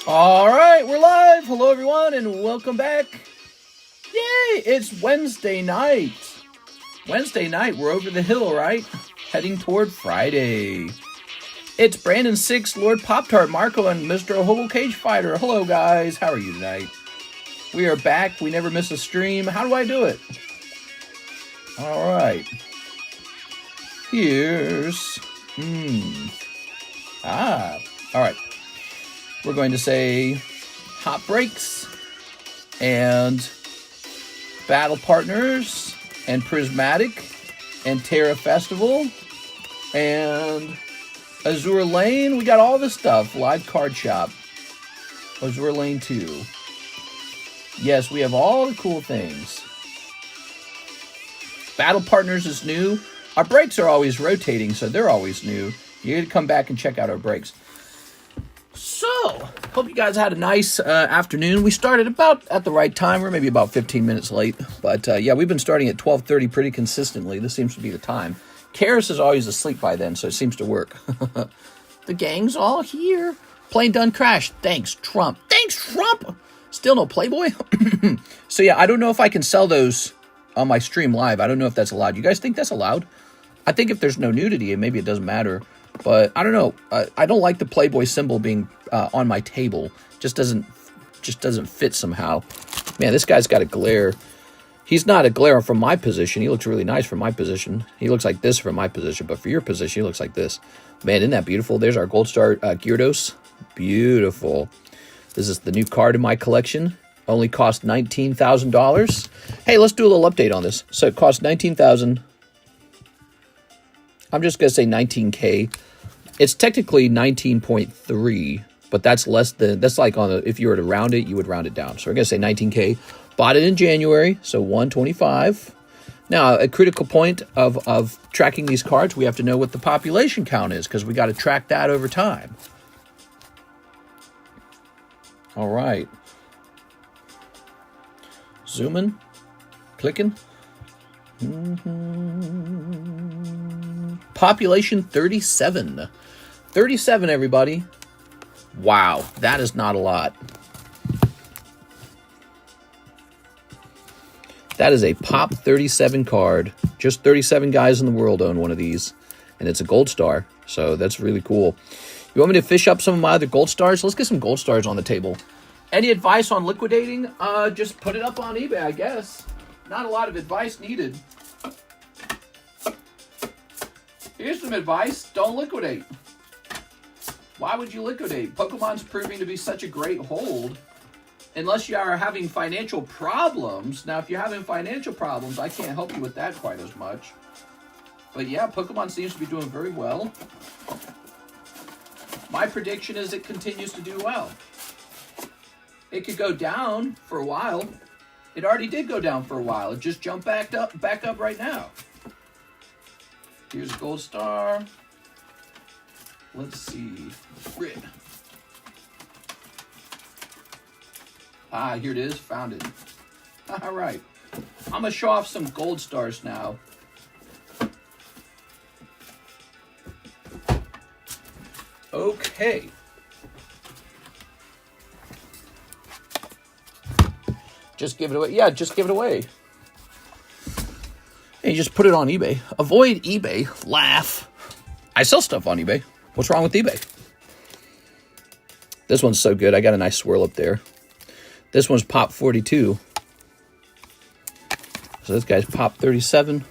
All right, we're live. Hello, everyone, and welcome back. Yay! It's Wednesday night. Wednesday night, we're over the hill, right? Heading toward Friday. It's Brandon Six, Lord Pop-Tart, Marco, and Mr. Holo Cage Fighter. Hello, guys. How are you tonight? We are back. We never miss a stream. How do I do it? All right. Here's... all right. We're going to say Hot Breaks and Battle Partners and Prismatic and Tera Festival and Azur Lane. We got all this stuff. Live Card Shop. Azur Lane 2. Yes, we have all the cool things. Battle Partners is new. Our breaks are always rotating, so they're always new. You got to come back and check out our breaks. So, hope you guys had a nice afternoon. We started about at the right time. We're maybe about 15 minutes late. But, yeah, we've been starting at 12:30 pretty consistently. This seems to be the time. Karis is always asleep by then, so it seems to work. The gang's all here. Plane done crashed. Thanks, Trump. Thanks, Trump! Still no Playboy? So, yeah, I don't know if I can sell those on my stream live. I don't know if that's allowed. You guys think that's allowed? I think if there's no nudity, maybe it doesn't matter. But I don't know. I don't like the Playboy symbol being on my table. Just doesn't fit somehow. Man, this guy's got a glare. He's not a glare from my position. He looks really nice from my position. He looks like this from my position, but for your position, he looks like this. Man, isn't that beautiful? There's our Gold Star Gyarados. Beautiful. This is the new card in my collection. Only cost $19,000. Hey, let's do a little update on this. So it cost $19,000. I'm just going to say 19K. It's technically 19.3, but that's less than, that's like on a, if you were to round it, you would round it down. So we're going to say 19K. Bought it in January, so 125. Now, a critical point of tracking these cards, we have to know what the population count is, because we got to track that over time. All right. Zooming, clicking. Population 37. 37, everybody. Wow, that is not a lot. That is a Pop 37 card. Just 37 guys in the world own one of these. And it's a gold star, so that's really cool. You want me to fish up some of my other gold stars? Let's get some gold stars on the table. Any advice on liquidating? Just put it up on eBay, I guess. Not a lot of advice needed. Here's some advice. Don't liquidate. Why would you liquidate? Pokemon's proving to be such a great hold. Unless you are having financial problems. Now, if you're having financial problems, I can't help you with that quite as much. But yeah, Pokemon seems to be doing very well. My prediction is it continues to do well. It could go down for a while. It already did go down for a while. It just jumped back up right now. Here's a gold star. Let's see. Grid. Ah, here it is. Found it. All right. I'm going to show off some gold stars now. Okay. Just give it away. Yeah, just give it away. And you just put it on eBay. Avoid eBay. Laugh. I sell stuff on eBay. What's wrong with eBay? This one's so good. I got a nice swirl up there. This one's Pop 42. So this guy's Pop 37.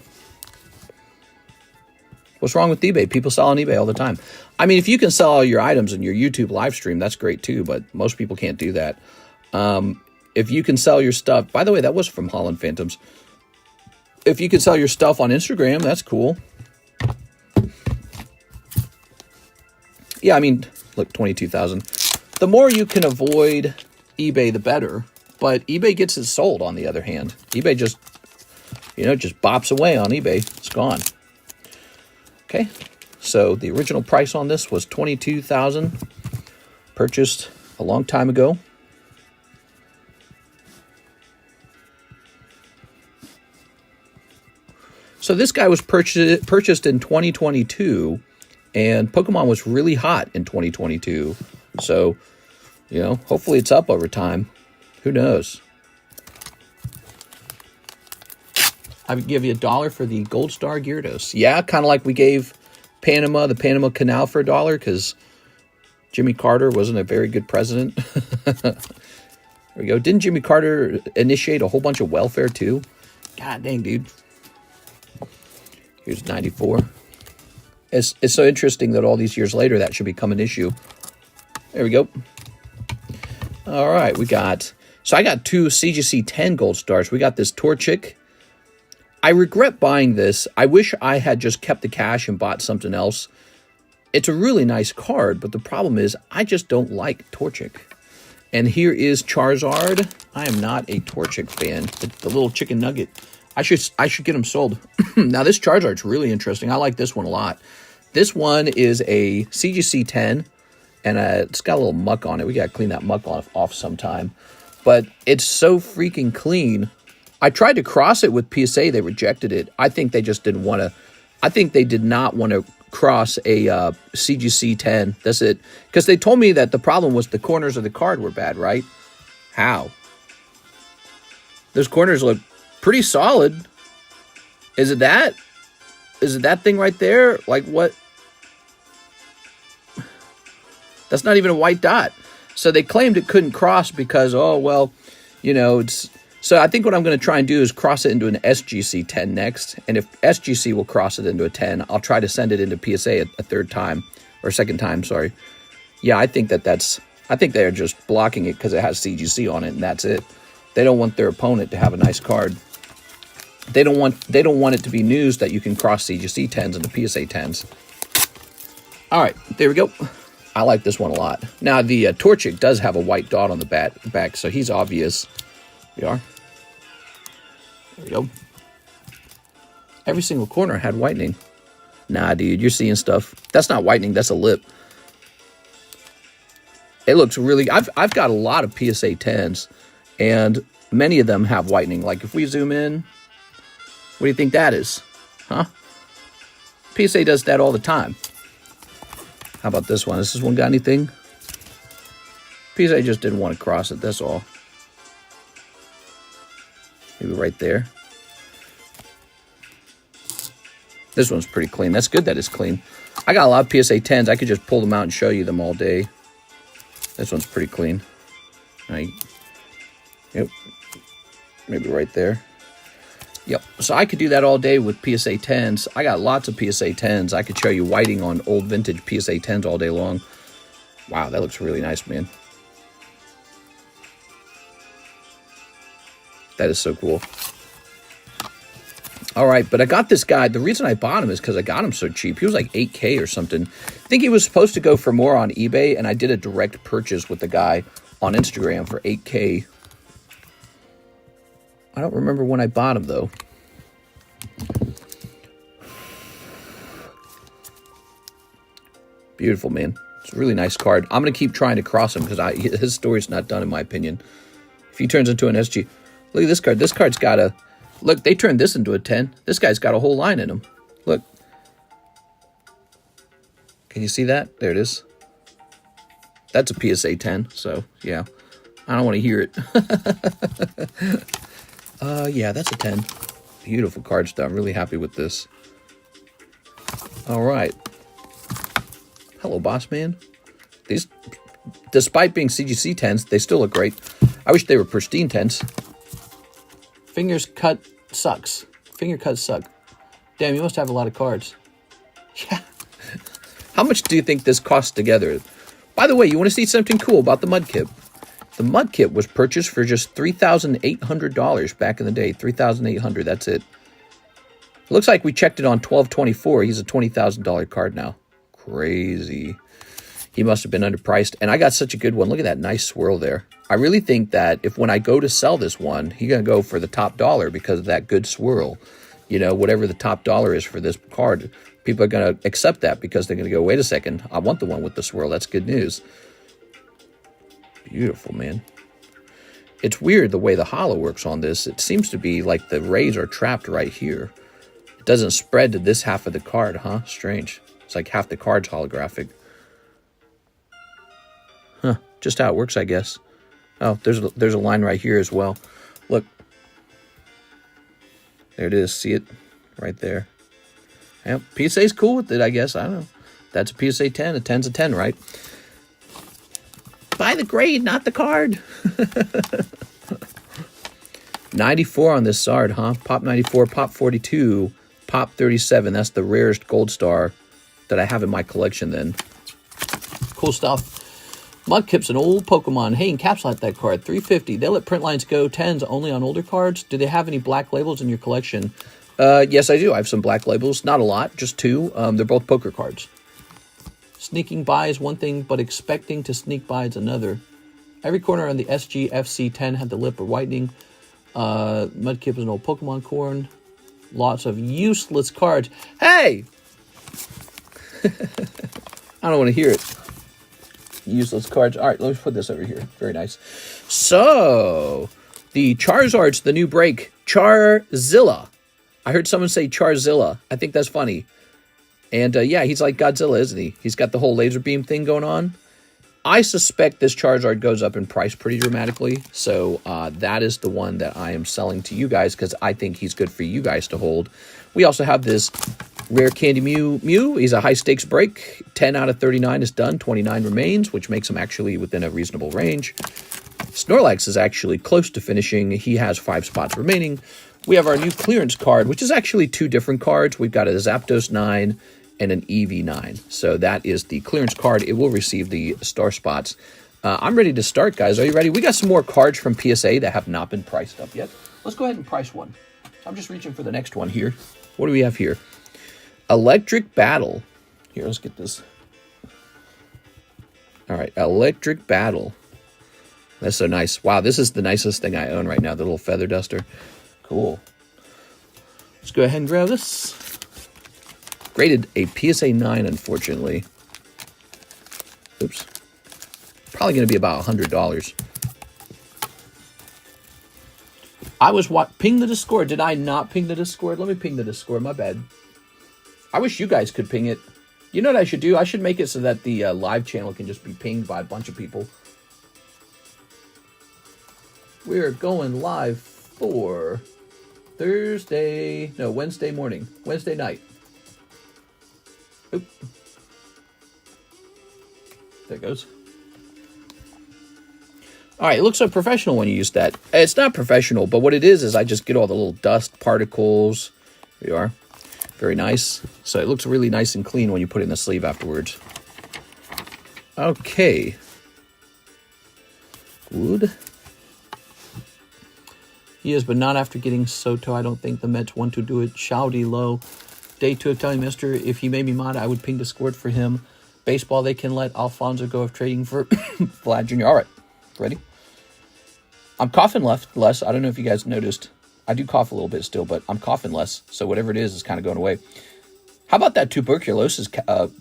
What's wrong with eBay? People sell on eBay all the time. I mean, if you can sell all your items in your YouTube live stream, that's great too, but most people can't do that. If you can sell your stuff, by the way, that was from Holland Phantoms. If you can sell your stuff on Instagram, that's cool. Yeah, I mean, look, 22,000. The more you can avoid eBay, the better. But eBay gets it sold, on the other hand. eBay just, just bops away on eBay. It's gone. Okay, so the original price on this was $22,000. Purchased a long time ago. So this guy was purchased in 2022, and Pokemon was really hot in 2022. So You know, hopefully it's up over time. Who knows? I would give you $1 for the Gold Star Gyarados. Yeah, kind of like we gave Panama, the Panama Canal for $1 because Jimmy Carter wasn't a very good president. There we go. Didn't Jimmy Carter initiate a whole bunch of welfare too? God dang, dude. Here's 94. It's so interesting that all these years later that should become an issue. There we go. All right, we got... So I got 2 CGC 10 Gold Stars. We got this Torchic. I regret buying this. I wish I had just kept the cash and bought something else. It's a really nice card, but the problem is I just don't like Torchic. And here is Charizard. I am not a Torchic fan. The little chicken nugget. I should get them sold. Now this Charizard's really interesting. I like this one a lot. This one is a CGC 10, and it's got a little muck on it. We got to clean that muck off sometime. But it's so freaking clean. I tried to cross it with PSA. They rejected it. I think they just didn't want to. I think they did not want to cross a CGC 10. That's it. Because they told me that the problem was the corners of the card were bad, right? How? Those corners look pretty solid. Is it that? Is it that thing right there? Like what? That's not even a white dot. So they claimed it couldn't cross because, oh, well, you know, it's... So I think what I'm going to try and do is cross it into an SGC 10 next. And if SGC will cross it into a 10, I'll try to send it into PSA a third time. Or second time, sorry. Yeah, I think I think they're just blocking it because it has CGC on it, and that's it. They don't want their opponent to have a nice card. They don't want it to be news that you can cross CGC 10s into PSA 10s. All right, there we go. I like this one a lot. Now, the Torchic does have a white dot on the back, so he's obvious. We are. There we go. Every single corner had whitening. Nah, dude, you're seeing stuff. That's not whitening, that's a lip. It looks really... I've got a lot of PSA 10s, and many of them have whitening. Like, if we zoom in, what do you think that is? Huh? PSA does that all the time. How about this one? Has this one got anything? PSA just didn't want to cross it, that's all. Maybe right there. This one's pretty clean. That's good that it's clean. I got a lot of PSA 10s. I could just pull them out and show you them all day. This one's pretty clean. Right. Yep. Maybe right there. Yep. So I could do that all day with PSA 10s. I got lots of PSA 10s. I could show you whiting on old vintage PSA 10s all day long. Wow, that looks really nice, man. That is so cool. All right, but I got this guy. The reason I bought him is because I got him so cheap. He was like $8K or something. I think he was supposed to go for more on eBay, and I did a direct purchase with the guy on Instagram for $8K. I don't remember when I bought him, though. Beautiful, man. It's a really nice card. I'm going to keep trying to cross him because his story's not done, in my opinion. If he turns into an SG... Look at this card. This card's got a... Look, they turned this into a 10. This guy's got a whole line in him. Look. Can you see that? There it is. That's a PSA 10, so, yeah. I don't want to hear it. Yeah, that's a 10. Beautiful card stuff. I'm really happy with this. All right. Hello, boss man. These, despite being CGC 10s, they still look great. I wish they were pristine 10s. Fingers cut sucks. Finger cuts suck. Damn, you must have a lot of cards. Yeah. How much do you think this costs together? By the way, you want to see something cool about the mud kit? The mud kit was purchased for just $3,800 back in the day. $3,800, that's it. Looks like we checked it on 12/24. He's a $20,000 card now. Crazy. He must have been underpriced. And I got such a good one. Look at that nice swirl there. I really think that if when I go to sell this one, he's going to go for the top dollar because of that good swirl. You know, whatever the top dollar is for this card, people are going to accept that because they're going to go, wait a second, I want the one with the swirl. That's good news. Beautiful, man. It's weird the way the holo works on this. It seems to be like the rays are trapped right here. It doesn't spread to this half of the card, huh? Strange. It's like half the card's holographic. Huh. Just how it works, I guess. Oh, there's a line right here as well. Look. There it is. See it? Right there. Yep. PSA's cool with it, I guess. I don't know. That's a PSA 10. A 10's a 10, right? Buy the grade, not the card. 94 on this Zard, huh? Pop 94, Pop 42, Pop 37. That's the rarest gold star that I have in my collection then. Cool stuff. Mudkip's an old Pokemon. Hey, encapsulate that card. 350. They let print lines go. 10s only on older cards. Do they have any black labels in your collection? Yes, I do. I have some black labels. Not a lot, just 2. They're both poker cards. Sneaking by is one thing, but expecting to sneak by is another. Every corner on the SGFC 10 had the lip or whitening. Mudkip is an old Pokemon corn. Lots of useless cards. Hey! I don't want to hear it. Useless cards. All right, let me put this over here. Very nice. So, the Charizard's the new break. Charzilla. I heard someone say Charzilla. I think that's funny. And yeah, he's like Godzilla, isn't he? He's got the whole laser beam thing going on. I suspect this Charizard goes up in price pretty dramatically. So that is the one that I am selling to you guys because I think he's good for you guys to hold. We also have this Rare Candy Mew. He's a high stakes break. 10 out of 39 is done. 29 remains, which makes him actually within a reasonable range. Snorlax is actually close to finishing. He has 5 spots remaining. We have our new clearance card, which is actually 2 different cards. We've got a Zapdos 9 and an EV9. So that is the clearance card. It will receive the star spots. I'm ready to start, guys. Are you ready? We got some more cards from PSA that have not been priced up yet. Let's go ahead and price one. I'm just reaching for the next one here. What do we have here? Electric Battle. Here, let's get this. All right, Electric Battle. That's so nice. Wow, this is the nicest thing I own right now, the little feather duster. Cool. Let's go ahead and grab this. Graded a PSA 9, unfortunately. Oops. Probably going to be about $100. I was ping the Discord. Did I not ping the Discord? Let me ping the Discord. My bad. I wish you guys could ping it. You know what I should do? I should make it so that the live channel can just be pinged by a bunch of people. We're going live for Wednesday morning. Wednesday night. Oop. There it goes. All right, it looks so professional when you use that. It's not professional, but what it is I just get all the little dust particles. There you are. Very nice. So it looks really nice and clean when you put it in the sleeve afterwards. Okay. Good. Yes, but not after getting Soto. I don't think the Mets want to do it. Shouty low. Day 2 of telling Mister, if he made me mod, I would ping Discord for him. Baseball, they can let Alfonso go of trading for Vlad Jr. All right. Ready? I'm coughing less. I don't know if you guys noticed. I do cough a little bit still, but I'm coughing less. So whatever it is kind of going away. How about that tuberculosis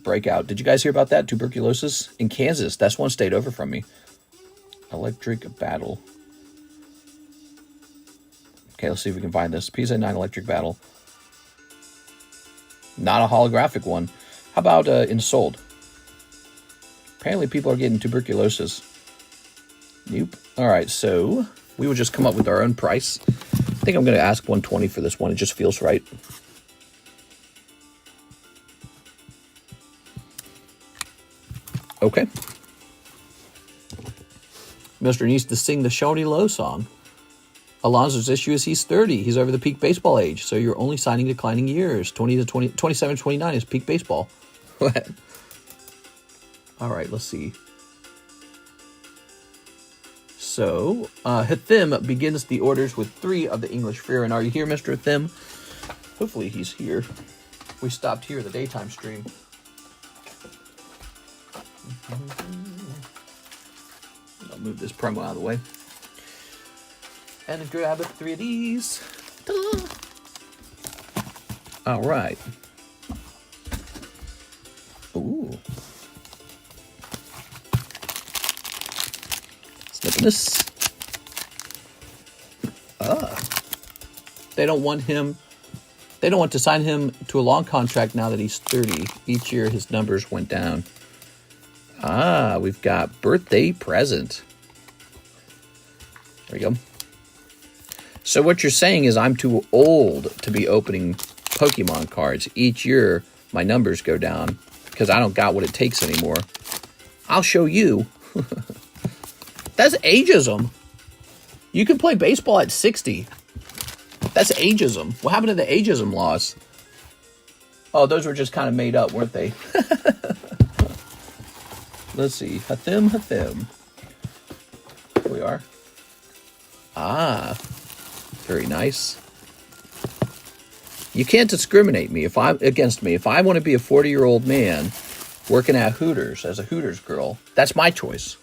breakout? Did you guys hear about that? Tuberculosis in Kansas. That's one stayed over from me. Electric Battle. Okay, let's see if we can find this. PSA 9 Electric Battle. Not a holographic one. How about Ensouled? Apparently people are getting tuberculosis. Nope. All right, so we will just come up with our own price. I think I'm going to ask 120 for this one. It just feels right. Okay. Mister needs to sing the Shawty Low song. Alonso's issue is he's 30. He's over the peak baseball age, so you're only signing declining years. 27 to 29 is peak baseball. All right, let's see. So, Hathim begins the orders with 3 of the English Fair. And are you here, Mr. Hathim? Hopefully he's here. We stopped here the daytime stream. I'll move this promo out of the way. And grab 3 of these. Ta-da. All right. Ooh. Snipping this. They don't want him. They don't want to sign him to a long contract now that he's 30. Each year his numbers went down. Ah, we've got birthday present. There we go. So what you're saying is I'm too old to be opening Pokemon cards. Each year, my numbers go down because I don't got what it takes anymore. I'll show you. That's ageism. You can play baseball at 60. That's ageism. What happened to the ageism laws? Oh, those were just kind of made up, weren't they? Let's see. Hathim. Here we are. Ah, very nice. You can't discriminate against me. If I want to be a 40-year-old man working at Hooters as a Hooters girl, that's my choice.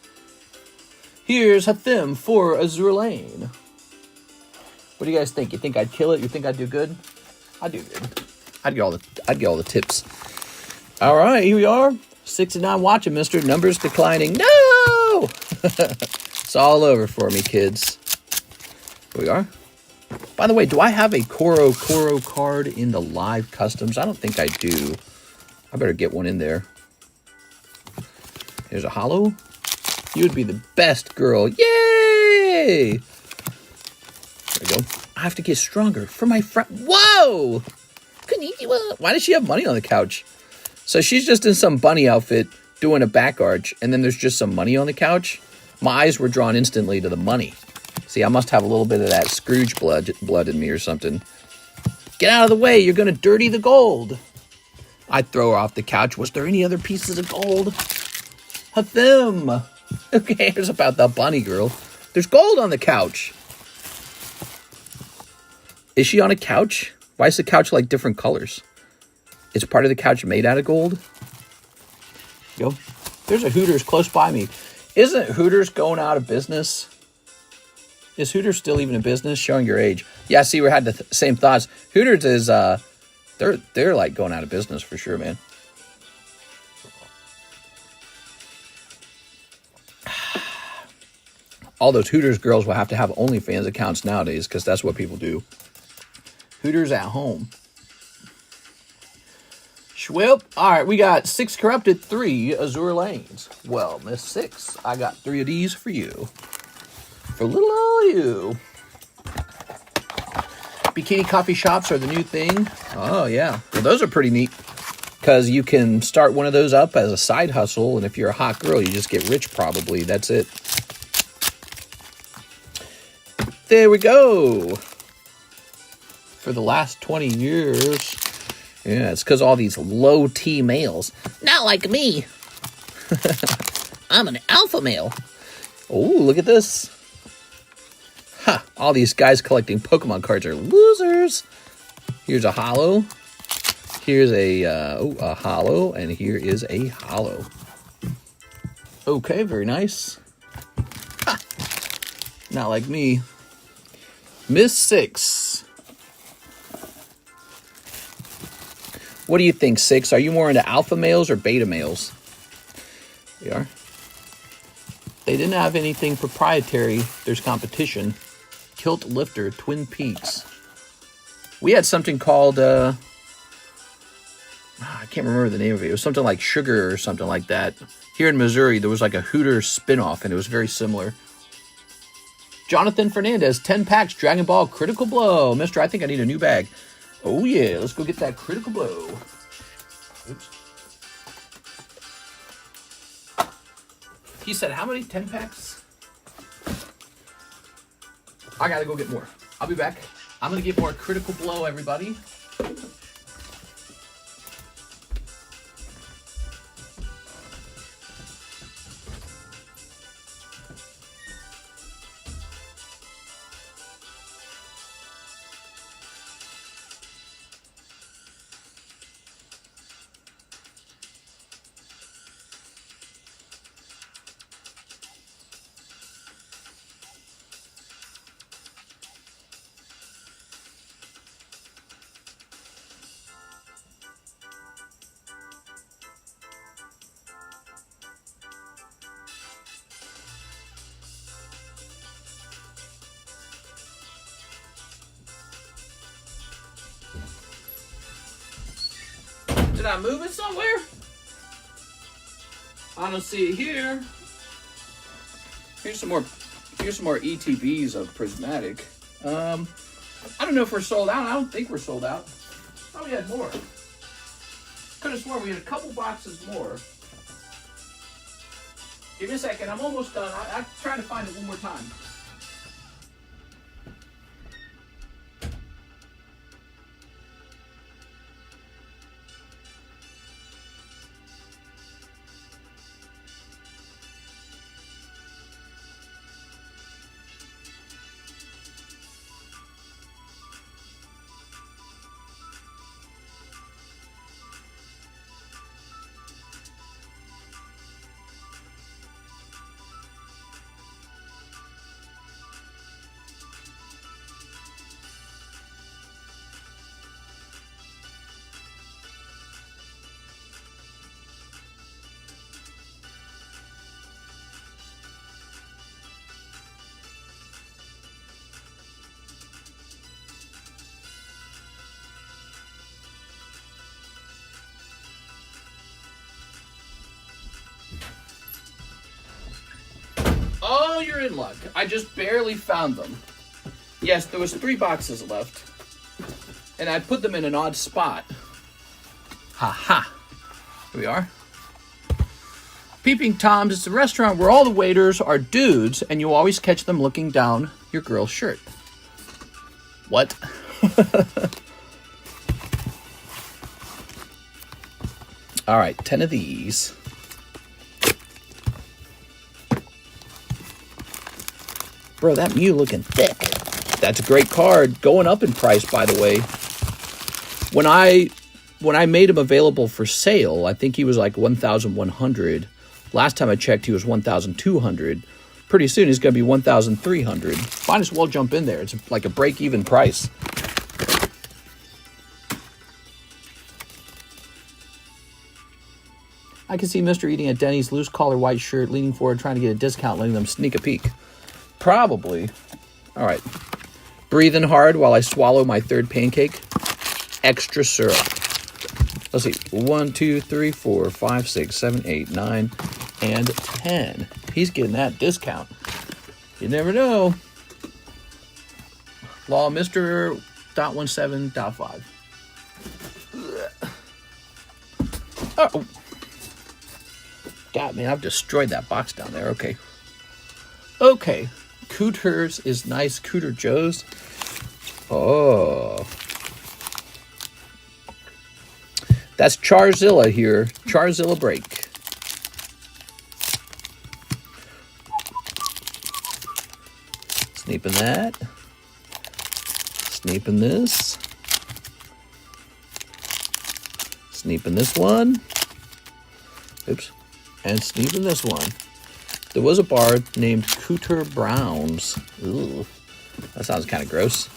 Here's Hathim for Azur Lane. What do you guys think? You think I'd kill it? You think I'd do good? I'd do good. I'd get all the tips. All right, here we are. 69 watching, mister. Numbers declining. No! It's all over for me, kids. Here we are. By the way, do I have a Koro card in the live customs? I don't think I do. I better get one in there. Here's a holo. You would be the best girl. Yay! There we go. I have to get stronger for my friend. Whoa! Konnichiwa. Why does she have money on the couch? So she's just in some bunny outfit doing a back arch, and then there's just some money on the couch. My eyes were drawn instantly to the money. See, I must have a little bit of that Scrooge blood in me or something. Get out of the way. You're going to dirty the gold. I'd throw her off the couch. Was there any other pieces of gold? Hathim. Who cares about the bunny girl? There's gold on the couch. Is she on a couch? Why is the couch like different colors? Is part of the couch made out of gold? Yo, there's a Hooters close by me. Isn't Hooters going out of business? Is Hooters still even in business? Showing your age. Yeah, see, we had the same thoughts. Hooters is, they're like going out of business for sure, man. All those Hooters girls will have to have OnlyFans accounts nowadays because that's what people do. Hooters at home. Schwip. All right, we got 6 corrupted, 3 Azur Lanes. Well, Miss 6, I got 3 of these for you. For little old you. Bikini coffee shops are the new thing. Oh, yeah. Well, those are pretty neat. Because you can start one of those up as a side hustle. And if you're a hot girl, you just get rich probably. That's it. There we go. For the last 20 years. Yeah, it's because all these low T males. Not like me. I'm an alpha male. Oh, look at this. Ha, all these guys collecting Pokemon cards are losers. Here's a holo. Here's a holo. And here is a holo. Okay, very nice. Ha, not like me. Miss 6. What do you think, 6? Are you more into alpha males or beta males? We are. They didn't have anything proprietary. There's competition. Kilt Lifter, Twin Peaks. We had something called, I can't remember the name of it. It was something like Sugar or something like that. Here in Missouri, there was like a Hooters spinoff, and it was very similar. Jonathan Fernandez, 10 packs, Dragon Ball Critical Blow. Mister, I think I need a new bag. Oh, yeah. Let's go get that Critical Blow. Oops. He said, how many? 10 packs? I gotta go get more. I'll be back. I'm gonna get more Critical Blow, everybody. Did I move it somewhere? I don't see it here. Here's some more ETBs of Prismatic. I don't know if we're sold out. I don't think we're sold out. Oh, we had more. Could have sworn we had a couple boxes more. Give me a second. I'm almost done. I'm trying to find it one more time. Oh, you're in luck. I just barely found them. Yes, there was 3 boxes left. And I put them in an odd spot. Ha ha. Here we are. Peeping Tom's, it's a restaurant where all the waiters are dudes and you always catch them looking down your girl's shirt. What? All right, 10 of these. Bro, that Mew looking thick. That's a great card. Going up in price, by the way. When I made him available for sale, I think he was like 1,100. Last time I checked, he was 1,200. Pretty soon, he's going to be 1,300. Might as well jump in there. It's like a break-even price. I can see Mr. eating at Denny's, loose collar white shirt, leaning forward, trying to get a discount, letting them sneak a peek. Probably. All right. Breathing hard while I swallow my 3rd pancake. Extra syrup. Let's see. 1, 2, 3, 4, 5, 6, 7, 8, 9, and 10. He's getting that discount. You never know. Law Mr. .17.5. Oh. God, man, I've destroyed that box down there. Okay. Okay. Cooters is nice. Cooter Joe's. Oh. That's Charzilla here. Charzilla break. Sneeping that. Sneeping this. Sneeping this one. Oops. And sneeping this one. There was a bard named Cooter Browns. Ooh, that sounds kind of gross.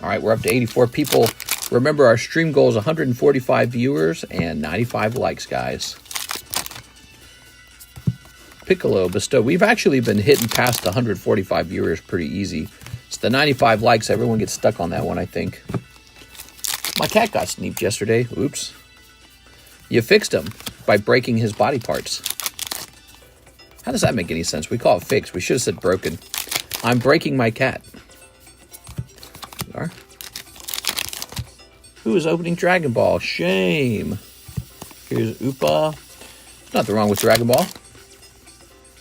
All right, we're up to 84 people. Remember, our stream goal is 145 viewers and 95 likes, guys. Piccolo Bestow. We've actually been hitting past the 145 viewers pretty easy. It's the 95 likes. Everyone gets stuck on that one, I think. My cat got sneaked yesterday. Oops. You fixed him by breaking his body parts. How does that make any sense? We call it fixed. We should have said broken. I'm breaking my cat. There we are. Who is opening Dragon Ball? Shame. Here's Upa. Nothing wrong with Dragon Ball.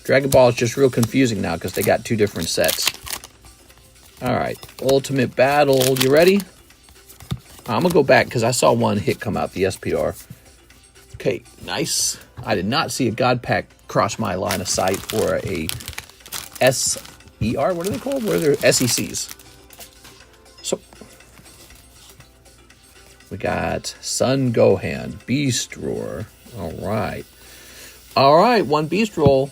Dragon Ball is just real confusing now because they got 2 different sets. All right. Ultimate Battle. You ready? I'm going to go back because I saw one hit come out, the SPR. Okay, nice. I did not see a God Pack cross my line of sight for a SER. What are they called? What are their SECs? So, we got Sun Gohan, Beast Roar. All right. All right, 1 Beast Roll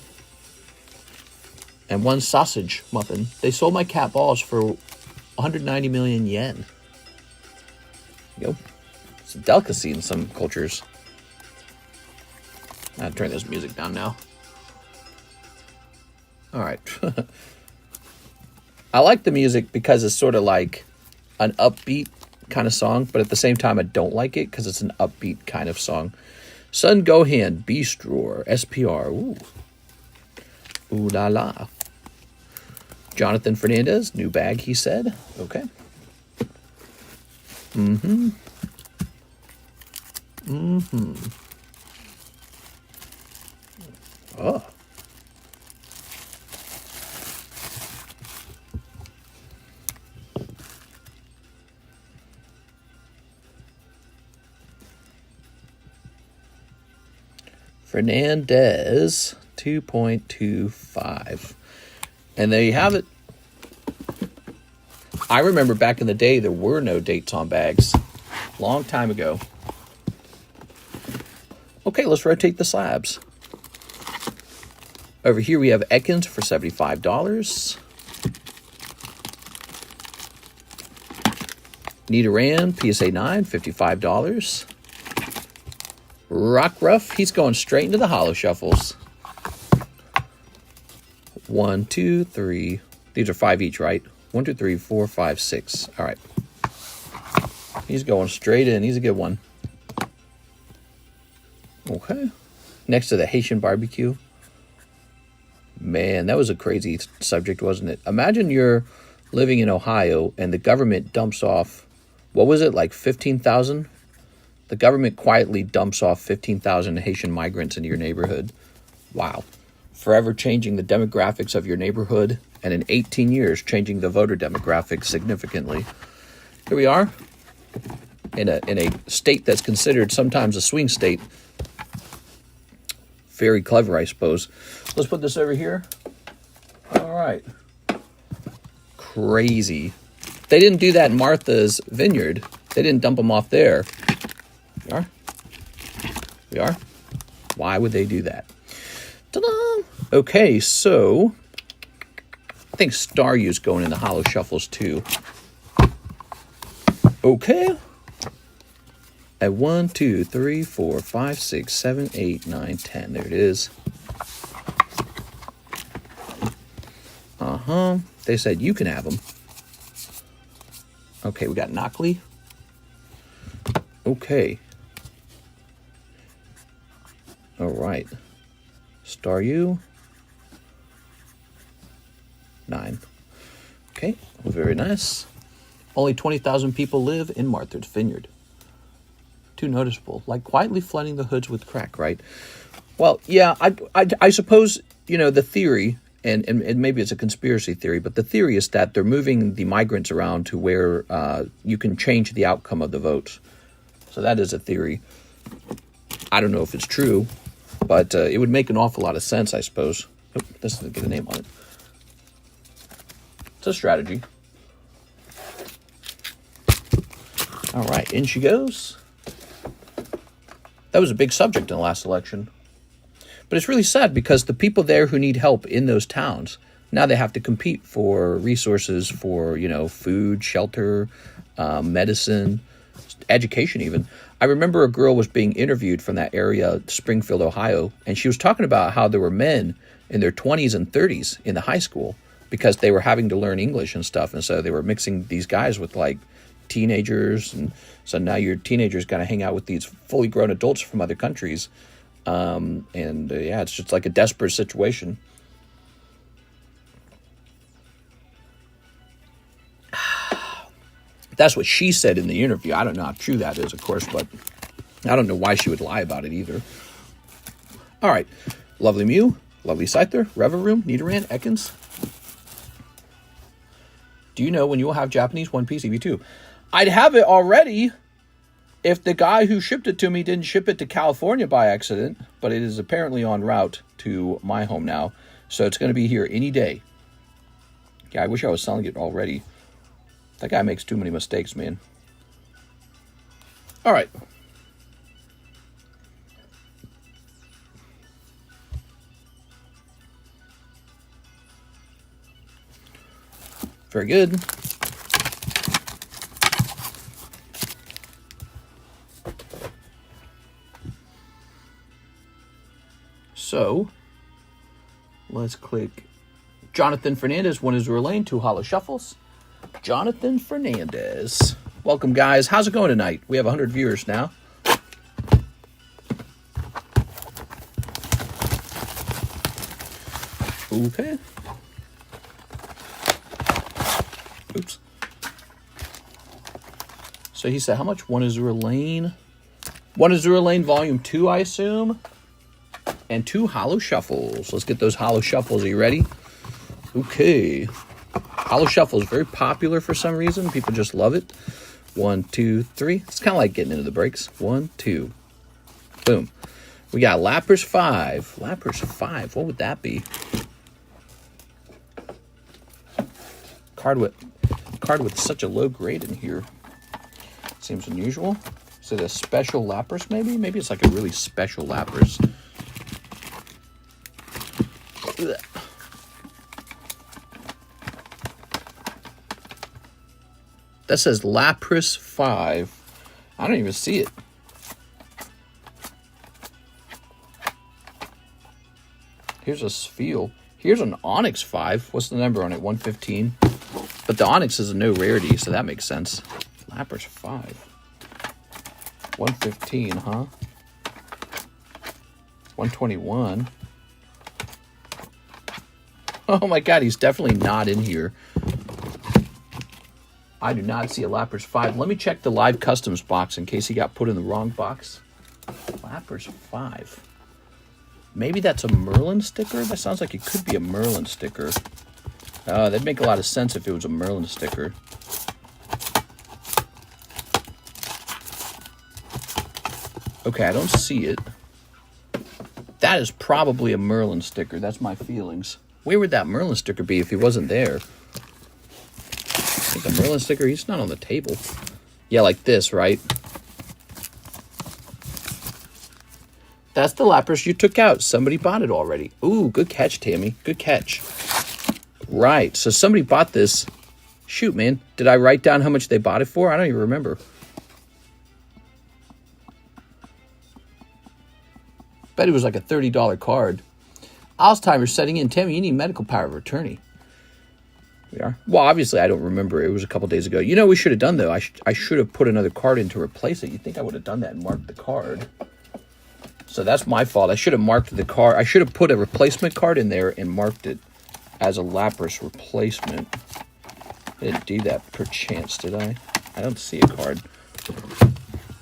and 1 Sausage Muffin. They sold my cat balls for 190 million yen. There you go. It's a delicacy in some cultures. I'll turn this music down now. All right. I like the music because it's sort of like an upbeat kind of song, but at the same time, I don't like it because it's an upbeat kind of song. Sun Gohan, Beast Roar, SPR. Ooh. Ooh la la. Jonathan Fernandez, new bag, he said. Okay. Mm-hmm. Mm-hmm. Oh. Fernandez, 2.25. And there you have it. I remember back in the day, there were no dates on bags. Long time ago. Okay, let's rotate the slabs. Over here we have Ekans for $75. Nidoran, PSA 9, $55. Rockruff, he's going straight into the holo shuffles. 1, 2, 3. These are 5 each, right? 1, 2, 3, 4, 5, 6. All right. He's going straight in. He's a good one. Okay. Next to the Haitian barbecue. Man, that was a crazy subject, wasn't it? Imagine you're living in Ohio and the government dumps off, what was it, like 15,000? The government quietly dumps off 15,000 Haitian migrants into your neighborhood. Wow. Forever changing the demographics of your neighborhood, and in 18 years changing the voter demographics significantly. Here we are in a state that's considered sometimes a swing state. Very clever, I suppose. Let's put this over here. All right. Crazy. They didn't do that in Martha's Vineyard. They didn't dump them off there. We are? We are? Why would they do that? Ta-da! Okay, so I think Staryu's going in the holo shuffles too. Okay. At 1, 2, 3, 4, 5, 6, 7, 8, 9, 10. There it is. Uh-huh. They said you can have them. Okay, we got Knockley. Okay. All right. Staryu. 9. Okay, very nice. Only 20,000 people live in Martha's Vineyard. Too noticeable. Like quietly flooding the hoods with crack, right? Well, yeah, I suppose, you know, the theory, and maybe it's a conspiracy theory, but the theory is that they're moving the migrants around to where you can change the outcome of the votes. So that is a theory. I don't know if it's true, but it would make an awful lot of sense, I suppose. Oh, this doesn't get a name on it. It's a strategy. All right, in she goes. That was a big subject in the last election. But it's really sad because the people there who need help in those towns, now they have to compete for resources for, you know, food, shelter, medicine, education even. I remember a girl was being interviewed from that area, Springfield, Ohio, and she was talking about how there were men in their 20s and 30s in the high school because they were having to learn English and stuff. And so they were mixing these guys with like teenagers. And so now your teenagers got to hang out with these fully grown adults from other countries. Yeah, it's just like a desperate situation. That's what she said in the interview. I don't know how true that is, of course, but I don't know why she would lie about it either. All right. Lovely Mew, Lovely Scyther, Reveroom, Nidoran, Ekans. Do you know when you will have Japanese One Piece EV2? I'd have it already if the guy who shipped it to me didn't ship it to California by accident, but it is apparently en route to my home now, so it's going to be here any day. Yeah, I wish I was selling it already. That guy makes too many mistakes, man. All right. Very good. So, let's click Jonathan Fernandez, one Azur Lane, 2 holo shuffles. Jonathan Fernandez. Welcome, guys. How's it going tonight? We have 100 viewers now. Okay. Oops. So he said, how much? One Azur Lane. One Azur Lane Volume 2, I assume. And 2 Holo Shuffles. Let's get those Holo Shuffles. Are you ready? Okay. Holo Shuffle is very popular for some reason. People just love it. 1, 2, 3. It's kind of like getting into the breaks. 1, 2. Boom. We got Lapras 5. Lapras 5. What would that be? Card with such a low grade in here. Seems unusual. Is it a special Lapras maybe? Maybe it's like a really special Lapras. Ugh. That says Lapras 5. I don't even see it. Here's a Spheal. Here's an Onyx 5. What's the number on it? 115. But the Onyx is a no rarity, so that makes sense. Lapras 5. 115, huh? 121. Oh my god, he's definitely not in here. I do not see a Lapras 5. Let me check the live customs box in case he got put in the wrong box. Lapras 5. Maybe that's a Merlin sticker? That sounds like it could be a Merlin sticker. That'd make a lot of sense if it was a Merlin sticker. Okay, I don't see it. That is probably a Merlin sticker. That's my feelings. Where would that Merlin sticker be if he wasn't there? I think a Merlin sticker, he's not on the table. Yeah, like this, right? That's the Lapras you took out. Somebody bought it already. Ooh, good catch, Tammy. Good catch. Right, so somebody bought this. Shoot, man. Did I write down how much they bought it for? I don't even remember. Bet it was like a $30 card. Alzheimer's setting in. Tammy, you need medical power of attorney. We are. Well, obviously, I don't remember. It was a couple days ago. You know what we should have done, though? I should have put another card in to replace it. You'd think I would have done that and marked the card. So that's my fault. I should have marked the card. I should have put a replacement card in there and marked it as a Lapras replacement. I didn't do that per chance, did I? I don't see a card.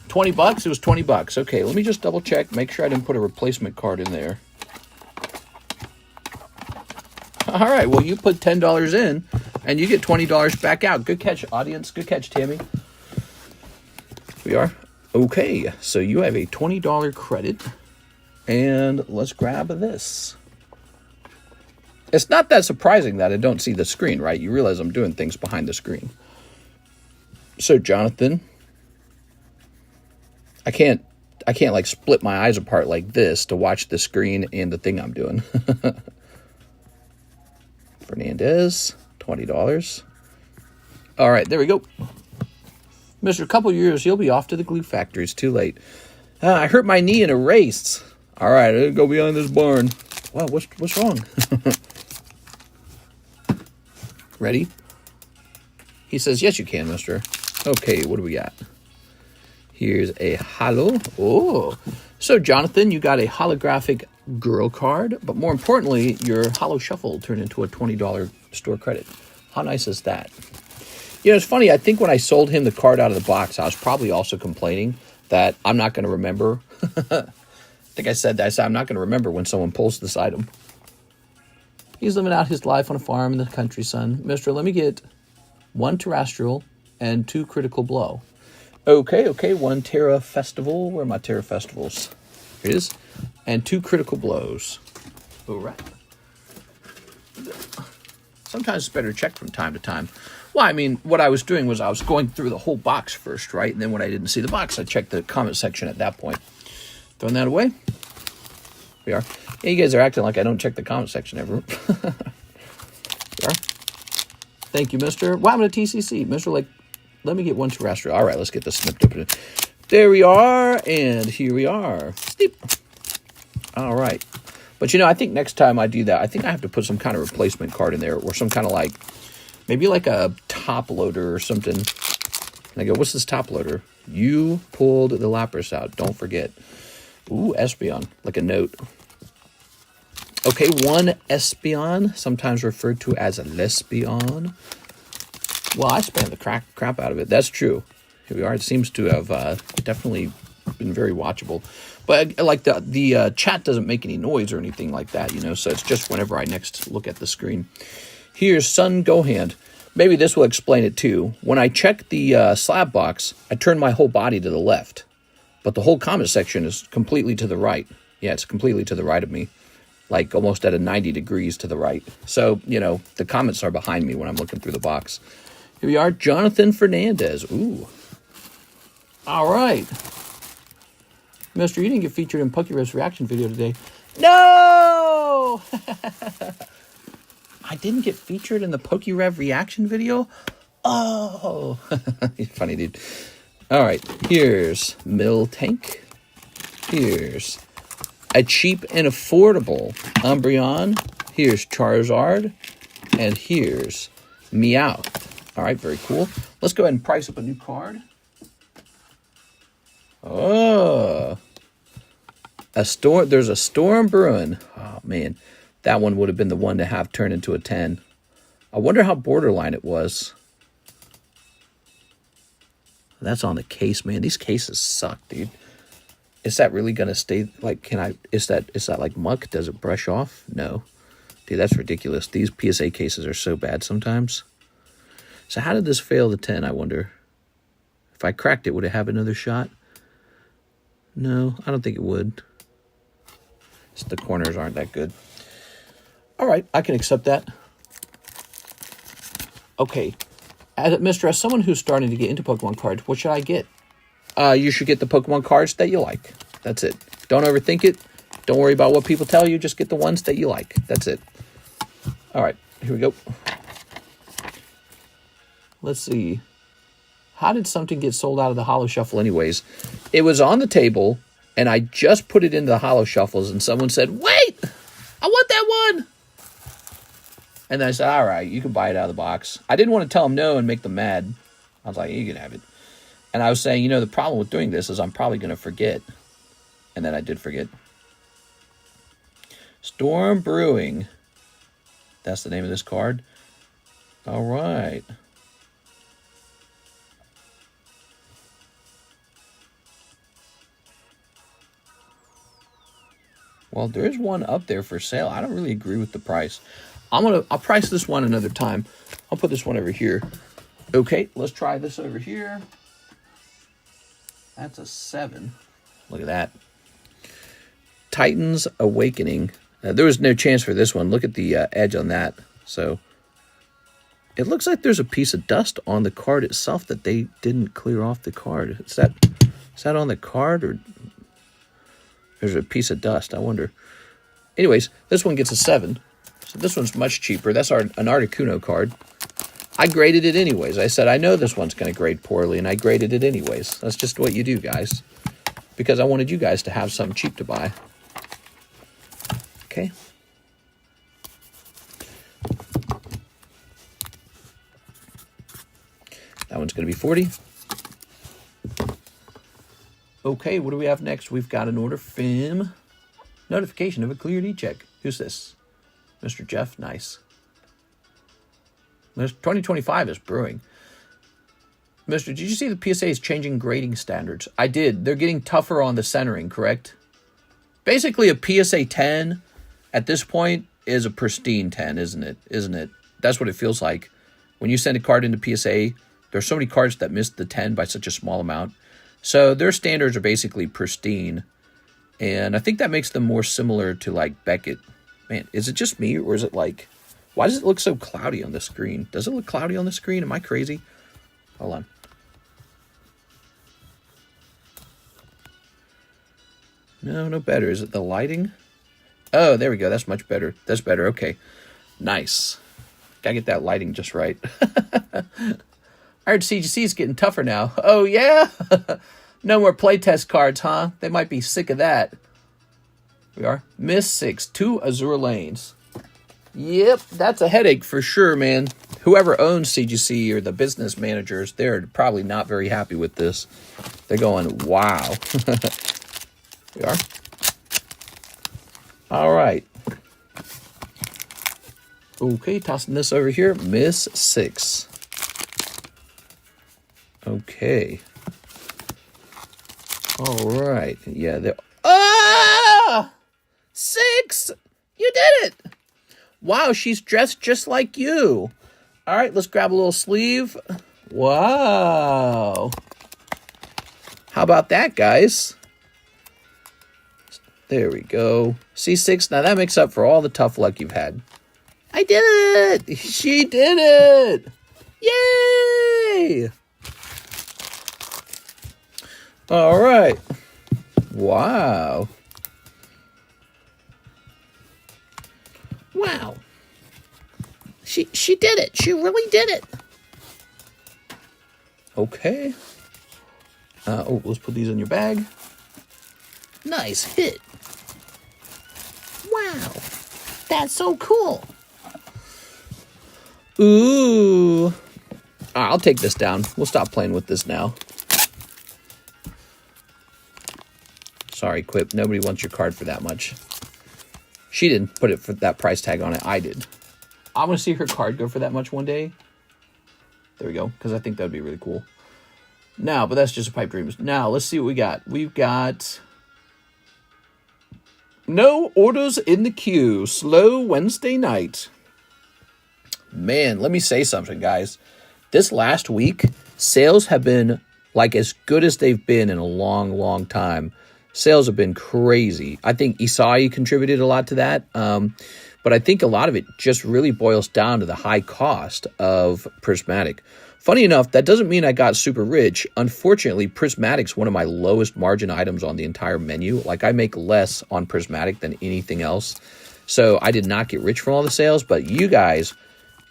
$20? It was $20. Okay, let me just double check. Make sure I didn't put a replacement card in there. All right, well, you put $10 in, and you get $20 back out. Good catch, audience. Good catch, Tammy. We are. Okay, so you have a $20 credit, and let's grab this. It's not that surprising that I don't see the screen, right? You realize I'm doing things behind the screen. So, Jonathan, I can't like split my eyes apart like this to watch the screen and the thing I'm doing. Fernandez, $20. All right, there we go. Mr. Couple years, you'll be off to the glue factory. It's too late. I hurt my knee in a race. All right, I'll go behind this barn. Wow, what's wrong? Ready? He says, yes, you can, mister. Okay, what do we got? Here's a holo. Oh, so Jonathan, you got a holographic girl card, but more importantly, your holo shuffle turned into a $20 store credit. How nice is that? You know, it's funny. I think when I sold him the card out of the box, I was probably also complaining that I'm not going to remember. I think I said that. I said, I'm not going to remember when someone pulls this item. He's living out his life on a farm in the country, son. Mister, let me get 1 terrestrial and 2 critical blow. Okay. 1 Tera festival. Where are my Tera festivals? Here it is. And 2 critical blows. All right. Sometimes it's better to check from time to time. Well, I mean, what I was doing was I was going through the whole box first, right? And then when I didn't see the box, I checked the comment section at that point. Throwing that away. We are. Yeah, you guys are acting like I don't check the comment section ever. We are. Thank you, mister. What happened to TCC? Mister, like, let me get 1 terrestrial. All right, let's get this snipped open. There we are, and here we are. Steep. All right. But, you know, I think next time I do that, I think I have to put some kind of replacement card in there or some kind of like, maybe like a top loader or something. And I go, what's this top loader? You pulled the Lapras out. Don't forget. Ooh, Espeon, like a note. Okay, one Espeon, sometimes referred to as a Lesbian. Well, I spammed the crap out of it. That's true. Here we are. It seems to have definitely been very watchable. But like the chat doesn't make any noise or anything like that, you know, so it's just whenever I next look at the screen. Here's Sun Gohand. Maybe this will explain it too. When I check the slab box, I turn my whole body to the left. But the whole comment section is completely to the right. Yeah, it's completely to the right of me. Like almost at a 90 degrees to the right. So, you know, the comments are behind me when I'm looking through the box. Here we are, Jonathan Fernandez. Ooh. All right. Mister, you didn't get featured in PokeBruh's reaction video today. No! I didn't get featured in the PokeBruh reaction video? Oh. You're funny, dude. All right. Here's Miltank. Here's a cheap and affordable Umbreon. Here's Charizard. And here's Meowth. All right, very cool. Let's go ahead and price up a new card. Oh. There's a Storm brewing. Oh, man. That one would have been the one to have turned into a 10. I wonder how borderline it was. That's on the case, man. These cases suck, dude. Is that really going to stay? Like, is that like muck? Does it brush off? No. Dude, that's ridiculous. These PSA cases are so bad sometimes. So how did this fail the 10, I wonder? If I cracked it, would it have another shot? No, I don't think it would. The corners aren't that good. All right, I can accept that. Okay. As someone who's starting to get into Pokemon cards, what should I get? You should get the Pokemon cards that you like. That's it. Don't overthink it. Don't worry about what people tell you. Just get the ones that you like. That's it. All right, here we go. Let's see. How did something get sold out of the Holo Shuffle anyways? It was on the table, and I just put it into the Holo Shuffles, and someone said, wait, I want that one. And then I said, all right, you can buy it out of the box. I didn't want to tell them no and make them mad. I was like, you can have it. And I was saying, you know, the problem with doing this is I'm probably going to forget. And then I did forget. Storm Brewing. That's the name of this card. All right. Well, there is one up there for sale. I don't really agree with the price. I'll price this one another time. I'll put this one over here. Okay, let's try this over here. That's a 7. Look at that. Titan's Awakening. There was no chance for this one. Look at the edge on that. So it looks like there's a piece of dust on the card itself that they didn't clear off the card. Is that on the card, or there's a piece of dust? I wonder. Anyways, this one gets a 7. So this one's much cheaper. That's an Articuno card. I graded it anyways. I said, I know this one's going to grade poorly, and I graded it anyways. That's just what you do, guys. Because I wanted you guys to have something cheap to buy. Okay. That one's going to be 40. Okay, what do we have next? We've got an order from notification of a cleared e-check. Who's this? Mr. Jeff? Nice. 2025 is brewing. Mister, did you see the PSA is changing grading standards? I did. They're getting tougher on the centering, correct? Basically, a PSA 10 at this point is a pristine 10, isn't it? Isn't it? That's what it feels like. When you send a card into PSA, there's so many cards that missed the 10 by such a small amount. So their standards are basically pristine. And I think that makes them more similar to, like, Beckett. Man, is it just me, or is it like... Why does it look so cloudy on the screen? Does it look cloudy on the screen? Am I crazy? Hold on. No, no better. Is it the lighting? Oh, there we go. That's much better. That's better. Okay. Nice. Gotta get that lighting just right. I heard CGC is getting tougher now. Oh, yeah? No more playtest cards, huh? They might be sick of that. We are. Miss 6. 2 Azur lanes. Yep, that's a headache for sure, man. Whoever owns CGC or the business managers, they're probably not very happy with this. They're going, wow. We are. All right. Okay, tossing this over here. Miss 6. Okay. All right. Yeah, there. Ah! 6! You did it! Wow, she's dressed just like you. All right, let's grab a little sleeve. Wow. How about that, guys? There we go. C6. Now that makes up for all the tough luck you've had. I did it! She did it! Yay! All right. Wow. Wow. She did it. She really did it. Okay. Let's put these in your bag. Nice hit. Wow. That's so cool. Ooh. I'll take this down. We'll stop playing with this now. Sorry, Quip. Nobody wants your card for that much. She didn't put it for that price tag on it. I did. I want to see her card go for that much one day. There we go. Because I think that would be really cool. Now, but that's just a pipe dreams. Now, let's see what we got. We've got no orders in the queue. Slow Wednesday night. Man, let me say something, guys. This last week, sales have been like as good as they've been in a long, long time. Sales have been crazy. I think Isai contributed a lot to that. But I think a lot of it just really boils down to the high cost of Prismatic. Funny enough, that doesn't mean I got super rich. Unfortunately, Prismatic's one of my lowest margin items on the entire menu. Like, I make less on Prismatic than anything else. So I did not get rich from all the sales, but you guys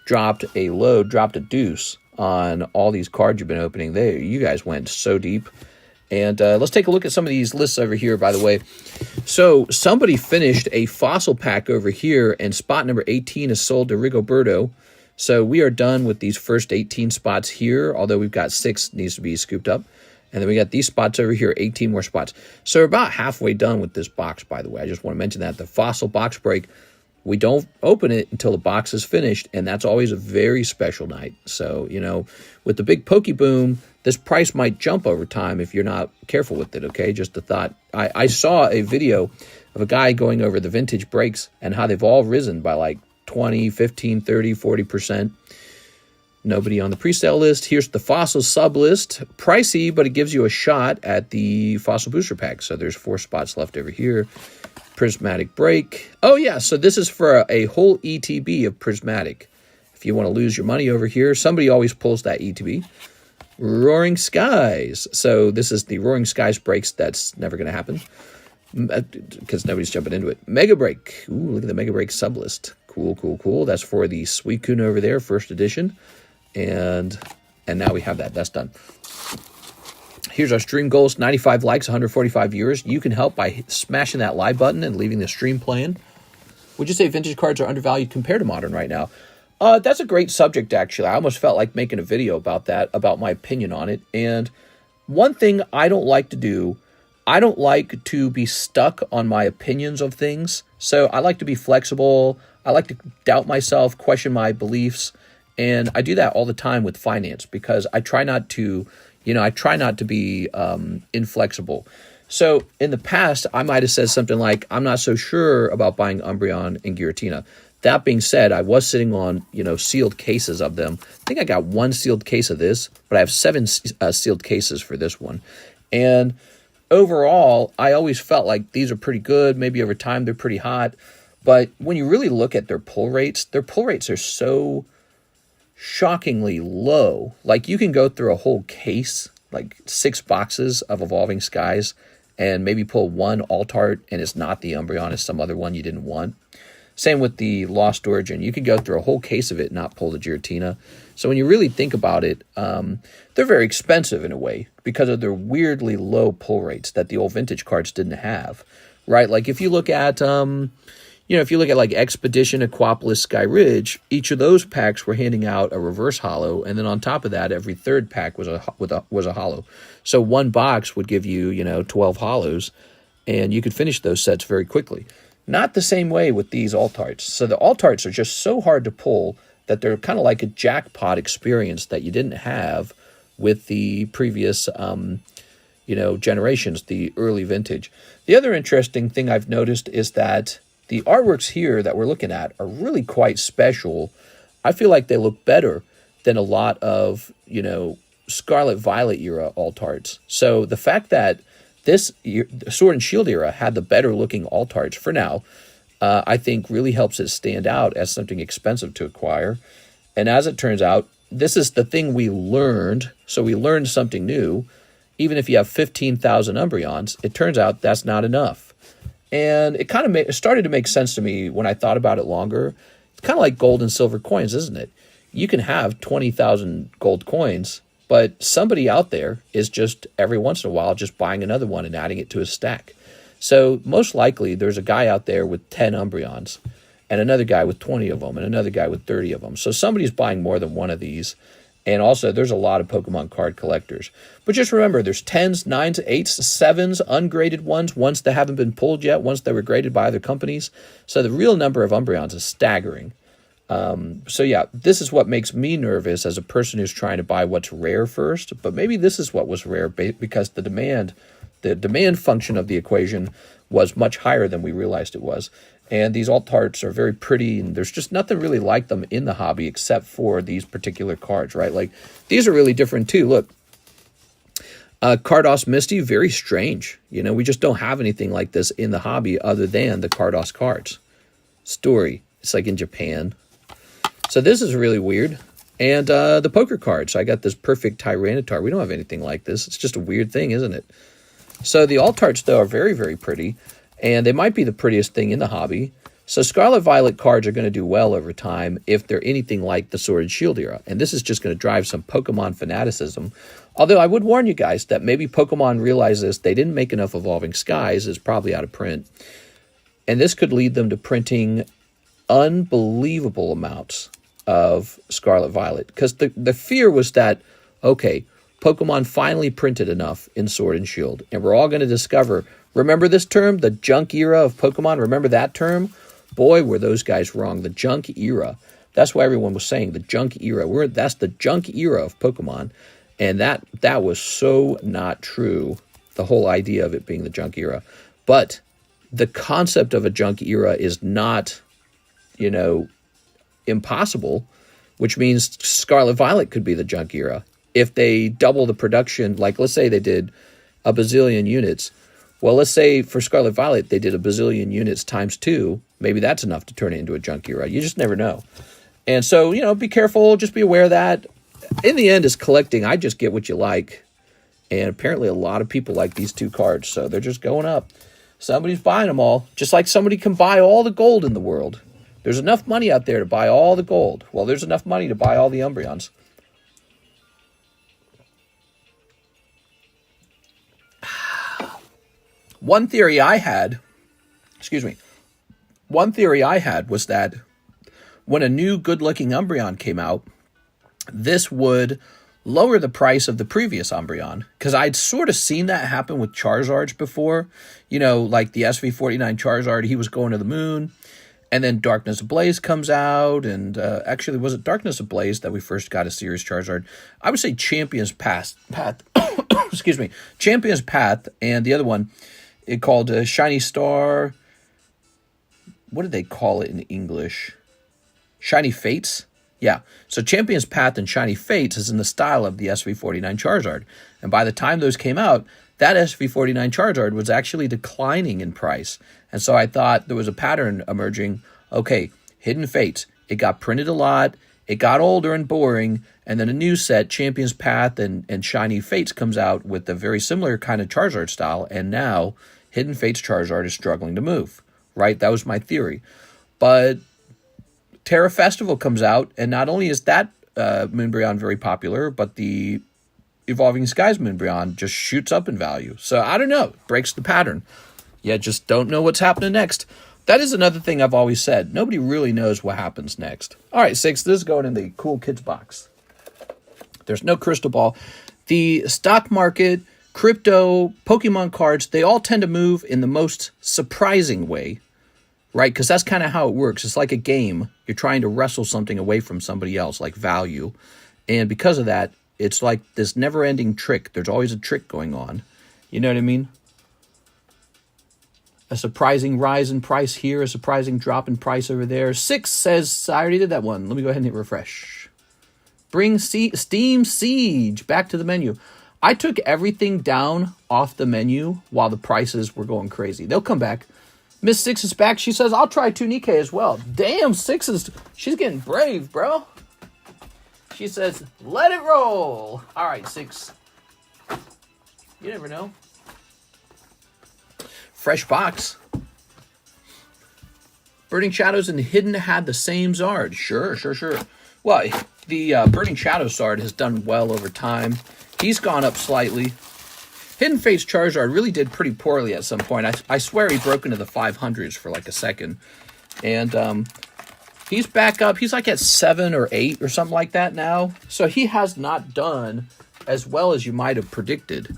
dropped a deuce on all these cards you've been opening. There, you guys went so deep. And let's take a look at some of these lists over here, by the way. So somebody finished a fossil pack over here, and spot number 18 is sold to Rigoberto. So we are done with these first 18 spots here, although we've got 6 needs to be scooped up. And then we got these spots over here, 18 more spots. So we're about halfway done with this box, by the way. I just want to mention that. The fossil box break, we don't open it until the box is finished, and that's always a very special night. So, you know, with the big PokeBoom, this price might jump over time if you're not careful with it, okay? Just a thought. I saw a video of a guy going over the vintage breaks and how they've all risen by like 20, 15, 30, 40%. Nobody on the pre-sale list. Here's the fossil Sublist. Pricey, but it gives you a shot at the fossil booster pack. So there's 4 spots left over here. Prismatic break. Oh, yeah, so this is for a whole ETB of Prismatic. If you want to lose your money over here, somebody always pulls that ETB. Roaring Skies. So this is the Roaring Skies breaks. That's never going to happen because nobody's jumping into it. Mega Break. Ooh, look at the Mega Break Sublist. Cool, cool, cool. That's for the Suicune over there, first edition. And now we have that. That's done. Here's our stream goals. 95 likes, 145 viewers. You can help by smashing that like button and leaving the stream playing. Would you say vintage cards are undervalued compared to modern right now? That's a great subject, actually. I almost felt like making a video about that, about my opinion on it. And one thing I don't like to do, I don't like to be stuck on my opinions of things. So I like to be flexible. I like to doubt myself, question my beliefs. And I do that all the time with finance because I try not to, be inflexible. So in the past, I might have said something like, I'm not so sure about buying Umbreon and Giratina. That being said, I was sitting on, sealed cases of them. I think I got 1 sealed case of this, but I have 7 sealed cases for this one. And overall, I always felt like these are pretty good. Maybe over time, they're pretty hot. But when you really look at their pull rates are so shockingly low. Like, you can go through a whole case, like 6 boxes of Evolving Skies, and maybe pull 1 Altart, and it's not the Umbreon, it's some other one you didn't want. Same with the Lost Origin. You could go through a whole case of it and not pull the Giratina. So when you really think about it, they're very expensive in a way because of their weirdly low pull rates that the old vintage cards didn't have, right? Like if you look at, like Expedition, Aquapolis, Sky Ridge, each of those packs were handing out a reverse holo, and then on top of that, every third pack was a holo. So 1 box would give you, 12 holos, and you could finish those sets very quickly. Not the same way with these alt arts. So the alt arts are just so hard to pull that they're kind of like a jackpot experience that you didn't have with the previous, generations, the early vintage. The other interesting thing I've noticed is that the artworks here that we're looking at are really quite special. I feel like they look better than a lot of, Scarlet Violet era alt arts. So the fact that this Sword and Shield era had the better looking alt arts for now, I think really helps it stand out as something expensive to acquire. And as it turns out, this is the thing we learned. So we learned something new. Even if you have 15,000 Umbreons, it turns out that's not enough. And it kind of started to make sense to me when I thought about it longer. It's kind of like gold and silver coins, isn't it? You can have 20,000 gold coins, but somebody out there is just every once in a while just buying another one and adding it to his stack. So most likely there's a guy out there with 10 Umbreons and another guy with 20 of them and another guy with 30 of them. So somebody's buying more than one of these. And also there's a lot of Pokemon card collectors. But just remember, there's 10s, 9s, 8s, 7s, ungraded ones that haven't been pulled yet, ones that were graded by other companies. So the real number of Umbreons is staggering. So yeah, this is what makes me nervous as a person who's trying to buy what's rare first. But maybe this is what was rare because the demand function of the equation was much higher than we realized it was. And these alt arts are very pretty, and there's just nothing really like them in the hobby except for these particular cards, right? Like, these are really different too. Look, Cardos Misty, very strange. We just don't have anything like this in the hobby other than the Cardos cards. Story, it's like in Japan. So this is really weird. And the poker cards, I got this perfect Tyranitar. We don't have anything like this. It's just a weird thing, isn't it? So the alt arts, though, are very, very pretty. And they might be the prettiest thing in the hobby. So Scarlet Violet cards are going to do well over time if they're anything like the Sword and Shield era. And this is just going to drive some Pokemon fanaticism. Although I would warn you guys that maybe Pokemon realizes they didn't make enough Evolving Skies. It's probably out of print. And this could lead them to printing unbelievable amounts of Scarlet Violet. Because the fear was that, okay, Pokemon finally printed enough in Sword and Shield. And we're all going to discover... Remember this term, the junk era of Pokemon? Remember that term? Boy, were those guys wrong. The junk era. That's why everyone was saying the junk era. That's the junk era of Pokemon. And that was so not true, the whole idea of it being the junk era. But the concept of a junk era is not, impossible, which means Scarlet Violet could be the junk era. If they double the production, like let's say they did a bazillion units. Well, let's say for Scarlet Violet, they did a bazillion units times 2. Maybe that's enough to turn it into a junk era. You just never know. And so, be careful. Just be aware of that. In the end, it's collecting. I just get what you like. And apparently a lot of people like these 2 cards. So they're just going up. Somebody's buying them all. Just like somebody can buy all the gold in the world. There's enough money out there to buy all the gold. Well, there's enough money to buy all the Umbreons. One theory I had was that when a new good-looking Umbreon came out, this would lower the price of the previous Umbreon. Because I'd sort of seen that happen with Charizards before. Like the SV49 Charizard, he was going to the moon. And then Darkness Ablaze comes out. And actually, was it Darkness Ablaze that we first got a Series Charizard? I would say Champion's Path. Excuse me. Champion's Path and the other one... It called Shiny Star. What did they call it in English? Shiny Fates? Yeah. So Champion's Path and Shiny Fates is in the style of the SV49 Charizard. And by the time those came out, that SV49 Charizard was actually declining in price. And so I thought there was a pattern emerging. Okay, Hidden Fates. It got printed a lot. It got older and boring. And then a new set, Champion's Path and Shiny Fates, comes out with a very similar kind of Charizard style. And now Hidden Fates Charizard is struggling to move, right? That was my theory. But Tera Festival comes out, and not only is that Moonbryon very popular, but the Evolving Skies Moonbryon just shoots up in value. So I don't know. Breaks the pattern. You just don't know what's happening next. That is another thing I've always said. Nobody really knows what happens next. All right, 6, this is going in the Cool Kids box. There's no crystal ball. The stock market, crypto, Pokemon cards, they all tend to move in the most surprising way. right? Because that's kind of how it works. It's like a game. You're trying to wrestle something away from somebody else, like value. And because of that, it's like this never-ending trick. There's always a trick going on. You know what I mean? A surprising rise in price here, a surprising drop in price over there. 6 says, I already did that one. Let me go ahead and hit refresh. Bring Steam Siege back to the menu. I took everything down off the menu while the prices were going crazy. They'll come back. Miss 6 is back. She says, I'll try Tunique as well. Damn, 6 is... She's getting brave, bro. She says, let it roll. All right, 6. You never know. Fresh box. Burning Shadows and Hidden had the same Zard. Sure. Well, the Burning Shadows Zard has done well over time. He's gone up slightly. Hidden Fate's Charizard really did pretty poorly at some point. I swear he broke into the 500s for like a second. And he's back up. He's like at 7 or 8 or something like that now. So he has not done as well as you might have predicted.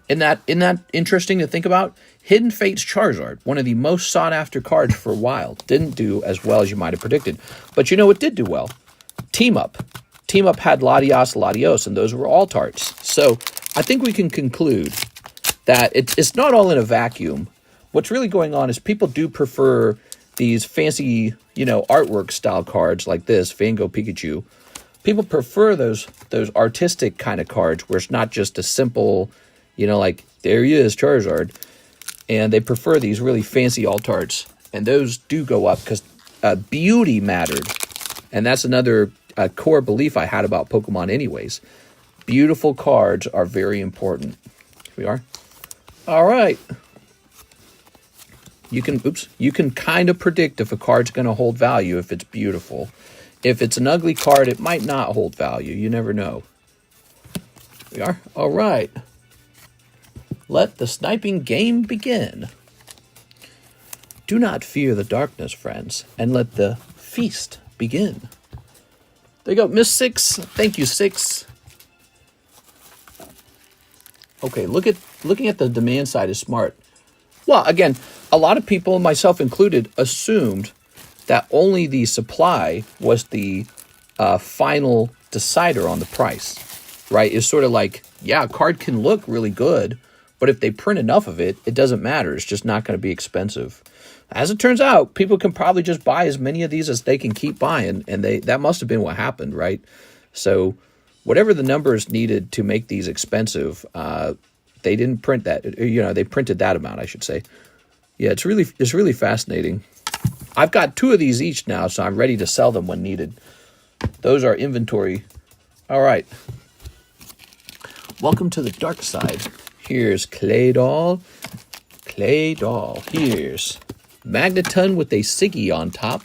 Isn't that interesting to think about? Hidden Fate's Charizard, one of the most sought-after cards for a while, didn't do as well as you might have predicted. But you know what did do well? Team Up. Team Up had Latios, and those were all tarts. So I think we can conclude that it's not all in a vacuum. What's really going on is people do prefer these fancy, artwork style cards like this, Van Gogh Pikachu. People prefer those artistic kind of cards where it's not just a simple, like, there he is, Charizard. And they prefer these really fancy alt-arts. And those do go up because beauty mattered. And that's another core belief I had about Pokemon anyways. Beautiful cards are very important. Here we are. All right. You can kind of predict if a card's going to hold value if it's beautiful. If it's an ugly card, it might not hold value. You never know. Here we are. All right. Let the sniping game begin. Do not fear the darkness, friends, and let the feast begin. There you go, Miss 6. Thank you, 6. Okay, looking at the demand side is smart. Well, again, a lot of people, myself included, assumed that only the supply was the final decider on the price, right? It's sort of like, yeah, a card can look really good, but if they print enough of it, it doesn't matter. It's just not going to be expensive. As it turns out, people can probably just buy as many of these as they can keep buying, and that must have been what happened, right? So whatever the numbers needed to make these expensive, they didn't print that. They printed that amount, I should say. Yeah, it's really fascinating. I've got 2 of these each now, so I'm ready to sell them when needed. Those are inventory. All right. Welcome to the dark side. Here's Claydol. Here's Magneton with a Siggy on top.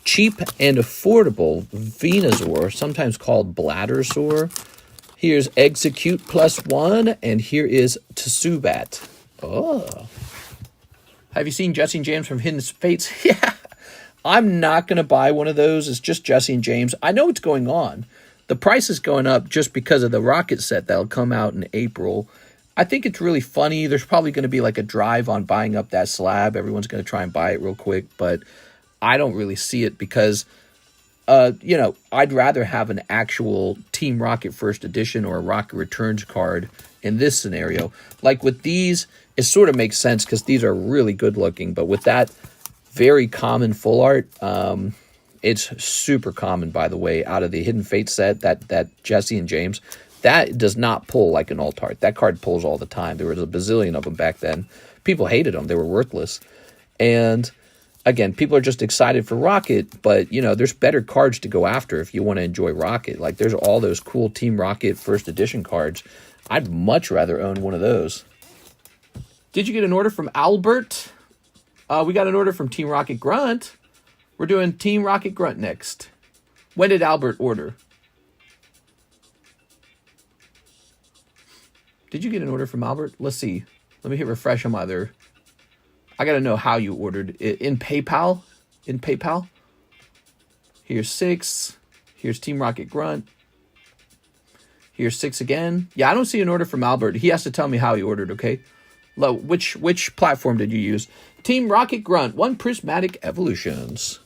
Cheap and affordable Venusaur, sometimes called Bladdersaur. Here's Execute +1, and here is Tsubat. Oh. Have you seen Jesse and James from Hidden Fates? Yeah. I'm not going to buy one of those. It's just Jesse and James. I know what's going on. The price is going up just because of the rocket set that'll come out in April. I think it's really funny. There's probably going to be like a drive on buying up that slab. Everyone's going to try and buy it real quick, but I don't really see it because, I'd rather have an actual Team Rocket First Edition or a Rocket Returns card in this scenario. Like with these, it sort of makes sense because these are really good looking, but with that very common full art, it's super common, by the way, out of the Hidden Fate set, that Jesse and James. That does not pull like an alt art. That card pulls all the time. There was a bazillion of them back then. People hated them. They were worthless. And again, people are just excited for Rocket, but, there's better cards to go after if you want to enjoy Rocket. Like, there's all those cool Team Rocket First Edition cards. I'd much rather own one of those. Did you get an order from Albert? We got an order from Team Rocket Grunt. We're doing Team Rocket Grunt next. When did Albert order? Did you get an order from Albert? Let's see. Let me hit refresh on my other. I got to know how you ordered it. In PayPal? Here's 6. Here's Team Rocket Grunt. Here's 6 again. Yeah, I don't see an order from Albert. He has to tell me how he ordered, okay? Which platform did you use? Team Rocket Grunt, 1 Prismatic Evolutions.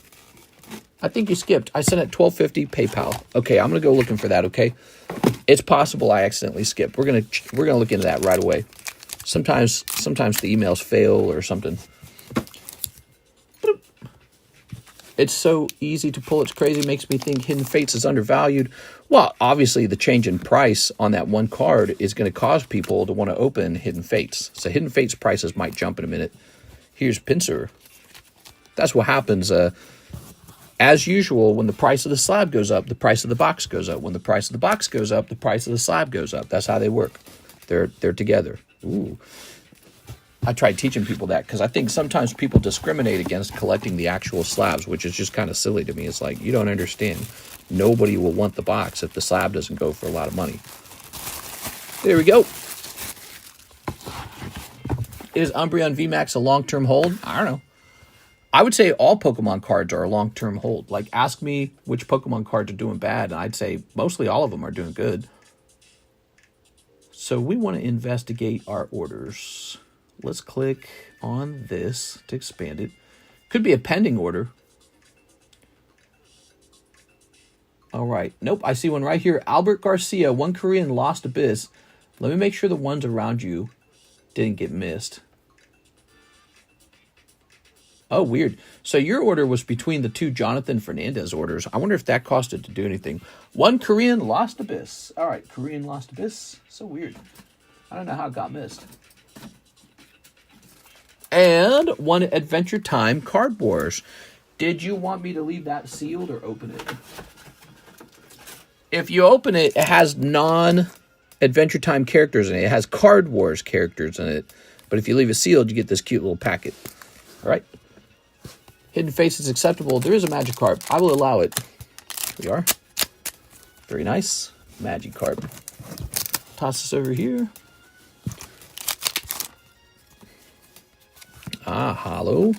I think you skipped. I sent at $12.50 PayPal. Okay, I'm gonna go looking for that. Okay, it's possible I accidentally skipped. We're gonna look into that right away. Sometimes the emails fail or something. Boop. It's so easy to pull. It's crazy. It makes me think Hidden Fates is undervalued. Well, obviously the change in price on that one card is going to cause people to want to open Hidden Fates. So Hidden Fates prices might jump in a minute. Here's Pincer. That's what happens. As usual, when the price of the slab goes up, the price of the box goes up. When the price of the box goes up, the price of the slab goes up. That's how they work. They're together. Ooh. I tried teaching people that because I think sometimes people discriminate against collecting the actual slabs, which is just kind of silly to me. It's like, you don't understand. Nobody will want the box if the slab doesn't go for a lot of money. There we go. Is Umbreon VMAX a long-term hold? I don't know. I would say all Pokemon cards are a long-term hold. Like, ask me which Pokemon cards are doing bad, and I'd say mostly all of them are doing good. So we want to investigate our orders. Let's click on this to expand it. Could be a pending order. All right. Nope, I see one right here. Albert Garcia, 1 Korean Lost Abyss. Let me make sure the ones around you didn't get missed. Oh, weird. So your order was between the 2 Jonathan Fernandez orders. I wonder if that costed to do anything. 1 Korean Lost Abyss. All right, Korean Lost Abyss. So weird. I don't know how it got missed. And 1 Adventure Time Card Wars. Did you want me to leave that sealed or open it? If you open it, it has non-Adventure Time characters in it. It has Card Wars characters in it. But if you leave it sealed, you get this cute little packet. All right. Hidden Face is acceptable. There is a Magikarp. I will allow it. Here we are. Very nice. Magikarp. Toss this over here. Ah, Holo.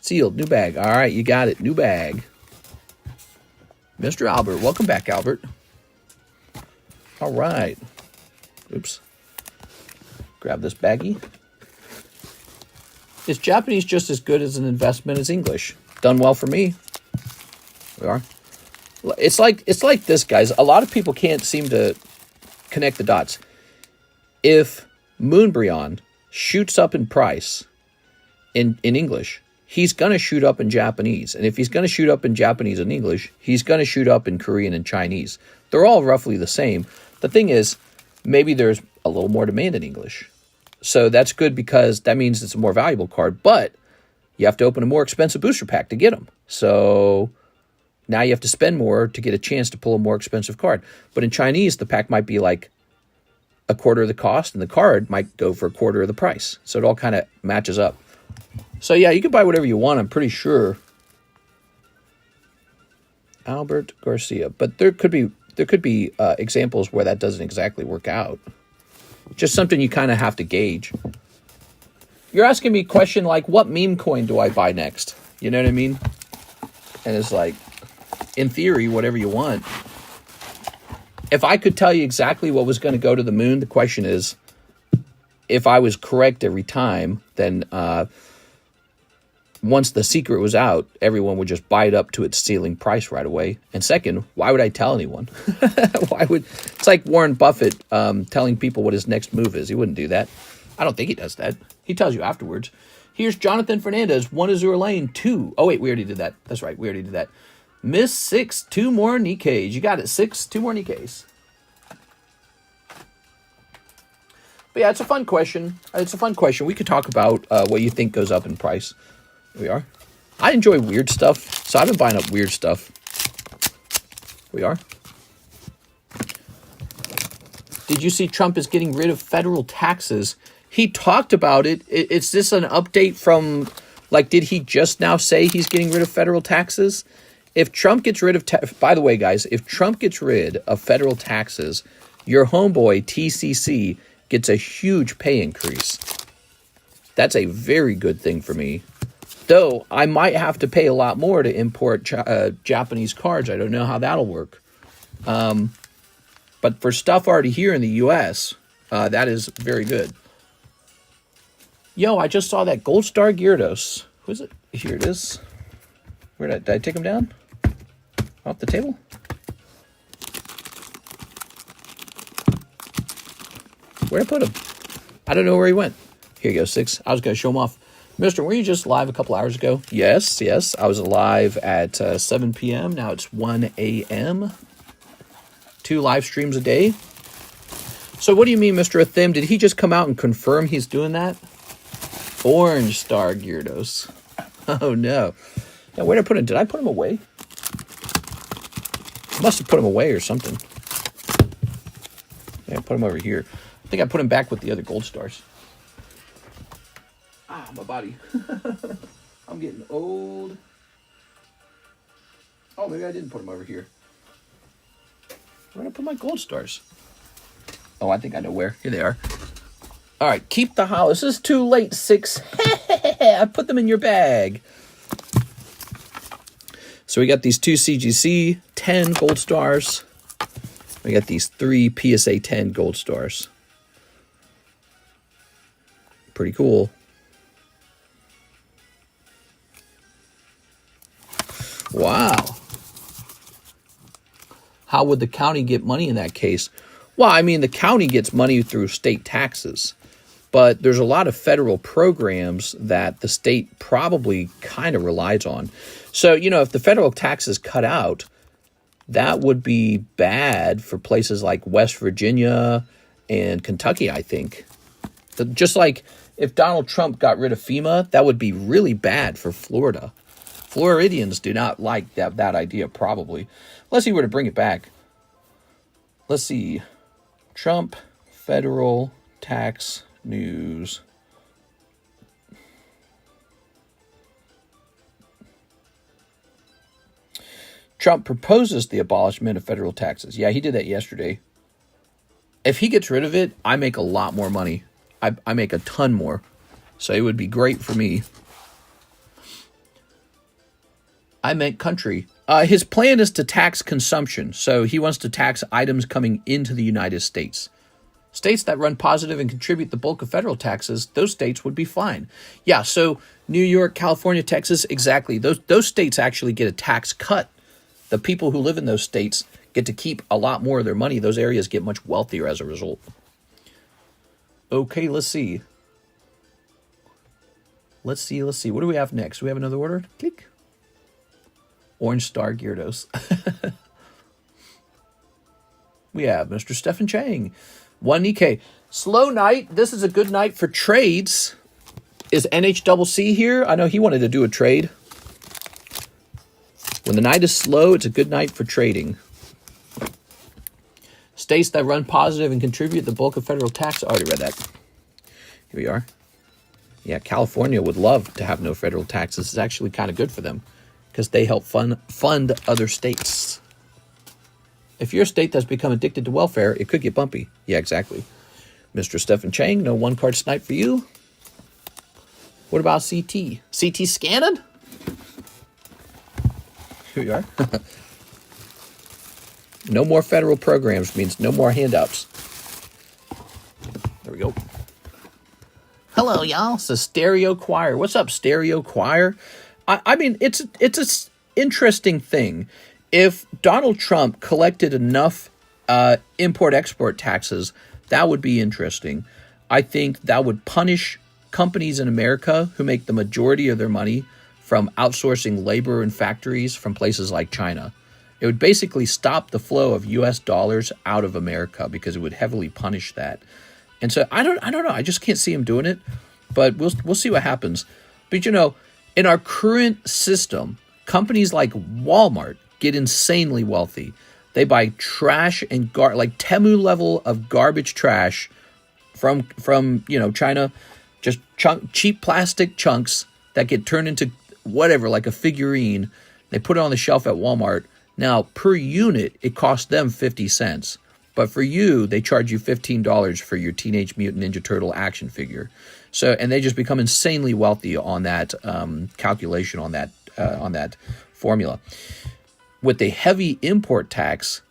Sealed. New bag. All right, you got it. New bag. Mr. Albert. Welcome back, Albert. All right. Oops. Grab this baggie. Is Japanese just as good as an investment as English? Done well for me. We are. It's like this, guys. A lot of people can't seem to connect the dots. If Moonbryon shoots up in price in English, he's going to shoot up in Japanese. And if he's going to shoot up in Japanese and English, he's going to shoot up in Korean and Chinese. They're all roughly the same. The thing is, maybe there's a little more demand in English. So that's good because that means it's a more valuable card, but you have to open a more expensive booster pack to get them. So now you have to spend more to get a chance to pull a more expensive card. But in Chinese, the pack might be like a quarter of the cost, and the card might go for a quarter of the price. So it all kind of matches up. So yeah, you can buy whatever you want, I'm pretty sure. Albert Garcia. But there could be examples where that doesn't exactly work out. Just something you kind of have to gauge. You're asking me a question like, what meme coin do I buy next? You know what I mean? And it's like, in theory, whatever you want. If I could tell you exactly what was going to go to the moon, the question is, if I was correct every time, then once the secret was out, everyone would just buy it up to its ceiling price right away. And second, why would I tell anyone? It's like Warren Buffett telling people what his next move is. He wouldn't do that. I don't think he does that. He tells you afterwards. Here's Jonathan Fernandez, 1 Azur Lane, 2. Oh, wait, we already did that. That's right, we already did that. Miss 6, 2 more Nikkeis. You got it, 6, 2 more Nikkeis. But yeah, it's a fun question. It's a fun question. We could talk about what you think goes up in price. Here we are. I enjoy weird stuff, so I've been buying up weird stuff. Here we are. Did you see Trump is getting rid of federal taxes? He talked about it. Is this an update from, like, did he just now say he's getting rid of federal taxes? If Trump gets rid of, by the way, guys, if Trump gets rid of federal taxes, your homeboy, TCC, gets a huge pay increase. That's a very good thing for me. Though, I might have to pay a lot more to import Japanese cards. I don't know how that'll work. But for stuff already here in the U.S., that is very good. Yo, I just saw that Gold Star Gyarados. Who is it? Here it is. Where did I take him down? Off the table? Where'd I put him? I don't know where he went. Here you go, 6. I was going to show him off. Mister, were you just live a couple hours ago? Yes. I was live at 7 p.m. Now it's 1 a.m. 2 live streams a day. So what do you mean, Mr. Athim? Did he just come out and confirm he's doing that? Orange Star Gyarados. Oh, no. Now, where did I put him? Did I put him away? I must have put him away or something. Yeah, I put him over here. I think I put him back with the other gold stars. Ah, my body. I'm getting old. Oh, maybe I didn't put him over here. Where did I put my gold stars? Oh, I think I know where. Here they are. All right, keep the hollow. This is too late, 6. I put them in your bag. So we got these 2 CGC 10 gold stars. We got these 3 PSA 10 gold stars. Pretty cool. Wow. How would the county get money in that case? Well, I mean, the county gets money through state taxes, but there's a lot of federal programs that the state probably kind of relies on. So, you know, if the federal taxes cut out, that would be bad for places like West Virginia and Kentucky, I think. Just like if Donald Trump got rid of FEMA, that would be really bad for Florida. Floridians do not like that idea, probably. Unless he were to bring it back. Let's see. Trump federal tax news. Trump proposes the abolishment of federal taxes. Yeah, he did that yesterday. If he gets rid of it, I make a lot more money. I make a ton more. So it would be great for me. I meant country. His plan is to tax consumption. So he wants to tax items coming into the United States. States that run positive and contribute the bulk of federal taxes, those states would be fine. Yeah, so New York, California, Texas, exactly. Those states actually get a tax cut. The people who live in those states get to keep a lot more of their money. Those areas get much wealthier as a result. Okay, let's see. Let's see. What do we have next? Do we have another order? Click. Orange Star Gyarados. We have Mr. Stephen Chang. 1 Nikkei. Slow night. This is a good night for trades. Is NHCC here? I know he wanted to do a trade. When the night is slow, it's a good night for trading. States that run positive and contribute the bulk of federal tax. I already read that. Here we are. Yeah, California would love to have no federal taxes. It's actually kind of good for them because they help fund other states. If your state has become addicted to welfare, it could get bumpy. Yeah, exactly. Mr. Stephen Chang, no one-card snipe for you. What about CT? CT scanning? Here we are. No more federal programs means no more handouts. There we go. Hello, y'all. It's a Stereo Choir. What's up, Stereo Choir? I mean, it's an interesting thing. If Donald Trump collected enough import-export taxes, that would be interesting. I think that would punish companies in America who make the majority of their money from outsourcing labor and factories from places like China. It would basically stop the flow of U.S. dollars out of America because it would heavily punish that. And so I don't know. I just can't see him doing it, but we'll see what happens. But you know, in our current system, companies like Walmart get insanely wealthy. They buy trash and like Temu level of garbage trash from China, just cheap plastic chunks that get turned into whatever, like a figurine. They put it on the shelf at Walmart. Now, per unit, it costs them 50 cents. But for you, they charge you $15 for your Teenage Mutant Ninja Turtle action figure. So, and they just become insanely wealthy on that calculation, on that formula. With a heavy import tax,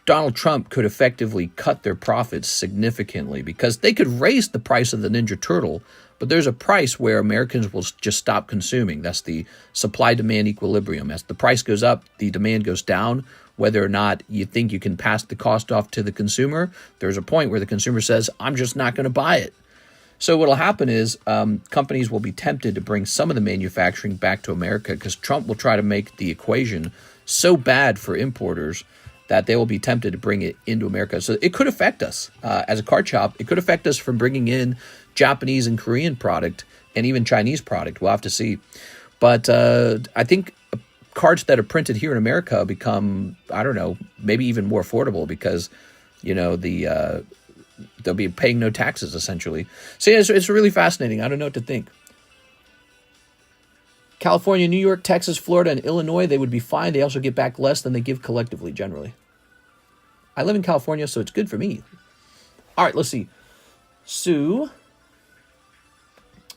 Donald Trump could effectively cut their profits significantly because they could raise the price of the Ninja Turtle, But there's a price where Americans will just stop consuming. That's the supply-demand equilibrium. As the price goes up, the demand goes down. Whether or not you think you can pass the cost off to the consumer, there's a point where the consumer says, I'm just not going to buy it. So what will happen is companies will be tempted to bring some of the manufacturing back to America because Trump will try to make the equation so bad for importers that they will be tempted to bring it into America. So it could affect us as a card shop. It could affect us from bringing in Japanese and Korean product and even Chinese product. We'll have to see. But I think cards that are printed here in America become, I don't know, maybe even more affordable because, you know, they'll be paying no taxes, essentially. So yeah, it's really fascinating. I don't know what to think. California, New York, Texas, Florida, and Illinois, they would be fine. They also get back less than they give collectively, generally. I live in California, so it's good for me. All right, let's see. Sue.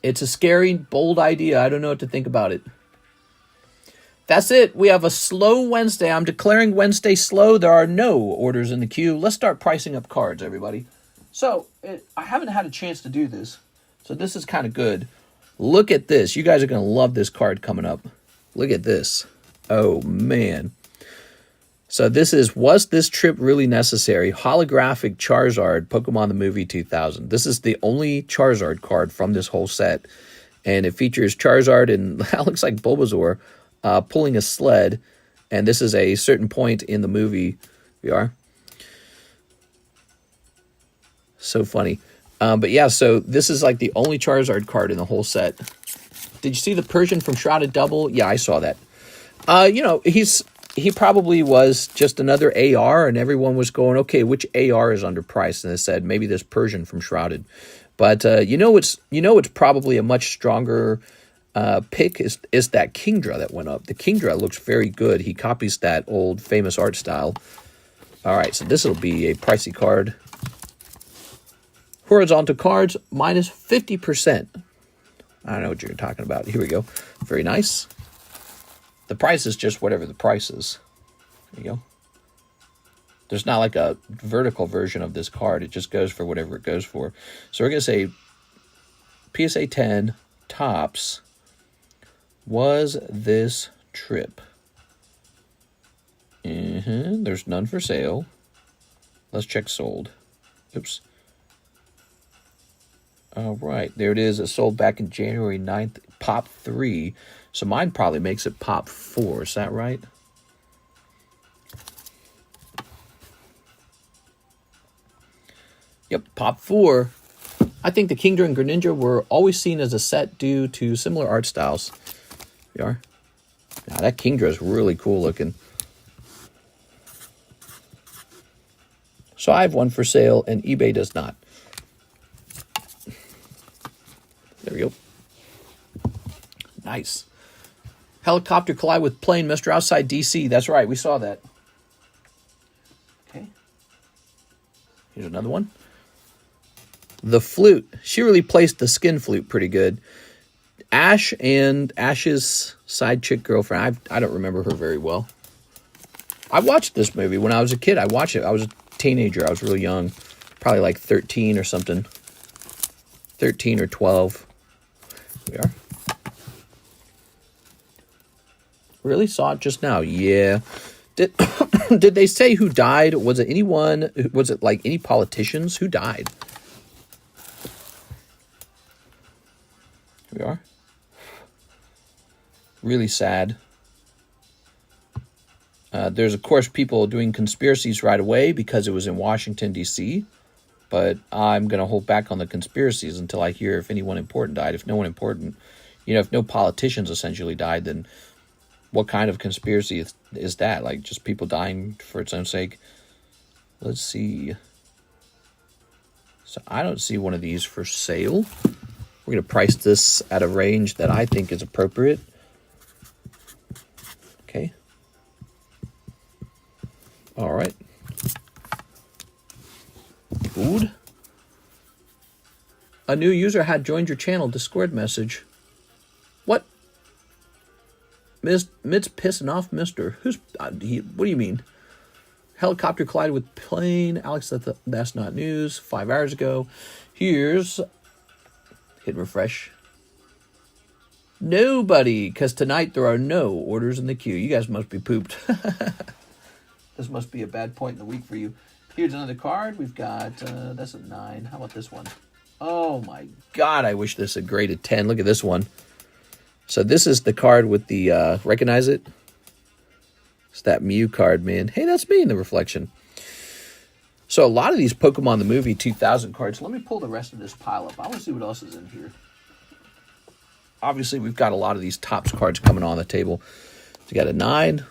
It's a scary, bold idea. I don't know what to think about it. That's it. We have a slow Wednesday. I'm declaring Wednesday slow. There are no orders in the queue. Let's start pricing up cards, everybody. So, I haven't had a chance to do this, so this is kind of good. Look at this. You guys are going to love this card coming up. Look at this. Oh, man. So this is, was this trip really necessary? Holographic Charizard, Pokemon the Movie 2000. This is the only Charizard card from this whole set. And it features Charizard and that looks like Bulbasaur pulling a sled. And this is a certain point in the movie. So funny. But yeah, so this is like the only Charizard card in the whole set. Did you see the Persian from Shrouded Double? Yeah, I saw that. You know, he probably was just another AR, and everyone was going, okay, which AR is underpriced? And they said maybe this Persian from Shrouded. But it's probably a much stronger pick is that Kingdra that went up. The Kingdra looks very good. He copies that old famous art style. All right, so this will be a pricey card. Horizontal cards, minus 50%. I don't know what you're talking about. Here we go. Very nice. The price is just whatever the price is. There you go. There's not like a vertical version of this card. It just goes for whatever it goes for. So we're going to say PSA 10 tops. Was this trip? There's none for sale. Let's check sold. Oops. All right, there it is. It sold back in January 9th, Pop 3. So mine probably makes it Pop 4. Is that right? Yep, Pop 4. I think the Kingdra and Greninja were always seen as a set due to similar art styles. Here we are. Now, that Kingdra is really cool looking. So I have one for sale, and eBay does not. There we go. Nice. Helicopter collide with plane, Mr. Outside DC. That's right, we saw that. Okay. Here's another one. The flute. She really placed the skin flute pretty good. Ash and Ash's side chick girlfriend. I don't remember her very well. I watched this movie when I was a kid. I watched it. I was a teenager. I was really young. Probably like 13 or something. 13 or 12. Here we are. Really? Saw it just now? Yeah. Did did they say who died? Was it anyone? Was it like any politicians? Who died? Here we are. Really sad. There's, of course, people doing conspiracies right away because it was in Washington, D.C., but I'm going to hold back on the conspiracies until I hear if anyone important died. If no one important, if no politicians essentially died, then what kind of conspiracy is that? Like just people dying for its own sake? Let's see. So I don't see one of these for sale. We're going to price this at a range that I think is appropriate. Okay. All right. Food. A new user had joined your channel. Discord message. What? Mitt's pissing off Mister. Who's? What do you mean? Helicopter collided with plane. Alex, that's not news. 5 hours ago. Here's Hit refresh. Nobody, because tonight there are no orders in the queue. You guys must be pooped. This must be a bad point in the week for you. Here's another card. We've got, that's a 9. How about this one? Oh my God, I wish this had graded 10. Look at this one. So this is the card with the, recognize it? It's that Mew card, man. Hey, that's me in the reflection. So a lot of these Pokemon the Movie 2000 cards. Let me pull the rest of this pile up. I want to see what else is in here. Obviously, we've got a lot of these Topps cards coming on the table. So you got a 9,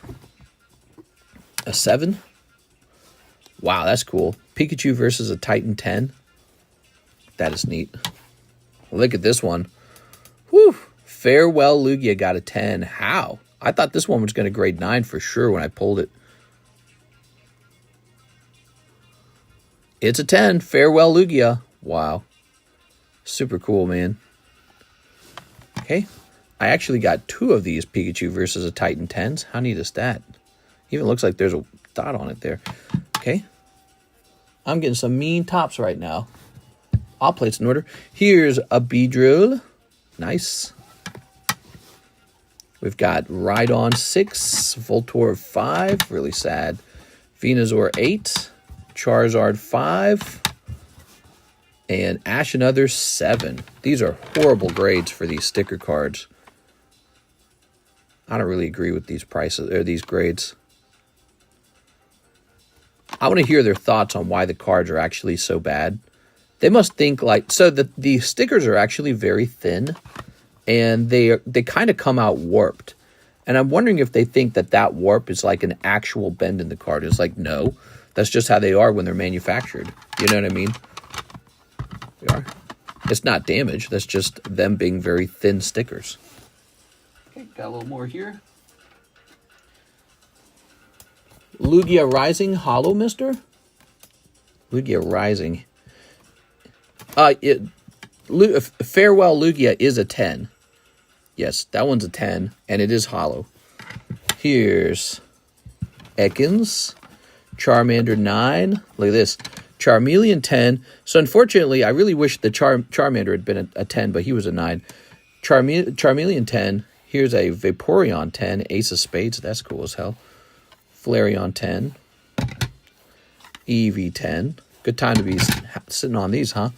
a 7. Wow, that's cool. Pikachu versus a Titan 10. That is neat. Look at this one. Whew. Farewell Lugia got a 10. How? I thought this one was going to grade 9 for sure when I pulled it. It's a 10. Farewell Lugia. Wow. Super cool, man. Okay. I actually got 2 of these Pikachu versus a Titan 10s. How neat is that? Even looks like there's a dot on it there. Okay. I'm getting some mean tops right now. All plates in order. Here's a Beedrill. Nice. We've got Rhydon 6. Voltorb 5. Really sad. Venusaur 8. Charizard 5. And Ash and Other 7. These are horrible grades for these sticker cards. I don't really agree with these prices or these grades. I want to hear their thoughts on why the cards are actually so bad. They must think like, so the stickers are actually very thin and they kind of come out warped. And I'm wondering if they think that warp is like an actual bend in the card. It's like, no, that's just how they are when they're manufactured. You know what I mean? They are. It's not damage. That's just them being very thin stickers. Okay, got a little more here. Lugia Rising Holo, mister? Lugia Rising. Farewell Lugia is a 10. Yes, that one's a 10, and it is Holo. Here's Ekans. Charmander 9. Look at this. Charmeleon 10. So unfortunately, I really wish the Charmander had been a 10, but he was a 9. Charmeleon 10. Here's a Vaporeon 10. Ace of Spades. That's cool as hell. Flareon 10. Eevee 10. Good time to be sitting on these, huh?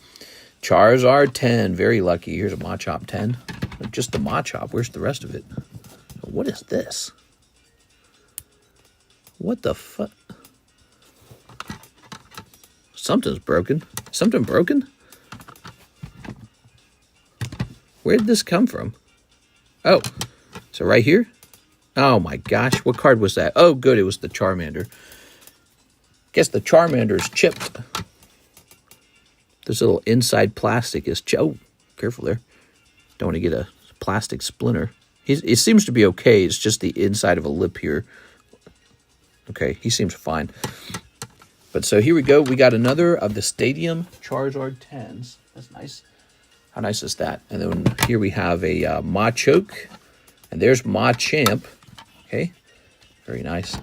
Charizard 10. Very lucky. Here's a Machop 10. Just the Machop. Where's the rest of it? What is this? What the fuck? Something's broken. Something broken? Where did this come from? Oh, so right here? Oh my gosh, what card was that? Oh, good, it was the Charmander. Guess the Charmander is chipped. This little inside plastic is chipped. Oh, careful there. Don't want to get a plastic splinter. It seems to be okay. It's just the inside of a lip here. Okay, he seems fine. But so here we go. We got another of the Stadium Charizard 10s. That's nice. How nice is that? And then here we have a Machoke. And there's Machamp. Okay, very nice.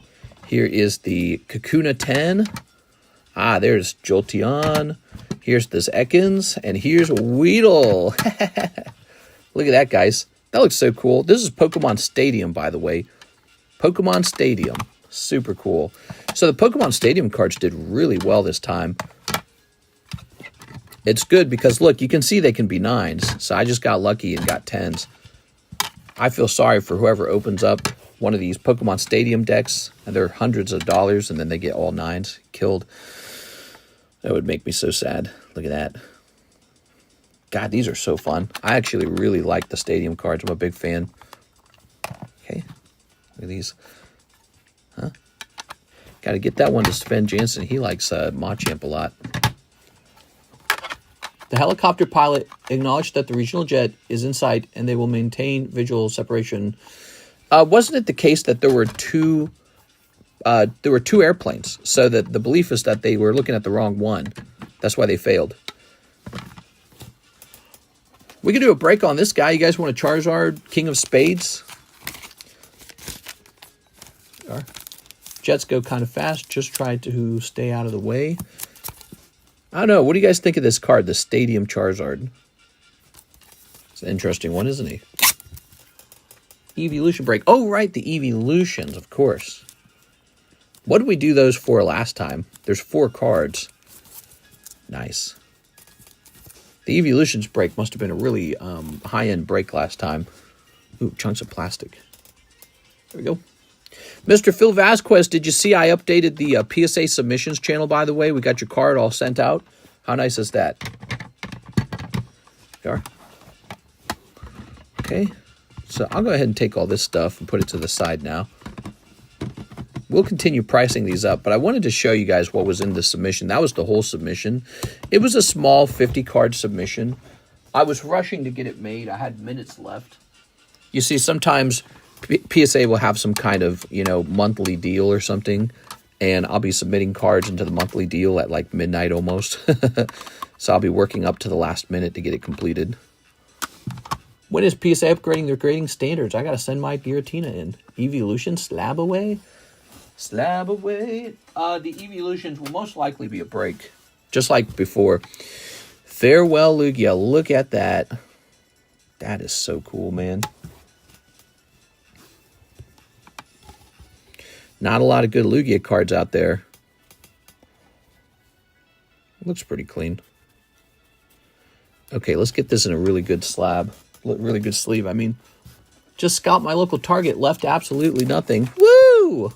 Here is the Kakuna 10. Ah, there's Jolteon. Here's this Ekans. And here's Weedle. Look at that, guys. That looks so cool. This is Pokemon Stadium, by the way. Pokemon Stadium. Super cool. So the Pokemon Stadium cards did really well this time. It's good because, look, you can see they can be 9s. So I just got lucky and got 10s. I feel sorry for whoever opens up one of these Pokemon Stadium decks, and they're hundreds of dollars, and then they get all 9s killed. That would make me so sad. Look at that. God, these are so fun. I actually really like the Stadium cards. I'm a big fan. Okay. Look at these. Huh? Got to get that one to Sven Jansen. He likes Machamp a lot. The helicopter pilot acknowledged that the regional jet is in sight and they will maintain visual separation. Wasn't it the case that there were two airplanes? So that the belief is that they were looking at the wrong one. That's why they failed. We can do a break on this guy. You guys want a Charizard King of Spades? Jets go kind of fast. Just try to stay out of the way. I don't know. What do you guys think of this card, the Stadium Charizard? It's an interesting one, isn't he? Evolution break. Oh, right, the evolutions, of course. What did we do those for last time? There's 4 cards. Nice. The evolutions break must have been a really high-end break last time. Ooh, chunks of plastic. There we go. Mr. Phil Vasquez, did you see I updated the PSA submissions channel, by the way? We got your card all sent out. How nice is that? There. Okay. So I'll go ahead and take all this stuff and put it to the side now. We'll continue pricing these up, but I wanted to show you guys what was in the submission. That was the whole submission. It was a small 50-card submission. I was rushing to get it made. I had minutes left. You see, sometimes PSA will have some kind of, monthly deal or something, and I'll be submitting cards into the monthly deal at like midnight almost. So I'll be working up to the last minute to get it completed. When is PSA upgrading their grading standards? I got to send my Giratina in. Evolution, slab away? Slab away. The evolutions will most likely be a break. Just like before. Farewell, Lugia. Look at that. That is so cool, man. Not a lot of good Lugia cards out there. Looks pretty clean. Okay, let's get this in a really good slab. Really good sleeve, I mean. Just scalped my local Target. Left absolutely nothing. Woo!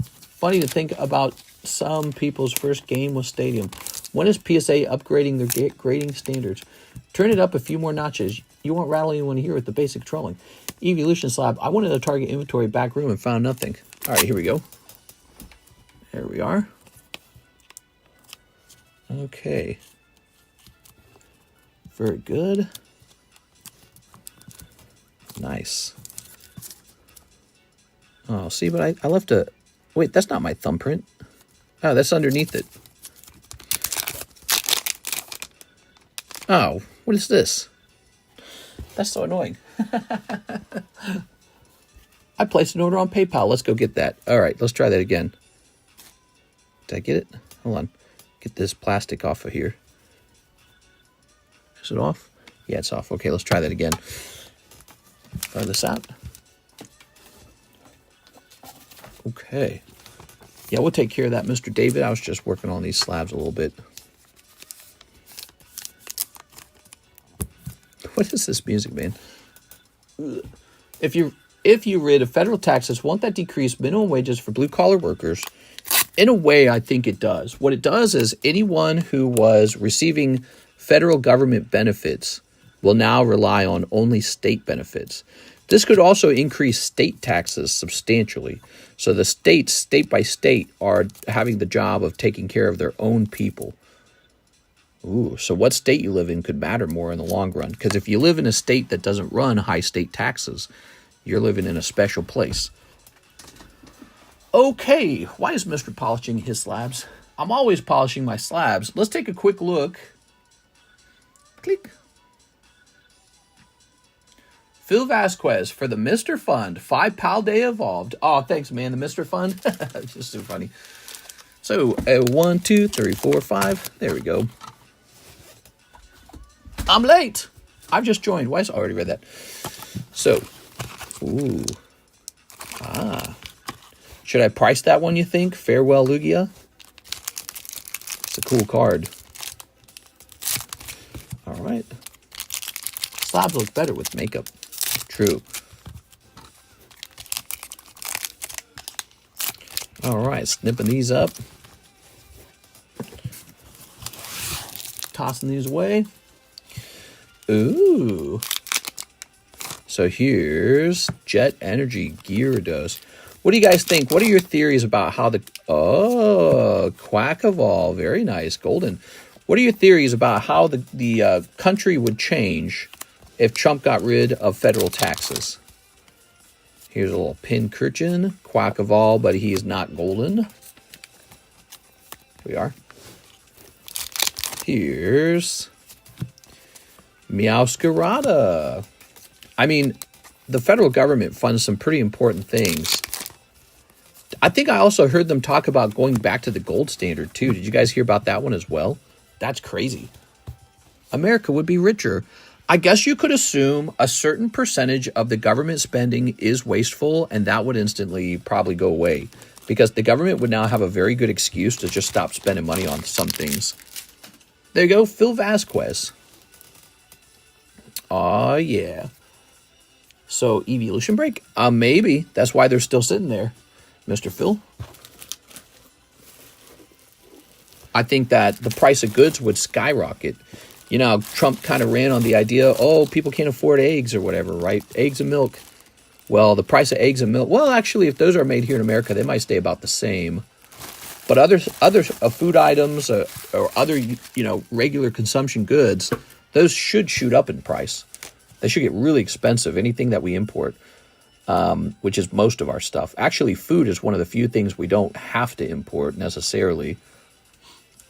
Funny to think about some people's first game with Stadium. When is PSA upgrading their grading standards? Turn it up a few more notches. You won't rattle anyone here with the basic trolling. Evolution slab. I wanted a Target inventory back room and found nothing. All right, here we go. There we are. Okay. Very good. Nice. Oh, see, but I left a... Wait, that's not my thumbprint. Oh, that's underneath it. Oh, what is this? That's so annoying. I placed an order on PayPal. Let's go get that. All right, let's try that again. Did I get it? Hold on. Get this plastic off of here. Is it off? Yeah, it's off. Okay, let's try that again. Try this out. Okay. Yeah, we'll take care of that, Mr. David. I was just working on these slabs a little bit. What is this music, man? If you rid of federal taxes, won't that decrease minimum wages for blue-collar workers? In a way, I think it does. What it does is anyone who was receiving federal government benefits will now rely on only state benefits. This could also increase state taxes substantially. So the states, state by state, are having the job of taking care of their own people. Ooh, so what state you live in could matter more in the long run. Because if you live in a state that doesn't run high state taxes, you're living in a special place. Okay, why is Mr. polishing his slabs? I'm always polishing my slabs. Let's take a quick look. Click. Phil Vasquez for the Mr. Fund. 5 Pal Day Evolved. Oh, thanks, man. The Mr. Fund. It's just so funny. So, 1, 2, 3, 4, 5. There we go. I'm late. I've just joined. Why is I already read that? So, ooh. Ah. Should I price that one, you think? Farewell, Lugia. It's a cool card. All right. Slabs look better with makeup. True. All right, snipping these up. Tossing these away. Ooh. So here's Jet Energy Gyarados. What do you guys think? What are your theories about how the... Oh, Quackavall. Very nice. Golden. What are your theories about how the country would change if Trump got rid of federal taxes? Here's a little Pincurchin, Quackavall, but he is not golden. Here we are. Here's Meowscarada. I mean, the federal government funds some pretty important things. I think I also heard them talk about going back to the gold standard, too. Did you guys hear about that one as well? That's crazy. America would be richer. I guess you could assume a certain percentage of the government spending is wasteful, and that would instantly probably go away because the government would now have a very good excuse to just stop spending money on some things. There you go, Phil Vasquez. Oh, yeah. So, evolution break? Maybe. That's why they're still sitting there, Mr. Phil. I think that the price of goods would skyrocket. You know, Trump kind of ran on the idea, oh, people can't afford eggs or whatever, right? Eggs and milk. Well, the price of eggs and milk, well, actually, if those are made here in America, they might stay about the same. But other food items or other, regular consumption goods, those should shoot up in price. They should get really expensive, anything that we import, which is most of our stuff. Actually, food is one of the few things we don't have to import necessarily.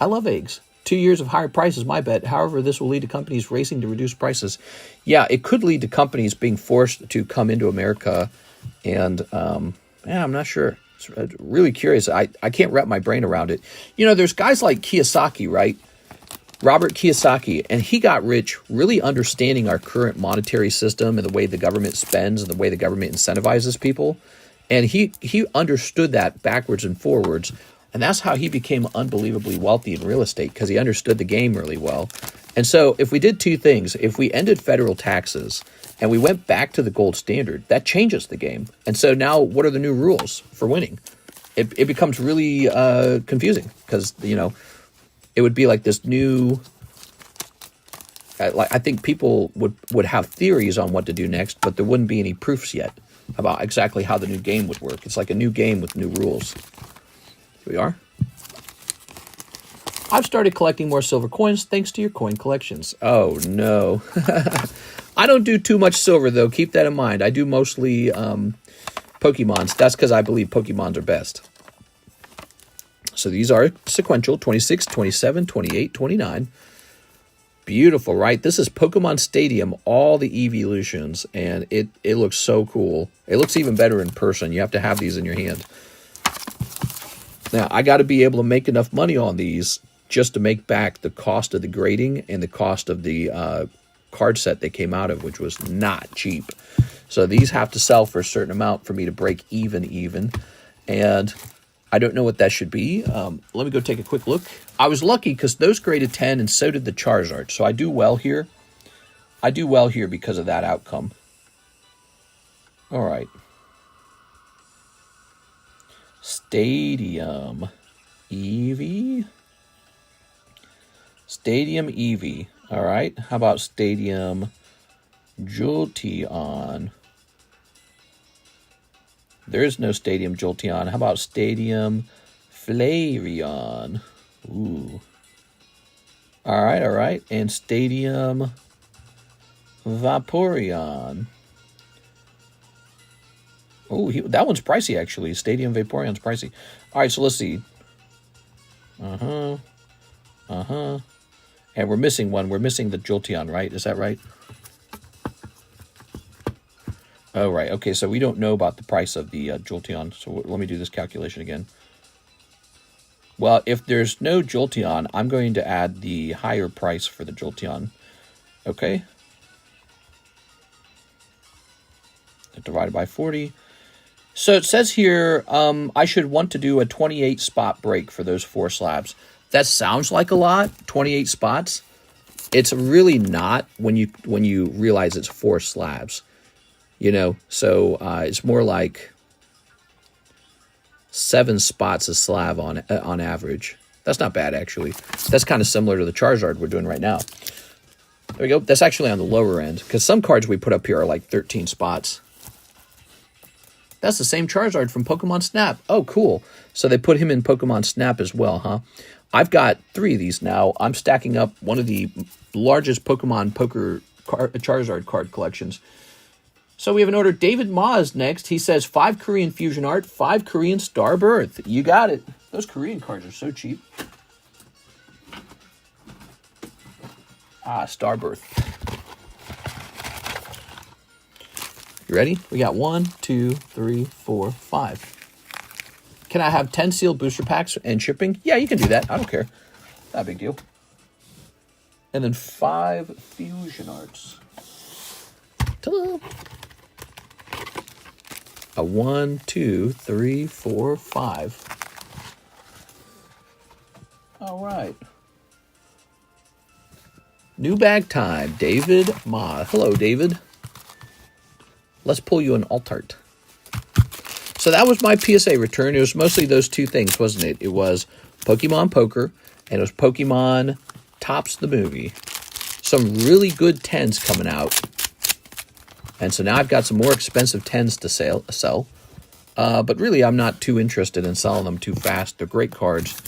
I love eggs. 2 years of higher prices, my bet. However, this will lead to companies racing to reduce prices. Yeah, it could lead to companies being forced to come into America. And, I'm not sure. It's really curious. I can't wrap my brain around it. There's guys like Kiyosaki, right? Robert Kiyosaki, and he got rich really understanding our current monetary system and the way the government spends and the way the government incentivizes people. And he understood that backwards and forwards. And that's how he became unbelievably wealthy in real estate, because he understood the game really well. And so if we did two things, if we ended federal taxes and we went back to the gold standard, that changes the game. And so now what are the new rules for winning? It becomes really confusing because, it would be like this new, I think people would have theories on what to do next, but there wouldn't be any proofs yet about exactly how the new game would work. It's like a new game with new rules. Here we are. I've started collecting more silver coins thanks to your coin collections. Oh, no. I don't do too much silver, though. Keep that in mind. I do mostly Pokemons. That's because I believe Pokemons are best. So these are sequential, 26, 27, 28, 29. Beautiful, right? This is Pokemon Stadium, all the evolutions, and it looks so cool. It looks even better in person. You have to have these in your hand. Now, I got to be able to make enough money on these just to make back the cost of the grading and the cost of the card set they came out of, which was not cheap. So these have to sell for a certain amount for me to break even. And I don't know what that should be. Let me go take a quick look. I was lucky because those graded 10 and so did the Charizard. So I do well here. I do well here because of that outcome. All right. Stadium Eevee. Stadium Eevee. All right. How about Stadium Jolteon? There is no Stadium Jolteon. How about Stadium Flareon? Ooh. All right. And Stadium Vaporeon. Oh, that one's pricey, actually. Stadium Vaporeon's pricey. All right, so let's see. And we're missing one. We're missing the Jolteon, right? Is that right? Oh, right. Okay, so we don't know about the price of the Jolteon. So let me do this calculation again. Well, if there's no Jolteon, I'm going to add the higher price for the Jolteon. Okay. Divided by 40. So it says here I should want to do a 28 spot break for those 4 slabs. That sounds like a lot, 28 spots. It's really not when you realize it's 4 slabs. So it's more like 7 spots a slab on average. That's not bad, actually. That's kind of similar to the Charizard we're doing right now. There we go. That's actually on the lower end, because some cards we put up here are like 13 spots. That's the same Charizard from Pokemon Snap. Oh, cool. So they put him in Pokemon Snap as well, huh? I've got 3 of these now. I'm stacking up one of the largest Pokemon Charizard card collections. So we have an order. David Ma is next. He says 5 Korean Fusion Art, 5 Korean Star Birth. You got it. Those Korean cards are so cheap. Star Birth. You ready? We got 1, 2, 3, 4, 5. Can I have 10 sealed booster packs and shipping? Yeah, you can do that. I don't care. Not a big deal. And then 5 Fusion Arts. Ta-da! A 1, 2, 3, 4, 5. All right. New bag time. David Ma. Hello, David. Let's pull you an alt-art. So that was my PSA return. It was mostly those two things, wasn't it? It was Pokemon Poker, and it was Pokemon Tops the Movie. Some really good 10s coming out. And so now I've got some more expensive 10s to sell. But really, I'm not too interested in selling them too fast. They're great cards.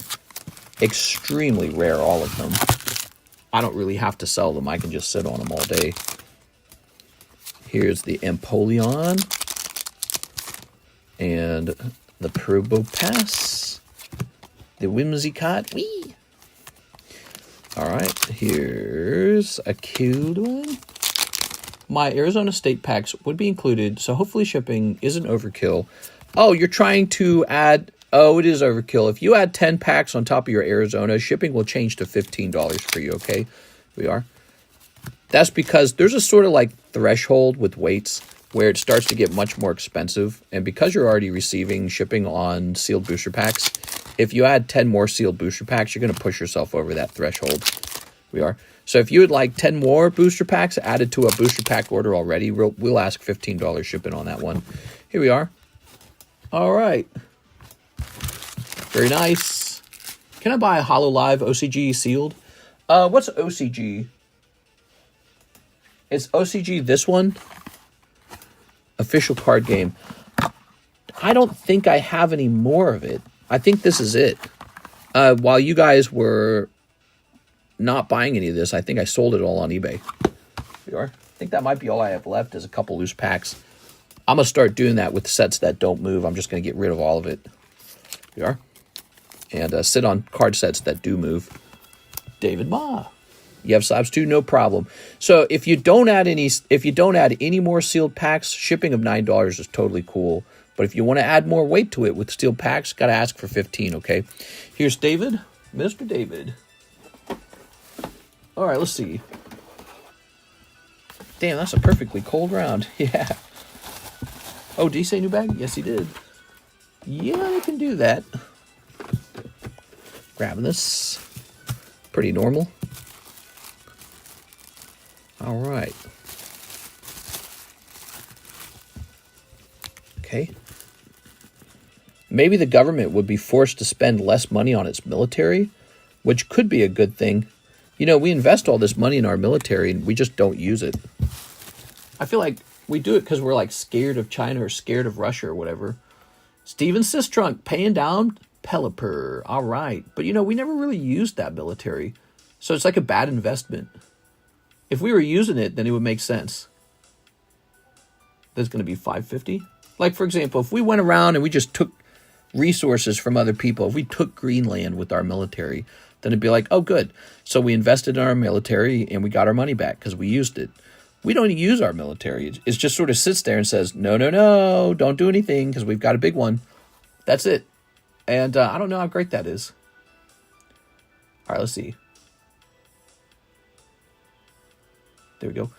Extremely rare, all of them. I don't really have to sell them. I can just sit on them all day. Here's the Empoleon. And the Probopass. The Whimsicott. Whee! Alright, here's a cute one. My Arizona State packs would be included, so hopefully shipping isn't overkill. Oh, you're trying to add... Oh, it is overkill. If you add 10 packs on top of your Arizona, shipping will change to $15 for you, okay? We are. That's because there's a sort of like threshold with weights where it starts to get much more expensive. And because you're already receiving shipping on sealed booster packs, if you add 10 more sealed booster packs, you're going to push yourself over that threshold. We are. So if you would like 10 more booster packs added to a booster pack order already, we'll ask $15 shipping on that one. Here we are. All right. Very nice. Can I buy a Holo Live OCG sealed? What's OCG? Is OCG this one? Official card game. I don't think I have any more of it. I think this is it. While you guys were not buying any of this, I think I sold it all on eBay. Here we are. I think that might be all I have left is a couple loose packs. I'm going to start doing that with sets that don't move. I'm just going to get rid of all of it. Here we are. And sit on card sets that do move. David Ma. You have slabs too? No problem. So if you don't add any more sealed packs, shipping of $9 is totally cool. But if you want to add more weight to it with sealed packs, got to ask for $15, okay? Here's David. Mr. David. All right, let's see. Damn, that's a perfectly cold round. Yeah. Oh, did he say new bag? Yes, he did. Yeah, I can do that. Grabbing this. Pretty normal. All right. Okay. Maybe the government would be forced to spend less money on its military, which could be a good thing. You know, we invest all this money in our military and we just don't use it. I feel like we do it because we're like scared of China or scared of Russia or whatever. Steven Sistrunk paying down Pelipper. All right. But, you know, we never really used that military. So it's like a bad investment. If we were using it, then it would make sense. That's going to be $5.50. Like, for example, if we went around and we just took resources from other people, if we took Greenland with our military, then it'd be like, oh, good. So we invested in our military and we got our money back because we used it. We don't use our military. It just sort of sits there and says, no, no, no, don't do anything because we've got a big one. That's it. And I don't know how great that is. All right, let's see. There we go.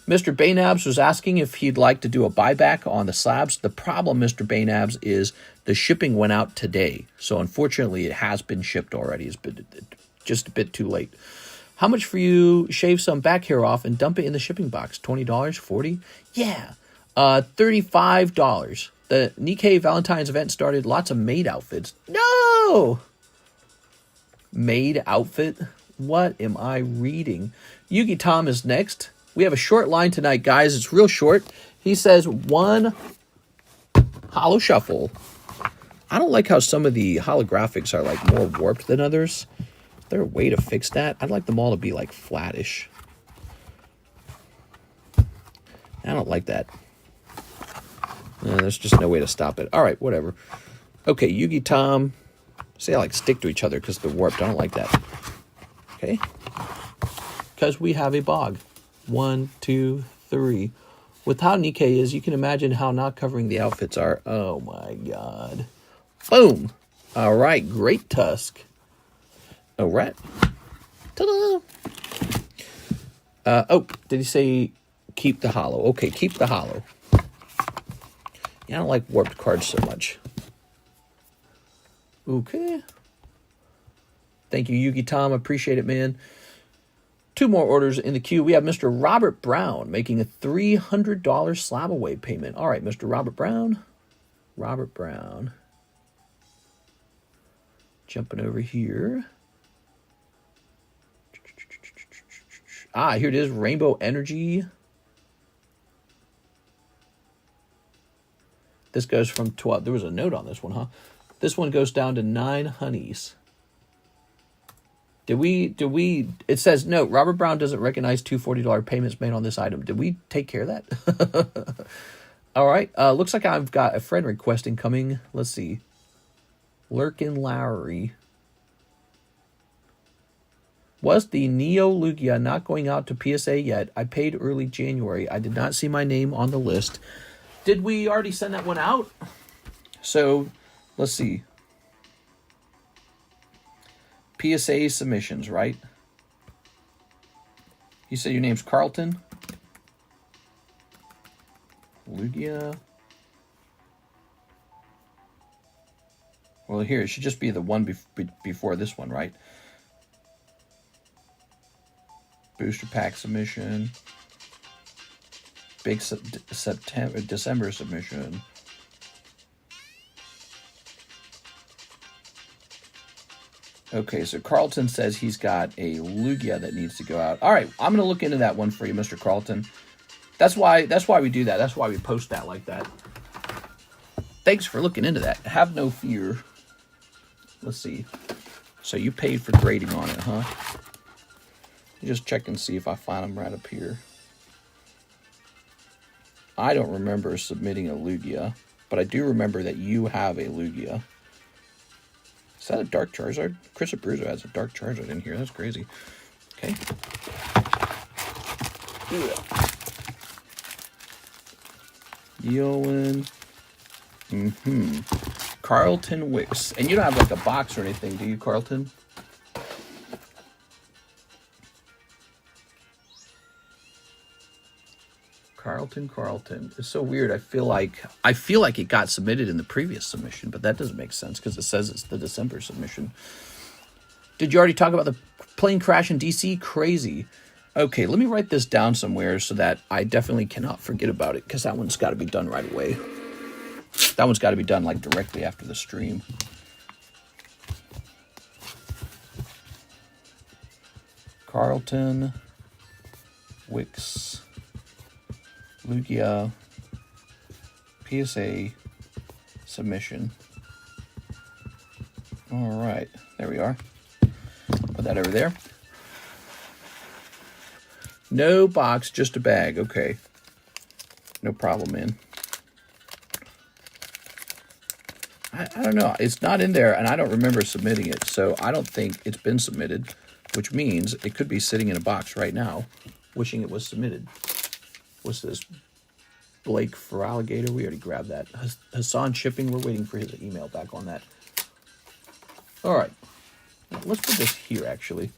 Mr. Baynabs was asking if he'd like to do a buyback on the slabs. The problem, Mr. Baynabs, is the shipping went out today. So unfortunately, it has been shipped already. It's been just a bit too late. How much for you shave some back hair off and dump it in the shipping box? $20? $40? Yeah. $35. The Nikkei Valentine's event started. Lots of maid outfits. No! Maid outfit? What am I reading? Yugi Tom is next. We have a short line tonight, guys. It's real short. He says, one holo shuffle. I don't like how some of the holographics are like more warped than others. Is there a way to fix that? I'd like them all to be like flattish. I don't like that. There's just no way to stop it. All right, whatever. Okay, Yugi Tom. See, I like stick to each other because they're warped. I don't like that. Okay. Because we have a bog. 1, 2, 3. With how Nikkei is, you can imagine how not covering the outfits are. Oh my god. Boom. All right, great Tusk. All right. Ta-da. Oh, did he say Keep the holo. Okay, keep the holo. Yeah, I don't like warped cards so much. Okay. Thank you, Yugi Tom. Appreciate it, man. 2 more orders in the queue. We have Mr. Robert Brown making a $300 slab away payment. All right, Mr. Robert Brown. Robert Brown. Jumping over here. Ah, here it is. Rainbow Energy. This goes from 12. There was a note on this one, huh? This one goes down to 9 honeys. Did we, it says, no, Robert Brown doesn't recognize two $40 payments made on this item. Did we take care of that? All right. Looks like I've got a friend request incoming. Let's see. Lurkin Lowry. Was the Neo Lugia not going out to PSA yet? I paid early January. I did not see my name on the list. Did we already send that one out? So, let's see. PSA submissions, right? You said your name's Carlton? Lugia. Well, here, it should just be the one before this one, right? Booster pack submission. Big December submission. Okay, so Carlton says he's got a Lugia that needs to go out. All right, I'm going to look into that one for you, Mr. Carlton. That's why we do that. That's why we post that like that. Thanks for looking into that. Have no fear. Let's see. So you paid for grading on it, huh? Just check and see if I find them right up here. I don't remember submitting a Lugia, but I do remember that you have a Lugia. Is that a Dark Charizard? Chris Abruzzo has a Dark Charizard in here. That's crazy. Okay. Yolen. Carlton Wicks. And you don't have like a box or anything, do you, Carlton? Carlton. It's so weird. I feel like it got submitted in the previous submission, but that doesn't make sense because it says it's the December submission. Did you already talk about the plane crash in DC? Crazy. Okay, let me write this down somewhere so that I definitely cannot forget about it because that one's got to be done right away. That one's got to be done like directly after the stream. Carlton Wicks. Lugia PSA submission. All right, there we are. Put that over there. No box, just a bag. Okay, no problem, man. I don't know. It's not in there, and I don't remember submitting it, so I don't think it's been submitted, which means it could be sitting in a box right now, wishing it was submitted. What's this? Blake for Alligator. We already grabbed that. Hassan Shipping. We're waiting for his email back on that. All right. Now, let's put this here, actually.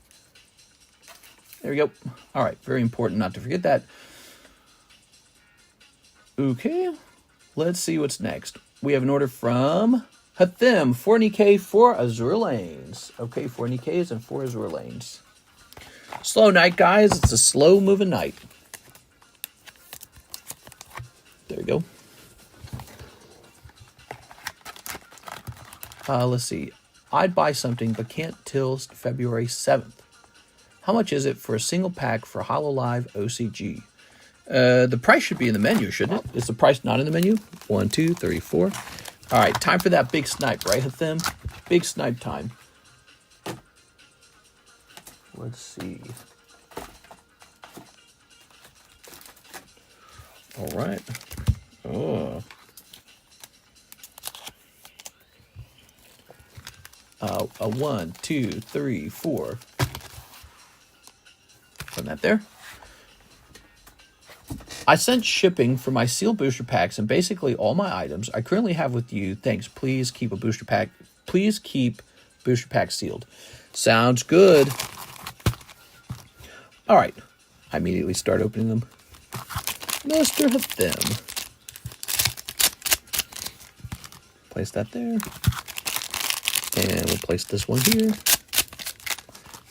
There we go. All right. Very important not to forget that. Okay. Let's see what's next. We have an order from Hathim. 4 Nikkei, 4 Azur lanes. Okay, 4 Nikkeis and 4 Azur lanes. Slow night, guys. It's a slow-moving night. There we go. Let's see. I'd buy something, but can't till February 7th. How much is it for a single pack for HoloLive OCG? The price should be in the menu, shouldn't it? Is the price not in the menu? 1, 2, 3, 4. All right, time for that big snipe, right, Hathim? Big snipe time. Let's see. All right. Oh. A 1, 2, 3, 4. Put that there. I sent shipping for my sealed booster packs and basically all my items I currently have with you. Thanks. Please keep a booster pack. Please keep booster packs sealed. Sounds good. All right. I immediately start opening them. Mr. Them. Place that there. And we'll place this one here.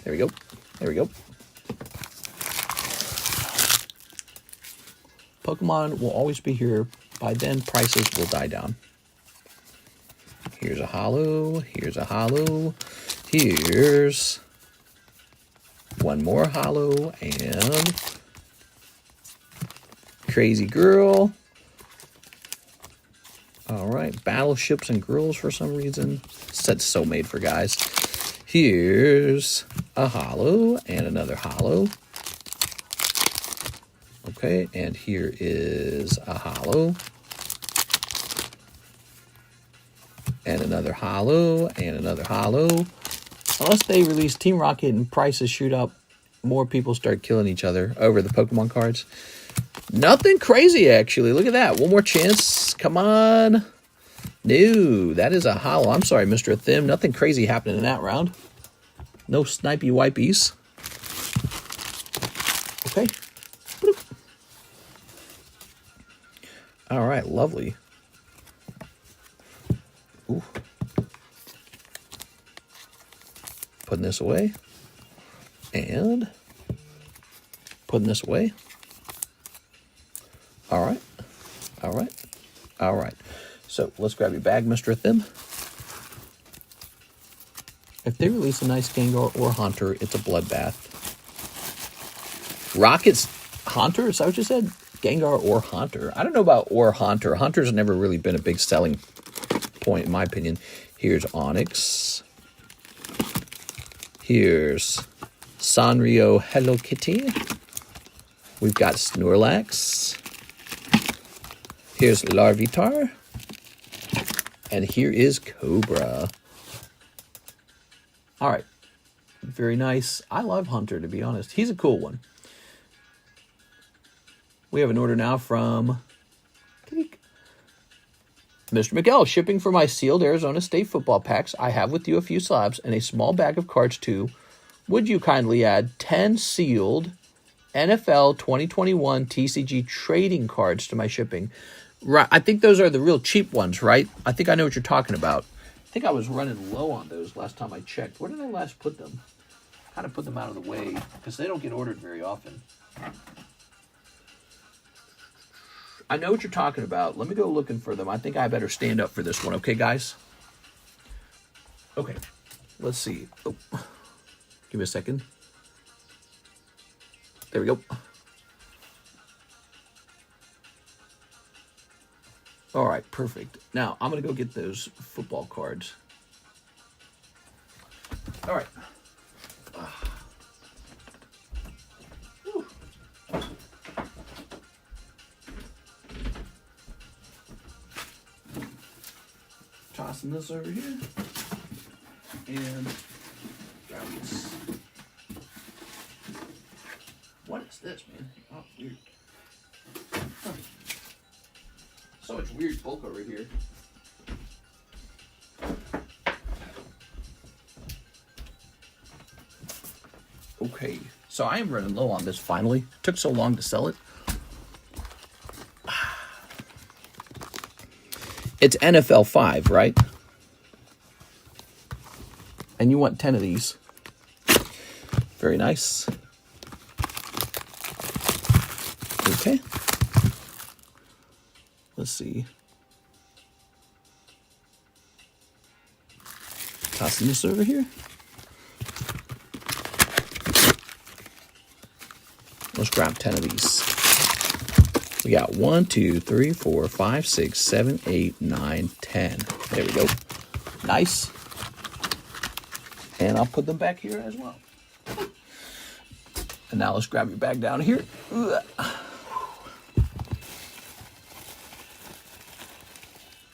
There we go. There we go. Pokemon will always be here. By then, prices will die down. Here's a holo. Here's a holo. Here's one more holo. And Crazy Girl. All right. Battleships and girls for some reason. Set's so made for guys. Here's a holo and another holo. Okay, and here is a holo. And another holo, and another holo. Unless they release Team Rocket and prices shoot up, more people start killing each other over the Pokemon cards. Nothing crazy, actually. Look at that. One more chance. Come on. No, that is a holo. I'm sorry, Mr. Thim. Nothing crazy happening in that round. No snipey wipies. Okay. All right, lovely. Ooh. Putting this away. And putting this away. All right. All right. All right. So let's grab your bag, Mr. Thim. If they release a nice Gengar or Haunter, it's a bloodbath. Rocket's Haunter? Is that what you said? Gengar or Haunter. I don't know about or Haunter. Haunter's never really been a big selling point, in my opinion. Here's Onyx. Here's Sanrio Hello Kitty. We've got Snorlax. Here's Larvitar. And here is CoBruh. All right. Very nice. I love Hunter, to be honest. He's a cool one. We have an order now from Mr. Miguel. Shipping for my sealed Arizona State football packs. I have with you a few slabs and a small bag of cards too. Would you kindly add 10 sealed NFL 2021 TCG trading cards to my shipping? Right, I think those are the real cheap ones, right? I think I know what you're talking about. I think I was running low on those last time I checked. Where did I last put them? Kind of put them out of the way because they don't get ordered very often. I know what you're talking about. Let me go looking for them. I think I better stand up for this one. Okay, guys? Okay. Let's see. Oh. Give me a second. There we go. All right, perfect. Now, I'm going to go get those football cards. All right. Tossing this over here. And grab this. What is this, man? Oh, weird. Huh. So much weird bulk over here. Okay, so I am running low on this finally. Took so long to sell it. It's NFL 5, right? And you want 10 of these. Very nice. Okay. Let's see. Tossing this over here. Let's grab 10 of these. We got 1, 2, 3, 4, 5, 6, 7, 8, 9, 10. There we go. Nice. And I'll put them back here as well. And now let's grab your bag down here.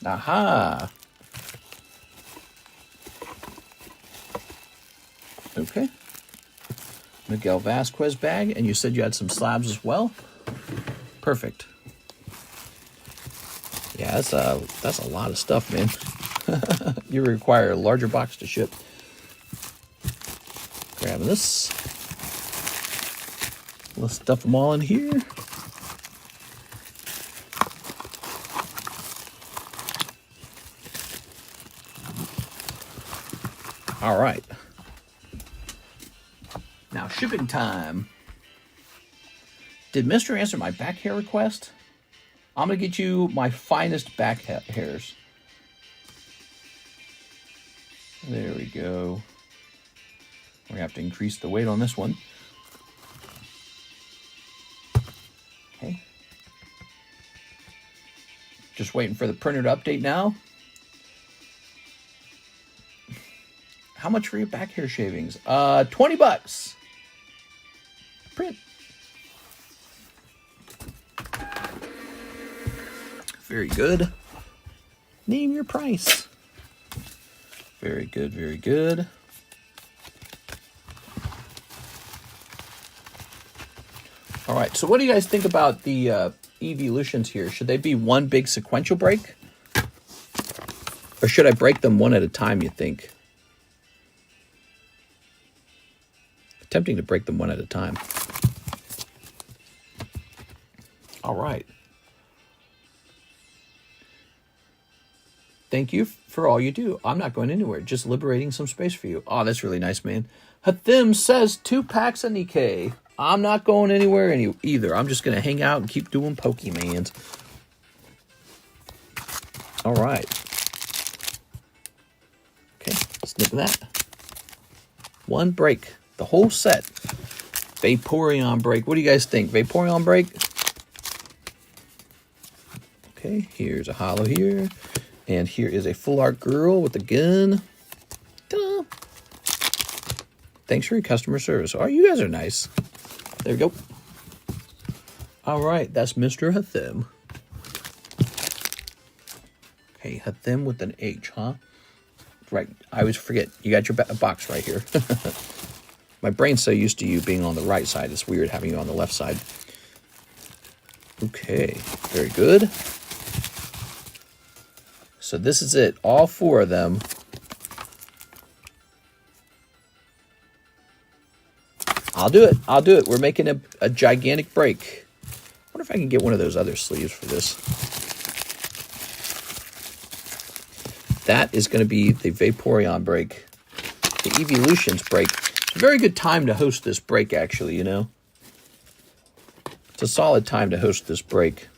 Aha. Okay. Miguel Vasquez bag. And you said you had some slabs as well? Perfect. Yeah, that's a lot of stuff, man. You require a larger box to ship. Grabbing this. Let's stuff them all in here. All right. Now, shipping time. Did Mr. answer my back hair request? I'm going to get you my finest back hairs. There we go. We're going to have to increase the weight on this one. Okay. Just waiting for the printer to update now. How much for your back hair shavings? $20. Print. Very good. Name your price. Very good, very good. All right, so what do you guys think about the evolutions here? Should they be one big sequential break? Or should I break them one at a time, you think? Attempting to break them one at a time. All right. Thank you for all you do. I'm not going anywhere. Just liberating some space for you. Oh, that's really nice, man. Hathim says 2 packs of Nikkei. I'm not going anywhere either. I'm just going to hang out and keep doing Pokemans. All right. Okay, snip that. One break. The whole set. Vaporeon break. What do you guys think? Vaporeon break? Okay, here's a holo here. And here is a full art girl with a gun. Ta-da. Thanks for your customer service. Oh, you guys are nice. There we go. All right, that's Mr. Hathim. Okay, Hathim with an H, huh? Right, I always forget. You got your box right here. My brain's so used to you being on the right side. It's weird having you on the left side. Okay, very good. So this is it. All 4 of them. I'll do it. I'll do it. We're making a gigantic break. I wonder if I can get one of those other sleeves for this. That is going to be the Vaporeon break. The Evolutions break. It's a very good time to host this break, actually, you know. It's a solid time to host this break.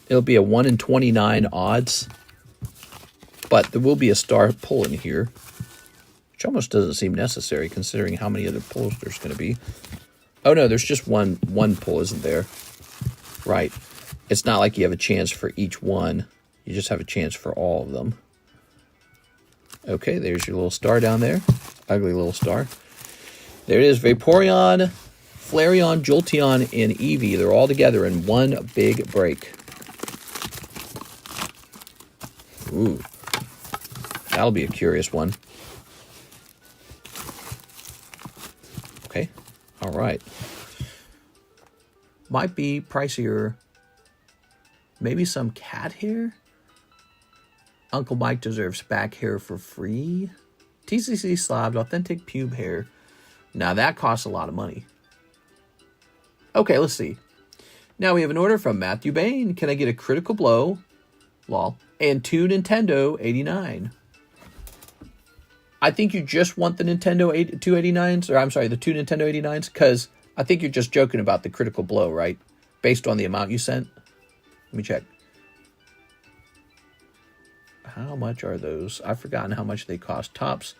It'll be a 1 in 29 odds. But there will be a star pull in here. Which almost doesn't seem necessary considering how many other pulls there's going to be. Oh no, there's just one pull, isn't there? Right. It's not like you have a chance for each one. You just have a chance for all of them. Okay, there's your little star down there. Ugly little star. There it is. Vaporeon, Flareon, Jolteon, and Eevee. They're all together in one big break. Ooh. That'll be a curious one. Okay. All right. Might be pricier. Maybe some cat hair? Uncle Mike deserves back hair for free. TCC slabs, authentic pube hair. Now that costs a lot of money. Okay, let's see. Now we have an order from Matthew Bain. Can I get a critical blow? Lol. And 2 Nintendo 89. I think you just want the Nintendo 289s, or I'm sorry, the 2 Nintendo 89s, because I think you're just joking about the critical blow, right? Based on the amount you sent. Let me check. How much are those? I've forgotten how much they cost. Tops,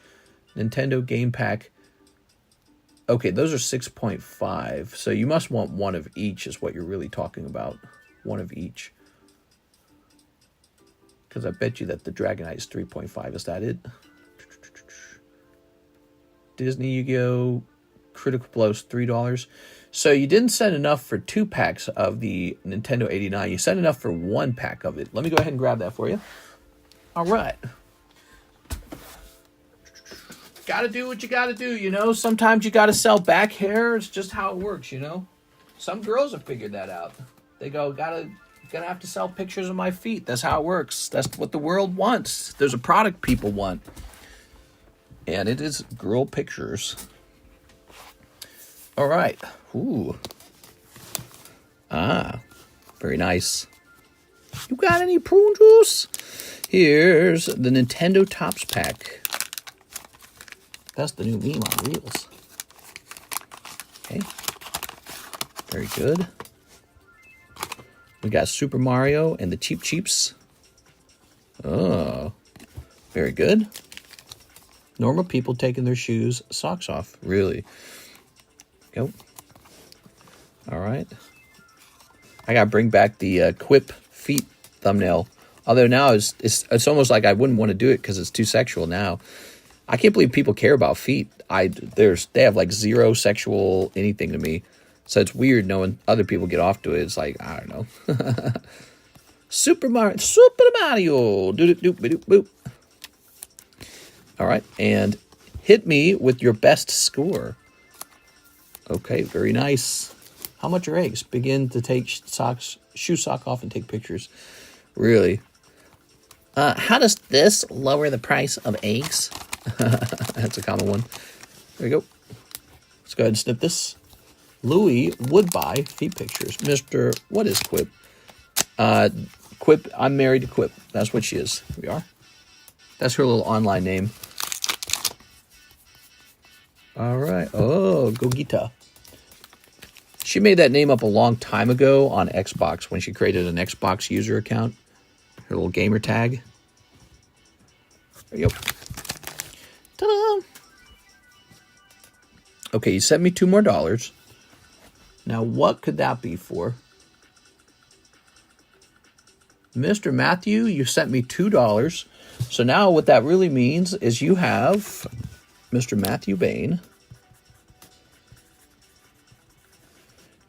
Nintendo Game Pack. Okay, those are 6.5. So you must want one of each is what you're really talking about. One of each. Because I bet you that the Dragonite is 3.5. Is that it? Disney Yu-Gi-Oh! Critical Blow's $3. So you didn't send enough for 2 packs of the Nintendo 89. You sent enough for 1 pack of it. Let me go ahead and grab that for you. All right. Gotta do what you gotta do, you know? Sometimes you gotta sell back hair. It's just how it works, you know? Some girls have figured that out. They go, gonna have to sell pictures of my feet. That's how it works. That's what the world wants. There's a product people want. And it is girl pictures. All right. Ooh. Ah, very nice. You got any prune juice? Here's the Nintendo Tops pack. That's the new meme on Reels. Okay. Very good. We got Super Mario and the Cheap Cheeps. Oh, very good. Normal people taking their shoes, socks off. Really? Yep. All right. I gotta bring back the Quip feet thumbnail. Although now it's almost like I wouldn't want to do it because it's too sexual now. I can't believe people care about feet. They have like zero sexual anything to me. So it's weird knowing other people get off to it. It's like, I don't know. Super Mario. Doop, doop, doop, boop. All right. And hit me with your best score. Okay. Very nice. How much are eggs? Begin to take shoe sock off and take pictures. Really? How does this lower the price of eggs? That's a common one. There we go. Let's go ahead and snip this. Louis would buy feet pictures. Mr. What is Quip? Quip, I'm married to Quip. That's what she is. Here we are. That's her little online name. All right. Oh, Gogita. She made that name up a long time ago on Xbox when she created an Xbox user account. Her little gamer tag. There you go. Ta-da! Okay, you sent me $2 more. Now, what could that be for? Mr. Matthew, you sent me $2. So now what that really means is you have Mr. Matthew Bain.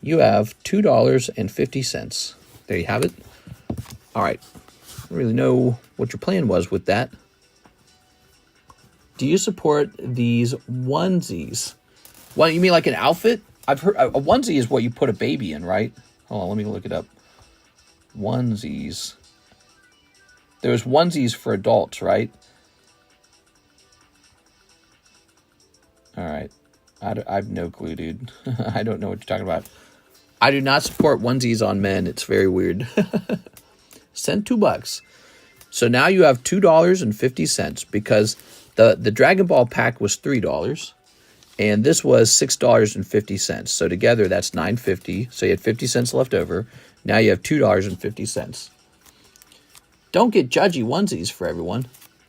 You have $2.50. There you have it. All right. I don't really know what your plan was with that. Do you support these onesies? What, you mean like an outfit? I've heard a onesie is what you put a baby in, right? Hold on, let me look it up. Onesies. There's onesies for adults, right? All right. I have no clue, dude. I don't know what you're talking about. I do not support onesies on men. It's very weird. Send $2. So now you have $2.50 because the Dragon Ball pack was $3 and this was $6.50. So together that's $9.50. So you had 50 cents left over. Now you have $2.50. Don't get judgy onesies for everyone.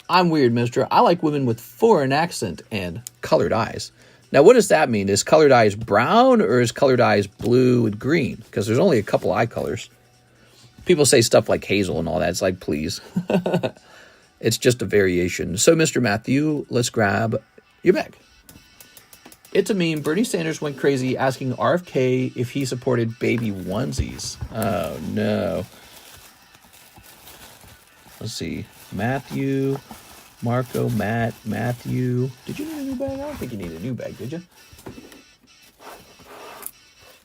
I'm weird, mister. I like women with foreign accent and colored eyes. Now, what does that mean? Is colored eyes brown or is colored eyes blue and green? Because there's only a couple eye colors. People say stuff like hazel and all that. It's like, please. It's just a variation. So, Mr. Matthew, let's grab your bag. It's a meme. Bernie Sanders went crazy asking RFK if he supported baby onesies. Oh, no. Let's see. Matthew, Marco, Matthew. Did you need a new bag? I don't think you need a new bag, did you?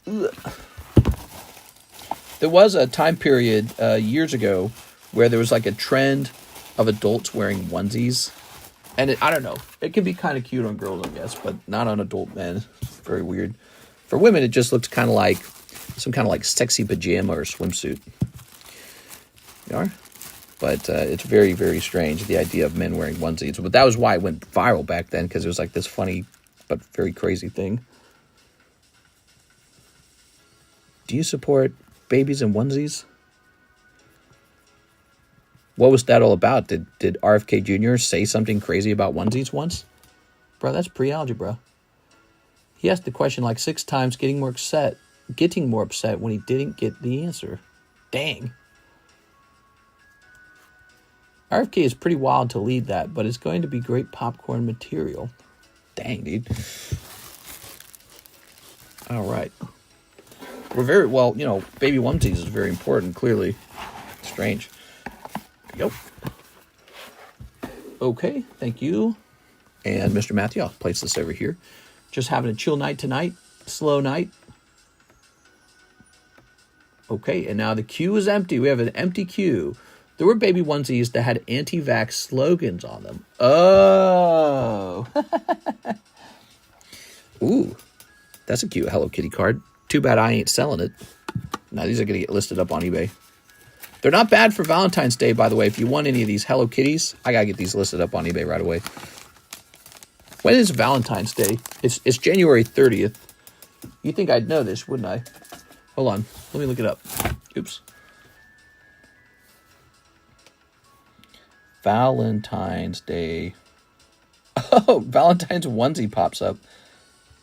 Ugh. There was a time period years ago where there was like a trend of adults wearing onesies. And I don't know. It can be kind of cute on girls, I guess, but not on adult men. Very weird. For women, it just looks kind of like some kind of like sexy pajama or swimsuit. You are? But it's very, very strange, the idea of men wearing onesies. But that was why it went viral back then, because it was like this funny but very crazy thing. Do you support babies in onesies? What was that all about? Did RFK Jr. say something crazy about onesies once? Bro, that's pre-algebra. He asked the question like 6 times, getting more upset when he didn't get the answer. Dang. RFK is pretty wild to lead that, but it's going to be great popcorn material. Dang, dude. All right. We're very, well, you know, baby onesies is very important, clearly. Strange. Yep. Okay, thank you. And Mr. Matthew, I'll place this over here. Just having a chill night tonight. Slow night. Okay, and now the queue is empty. We have an empty queue. There were baby onesies that had anti-vax slogans on them. Oh. Ooh. That's a cute Hello Kitty card. Too bad I ain't selling it. Now these are going to get listed up on eBay. They're not bad for Valentine's Day, by the way. If you want any of these Hello Kitties, I got to get these listed up on eBay right away. When is Valentine's Day? It's January 30th. You think I'd know this, wouldn't I? Hold on. Let me look it up. Oops. Valentine's Day. Oh, Valentine's onesie pops up.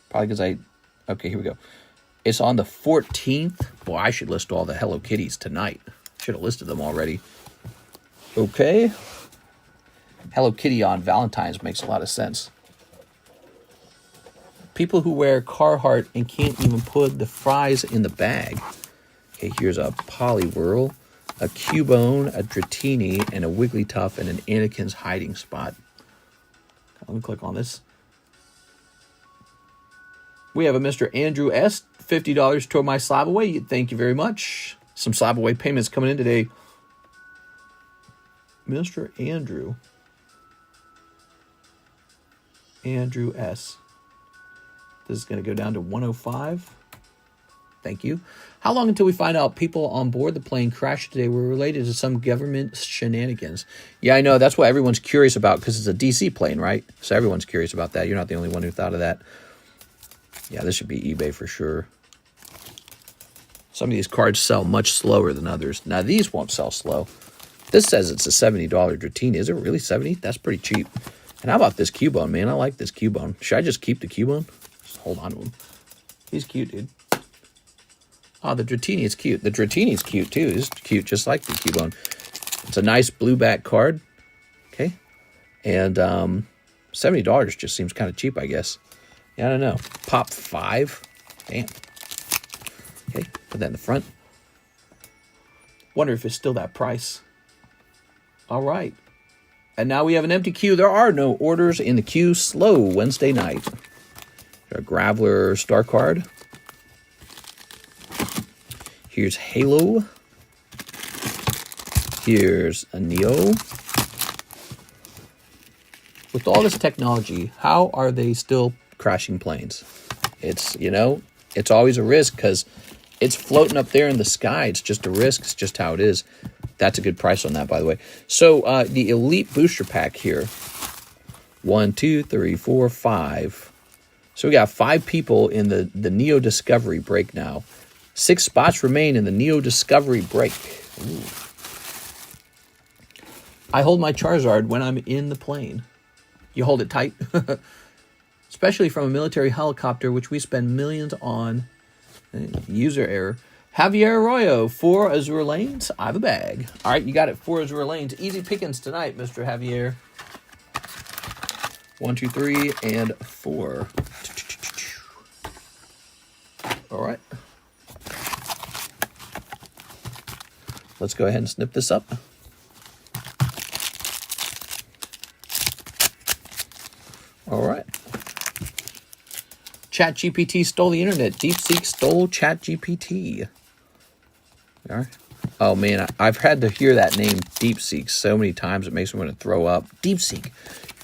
Probably because okay, here we go. It's on the 14th. Boy, I should list all the Hello Kitties tonight. Should have listed them already. Okay. Hello Kitty on Valentine's makes a lot of sense. People who wear Carhartt and can't even put the fries in the bag. Okay, here's a Poliwhirl, a Cubone, a Dratini, and a Wigglytuff, and an Anakin's hiding spot. Let me click on this. We have a Mr. Andrew S. $50 toward my slab away. Thank you very much. Some slab away payments coming in today. Mr. Andrew. Andrew S. This is going to go down to 105. Thank you. How long until we find out people on board the plane crashed today were related to some government shenanigans? Yeah, I know. That's what everyone's curious about because it's a DC plane, right? So everyone's curious about that. You're not the only one who thought of that. Yeah, this should be eBay for sure. Some of these cards sell much slower than others. Now, these won't sell slow. This says it's a $70 Dratini. Is it really 70? That's pretty cheap. And how about this Cubone, man? I like this Cubone. Should I just keep the Cubone? Just hold on to him. He's cute, dude. Oh, the Dratini is cute. The Dratini is cute, too. It's cute, just like the Cubone. It's a nice blue back card. Okay. And $70 just seems kind of cheap, I guess. Yeah, I don't know. Pop 5. Damn. Okay, put that in the front. Wonder if it's still that price. All right. And now we have an empty queue. There are no orders in the queue. Slow Wednesday night. A Graveler star card. Here's Halo. Here's a Neo. With all this technology, how are they still crashing planes? It's, you know, it's always a risk because it's floating up there in the sky. It's just a risk. It's just how it is. That's a good price on that, by the way. So the Elite Booster Pack here. 1, 2, 3, 4, 5. So we got 5 people in the Neo Discovery break now. 6 spots remain in the Neo Discovery break. Ooh. I hold my Charizard when I'm in the plane. You hold it tight. Especially from a military helicopter, which we spend millions on. User error. Javier Arroyo, 4 Azur lanes. I have a bag. All right, you got it. 4 Azur lanes. Easy pickings tonight, Mr. Javier. 1, 2, 3, and 4. All right. Let's go ahead and snip this up. All right. ChatGPT stole the internet. DeepSeek stole ChatGPT. All right. Oh, man, I've had to hear that name, DeepSeek, so many times it makes me want to throw up. DeepSeek.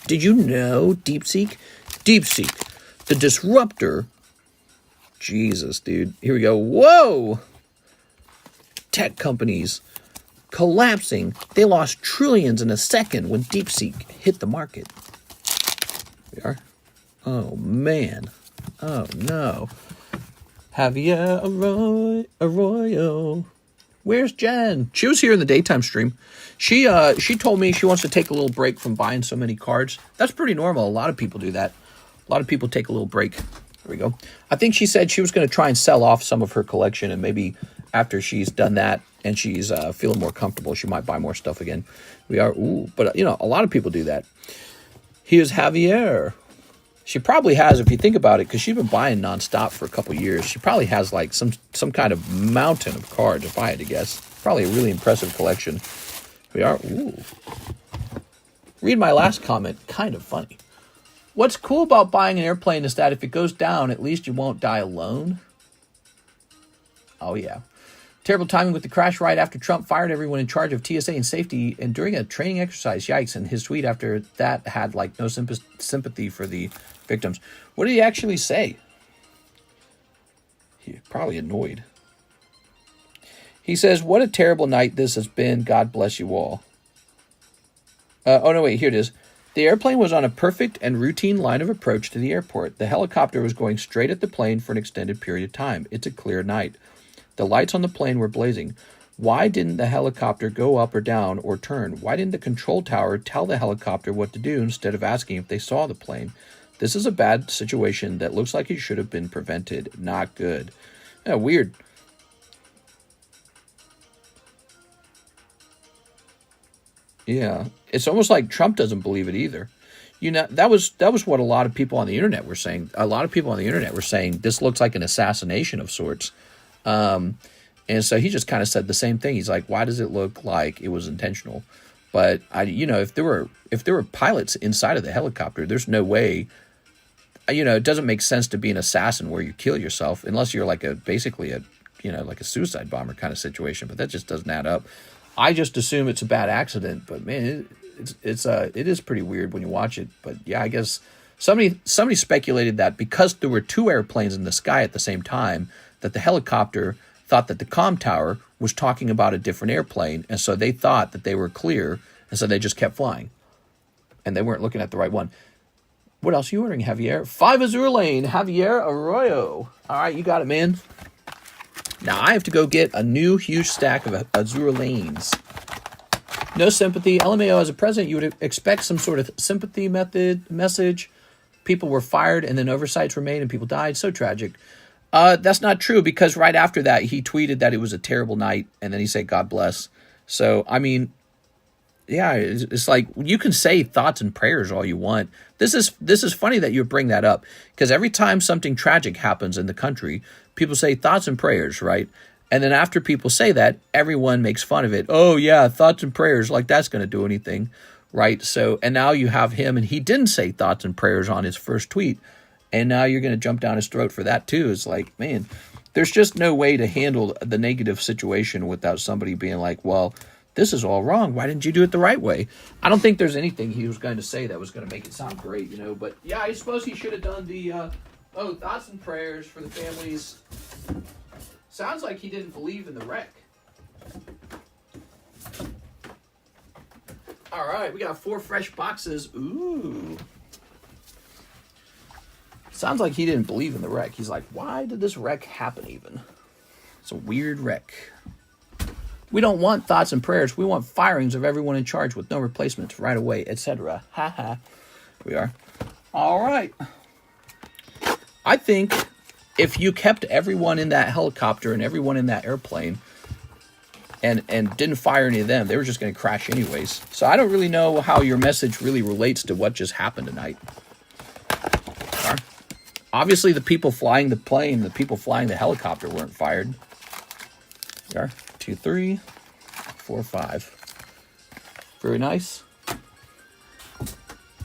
Did you know DeepSeek? DeepSeek, the disruptor. Jesus, dude. Here we go. Whoa! Tech companies collapsing. They lost trillions in a second when DeepSeek hit the market. We are. Oh, man. Oh, no. Javier Arroyo. Where's Jen? She was here in the daytime stream. She told me she wants to take a little break from buying so many cards. That's pretty normal. A lot of people do that. A lot of people take a little break. There we go. I think she said she was going to try and sell off some of her collection, and maybe after she's done that and she's feeling more comfortable, she might buy more stuff again. We are, but you know, a lot of people do that. Here's Javier. She probably has, if you think about it, because she's been buying nonstop for a couple years. She probably has like some kind of mountain of cards, if I had to guess. Probably a really impressive collection. We are. Ooh. Read my last comment. Kind of funny. What's cool about buying an airplane is that if it goes down, at least you won't die alone. Oh, yeah. Terrible timing with the crash right after Trump fired everyone in charge of TSA and safety and during a training exercise. Yikes. And his tweet after that had like no sympathy for the victims. What did he actually say? He probably annoyed. He says, what a terrible night this has been. God bless you all. Oh, no, wait, here it is. The airplane was on a perfect and routine line of approach to the airport. The helicopter was going straight at the plane for an extended period of time. It's a clear night. The lights on the plane were blazing. Why didn't the helicopter go up or down or turn? Why didn't the control tower tell the helicopter what to do instead of asking if they saw the plane? This is a bad situation that looks like it should have been prevented. Not good. Yeah, weird. Yeah, it's almost like Trump doesn't believe it either. You know, that was what a lot of people on the internet were saying. A lot of people on the internet were saying this looks like an assassination of sorts. And so he just kind of said the same thing. He's like, why does it look like it was intentional? But if there were pilots inside of the helicopter, there's no way. It doesn't make sense to be an assassin where you kill yourself unless you're like basically a suicide bomber kind of situation. But that just doesn't add up. I just assume it's a bad accident. But man, it is pretty weird when you watch it. But yeah, I guess somebody speculated that because there were two airplanes in the sky at the same time, that the helicopter thought that the comm tower was talking about a different airplane, and so they thought that they were clear, and so they just kept flying. And they weren't looking at the right one. What else are you ordering, Javier? 5 Azur Lane, Javier Arroyo. All right, you got it, man. Now I have to go get a new huge stack of Azur Lanes. No sympathy. LMAO, as a president, you would expect some sort of sympathy message. People were fired, and then oversights were made, and people died. So tragic. That's not true, because right after that, he tweeted that it was a terrible night, and then he said, God bless. So, I mean, yeah, it's like, you can say thoughts and prayers all you want. This is funny that you bring that up, because every time something tragic happens in the country, people say thoughts and prayers, right? And then after people say that, everyone makes fun of it. Oh, yeah, thoughts and prayers, like that's going to do anything, right? So, and now you have him, and he didn't say thoughts and prayers on his first tweet. And now you're going to jump down his throat for that too. It's like, man, there's just no way to handle the negative situation without somebody being like, well, this is all wrong. Why didn't you do it the right way? I don't think there's anything he was going to say that was going to make it sound great, But yeah, I suppose he should have done the, thoughts and prayers for the families. Sounds like he didn't believe in the wreck. All right, we got 4 fresh boxes. Ooh. Sounds like he didn't believe in the wreck. He's like, why did this wreck happen even? It's a weird wreck. We don't want thoughts and prayers. We want firings of everyone in charge with no replacements right away, etc. Ha ha. We are. All right. I think if you kept everyone in that helicopter and everyone in that airplane and didn't fire any of them, they were just going to crash anyways. So I don't really know how your message really relates to what just happened tonight. Obviously, the people flying the plane, the people flying the helicopter weren't fired. There, 2, 3, 4, 5. Very nice.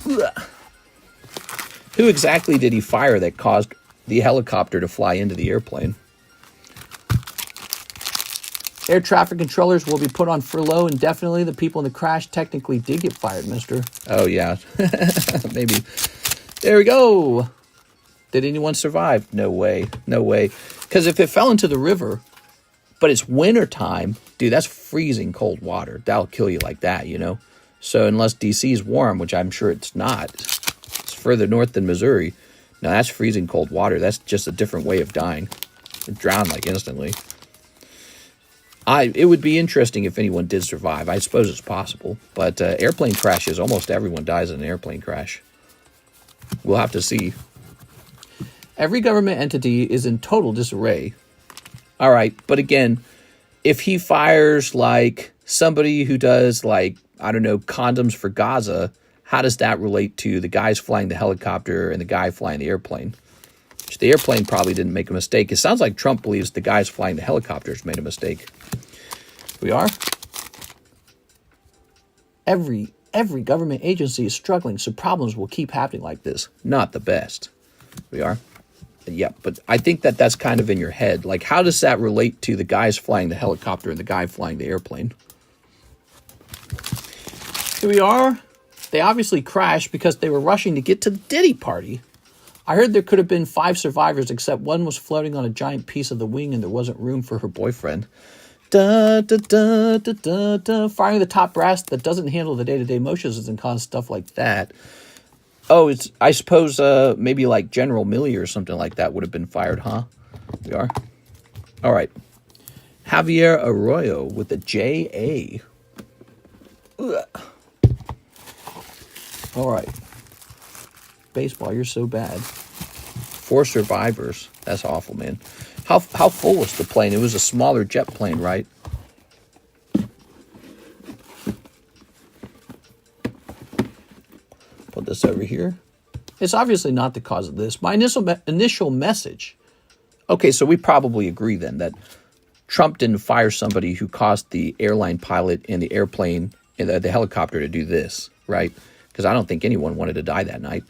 Who exactly did he fire that caused the helicopter to fly into the airplane? Air traffic controllers will be put on furlough indefinitely. The people in the crash technically did get fired, mister. Oh, yeah. Maybe. There we go. Did anyone survive? No way. No way. Because if it fell into the river, but it's winter time, dude, that's freezing cold water. That'll kill you like that, So unless D.C. is warm, which I'm sure it's not, it's further north than Missouri. Now that's freezing cold water. That's just a different way of dying. You'd drown like instantly. It would be interesting if anyone did survive. I suppose it's possible. But airplane crashes, almost everyone dies in an airplane crash. We'll have to see. Every government entity is in total disarray. All right, but again, if he fires like somebody who does condoms for Gaza, how does that relate to the guys flying the helicopter and the guy flying the airplane? The airplane probably didn't make a mistake. It sounds like Trump believes the guys flying the helicopters made a mistake. We are. Every government agency is struggling, so problems will keep happening like this. Not the best. We are. Yeah, but I think that's kind of in your head. Like, how does that relate to the guys flying the helicopter and the guy flying the airplane? Here we are. They obviously crashed because they were rushing to get to the Diddy party. I heard there could have been 5 survivors, except one was floating on a giant piece of the wing and there wasn't room for her boyfriend. Da, da, da, da, da, da. Firing the top brass that doesn't handle the day-to-day motions and cause stuff like that. Oh, it's, I suppose, maybe like General Milley or something like that would have been fired, huh? We are. All right. Javier Arroyo with a J-A. Ugh. All right. Baseball, you're so bad. 4 survivors. That's awful, man. How full was the plane? It was a smaller jet plane, right? Put this over here. It's obviously not the cause of this. My initial message. Okay, so we probably agree then that Trump didn't fire somebody who caused the airline pilot and the airplane and the helicopter to do this, right? Because I don't think anyone wanted to die that night.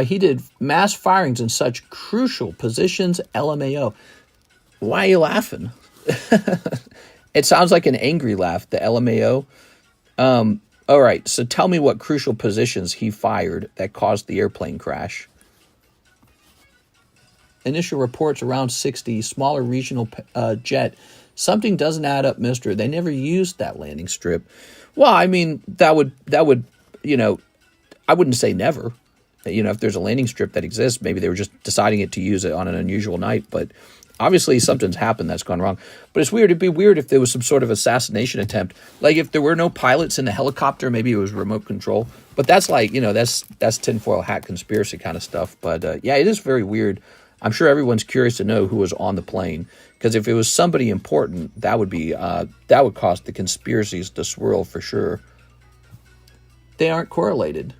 He did mass firings in such crucial positions, LMAO. Why are you laughing? It sounds like an angry laugh, the LMAO. All right, so tell me what crucial positions he fired that caused the airplane crash. Initial reports around 60, smaller regional jet. Something doesn't add up, mister. They never used that landing strip. Well, I mean, that would, you know, I wouldn't say never. You know, if there's a landing strip that exists, maybe they were just deciding to use it on an unusual night. But obviously something's happened that's gone wrong. But it's weird. It'd be weird if there was some sort of assassination attempt. Like if there were no pilots in the helicopter, maybe it was remote control. But that's like, you know, that's tinfoil hat conspiracy kind of stuff. But yeah, it is very weird. I'm sure everyone's curious to know who was on the plane. Because if it was somebody important, that would be that would cause the conspiracies to swirl for sure. They aren't correlated.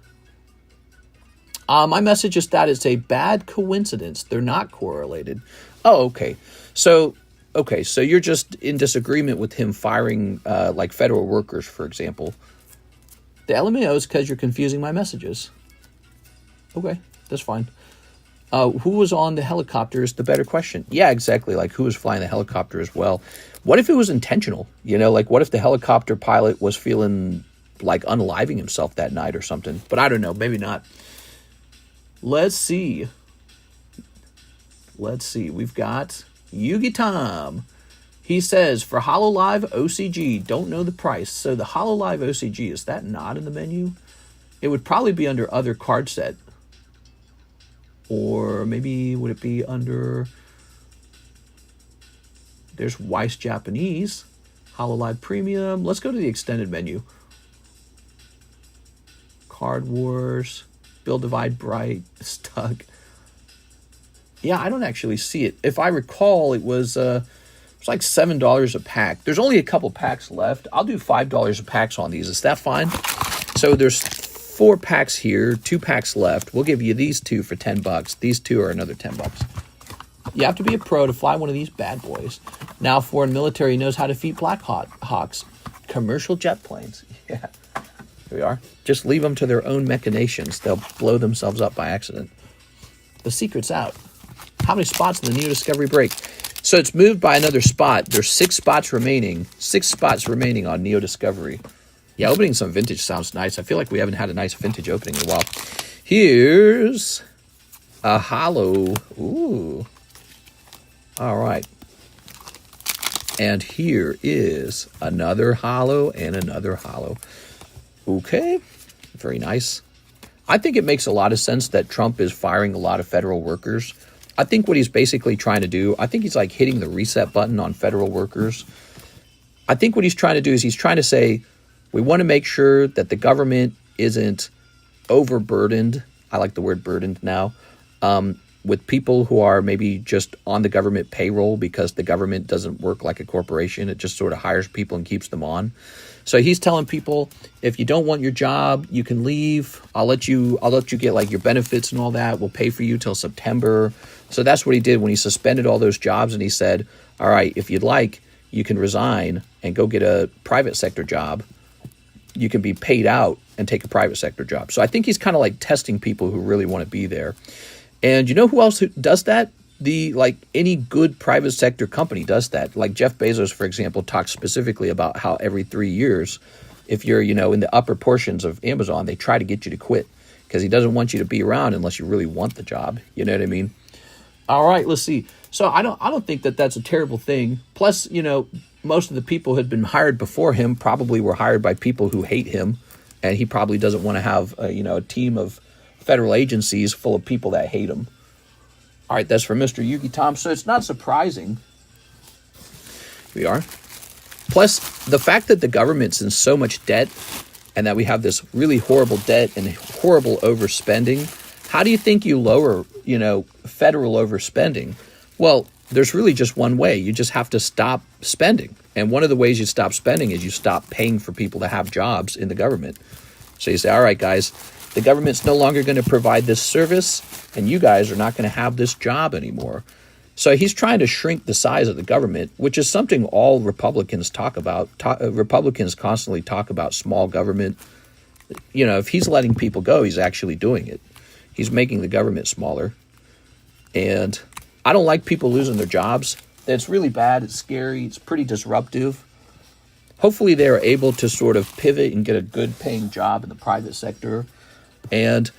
My message is that it's a bad coincidence. They're not correlated. Oh, okay. So you're just in disagreement with him firing like federal workers, for example. The LMAO is because you're confusing my messages. Okay, that's fine. Who was on the helicopter is the better question. Yeah, exactly. Like who was flying the helicopter as well. What if it was intentional? You know, like what if the helicopter pilot was feeling like unaliving himself that night or something? But I don't know. Maybe not. Let's see. We've got Yugi Tom. He says, for HoloLive OCG, don't know the price. So the HoloLive OCG, is that not in the menu? It would probably be under other card set. Or maybe would it be under... There's Weiss Japanese. HoloLive Premium. Let's go to the extended menu. Card Wars... Build, Divide, Bright, Stuck. Yeah, I don't actually see it. If I recall, it was like $7 a pack. There's only a couple packs left. I'll do $5 a pack on these. Is that fine? So there's 4 packs here, 2 packs left. We'll give you these 2 for $10. These 2 are another $10. You have to be a pro to fly one of these bad boys. Now, foreign military knows how to defeat Black Hawks. Commercial jet planes. Yeah. Here we are. Just leave them to their own machinations. They'll blow themselves up by accident. The secret's out. How many spots in the Neo Discovery break? So it's moved by another spot. There's 6 spots remaining. 6 spots remaining on Neo Discovery. Yeah, opening some vintage sounds nice. I feel like we haven't had a nice vintage opening in a while. Here's a Holo. Ooh. All right. And here is another Holo and another Holo. Okay, very nice. I think it makes a lot of sense that Trump is firing a lot of federal workers. I think what he's basically trying to do, I think he's like hitting the reset button on federal workers. I think what he's trying to do is he's trying to say, we want to make sure that the government isn't overburdened. I like the word burdened now. With people who are maybe just on the government payroll because the government doesn't work like a corporation. It just sort of hires people and keeps them on. So he's telling people, if you don't want your job, you can leave. I'll let you get like your benefits and all that. We'll pay for you till September. So that's what he did when he suspended all those jobs. And he said, all right, if you'd like, you can resign and go get a private sector job. You can be paid out and take a private sector job. So I think he's kind of like testing people who really want to be there. And you know who else does that? Any good private sector company does that. Like Jeff Bezos, for example, talks specifically about how every 3 years, if you're, in the upper portions of Amazon, they try to get you to quit because he doesn't want you to be around unless you really want the job. You know what I mean? All right, let's see. So I don't think that that's a terrible thing. Plus, you know, most of the people who had been hired before him probably were hired by people who hate him, and he probably doesn't want to have you know, a team of federal agencies full of people that hate him. All right, that's from Mr. Yugi Tom. So it's not surprising. Here we are. Plus, the fact that the government's in so much debt and that we have this really horrible debt and horrible overspending, how do you think you lower, you know, federal overspending? Well, there's really just one way. You just have to stop spending. And one of the ways you stop spending is you stop paying for people to have jobs in the government. So you say, all right, guys, the government's no longer going to provide this service, and you guys are not going to have this job anymore. So he's trying to shrink the size of the government, which is something all Republicans talk about. Republicans constantly talk about small government. You know, if he's letting people go, he's actually doing it. He's making the government smaller. And I don't like people losing their jobs. It's really bad. It's scary. It's pretty disruptive. Hopefully they're able to sort of pivot and get a good paying job in the private sector. And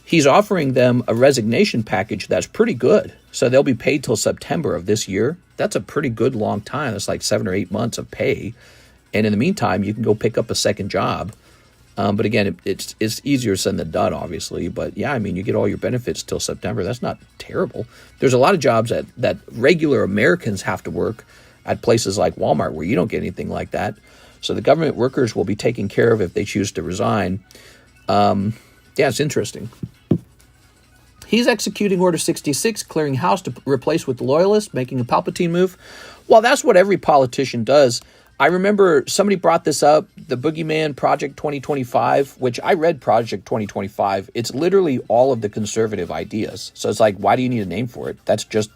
he's offering them a resignation package that's pretty good. So they'll be paid till September of this year. That's a pretty good long time. That's like 7 or 8 months of pay. And in the meantime, you can go pick up a second job. But again, it's easier said than done, obviously. But yeah, I mean, you get all your benefits till September. That's not terrible. There's a lot of jobs that regular Americans have to work at places like Walmart where you don't get anything like that. So the government workers will be taken care of if they choose to resign. Yeah, it's interesting. He's executing Order 66, clearing house to replace with loyalists, making a Palpatine move. Well, that's what every politician does. I remember somebody brought this up, the Boogeyman Project 2025, which I read Project 2025. It's literally all of the conservative ideas. So it's like, why do you need a name for it? That's just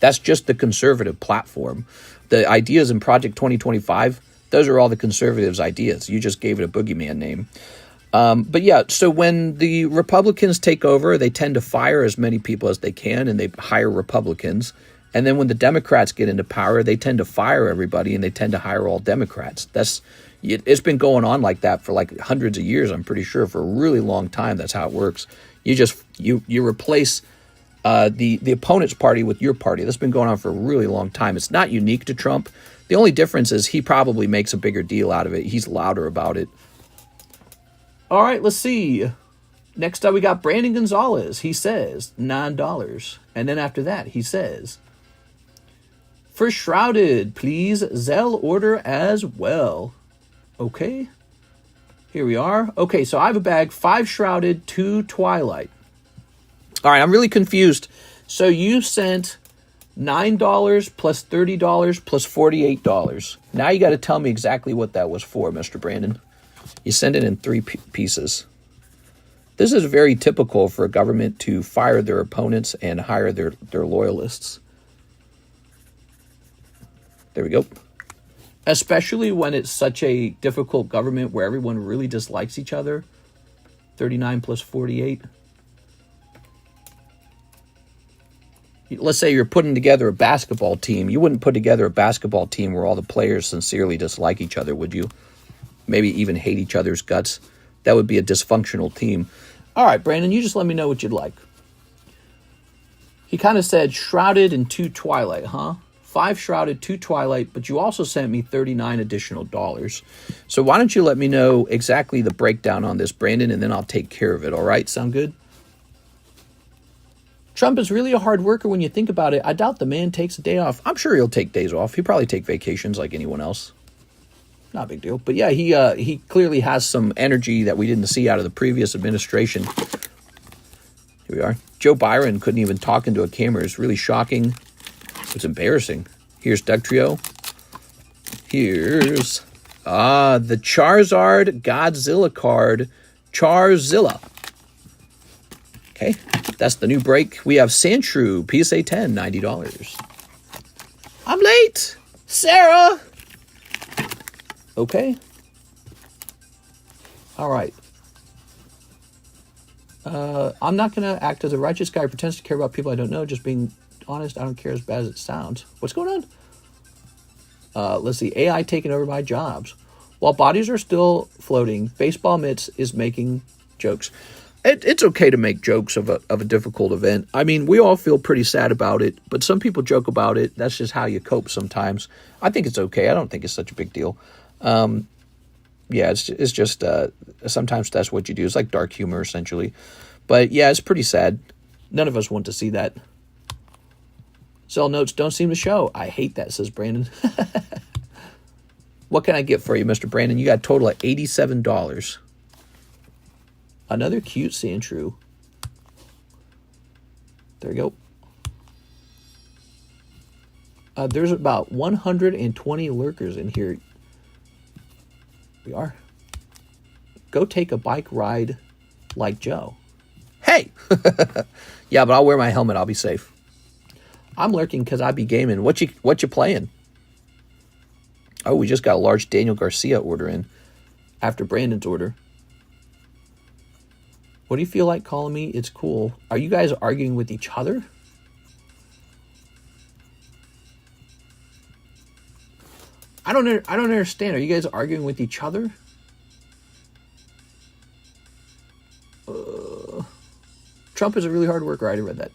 the conservative platform. The ideas in Project 2025, those are all the conservatives' ideas. You just gave it a Boogeyman name. But yeah, so when the Republicans take over, they tend to fire as many people as they can, and they hire Republicans. And then when the Democrats get into power, they tend to fire everybody, and they tend to hire all Democrats. It's been going on like that for like hundreds of years, I'm pretty sure, for a really long time. That's how it works. You replace the opponent's party with your party. That's been going on for a really long time. It's not unique to Trump. The only difference is he probably makes a bigger deal out of it. He's louder about it. All right, let's see. Next up, we got Brandon Gonzalez. He says $9. And then after that, he says, for Shrouded, please, ZELLE order as well. Okay. Here we are. Okay, so I have a bag, 5 Shrouded, 2 Twilight. All right, I'm really confused. So you sent $9 plus $30 plus $48. Now you got to tell me exactly what that was for, Mr. Brandon. You send it in 3 pieces. This is very typical for a government to fire their opponents and hire their loyalists. There we go. Especially when it's such a difficult government where everyone really dislikes each other. 39 plus 48. Let's say you're putting together a basketball team. You wouldn't put together a basketball team where all the players sincerely dislike each other, would you? Maybe even hate each other's guts. That would be a dysfunctional team. All right, Brandon, you just let me know what you'd like. He kind of said Shrouded and 2 Twilight, huh? 5 Shrouded, 2 Twilight, but you also sent me $39 additional dollars. So why don't you let me know exactly the breakdown on this, Brandon, and then I'll take care of it, all right? Sound good? Trump is really a hard worker when you think about it. I doubt the man takes a day off. I'm sure he'll take days off. He'll probably take vacations like anyone else. Not a big deal. But yeah, he clearly has some energy that we didn't see out of the previous administration. Here we are. Joe Byron couldn't even talk into a camera. It's really shocking. It's embarrassing. Here's Doug Trio. Here's the Charizard Godzilla card. Charzilla. Okay, that's the new break. We have Sandshrew, PSA 10, $90. I'm late. Sarah. Okay. All right. I'm not going to act as a righteous guy who pretends to care about people I don't know. Just being honest, I don't care as bad as it sounds. What's going on? Let's see. AI taking over my jobs. While bodies are still floating, baseball mitts is making jokes. it's okay to make jokes of a difficult event. I mean, we all feel pretty sad about it, but some people joke about it. That's just how you cope sometimes. I think it's okay. I don't think it's such a big deal. Yeah, it's just sometimes that's what you do. It's like dark humor, essentially. But yeah, it's pretty sad. None of us want to see that. Cell notes don't seem to show. I hate that, says Brandon. What can I get for you, Mr. Brandon? You got a total of $87. Another cute Sandshrew. There you go. There's about 120 lurkers in here. We are. Go take a bike ride like Joe. Hey! Yeah, but I'll wear my helmet. I'll be safe. I'm lurking because I be gaming. What you playing? Oh, we just got a large Daniel Garcia order in after Brandon's order. What do you feel like calling me? It's cool. Are you guys arguing with each other? I don't understand. Are you guys arguing with each other? Trump is a really hard worker. I already read that.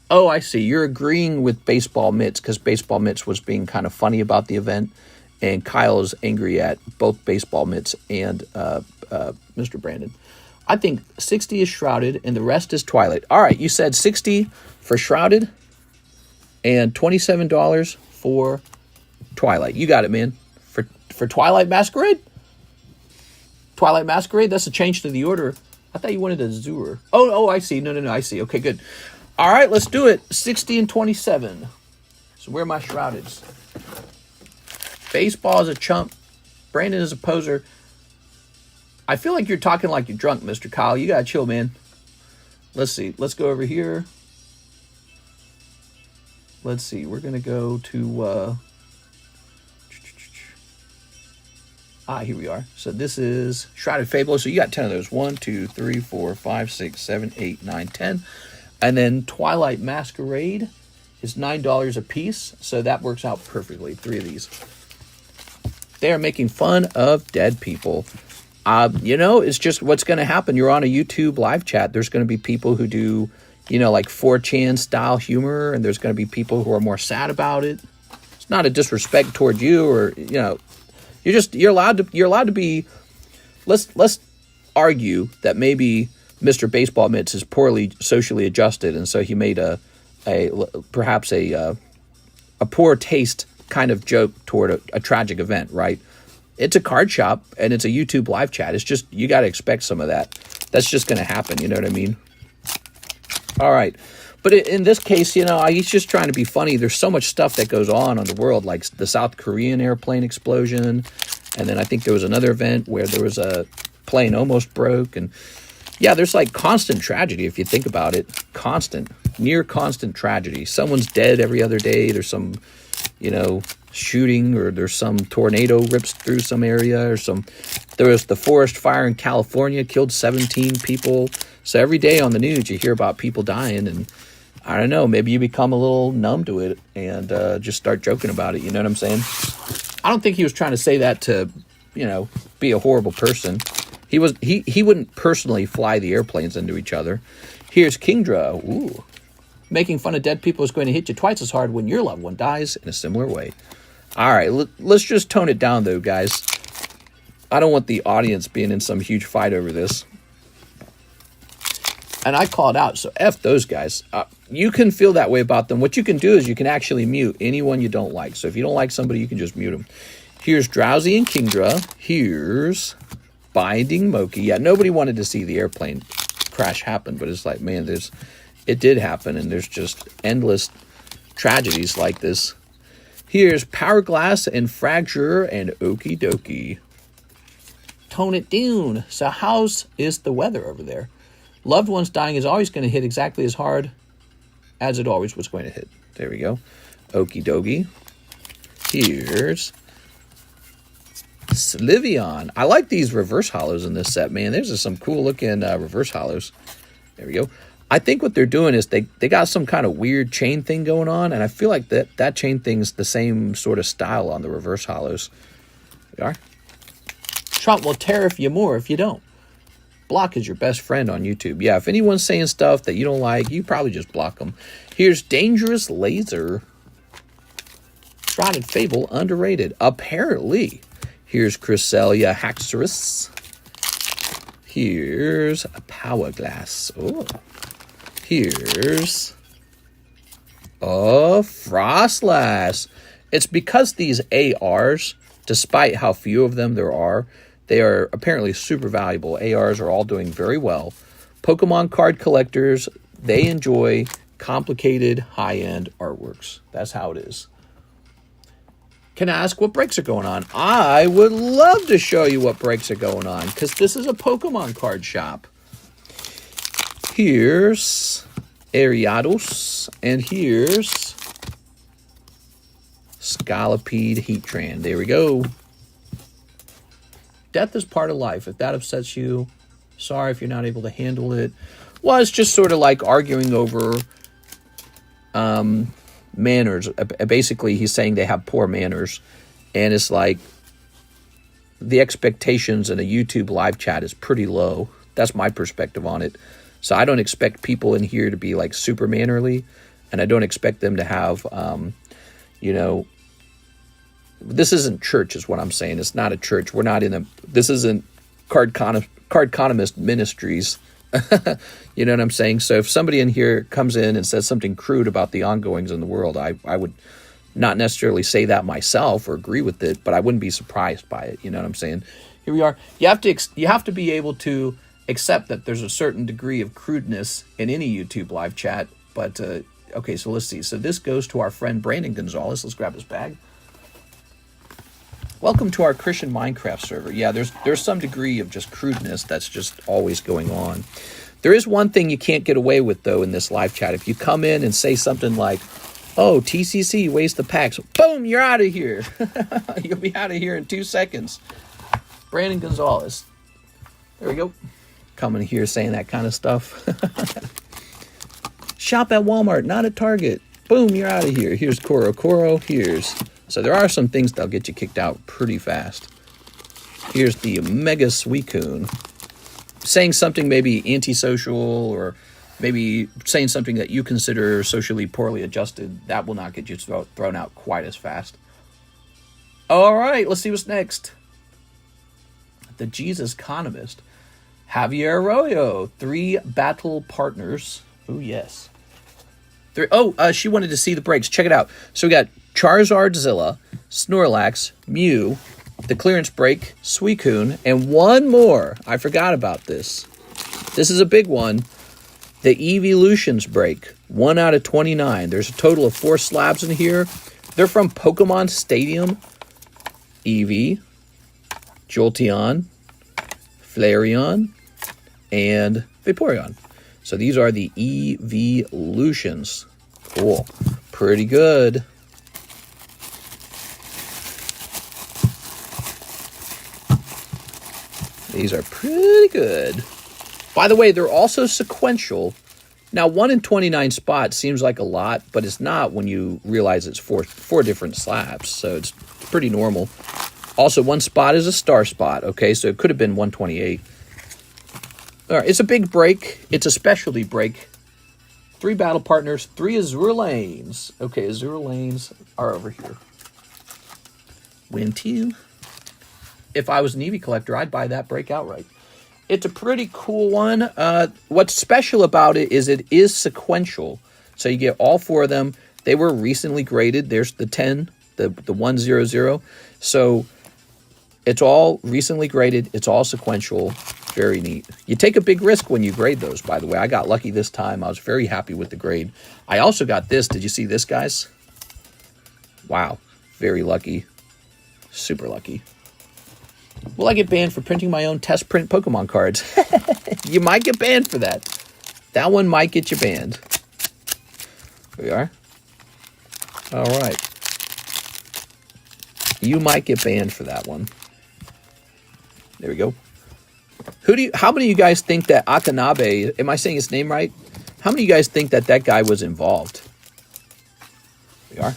Oh, I see. You're agreeing with Baseball Mitts because Baseball Mitts was being kind of funny about the event, and Kyle is angry at both Baseball Mitts and Mr. Brandon. I think 60 is Shrouded and the rest is Twilight. All right, you said 60 for Shrouded and $27 for Twilight. You got it, man. For Twilight Masquerade? Twilight Masquerade? That's a change to the order. I thought you wanted Azur. Oh, I see. No, I see. Okay, good. All right, let's do it. 60 and 27. So where are my Shroudeds? Baseball is a chump. Brandon is a poser. I feel like you're talking like you're drunk, Mr. Kyle. You gotta chill, man. Let's see. Let's go over here. Let's see. We're gonna go to... here we are. So this is Shrouded Fable. So you got 10 of those. 1, 2, 3, 4, 5, 6, 7, 8, 9, 10. And then Twilight Masquerade is $9 a piece. So that works out perfectly. 3 of these. They are making fun of dead people. It's just what's going to happen. You're on a YouTube live chat. There's going to be people who do, like 4chan style humor. And there's going to be people who are more sad about it. It's not a disrespect toward you or, you're allowed to be. Let's argue that maybe Mr. Baseball Mitts is poorly socially adjusted, and so he made perhaps a poor taste kind of joke toward a tragic event, right? It's a card shop and it's a YouTube live chat. It's just you got to expect some of that. That's just going to happen. You know what I mean? All right. But in this case, he's just trying to be funny. There's so much stuff that goes on in the world, like the South Korean airplane explosion. And then I think there was another event where there was a plane almost broke. And yeah, there's like constant tragedy if you think about it. Near constant tragedy. Someone's dead every other day. There's some, shooting, or there's some tornado rips through some area, there was the forest fire in California, killed 17 people. So every day on the news you hear about people dying, and I don't know, maybe you become a little numb to it and just start joking about it. You know what I'm saying? I don't think he was trying to say that to, be a horrible person. He wouldn't personally fly the airplanes into each other. Here's Kingdra. Ooh. Making fun of dead people is going to hit you twice as hard when your loved one dies in a similar way. All right, let's just tone it down, though, guys. I don't want the audience being in some huge fight over this. And I called out, so F those guys. You can feel that way about them. What you can do is you can actually mute anyone you don't like. So if you don't like somebody, you can just mute them. Here's Drowsy and Kingdra. Here's Binding Moki. Yeah, nobody wanted to see the airplane crash happen, but it's like, man, it did happen, and there's just endless tragedies like this. Here's Power Glass and Fracture and Okie Dokie. Tone it down. So how's is the weather over there? Loved ones dying is always going to hit exactly as hard as it always was going to hit. There we go. Okie dokie. Here's Slivion. I like these reverse hollows in this set, man. There's some cool looking reverse hollows. There we go. I think what they're doing is they got some kind of weird chain thing going on, and I feel like that chain thing's the same sort of style on the reverse hollows. There we are. Trump will tariff you more if you don't. Block is your best friend on YouTube. Yeah, if anyone's saying stuff that you don't like, you probably just block them. Here's Dangerous Laser. Trotted Fable, underrated. Apparently. Here's Cresselia Haxorus. Here's a Power Glass. Oh. Here's a Frostlass. It's because these ARs, despite how few of them there are, they are apparently super valuable. ARs are all doing very well. Pokemon card collectors, they enjoy complicated, high-end artworks. That's how it is. Can I ask what breaks are going on? I would love to show you what breaks are going on, because this is a Pokemon card shop. Here's Ariados, and here's Scolipede Heatran. There we go. Death is part of life. If that upsets you, sorry if you're not able to handle it. Well, it's just sort of like arguing over manners. Basically, he's saying they have poor manners. And it's like the expectations in a YouTube live chat is pretty low. That's my perspective on it. So I don't expect people in here to be like super mannerly. And I don't expect them to have, you know, this isn't church is what I'm saying. It's not a church. We're not in a, this isn't Cardconomist Ministries. You know what I'm saying? So if somebody in here comes in and says something crude about the ongoings in the world, I would not necessarily say that myself or agree with it, but I wouldn't be surprised by it. You know what I'm saying? Here we are. You have to be able to accept that there's a certain degree of crudeness in any YouTube live chat. But okay, so let's see. So this goes to our friend Brandon Gonzalez. Let's grab his bag. Welcome to our Christian Minecraft server. Yeah, there's some degree of just crudeness that's just always going on. There is one thing you can't get away with, though, in this live chat. If you come in and say something like, oh, TCC waste the packs, boom, you're out of here. You'll be out of here in 2 seconds. Brandon Gonzalez. There we go. Coming here saying that kind of stuff. Shop at Walmart, not at Target. Boom, you're out of here. Here's Koro. Here's... So there are some things that'll get you kicked out pretty fast. Here's the Mega Suicune. Saying something maybe antisocial or maybe saying something that you consider socially poorly adjusted, that will not get you thrown out quite as fast. All right, let's see what's next. The Jesus Economist. Javier Arroyo. 3 battle partners. Oh, yes. She wanted to see the breaks. Check it out. So we got Charizard, ZELLE, Snorlax, Mew, the clearance break, Suicune, and one more. I forgot about this. This is a big one. The Evolutions break. 1 out of 29. There's a total of 4 slabs in here. They're from Pokemon Stadium, Eevee, Jolteon, Flareon, and Vaporeon. So these are the Evolutions. Cool. Pretty good. These are pretty good. By the way, they're also sequential. Now, 1 in 29 spots seems like a lot, but it's not when you realize it's four different slabs. So it's pretty normal. Also, 1 spot is a star spot. Okay, so it could have been 128. All right, it's a big break. It's a specialty break. 3 battle partners, 3 Azur lanes. Okay, Azur lanes are over here. Win 2. If I was an Eevee collector, I'd buy that break outright. It's a pretty cool one. What's special about it is sequential. So you get all 4 of them. They were recently graded. There's the 10, the 100. So it's all recently graded. It's all sequential. Very neat. You take a big risk when you grade those, by the way. I got lucky this time. I was very happy with the grade. I also got this. Did you see this, guys? Wow. Very lucky. Super lucky. Will I get banned for printing my own test print Pokemon cards? You might get banned for that. That one might get you banned. Here we are. All right. You might get banned for that one. There we go. How many of you guys think that Akanabe, am I saying his name right? How many of you guys think that guy was involved? There we are.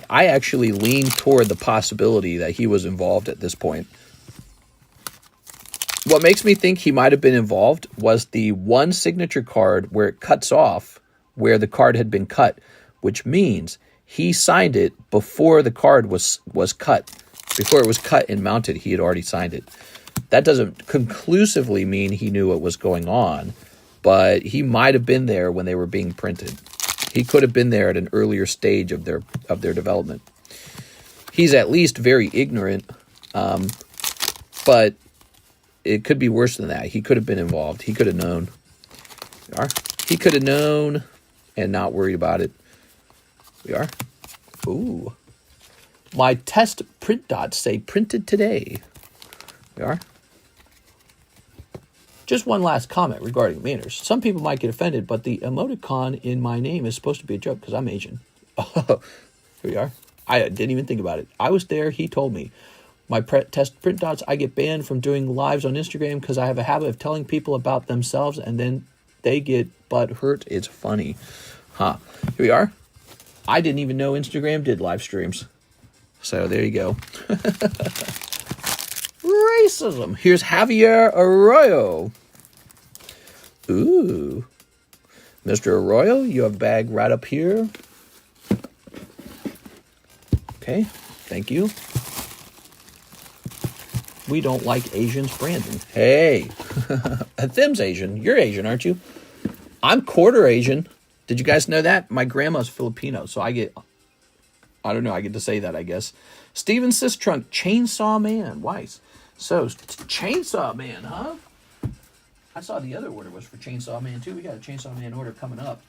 I actually lean toward the possibility that he was involved at this point. What makes me think he might have been involved was the one signature card where it cuts off where the card had been cut, which means he signed it before the card was cut. Before it was cut and mounted, he had already signed it. That doesn't conclusively mean he knew what was going on, but he might have been there when they were being printed. He could have been there at an earlier stage of their development. He's at least very ignorant, but it could be worse than that. He could have been involved. He could have known. He could have known and not worried about it. We are. Ooh. My test print dots say printed today. We are. Just one last comment regarding manners. Some people might get offended, but the emoticon in my name is supposed to be a joke because I'm Asian. Here we are. I didn't even think about it. I was there. He told me. My test print dots, I get banned from doing lives on Instagram because I have a habit of telling people about themselves and then they get butt hurt. It's funny. Huh. Here we are. I didn't even know Instagram did live streams. So there you go. Racism. Here's Javier Arroyo. Ooh. Mr. Arroyo, you have a bag right up here. Okay. Thank you. We don't like Asians, Brandon. Hey. Them's Asian. You're Asian, aren't you? I'm quarter Asian. Did you guys know that? My grandma's Filipino, so I get to say that, I guess. Steven Sistrunk, Chainsaw Man. Wise. So, Chainsaw Man, huh? I saw the other order was for Chainsaw Man, too. We got a Chainsaw Man order coming up.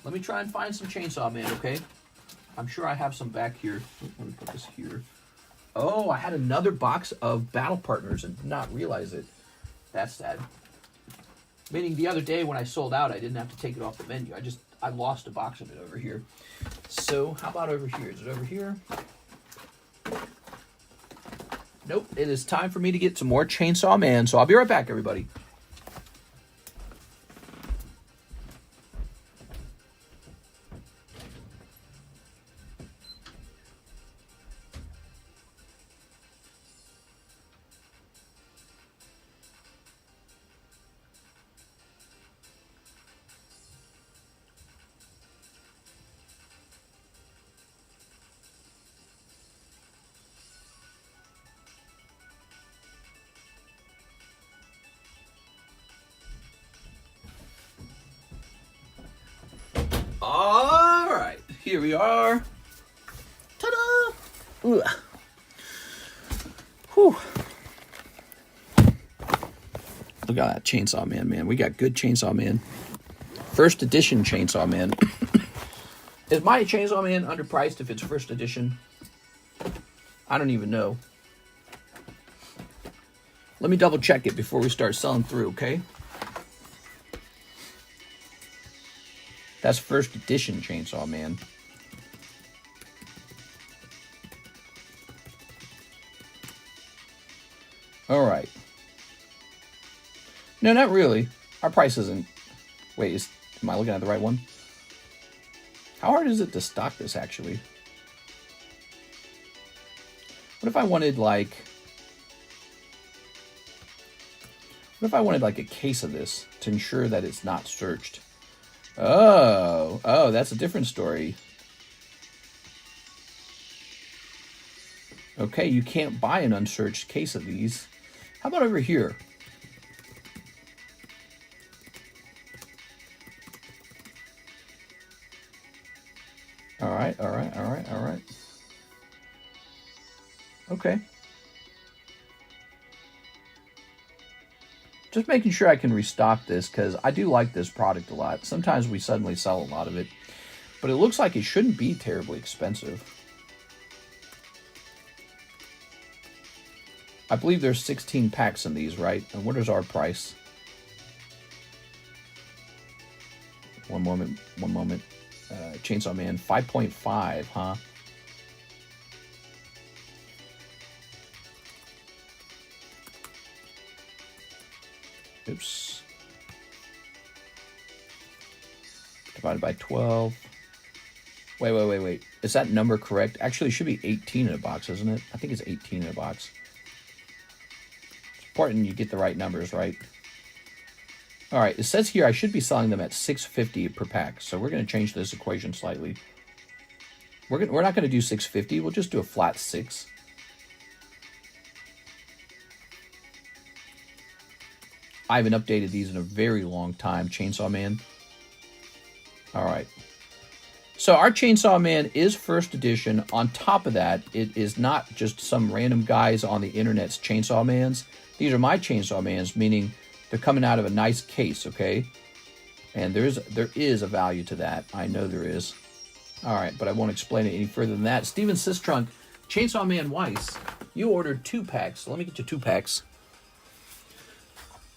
Let me try and find some Chainsaw Man, okay? I'm sure I have some back here. Let me put this here. Oh, I had another box of Battle Partners and did not realize it. That's sad. Meaning the other day when I sold out, I didn't have to take it off the menu. I lost a box of it over here. So, how about over here? Is it over here? Nope. It is time for me to get some more Chainsaw Man. So, I'll be right back, everybody. All right, here we are. Ta-da! Ooh. Whew. Look at that Chainsaw Man, man. We got good Chainsaw Man. First edition Chainsaw Man. Is my Chainsaw Man underpriced if it's first edition? I don't even know. Let me double check it before we start selling through, okay? That's first edition Chainsaw Man. All right. No, not really. Our price isn't... Wait, am I looking at the right one? How hard is it to stock this, actually? What if I wanted, like... What if I wanted, like, a case of this to ensure that it's not searched? Oh, that's a different story. Okay, you can't buy an unsearched case of these. How about over here? All right. Okay. Just making sure I can restock this because I do like this product a lot. Sometimes we suddenly sell a lot of it, but it looks like it shouldn't be terribly expensive. I believe there's 16 packs in these, right? And what is our price? One moment. Chainsaw Man, 5.5, huh? Oops. Divided by 12. Wait. Is that number correct? Actually, it should be 18 in a box, isn't it? I think it's 18 in a box. important you get the right numbers, right? All right, it says here I should be selling them at $6.50 per pack. So we're going to change this equation slightly. We're not going to do $6.50. We'll just do a flat 6. I haven't updated these in a very long time, Chainsaw Man. All right. So our Chainsaw Man is first edition. On top of that, it is not just some random guys on the internet's Chainsaw Mans. These are my Chainsaw Mans, meaning they're coming out of a nice case, okay? And there is a value to that. I know there is. All right, but I won't explain it any further than that. Steven Sistrunk, Chainsaw Man Weiss, you ordered 2 packs. So let me get you 2 packs.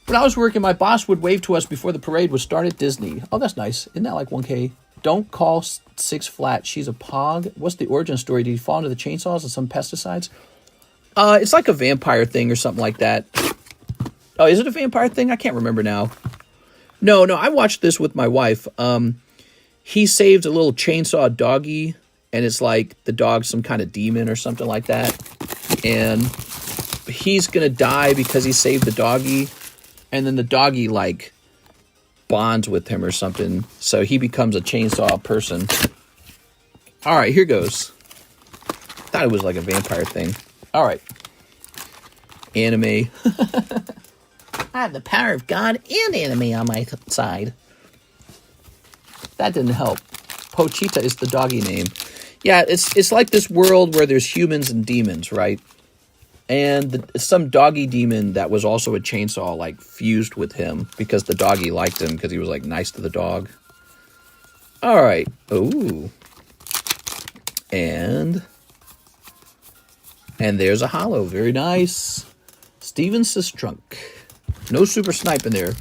When I was working, my boss would wave to us before the parade would start at Disney. Oh, that's nice. Isn't that like 1K? Don't call 6 flat. She's a pog. What's the origin story? Did he fall into the chainsaws and some pesticides? It's like a vampire thing or something like that. Oh, is it a vampire thing? I can't remember now. No, I watched this with my wife. He saved a little chainsaw doggy, and it's like the dog's some kind of demon or something like that. And he's going to die because he saved the doggy. And then the doggy, like, bonds with him or something. So he becomes a chainsaw person. All right, here goes. Thought it was like a vampire thing. All right. Anime. I have the power of God and anime on my side. That didn't help. Pochita is the doggy name. Yeah, it's like this world where there's humans and demons, right? And some doggy demon that was also a chainsaw, like, fused with him because the doggy liked him because he was, like, nice to the dog. All right. Ooh. And there's a holo. Very nice. Steven Sistrunk. No super snipe in there.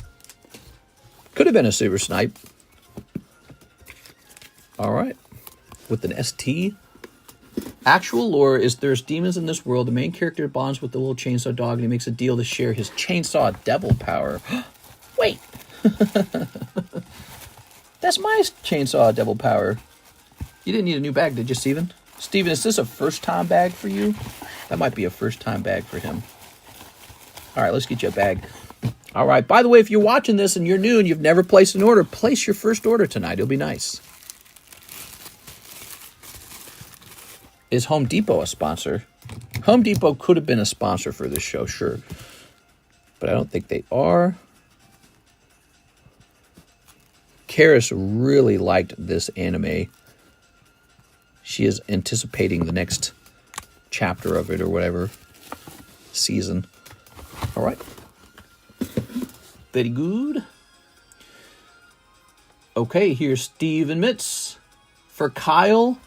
Could have been a super snipe. All right. With an ST. Actual lore is there's demons in this world. The main character bonds with the little chainsaw dog and he makes a deal to share his chainsaw devil power. Wait. That's my chainsaw devil power. You didn't need a new bag, did you, Steven? Steven, is this a first-time bag for you? That might be a first-time bag for him. All right, let's get you a bag. All right, by the way, if you're watching this and you're new and you've never placed an order, place your first order tonight. It'll be nice. Is Home Depot a sponsor? Home Depot could have been a sponsor for this show, sure. But I don't think they are. Karis really liked this anime. She is anticipating the next chapter of it or whatever season. All right. Very good. Okay, here's Steve and Mitz. For Kyle,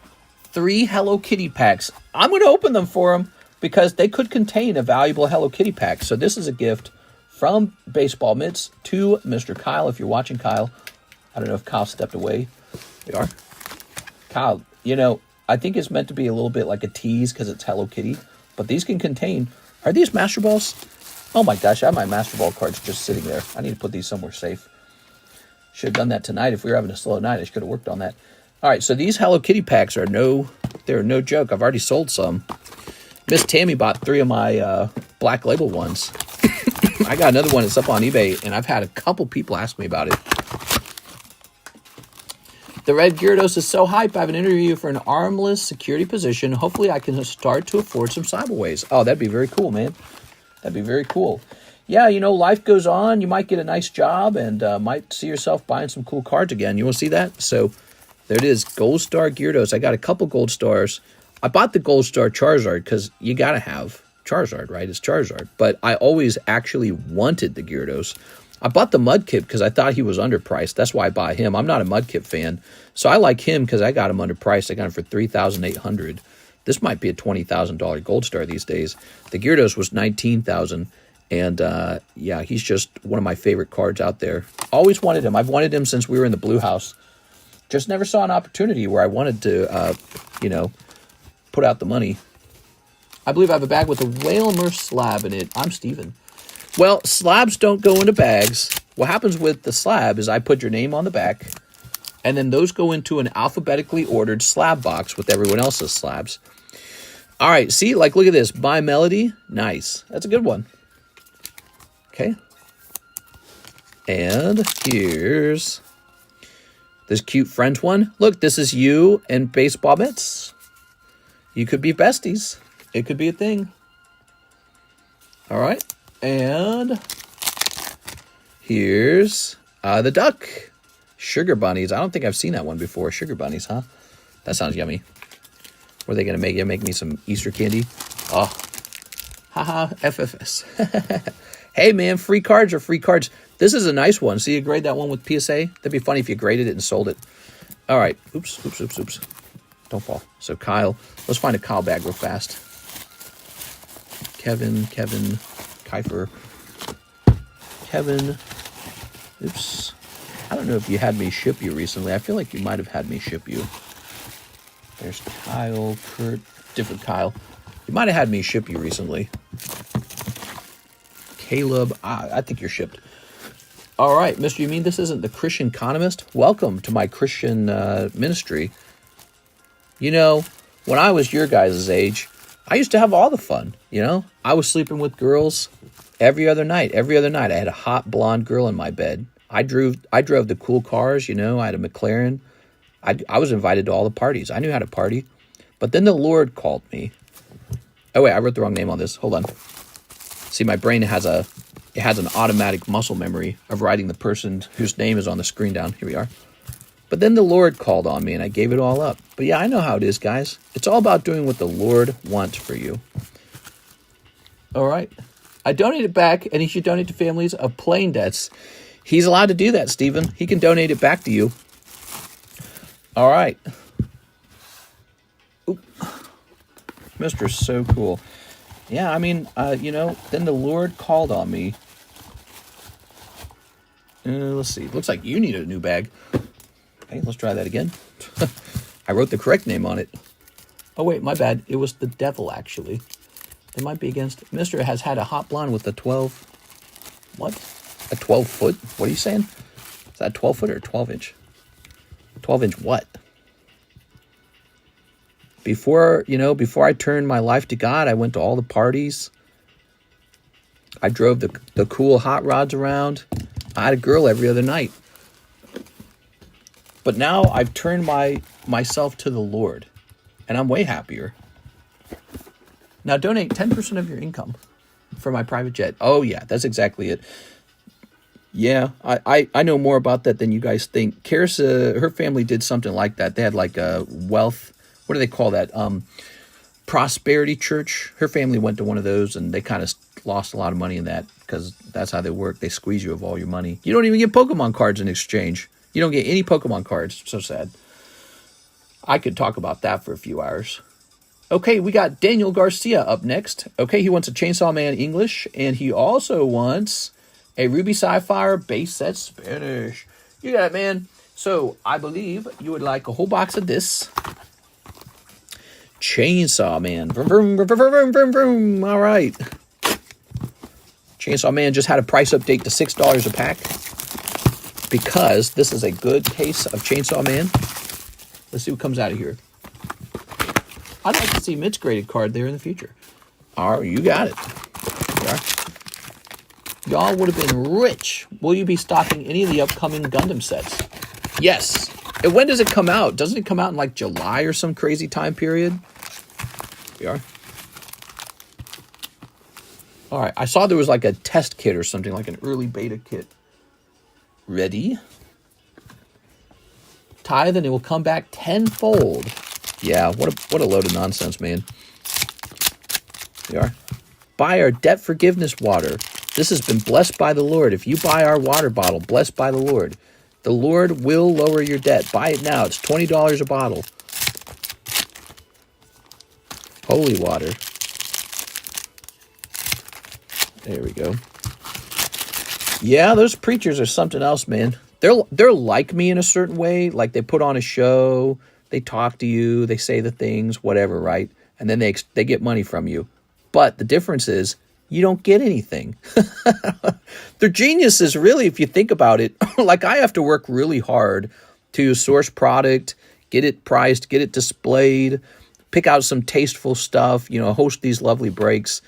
3 Hello Kitty packs. I'm going to open them for him because they could contain a valuable Hello Kitty pack. So this is a gift from Baseball Mitts to Mr. Kyle. If you're watching, Kyle, I don't know if Kyle stepped away. They are. Kyle, you know, I think it's meant to be a little bit like a tease because it's Hello Kitty. But these can contain... Are these Master Balls? Oh my gosh, I have my Master Ball cards just sitting there. I need to put these somewhere safe. Should have done that tonight. If we were having a slow night, I should have worked on that. All right, so these Hello Kitty packs are no joke. I've already sold some. Miss Tammy bought 3 of my Black Label ones. I got another one that's up on eBay, and I've had a couple people ask me about it. The Red Gyarados is so hype. I have an interview for an armless security position. Hopefully, I can start to afford some Cyberways. Oh, that'd be very cool, man. That'd be very cool. Yeah, you know, life goes on. You might get a nice job and might see yourself buying some cool cards again. You want to see that? So... there it is, Gold Star Gyarados. I got a couple Gold Stars. I bought the Gold Star Charizard because you got to have Charizard, right? It's Charizard. But I always actually wanted the Gyarados. I bought the Mudkip because I thought he was underpriced. That's why I bought him. I'm not a Mudkip fan. So I like him because I got him underpriced. I got him for $3,800. This might be a $20,000 Gold Star these days. The Gyarados was $19,000. And, yeah, he's just one of my favorite cards out there. Always wanted him. I've wanted him since we were in the Blue House. Just never saw an opportunity where I wanted to, you know, put out the money. I believe I have a bag with a Whalmer slab in it. I'm Steven. Well, slabs don't go into bags. What happens with the slab is I put your name on the back, and then those go into an alphabetically ordered slab box with everyone else's slabs. All right, see, like, look at this. My Melody. Nice. That's a good one. Okay. And here's this cute French one. Look, this is you and baseball mitts. You could be besties. It could be a thing. All right. And here's the duck. Sugar bunnies. I don't think I've seen that one before. Sugar bunnies, huh? That sounds yummy. Were they going to make me some Easter candy? Oh. Haha, FFS. Hey, man, free cards are free cards. This is a nice one. See, you grade that one with PSA? That'd be funny if you graded it and sold it. All right. Oops. Don't fall. So, Kyle. Let's find a Kyle bag real fast. Kevin, Kiefer. Kevin. Oops. I don't know if you had me ship you recently. I feel like you might have had me ship you. There's Kyle, Kurt, different Kyle. You might have had me ship you recently. Caleb, I think you're shipped. All right, Mr. You mean this isn't the TheCardconomist? Welcome to my Christian ministry. You know, when I was your guys' age, I used to have all the fun, you know? I was sleeping with girls every other night. I had a hot blonde girl in my bed. I drove the cool cars, you know? I had a McLaren. I was invited to all the parties. I knew how to party. But then the Lord called me. Oh, wait, I wrote the wrong name on this. Hold on. See, my brain has an automatic muscle memory of writing the person whose name is on the screen down. Here we are. But then the Lord called on me, and I gave it all up. But yeah, I know how it is, guys. It's all about doing what the Lord wants for you. All right. I donated back, and he should donate to families of plane debts. He's allowed to do that, Stephen. He can donate it back to you. All right. Oop. Mr. So cool. Yeah, I mean, you know, then the Lord called on me. Let's see. Looks like you need a new bag. Okay, let's try that again. I wrote the correct name on it. Oh, wait, my bad. It was the devil, actually. They might be against... Mr. has had a hot blonde with a 12... What? A 12-foot? What are you saying? Is that 12-foot or 12-inch? 12-inch what? Before I turned my life to God, I went to all the parties. I drove the cool hot rods around. I had a girl every other night. But now I've turned myself to the Lord, and I'm way happier. Now donate 10% of your income for my private jet. Oh, yeah, that's exactly it. Yeah, I know more about that than you guys think. Karissa, her family did something like that. They had like a wealth, what do they call that? Prosperity church. Her family went to one of those, and they kind of lost a lot of money in that because that's how they work. They squeeze you of all your money. You don't even get Pokemon cards in exchange. You don't get any Pokemon cards. So sad. I could talk about that for a few hours. Okay, we got Daniel Garcia up next. Okay, he wants a Chainsaw Man English, and he also wants a Ruby Sapphire base set Spanish. You got it, man. So I believe you would like a whole box of this. Chainsaw Man. Vroom, vroom, vroom, vroom, vroom, vroom. All right. Chainsaw Man just had a price update to $6 a pack because this is a good case of Chainsaw Man. Let's see what comes out of here. I'd like to see Mitt's graded card there in the future. All right, you got it. Y'all would have been rich. Will you be stocking any of the upcoming Gundam sets? Yes. And when does it come out? Doesn't it come out in like July or some crazy time period? We are. All right. I saw there was like a test kit or something, like an early beta kit. Ready? Tithe and it will come back tenfold. Yeah, what a load of nonsense, man. We are. Buy our debt forgiveness water. This has been blessed by the Lord. If you buy our water bottle, blessed by the Lord will lower your debt. Buy it now. It's $20 a bottle. Holy water. There we go. Yeah, those preachers are something else, man. They're like me in a certain way. Like they put on a show, they talk to you, they say the things, whatever, right? And then they get money from you. But the difference is you don't get anything. They're geniuses, really, if you think about it. Like I have to work really hard to source product, get it priced, get it displayed, pick out some tasteful stuff, host these lovely breaks.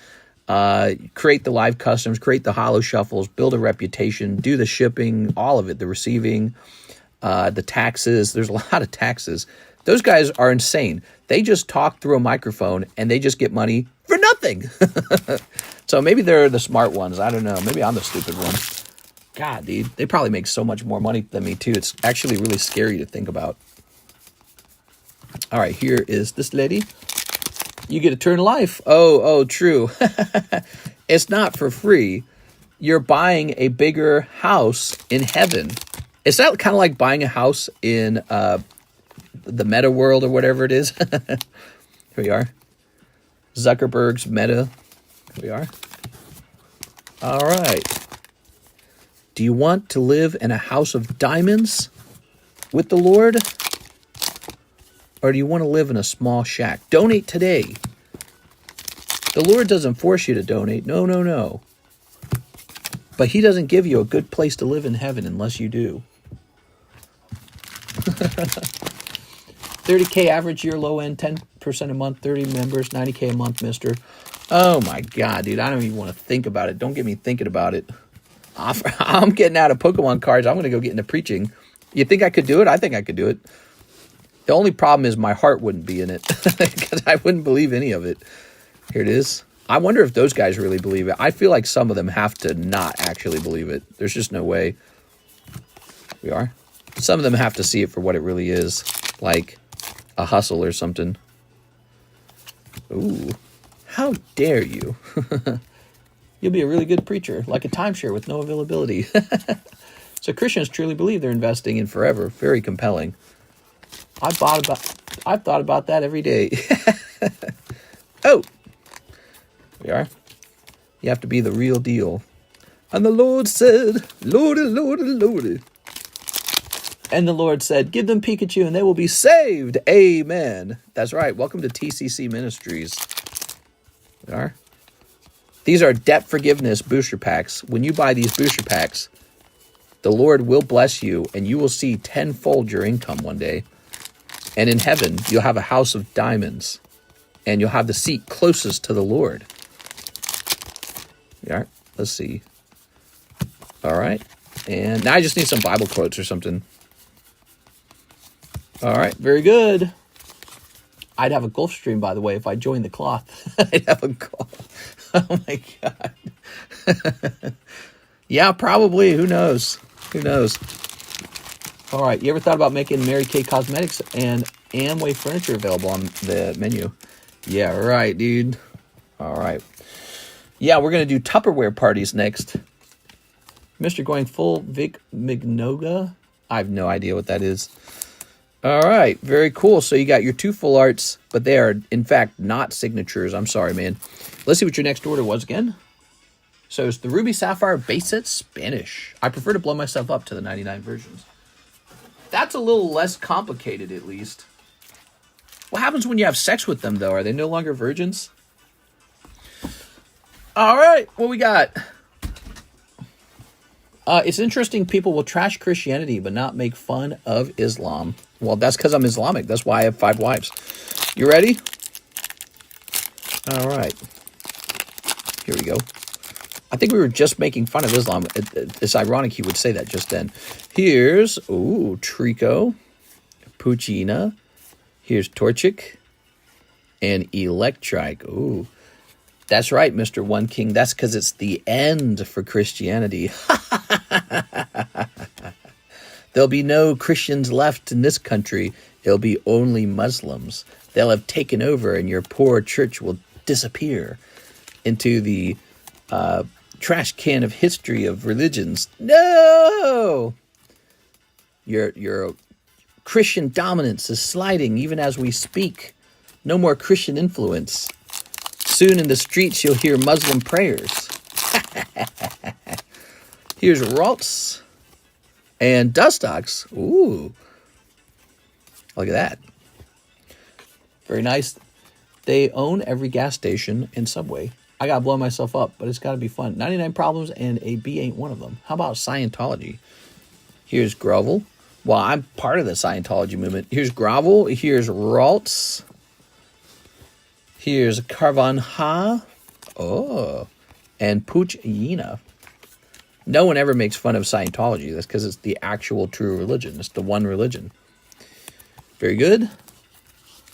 create the live customs, create the holo shuffles, build a reputation, do the shipping, all of it, the receiving, the taxes. There's a lot of taxes. Those guys are insane. They just talk through a microphone and they just get money for nothing. So maybe they're the smart ones. I don't know. Maybe I'm the stupid one. God, dude, they probably make so much more money than me too. It's actually really scary to think about. All right, here is this lady. You get eternal life. Oh, true. It's not for free. You're buying a bigger house in heaven. Is that kind of like buying a house in the meta world or whatever it is? Here we are. Zuckerberg's meta. Here we are. All right. Do you want to live in a house of diamonds with the Lord? Or do you want to live in a small shack? Donate today. The Lord doesn't force you to donate. No. But he doesn't give you a good place to live in heaven unless you do. 30K average year, low end, 10% a month, 30 members, 90K a month, mister. Oh my God, dude. I don't even want to think about it. Don't get me thinking about it. I'm getting out of Pokemon cards. I'm going to go get into preaching. You think I could do it? I think I could do it. The only problem is my heart wouldn't be in it because I wouldn't believe any of it. Here it is. I wonder if those guys really believe it. I feel like some of them have to not actually believe it. There's just no way. We are. Some of them have to see it for what it really is, like a hustle or something. Ooh, how dare you? You'll be a really good preacher, like a timeshare with no availability. So Christians truly believe they're investing in forever. Very compelling. I've thought about that every day. Oh, we are. You have to be the real deal. And the Lord said, Lordy, Lordy, Lordy. And the Lord said, give them Pikachu and they will be saved. Amen. That's right. Welcome to TCC Ministries. We are. These are debt forgiveness booster packs. When you buy these booster packs, the Lord will bless you and you will see tenfold your income one day. And in heaven, you'll have a house of diamonds. And you'll have the seat closest to the Lord. All right, let's see. All right. And now I just need some Bible quotes or something. All right, very good. I'd have a Gulf Stream, by the way, if I joined the cloth. I'd have a Gulf. Oh, my God. Yeah, probably. Who knows? Who knows? All right, you ever thought about making Mary Kay Cosmetics and Amway furniture available on the menu? Yeah, right, dude. All right. Yeah, we're going to do Tupperware parties next. Mr. Going full Vic Mignoga? I have no idea what that is. All right, very cool. So you got your two full arts, but they are, in fact, not signatures. I'm sorry, man. Let's see what your next order was again. So it's the Ruby Sapphire Base Set Spanish. I prefer to blow myself up to the 99 versions. That's a little less complicated, at least. What happens when you have sex with them, though? Are they no longer virgins? All right, what we got? It's interesting people will trash Christianity but not make fun of Islam. Well, that's because I'm Islamic. That's why I have 5 wives. You ready? All right. Here we go. I think we were just making fun of Islam. It's ironic he would say that just then. Here's, Trico, Puccina. Here's Torchic and Electrike. Ooh, that's right, Mr. One King. That's because it's the end for Christianity. There'll be no Christians left in this country. It'll be only Muslims. They'll have taken over and your poor church will disappear into the trash can of history of religions. No! Your Christian dominance is sliding even as we speak. No more Christian influence. Soon in the streets you'll hear Muslim prayers. Here's Ralts and Dustox. Ooh. Look at that. Very nice. They own every gas station and Subway. I gotta blow myself up, but it's gotta be fun. 99 problems and a B ain't one of them. How about Scientology? Here's Grovel. Well, I'm part of the Scientology movement. Here's Grovel. Here's Ralts. Here's Carvan Ha. Oh. And Pooch Yena. No one ever makes fun of Scientology. That's because it's the actual true religion. It's the one religion. Very good.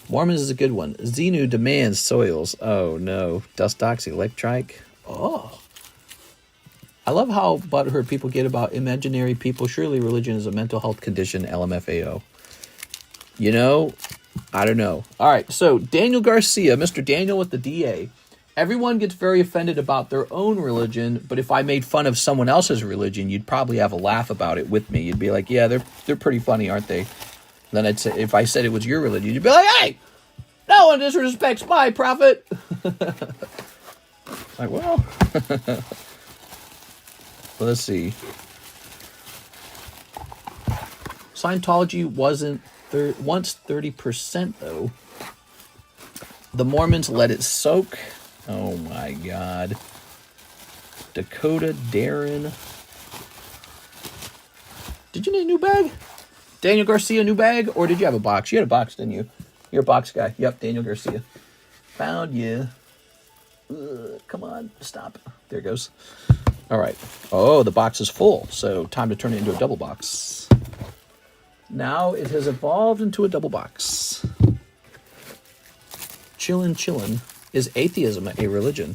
Mormons is a good one. Xenu demands soils. Oh, no. Dustox Electric. Oh. I love how butthurt people get about imaginary people. Surely religion is a mental health condition, LMFAO. You know, I don't know. All right, so Daniel Garcia, Mr. Daniel with the DA. Everyone gets very offended about their own religion, but if I made fun of someone else's religion, you'd probably have a laugh about it with me. You'd be like, yeah, they're pretty funny, aren't they? Then I'd say, if I said it was your religion, you'd be like, hey, no one disrespects my prophet. Like, well, let's see. Scientology wasn't once 30%, though. The Mormons let it soak. Oh, my God. Dakota, Darren. Did you need a new bag? Daniel Garcia, new bag? Or did you have a box? You had a box, didn't you? You're a box guy. Yep, Daniel Garcia. Found you. Come on, stop. There it goes. All right. Oh, the box is full, so time to turn it into a double box. Now it has evolved into a double box. Chillin'. Is atheism a religion?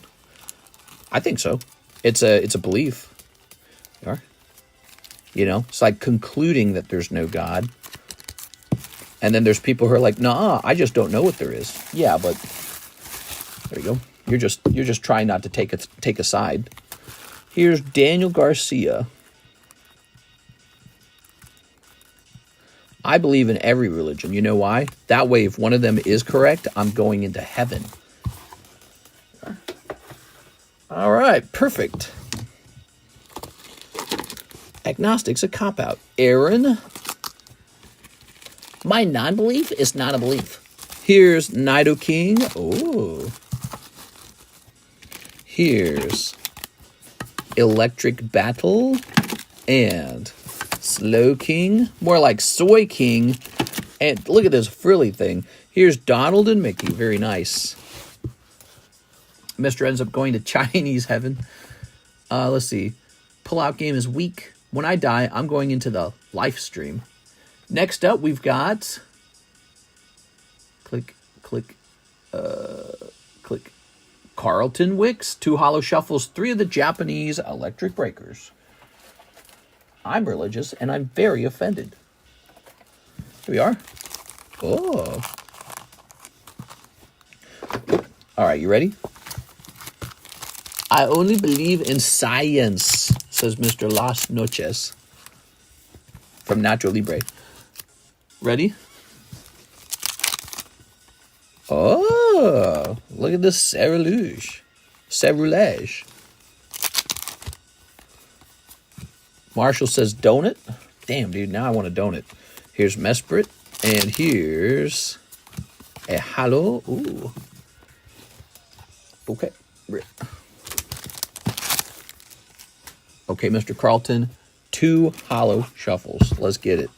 I think so. It's a belief. You know, it's like concluding that there's no God. And then there's people who are like, nah, I just don't know what there is. Yeah, but there you go. You're just trying not to take a side. Here's Daniel Garcia. I believe in every religion. You know why? That way, if one of them is correct, I'm going into heaven. All right, perfect. Agnostic's a cop-out. Aaron. My non-belief is not a belief. Here's Nido King. Oh. Here's Electric Battle. And Slow King. More like Soy King. And look at this frilly thing. Here's Donald and Mickey. Very nice. Mr. ends up going to Chinese heaven. Let's see. Pull-out game is weak. When I die, I'm going into the live stream. Next up, we've got... Click. Carlton Wicks, 2 Holo Shuffles, 3 of the Japanese electric breakers. I'm religious, and I'm very offended. Here we are. Oh. All right, you ready? I only believe in science, says Mr. Las Noches from Nacho Libre. Ready? Oh, look at this cerulage. Marshall says donut. Damn, dude, now I want a donut. Here's Mesprit, and here's a Holo. Ooh. Okay. Okay, Mr. Carlton, 2 Holo Shuffles. Let's get it.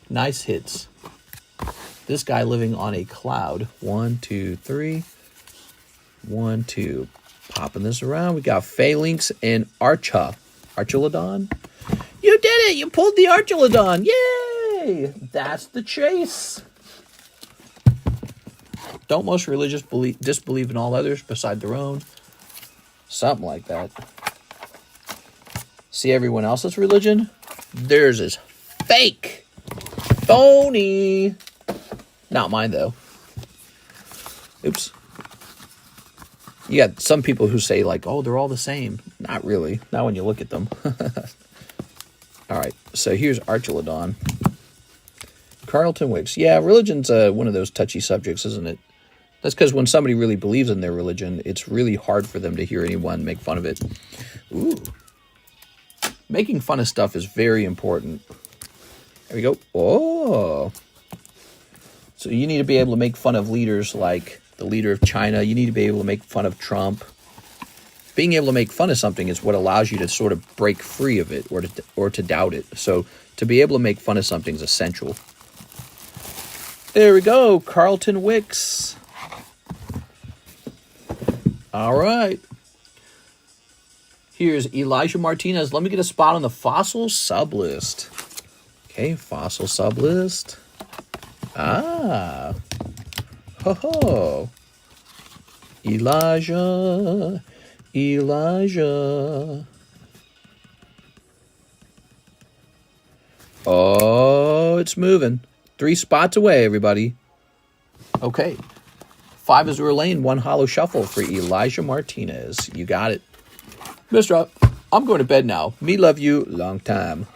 Nice hits. This guy living on a cloud. 1, 2, 3. 1, 2. Popping this around. We got Phalanx and Archelodon. You did it! You pulled the Archelodon! Yay! That's the chase. Don't most religious disbelieve in all others beside their own? Something like that. See everyone else's religion? Theirs is fake. Phony. Not mine, though. Oops. You got some people who say, like, oh, they're all the same. Not really. Not when you look at them. All right. So here's Archelodon. Carlton Wicks. Yeah, religion's one of those touchy subjects, isn't it? That's because when somebody really believes in their religion, it's really hard for them to hear anyone make fun of it. Ooh. Making fun of stuff is very important. There we go. Oh. So you need to be able to make fun of leaders like the leader of China. You need to be able to make fun of Trump. Being able to make fun of something is what allows you to sort of break free of it or to doubt it. So to be able to make fun of something is essential. There we go. Carlton Wicks. All right. Here's Elijah Martinez. Let me get a spot on the fossil sublist. Okay, fossil sublist. Ah. Ho ho. Elijah. Oh, it's moving. 3 spots away, everybody. Okay. 5 Azur Lane, 1 Holo Shuffle for Elijah Martinez. You got it. Mr. I'm going to bed now. Me love you. Long time.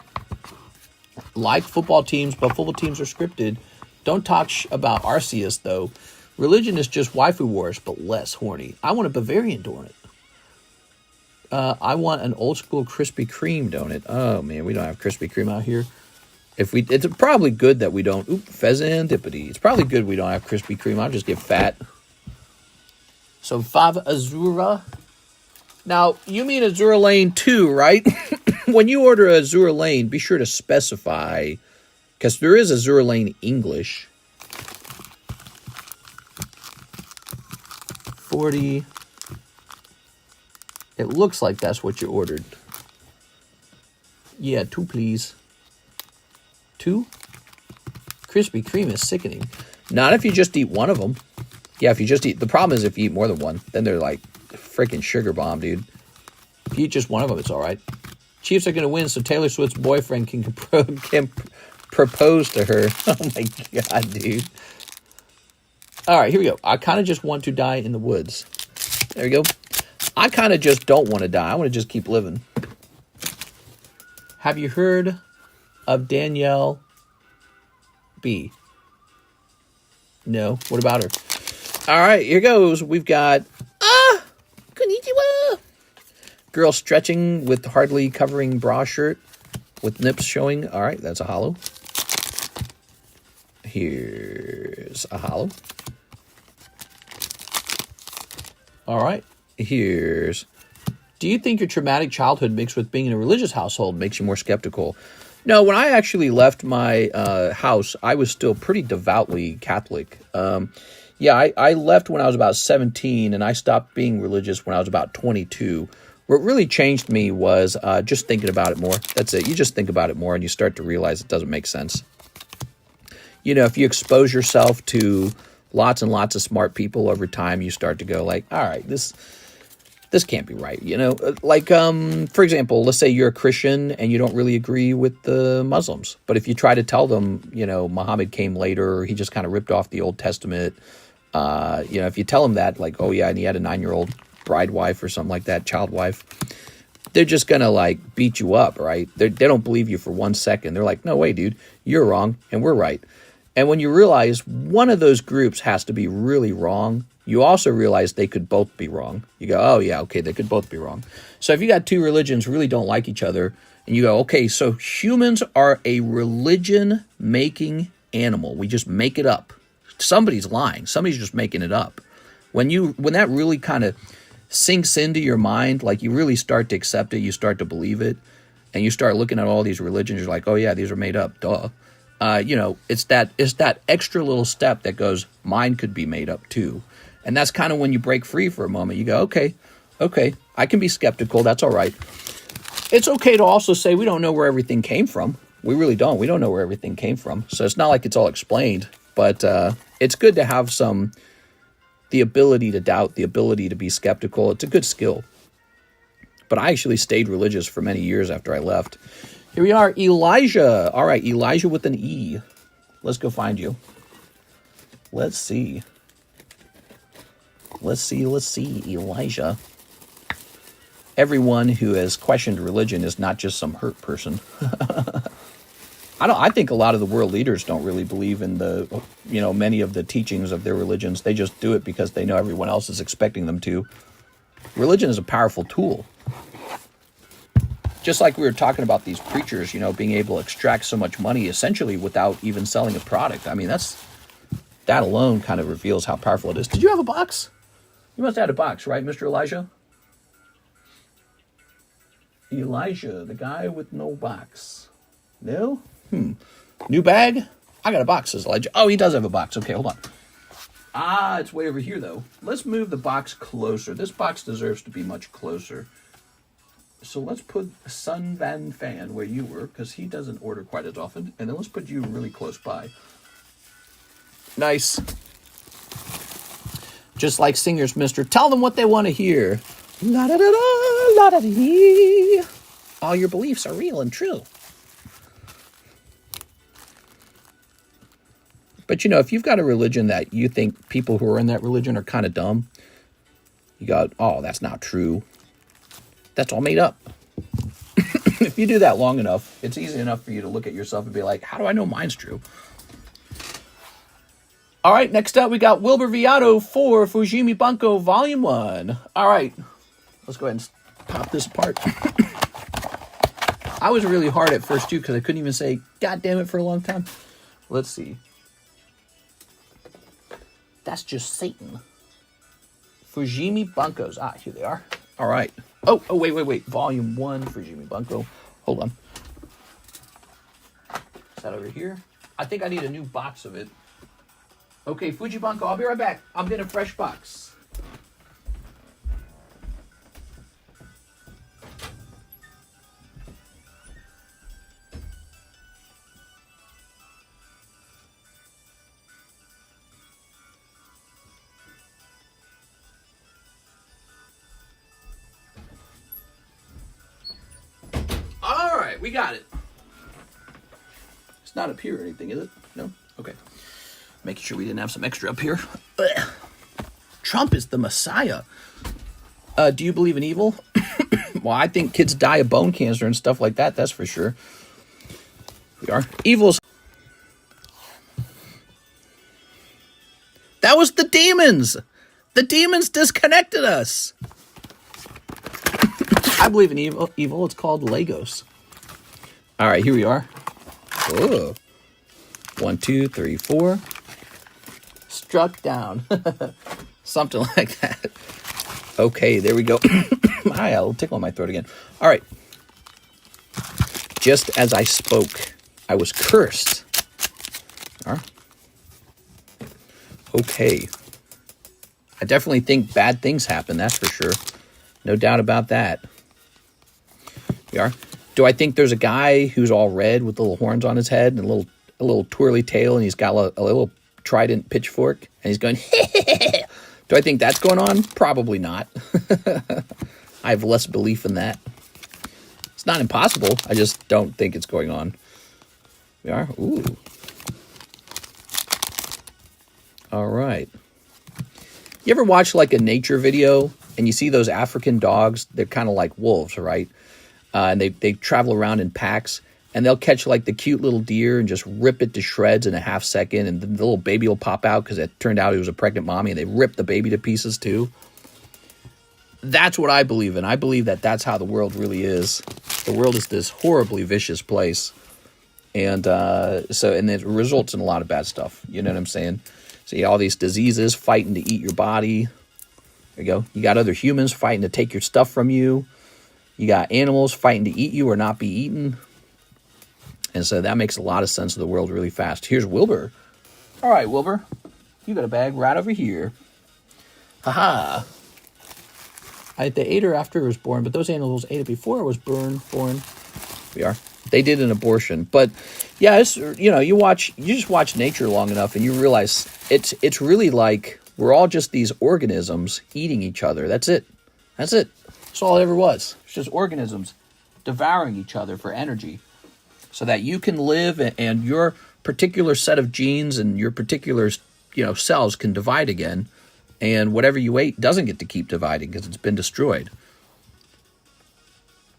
Like football teams, but football teams are scripted. Don't talk about Arceus, though. Religion is just waifu wars, but less horny. I want a Bavarian donut. I want an old school Krispy Kreme donut. Oh, man, we don't have Krispy Kreme out here. It's probably good that we don't. Oop, pheasantipity. It's probably good we don't have Krispy Kreme. I'll just get fat. So 5 Azura. Now, you mean Azur Lane 2, right? When you order Azur Lane, be sure to specify, because there is Azur Lane English. 40. It looks like that's what you ordered. Yeah, 2, please. 2? Krispy Kreme is sickening. Not if you just eat one of them. Yeah, if you just eat... The problem is if you eat more than one, then they're like freaking sugar bomb, dude. If you eat just one of them, it's all right. Chiefs are going to win, so Taylor Swift's boyfriend can propose to her. Oh, my God, dude. All right, here we go. I kind of just want to die in the woods. There we go. I kind of just don't want to die. I want to just keep living. Have you heard of Danielle B? No. What about her? All right, here goes. We've got... Konnichiwa! Girl stretching with hardly covering bra shirt with nips showing. All right, that's a holo. Here's a holo. All right, here's... Do you think your traumatic childhood mixed with being in a religious household makes you more skeptical? No, when I actually left my house, I was still pretty devoutly Catholic. I left when I was about 17, and I stopped being religious when I was about 22. What really changed me was just thinking about it more. That's it. You just think about it more, and you start to realize it doesn't make sense. You know, if you expose yourself to lots and lots of smart people over time, you start to go like, all right, this can't be right. You know, like, for example, let's say you're a Christian and you don't really agree with the Muslims. But if you try to tell them, you know, Muhammad came later, or he just kind of ripped off the Old Testament. If you tell them that, like, oh yeah, and he had a 9-year-old bride wife or something like that, child wife, they're just going to like beat you up, right? They don't believe you for 1 second. They're like, no way, dude, you're wrong and we're right. And when you realize one of those groups has to be really wrong, you also realize they could both be wrong. You go, oh yeah, okay, they could both be wrong. So if you got 2 religions really don't like each other, and you go, okay, so humans are a religion-making animal. We just make it up. Somebody's lying. Somebody's just making it up. When that really kind of sinks into your mind, like you really start to accept it, you start to believe it, and you start looking at all these religions, you're like, oh yeah, these are made up, duh. It's that extra little step that goes, mine could be made up too. And that's kind of when you break free for a moment. You go, okay, I can be skeptical. That's all right. It's okay to also say we don't know where everything came from. We really don't. We don't know where everything came from. So it's not like it's all explained. But it's good to have the ability to doubt, the ability to be skeptical. It's a good skill. But I actually stayed religious for many years after I left. Here we are, Elijah. All right, Elijah with an E. Let's go find you. Let's see, Elijah. Everyone who has questioned religion is not just some hurt person. I think a lot of the world leaders don't really believe in many of the teachings of their religions. They just do it because they know everyone else is expecting them to. Religion is a powerful tool. Just like we were talking about these preachers, being able to extract so much money essentially without even selling a product. I mean, that alone kind of reveals how powerful it is. Did you have a box? You must have had a box, right, Mr. Elijah? Elijah, the guy with no box. No? New bag? I got a box, says Ledge. Oh, he does have a box. Okay, hold on. Ah, it's way over here, though. Let's move the box closer. This box deserves to be much closer. So let's put Sun Van Fan where you were, because he doesn't order quite as often. And then let's put you really close by. Nice. Just like singers, mister. Tell them what they want to hear. La-da-da-da, la-da-dee. All your beliefs are real and true. But, you know, if you've got a religion that you think people who are in that religion are kind of dumb, you got, oh, that's not true. That's all made up. If you do that long enough, it's easy enough for you to look at yourself and be like, how do I know mine's true? All right, next up, we got Wilbur Viato for Fujimi Bunko Volume 1. All right, let's go ahead and pop this apart. I was really hard at first, too, because I couldn't even say, God damn it, for a long time. Let's see. That's just Satan. Fujimi Bunkos. Ah, here they are. All right. Oh, wait. Volume 1, Fujimi Bunko. Hold on. Is that over here? I think I need a new box of it. Okay, Fuji Bunko, I'll be right back. I'm getting a fresh box. All right, we got it. It's not up here or anything, is it? No? Okay. Making sure we didn't have some extra up here. Ugh. Trump is the Messiah. Do you believe in evil? Well, I think kids die of bone cancer and stuff like that. That's for sure. We are. Evil's. That was the demons. The demons disconnected us. I believe in evil. Evil. It's called Legos. All right, here we are. Oh. 1, 2, 3, 4. Struck down. Something like that. Okay, there we go. Hi, I'll tickle my throat again. All right. Just as I spoke, I was cursed. All right. Okay. I definitely think bad things happen, that's for sure. No doubt about that. We are. Do I think there's a guy who's all red with little horns on his head and a little twirly tail, and he's got a little trident pitchfork, and he's going, do I think that's going on? Probably not. I have less belief in that. It's not impossible. I just don't think it's going on. We are? Ooh. All right. You ever watch like a nature video, and you see those African dogs? They're kind of like wolves, right? And they travel around in packs. And they'll catch like the cute little deer and just rip it to shreds in a half second. And the little baby will pop out because it turned out it was a pregnant mommy. And they rip the baby to pieces too. That's what I believe in. I believe that that's how the world really is. The world is this horribly vicious place. And and it results in a lot of bad stuff. You know what I'm saying? So you got all these diseases fighting to eat your body. There you go. You got other humans fighting to take your stuff from you. You got animals fighting to eat you or not be eaten. And so that makes a lot of sense of the world really fast. Here's Wilbur. All right, Wilbur. You got a bag right over here. Haha. They ate her after it was born, but those animals ate it before it was born. We are. They did an abortion. But yeah, it's, you know, you just watch nature long enough and you realize it's really like we're all just these organisms eating each other. That's it. That's all it ever was. It's just organisms devouring each other for energy. So that you can live and your particular set of genes and your particular, cells can divide again. And whatever you ate doesn't get to keep dividing because it's been destroyed.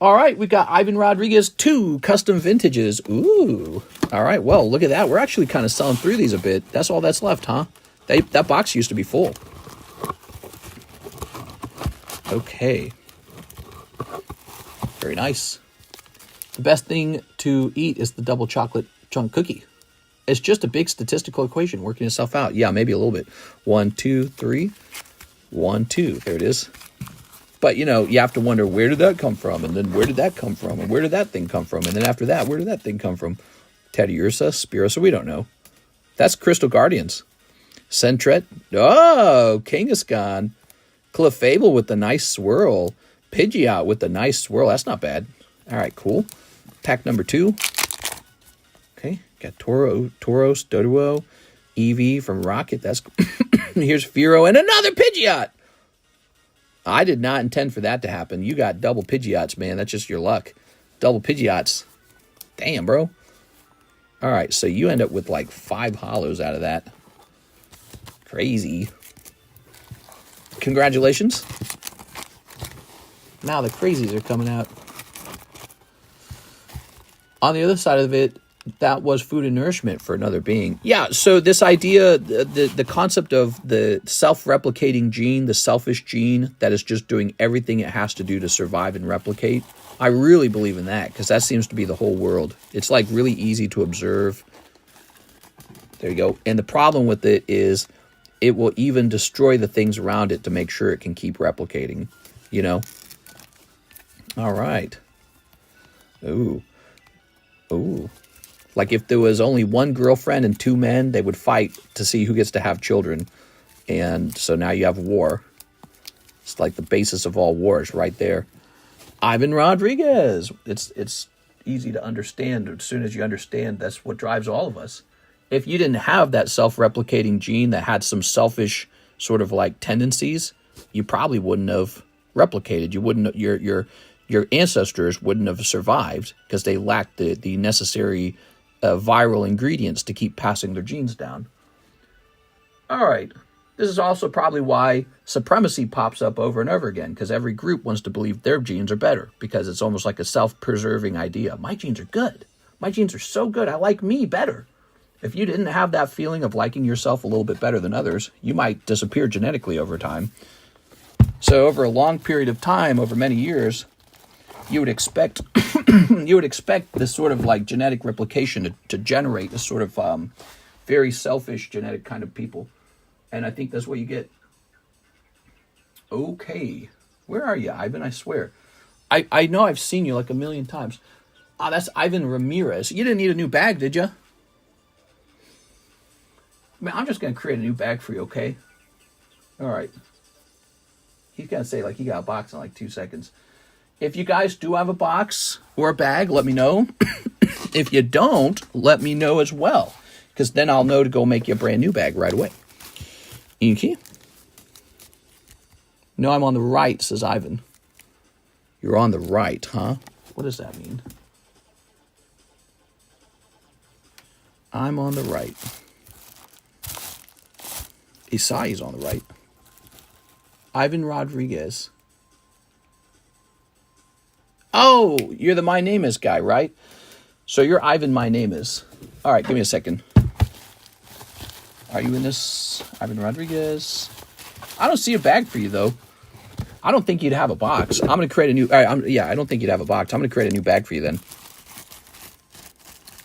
All right, we got Ivan Rodriguez 2 custom vintages. Ooh. All right, well, look at that. We're actually kind of selling through these a bit. That's all that's left, huh? That box used to be full. Okay. Very nice. The best thing to eat is the double chocolate chunk cookie. It's just a big statistical equation working itself out. Yeah, maybe a little bit. 1, 2, 3. 1, 2. There it is. But, you have to wonder, where did that come from? And then where did that come from? And where did that thing come from? And then after that, where did that thing come from? Teddy Ursa, Spirosa, we don't know. That's Crystal Guardians. Sentret. Oh, Kangaskhan. Clefable with the nice swirl. Pidgeot with the nice swirl. That's not bad. All right, cool. Pack number 2. Okay, got Tauros, Doduo, Eevee from Rocket. That's here's Fearow and another Pidgeot. I did not intend for that to happen. You got double Pidgeots, man. That's just your luck. Double Pidgeots. Damn, bro. All right, so you end up with like 5 holos out of that. Crazy. Congratulations. Now the crazies are coming out. On the other side of it, that was food and nourishment for another being. Yeah, so this idea, the concept of the self-replicating gene, the selfish gene that is just doing everything it has to do to survive and replicate, I really believe in that, because that seems to be the whole world. It's like really easy to observe. There you go. And the problem with it is it will even destroy the things around it to make sure it can keep replicating, you know? All right. Ooh. Ooh. Like if there was only one girlfriend and 2 men, they would fight to see who gets to have children. And so now you have war. It's like the basis of all wars right there. Ivan Rodriguez. It's easy to understand. As soon as you understand, that's what drives all of us. If you didn't have that self-replicating gene that had some selfish sort of like tendencies, you probably wouldn't have replicated. You wouldn't. Your ancestors wouldn't have survived because they lacked the necessary viral ingredients to keep passing their genes down. All right. This is also probably why supremacy pops up over and over again, because every group wants to believe their genes are better, because it's almost like a self-preserving idea. My genes are good. My genes are so good. I like me better. If you didn't have that feeling of liking yourself a little bit better than others, you might disappear genetically over time. So over a long period of time, over many years, you would expect this sort of like genetic replication to generate a sort of very selfish genetic kind of people. And I think that's what you get. Okay. Where are you, Ivan? I swear. I know I've seen you like a million times. Ah, that's Ivan Ramirez. You didn't need a new bag, did you? Man, I'm just going to create a new bag for you, okay? All right. He's going to say like he got a box in like 2 seconds. If you guys do have a box or a bag, let me know. If you don't, let me know as well, because then I'll know to go make you a brand new bag right away. Okay. No, I'm on the right, says Ivan. You're on the right, huh? What does that mean? I'm on the right. Isai's on the right. Ivan Rodriguez. Oh, you're the My Name Is guy, right? So you're Ivan My Name Is. All right, give me a second. Are you in this? Ivan Rodriguez. I don't see a bag for you, though. I don't think you'd have a box. I'm going to create a new... I don't think you'd have a box. I'm going to create a new bag for you then.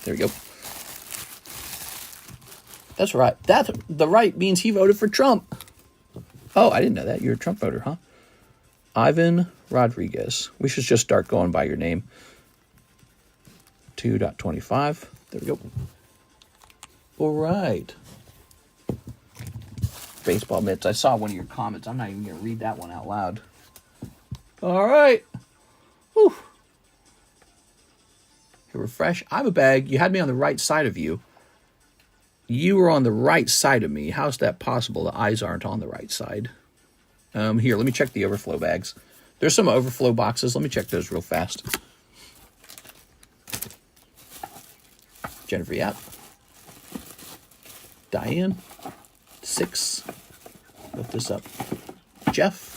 There we go. That's right. The right means he voted for Trump. Oh, I didn't know that. You're a Trump voter, huh? Ivan Rodriguez. We should just start going by your name. 2.25. There we go. All right. Baseball mitts. I saw one of your comments. I'm not even going to read that one out loud. All right. Whew. Here, refresh. I have a bag. You had me on the right side of you. You were on the right side of me. How's that possible? The eyes aren't on the right side. Here, let me check the overflow bags. There's some overflow boxes. Let me check those real fast. Jennifer Yap. Diane. 6. Lift this up. Jeff.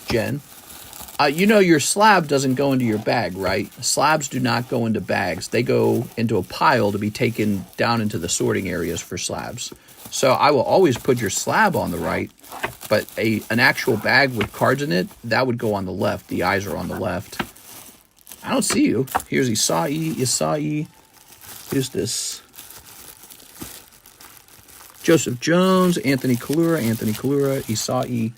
Jen. You know your slab doesn't go into your bag, right? Slabs do not go into bags. They go into a pile to be taken down into the sorting areas for slabs. So I will always put your slab on the right, but an actual bag with cards in it, that would go on the left. The eyes are on the left. I don't see you. Here's Isai. Who's this? Joseph Jones, Anthony Kalura, Isai.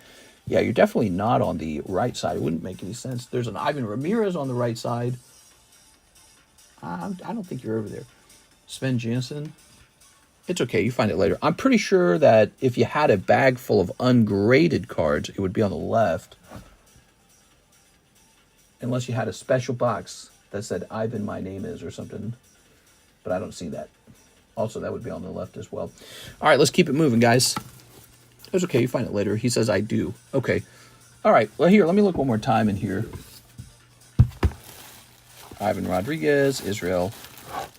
Yeah, you're definitely not on the right side. It wouldn't make any sense. There's an Ivan Ramirez on the right side. I don't think you're over there. Sven Jansen. It's okay, you find it later. I'm pretty sure that if you had a bag full of ungraded cards, it would be on the left. Unless you had a special box that said, Ivan, my name is, or something. But I don't see that. Also, that would be on the left as well. All right, let's keep it moving, guys. It's okay, you find it later. He says, I do. Okay. All right, well, here, let me look one more time in here. Ivan Rodriguez, Israel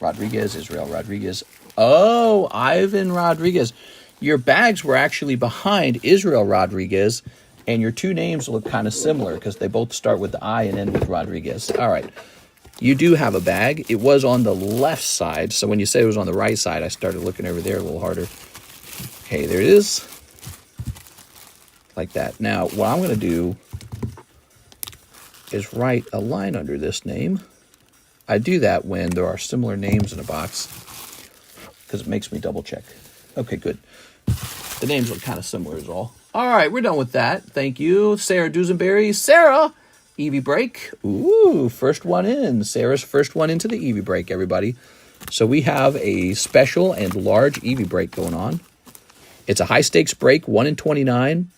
Rodriguez, Israel Rodriguez. Oh, Ivan Rodriguez. Your bags were actually behind Israel Rodriguez, and your two names look kind of similar because they both start with the I and end with Rodriguez. All right. You do have a bag. It was on the left side, so when you said it was on the right side, I started looking over there a little harder. Okay, there it is. Like that. Now, what I'm going to do is write a line under this name. I do that when there are similar names in a box because it makes me double check. Okay, good. The names look kind of similar is all. All right, we're done with that. Thank you, Sarah Dusenberry. Sarah, Eevee break. Ooh, first one in. Sarah's first one into the Eevee break, everybody. So we have a special and large Eevee break going on. It's a high stakes break, 1 in 29,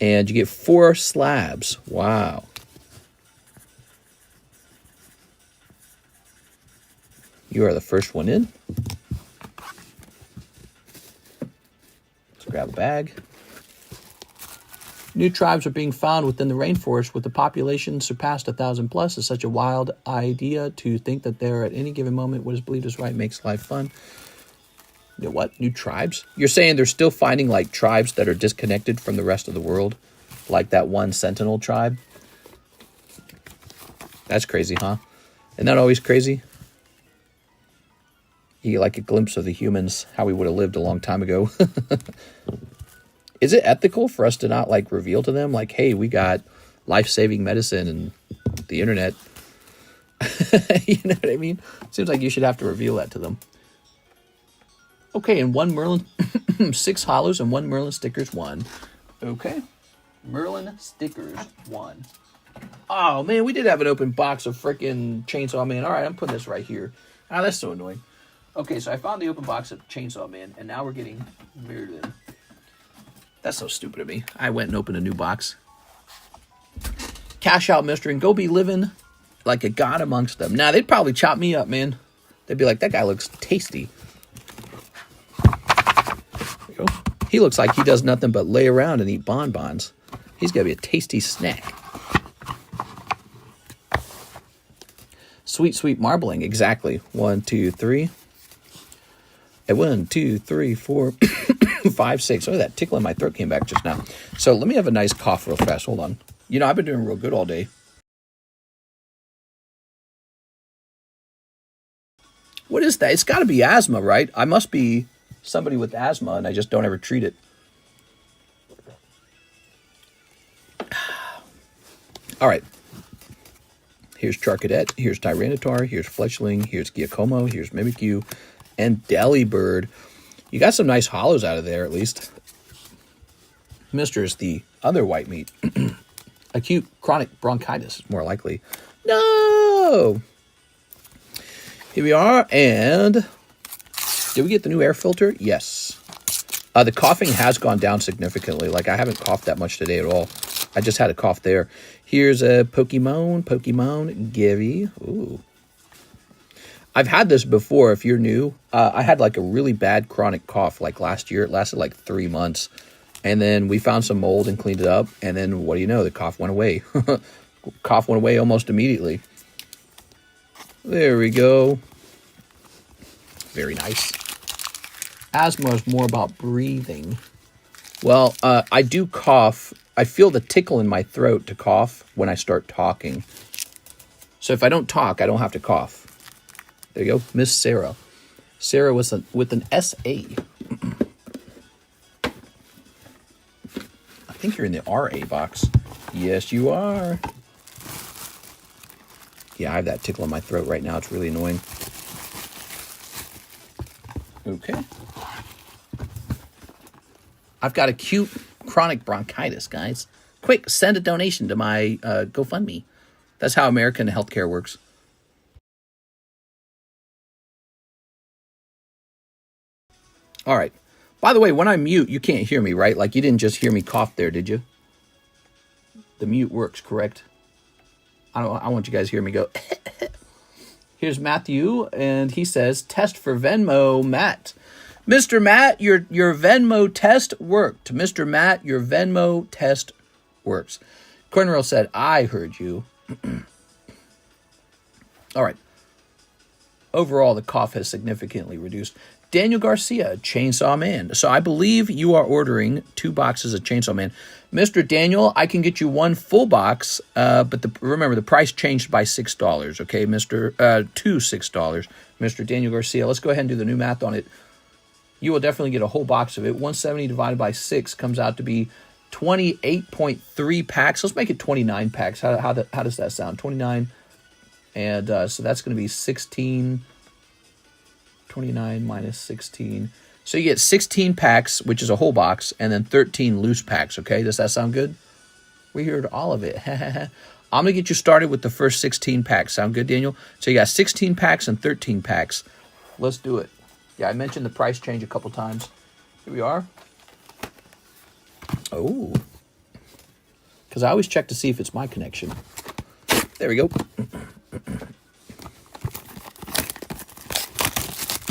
and you get 4 slabs. Wow. You are the first one in. Let's grab a bag. New tribes are being found within the rainforest with the population surpassed 1,000 plus. It's such a wild idea to think that there at any given moment what is believed is right makes life fun. You know what? New tribes? You're saying they're still finding like tribes that are disconnected from the rest of the world? Like that one Sentinel tribe? That's crazy, huh? Isn't that always crazy? You get like a glimpse of the humans, how we would have lived a long time ago. Is it ethical for us to not like reveal to them like, hey, we got life-saving medicine and the internet? You know what I mean? Seems like you should have to reveal that to them. Okay, and 1 Merlin, 6 hollows and 1 Merlin stickers, 1. Okay. Merlin stickers, 1. Oh, man, we did have an open box of freaking Chainsaw Man. All right, I'm putting this right here. Ah, that's so annoying. Okay, so I found the open box of Chainsaw Man, and now we're getting Mirrodin. That's so stupid of me. I went and opened a new box. Cash out, mister, and go be living like a god amongst them. Now, they'd probably chop me up, man. They'd be like, that guy looks tasty. There you go. He looks like he does nothing but lay around and eat bonbons. He's got to be a tasty snack. Sweet, sweet marbling. Exactly. 1, 2, 3. 1, 2, 3, 4, 5, 6. Oh, that tickle in my throat came back just now. So let me have a nice cough real fast. Hold on. You know, I've been doing real good all day. What is that? It's got to be asthma, right? I must be somebody with asthma, and I just don't ever treat it. All right. Here's Charcadet. Here's Tyranitar. Here's Fletchling. Here's Giacomo. Here's Mimikyu. And Delibird. You got some nice hollows out of there, at least. Mister is the other white meat. Acute chronic bronchitis is more likely. No! Here we are, and did we get the new air filter? Yes. The coughing has gone down significantly. Like, I haven't coughed that much today at all. I just had a cough there. Here's a Pokemon Gary. Ooh. I've had this before, if you're new. I had like a really bad chronic cough like last year. It lasted like 3 months. And then we found some mold and cleaned it up. And then what do you know? The cough went away. Cough went away almost immediately. There we go. Very nice. Asthma is more about breathing. Well, I do cough. I feel the tickle in my throat to cough when I start talking. So if I don't talk, I don't have to cough. There you go, Miss Sarah. Sarah with an S-A. I think you're in the R-A box. Yes, you are. Yeah, I have that tickle in my throat right now. It's really annoying. Okay. I've got acute chronic bronchitis, guys. Quick, send a donation to my GoFundMe. That's how American healthcare works. All right. By the way, when I mute, you can't hear me, right? Like, you didn't just hear me cough there, did you? The mute works, correct? I want you guys to hear me go. Here's Matthew, and he says, test for Venmo, Matt. Mr. Matt, your Venmo test worked. Mr. Matt, your Venmo test works. Cornwell said, I heard you. All right. Overall, the cough has significantly reduced. Daniel Garcia, Chainsaw Man. So I believe you are ordering 2 boxes of Chainsaw Man. Mr. Daniel, I can get you 1 full box, but remember, the price changed by $6, okay, to $6. Mr. Daniel Garcia, let's go ahead and do the new math on it. You will definitely get a whole box of it. 170 divided by 6 comes out to be 28.3 packs. Let's make it 29 packs. How does that sound? 29, and so that's going to be 16... 29 minus 16. So you get 16 packs, which is a whole box, and then 13 loose packs, okay? Does that sound good? We heard all of it. I'm going to get you started with the first 16 packs. Sound good, Daniel? So you got 16 packs and 13 packs. Let's do it. Yeah, I mentioned the price change a couple times. Here we are. Oh. Because I always check to see if it's my connection. There we go.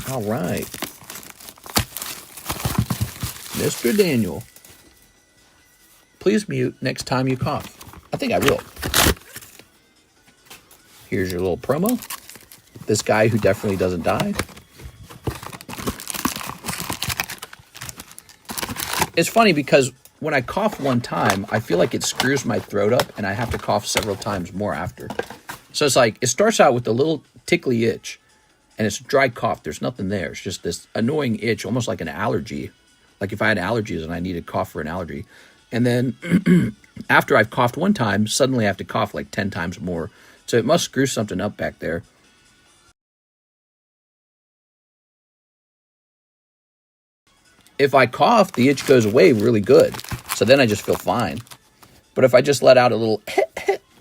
All right. Mr. Daniel, please mute next time you cough. I think I will. Here's your little promo. This guy who definitely doesn't die. It's funny because when I cough one time, I feel like it screws my throat up and I have to cough several times more after. So it's like, it starts out with a little tickly itch. And it's a dry cough. There's nothing there. It's just this annoying itch, almost like an allergy. Like if I had allergies and I needed cough for an allergy. And then after I've coughed one time, suddenly I have to cough like 10 times more. So it must screw something up back there. If I cough, the itch goes away really good. So then I just feel fine. But if I just let out a little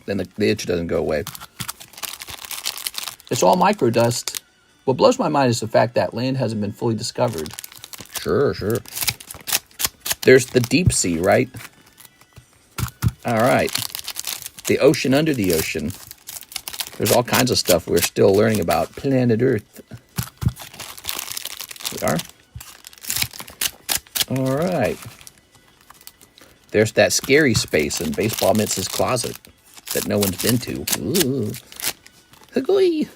then the itch doesn't go away. It's all microdust. What blows my mind is the fact that land hasn't been fully discovered. Sure. There's the deep sea, right? All right. The ocean under the ocean. There's all kinds of stuff we're still learning about planet Earth. We are. All right. There's that scary space in Baseball Mitts' closet that no one's been to. Ooh. Hugly.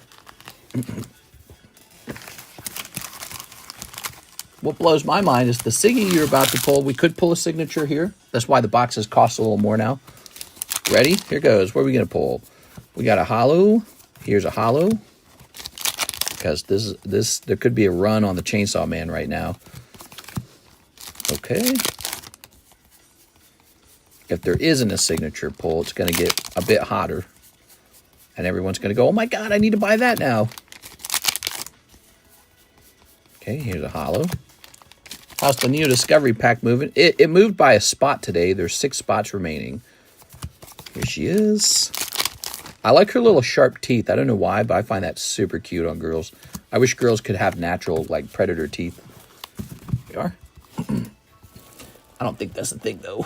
What blows my mind is the Siggy you're about to pull. We could pull a signature here. That's why the boxes cost a little more now. Ready? Here goes. What are we going to pull? We got a Holo. Here's a Holo. Because there could be a run on the Chainsaw Man right now. Okay. If there isn't a signature pull, it's going to get a bit hotter. And everyone's going to go, oh my God, I need to buy that now. Okay, here's a Holo. How's the Neo Discovery Pack moving? It moved by a spot today. There's 6 spots remaining. Here she is. I like her little sharp teeth. I don't know why, but I find that super cute on girls. I wish girls could have natural, like, predator teeth. They are. I don't think that's the thing, though.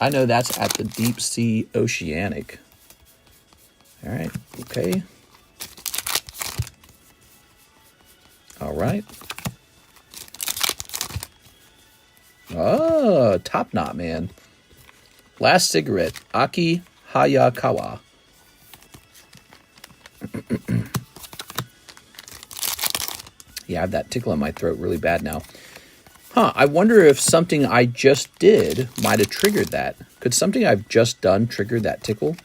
I know that's at the Deep Sea Oceanic. All right, okay. All right. Oh, Top Knot Man. Last cigarette, Aki Hayakawa. Yeah, I have that tickle in my throat really bad now. Huh, I wonder if something I just did might have triggered that. Could something I've just done trigger that tickle?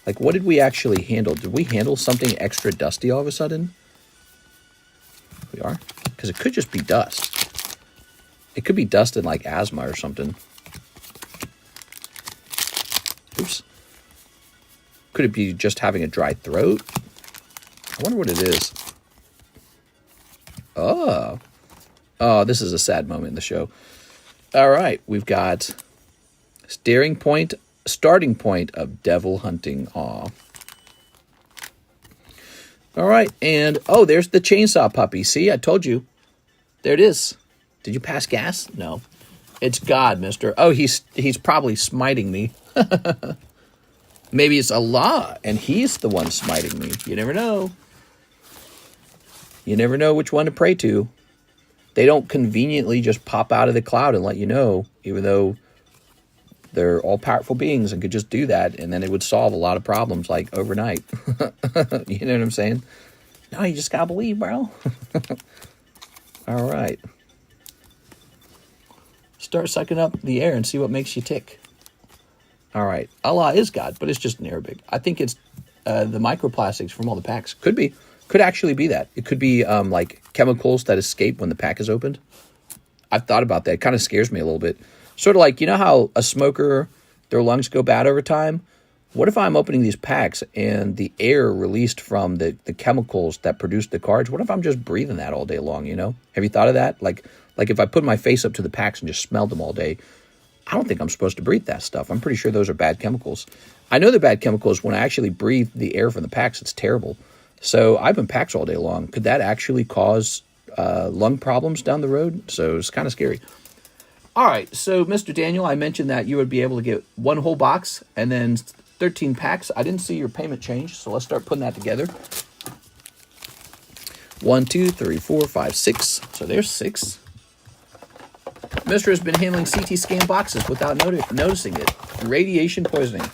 Like, what did we actually handle? Did we handle something extra dusty all of a sudden? We are? Because it could just be dust. It could be dust in, like, asthma or something. Oops. Could it be just having a dry throat? I wonder what it is. Oh. Oh, this is a sad moment in the show. All right, we've got starting point of devil hunting. Aw. All right, and oh, there's the chainsaw puppy. See, I told you. There it is. Did you pass gas? No. It's God, mister. Oh, he's probably smiting me. Maybe it's Allah, and he's the one smiting me. You never know. You never know which one to pray to. They don't conveniently just pop out of the cloud and let you know, even though they're all-powerful beings and could just do that, and then it would solve a lot of problems, like, overnight. You know what I'm saying? No, you just gotta believe, bro. All right. Start sucking up the air and see what makes you tick. All right. Allah is God, but it's just in Arabic. I think it's the microplastics from all the packs. Could be. Could actually be that. It could be like chemicals that escape when the pack is opened. I've thought about that. It kind of scares me a little bit. Sort of like, you know how a smoker, their lungs go bad over time? What if I'm opening these packs and the air released from the chemicals that produce the cards, what if I'm just breathing that all day long, you know? Have you thought of that? Like if I put my face up to the packs and just smelled them all day, I don't think I'm supposed to breathe that stuff. I'm pretty sure those are bad chemicals. I know they're bad chemicals when I actually breathe the air from the packs. It's terrible. So I've been packs all day long. Could that actually cause lung problems down the road? So it's kind of scary. All right, so Mr. Daniel, I mentioned that you would be able to get one whole box and then 13 packs. I didn't see your payment change, so let's start putting that together. 1, 2, 3, 4, 5, 6. So there's 6. Mister has been handling CT scan boxes without noticing it. Radiation poisoning.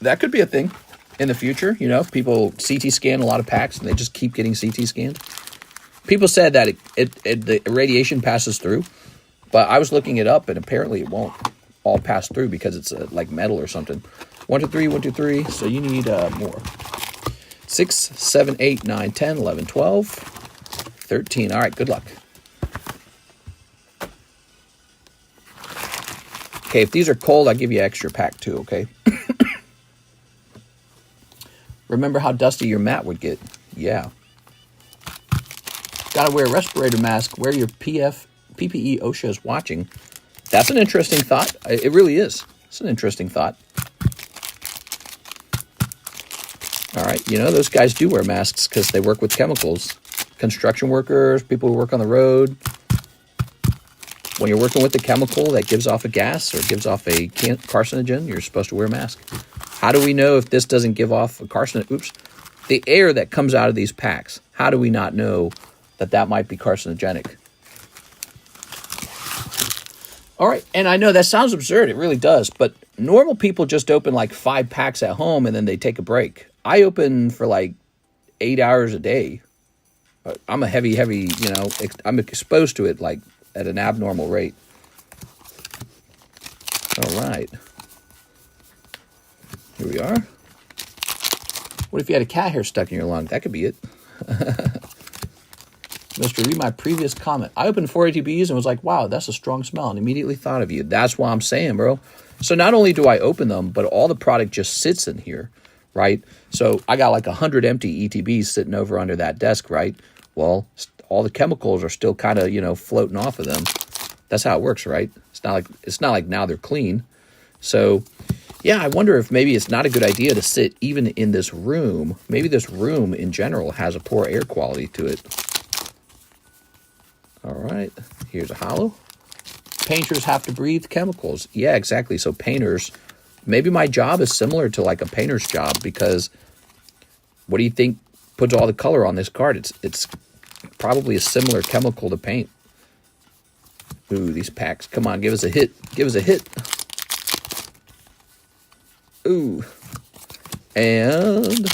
That could be a thing in the future. You know, people CT scan a lot of packs and they just keep getting CT scanned. People said that the radiation passes through. But I was looking it up, and apparently it won't all pass through because it's like metal or something. 1, 2, 3, 1, 2, 3. So you need more. 6, 7, 8, 9, 10, 11, 12, 13. All right, good luck. Okay, if these are cold, I'll give you an extra pack too, okay? Remember how dusty your mat would get? Yeah. Gotta wear a respirator mask. Wear your PPE OSHA is watching. That's an interesting thought. It really is. It's an interesting thought. All right. You know, those guys do wear masks because they work with chemicals. Construction workers, people who work on the road. When you're working with the chemical that gives off a gas or gives off a carcinogen, you're supposed to wear a mask. How do we know if this doesn't give off a carcinogen? Oops. The air that comes out of these packs, how do we not know that that might be carcinogenic? All right, and I know that sounds absurd. It really does. But normal people just open like 5 packs at home and then they take a break. I open for like 8 hours a day. I'm a heavy, you know, I'm exposed to it like at an abnormal rate. All right. Here we are. What if you had a cat hair stuck in your lung? That could be it. Mr. Read my previous comment. I opened 4 ATBs and was like, wow, that's a strong smell, and immediately thought of you. That's what I'm saying, bro. So not only do I open them, but all the product just sits in here, right? So I got like 100 empty ETBs sitting over under that desk, right? Well, all the chemicals are still kind of, you know, floating off of them. That's how it works, right? It's not like now they're clean. So, yeah, I wonder if maybe it's not a good idea to sit even in this room. Maybe this room in general has a poor air quality to it. All right, here's a holo. Painters have to breathe chemicals. Yeah, exactly. So painters, maybe my job is similar to like a painter's job because what do you think puts all the color on this card? It's probably a similar chemical to paint. Ooh, these packs. Come on, give us a hit. Give us a hit. Ooh. And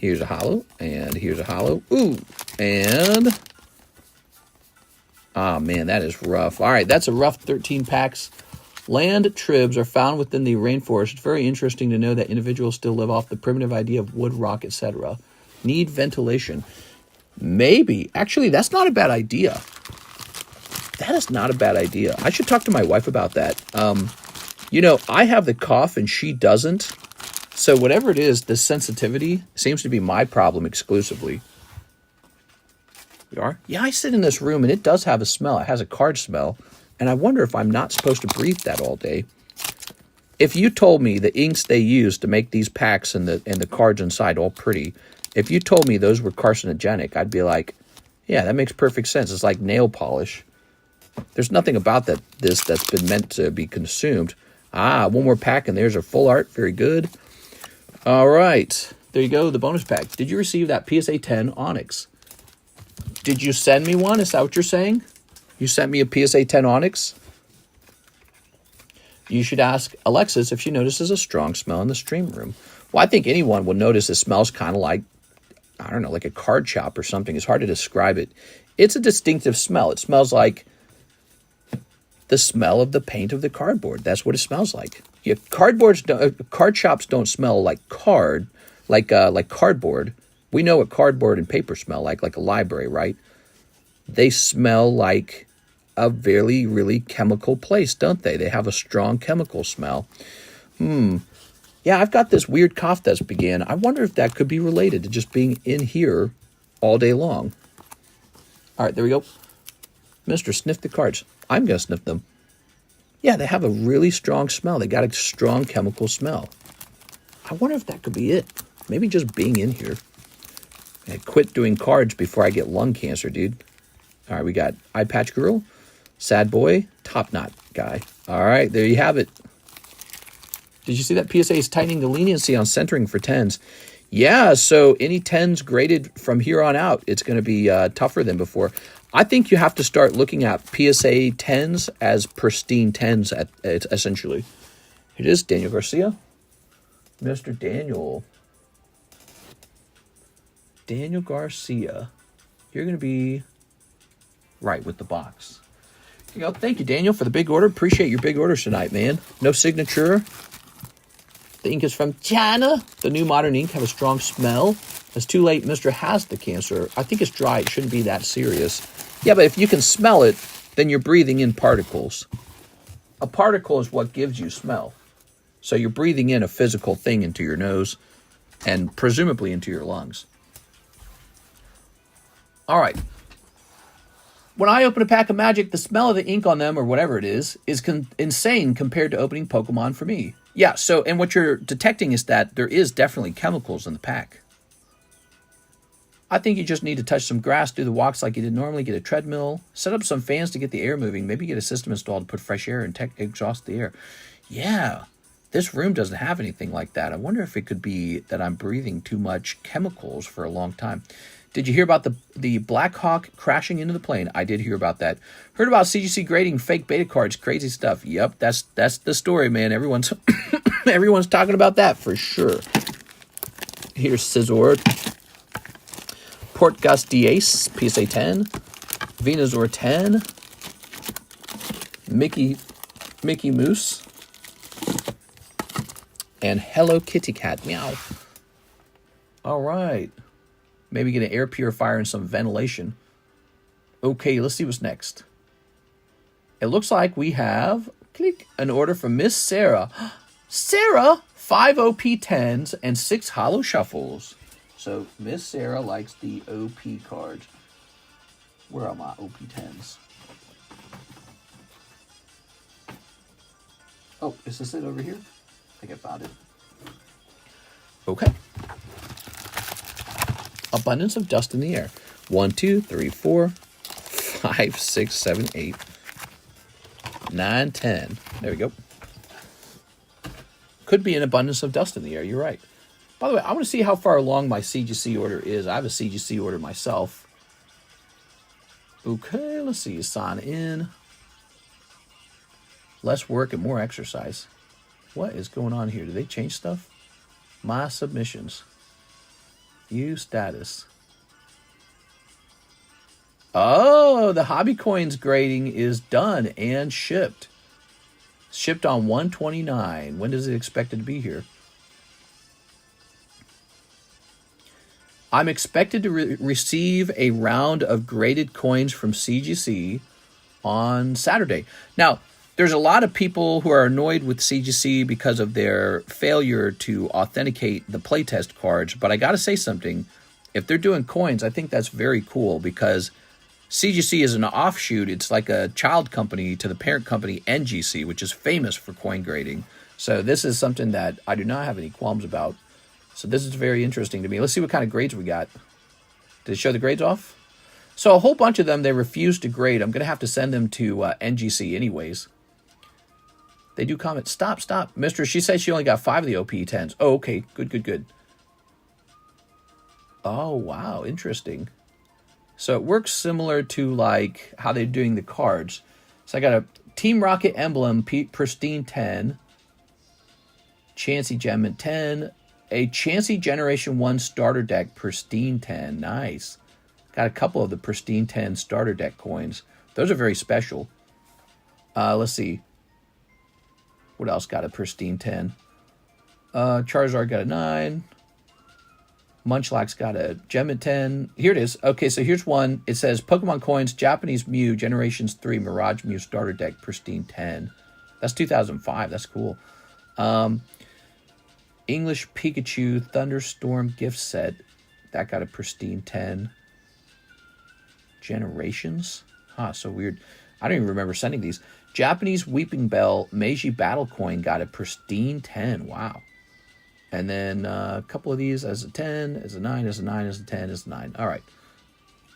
here's a holo. And here's a holo. Ooh. And ah, man, that is rough. All right, that's a rough 13 packs. Land tribs are found within the rainforest. It's very interesting to know that individuals still live off the primitive idea of wood, rock, etc. Need ventilation. Maybe. Actually, that's not a bad idea. That is not a bad idea. I should talk to my wife about that. You know, I have the cough and she doesn't. So whatever it is, the sensitivity seems to be my problem exclusively. We are? Yeah, I sit in this room and it does have a smell. It has a card smell. And I wonder if I'm not supposed to breathe that all day. if you told me the inks they use to make these packs and the cards inside all pretty, if you told me those were carcinogenic, I'd be like, yeah, that makes perfect sense. It's like nail polish. There's nothing about this that's been meant to be consumed. Ah, one more pack, and there's our full art. Very good. All right. There you go, the bonus pack. Did you receive that PSA 10 Onyx? Did you send me one? Is that what you're saying? You sent me a PSA 10 Onyx? You should ask Alexis if she notices a strong smell in the stream room. Well, I think anyone will notice it smells kind of like, I don't know, like a card shop or something. It's hard to describe it. It's a distinctive smell. It smells like the smell of the paint of the cardboard. That's what it smells like. Yeah, card shops don't smell like cardboard. We know what cardboard and paper smell like a library, right? They smell like a really, really chemical place, don't they? They have a strong chemical smell. Yeah, I've got this weird cough that's began. I wonder if that could be related to just being in here all day long. All right, there we go. Mister, sniff the cards. I'm going to sniff them. Yeah, they have a really strong smell. They got a strong chemical smell. I wonder if that could be it. Maybe just being in here. I quit doing cards before I get lung cancer, dude. All right, we got Eye Patch Girl, Sad Boy, Top Knot Guy. All right, there you have it. Did you see that PSA is tightening the leniency on centering for 10s? Yeah, so any 10s graded from here on out, it's going to be tougher than before. I think you have to start looking at PSA 10s as pristine 10s, essentially. It is Daniel Garcia. Mr. Daniel. Daniel Garcia. You're going to be right with the box. You know, thank you, Daniel, for the big order. Appreciate your big orders tonight, man. No signature. The ink is from China. The new modern ink have a strong smell. It's too late. Mr. has the cancer. I think it's dry. It shouldn't be that serious. Yeah, but if you can smell it, then you're breathing in particles. A particle is what gives you smell. So you're breathing in a physical thing into your nose and presumably into your lungs. All right. When I open a pack of Magic, the smell of the ink on them, or whatever it is insane compared to opening Pokemon for me. Yeah, so, and what you're detecting is that there is definitely chemicals in the pack. I think you just need to touch some grass, do the walks like you did normally, get a treadmill, set up some fans to get the air moving, maybe get a system installed to put fresh air and exhaust the air. Yeah, this room doesn't have anything like that. I wonder if it could be that I'm breathing too much chemicals for a long time. Did you hear about the Black Hawk crashing into the plane? I did hear about that. Heard about CGC grading fake beta cards, crazy stuff. Yep, that's the story, man. Everyone's everyone's talking about that for sure. Here's Scizor, Port Gus Diace, PSA 10, Venusaur 10, Mickey Mouse, and Hello Kitty Cat. Meow. All right. Maybe get an air purifier and some ventilation. Okay, let's see what's next. It looks like we have an order from Miss Sarah. Sarah, 5 OP10s and 6 Holo Shuffles. So Miss Sarah likes the OP cards. Where are my OP10s? Oh, is this it over here? I think I found it. Okay. Abundance of dust in the air. 1, 2, 3, 4, 5, 6, 7, 8, 9, 10. There we go. Could be an abundance of dust in the air. You're right. By the way, I want to see how far along my CGC order is. I have a CGC order myself. Okay, let's see. Sign in. Less work and more exercise. What is going on here? Did they change stuff? My submissions. View status. Oh, the Hobby Coins grading is done and shipped. Shipped on 1/29. When does it expected to be here? I'm expected to receive a round of graded coins from CGC on Saturday. Now, there's a lot of people who are annoyed with CGC because of their failure to authenticate the playtest cards. But I got to say something. If they're doing coins, I think that's very cool because CGC is an offshoot. It's like a child company to the parent company NGC, which is famous for coin grading. So this is something that I do not have any qualms about. So this is very interesting to me. Let's see what kind of grades we got. Did it show the grades off? So a whole bunch of them, they refuse to grade. I'm going to have to send them to NGC anyways. They do comment. Stop. Mister, she said she only got 5 of the OP10s. Oh, okay. Good. Oh, wow. Interesting. So it works similar to like how they're doing the cards. So I got a Team Rocket emblem, pristine 10. Chansey Gem 10. A Chansey Generation 1 starter deck, pristine 10. Nice. Got a couple of the pristine 10 starter deck coins. Those are very special. Let's see. What else got a pristine 10? Charizard got a 9. Munchlax got a Gem 10. Here it is. Okay, so here's one. It says Pokemon Coins, Japanese Mew, Generations 3, Mirage Mew starter deck, pristine 10. That's 2005. That's cool. English Pikachu Thunderstorm gift set. That got a pristine 10. Generations? So weird. I don't even remember sending these. Japanese Weeping Bell Meiji Battle Coin got a pristine 10. Wow. And then a couple of these as a 10, as a 9, as a 9, as a 10, as a 9. All right.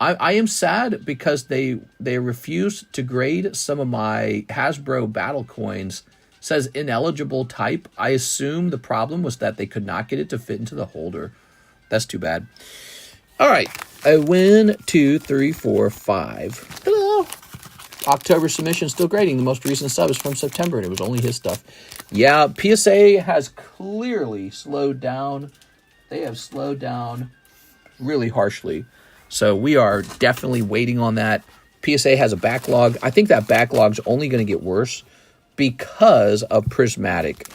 I am sad because they refused to grade some of my Hasbro Battle Coins. It says ineligible type. I assume the problem was that they could not get it to fit into the holder. That's too bad. All right. 1, 2, 3, 4, 5. Hello. October submission still grading. The most recent sub is from September, and it was only his stuff. Yeah, PSA has clearly slowed down. They have slowed down really harshly. So we are definitely waiting on that. PSA has a backlog. I think that backlog's only going to get worse because of Prismatic.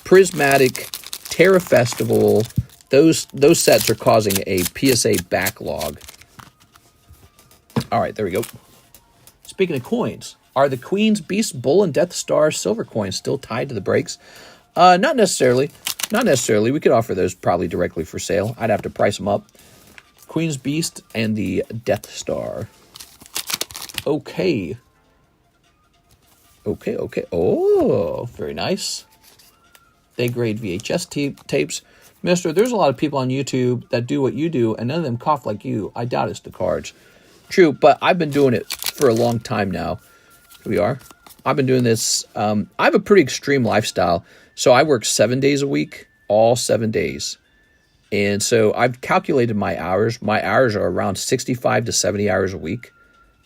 Prismatic, Tera Festival, those sets are causing a PSA backlog. All right, there we go. Speaking of coins, are the Queen's Beast, Bull, and Death Star silver coins still tied to the breaks? Not necessarily. Not necessarily. We could offer those probably directly for sale. I'd have to price them up. Queen's Beast and the Death Star. Okay. Oh, very nice. They grade VHS tapes. Mister, there's a lot of people on YouTube that do what you do, and none of them cough like you. I doubt it's the cards. True, but I've been doing it for a long time now. Here we are. I've been doing this. I have a pretty extreme lifestyle. So I work 7 days a week, all 7 days. And so I've calculated my hours. My hours are around 65 to 70 hours a week.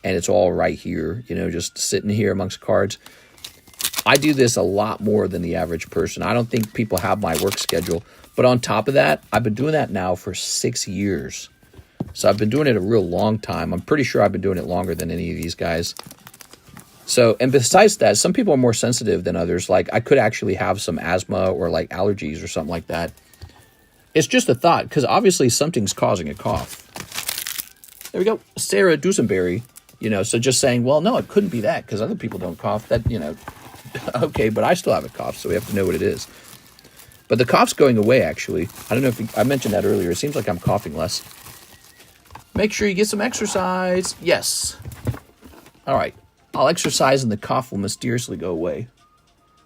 And it's all right here, just sitting here amongst cards. I do this a lot more than the average person. I don't think people have my work schedule. But on top of that, I've been doing that now for 6 years. So I've been doing it a real long time. I'm pretty sure I've been doing it longer than any of these guys. So, and besides that, some people are more sensitive than others. Like, I could actually have some asthma or, like, allergies or something like that. It's just a thought, because obviously something's causing a cough. There we go. Sarah Dusenberry, so just saying, well, no, it couldn't be that, because other people don't cough. That, okay, but I still have a cough, so we have to know what it is. But the cough's going away, actually. I don't know if I mentioned that earlier. It seems like I'm coughing less. Make sure you get some exercise. Yes. All right. I'll exercise and the cough will mysteriously go away.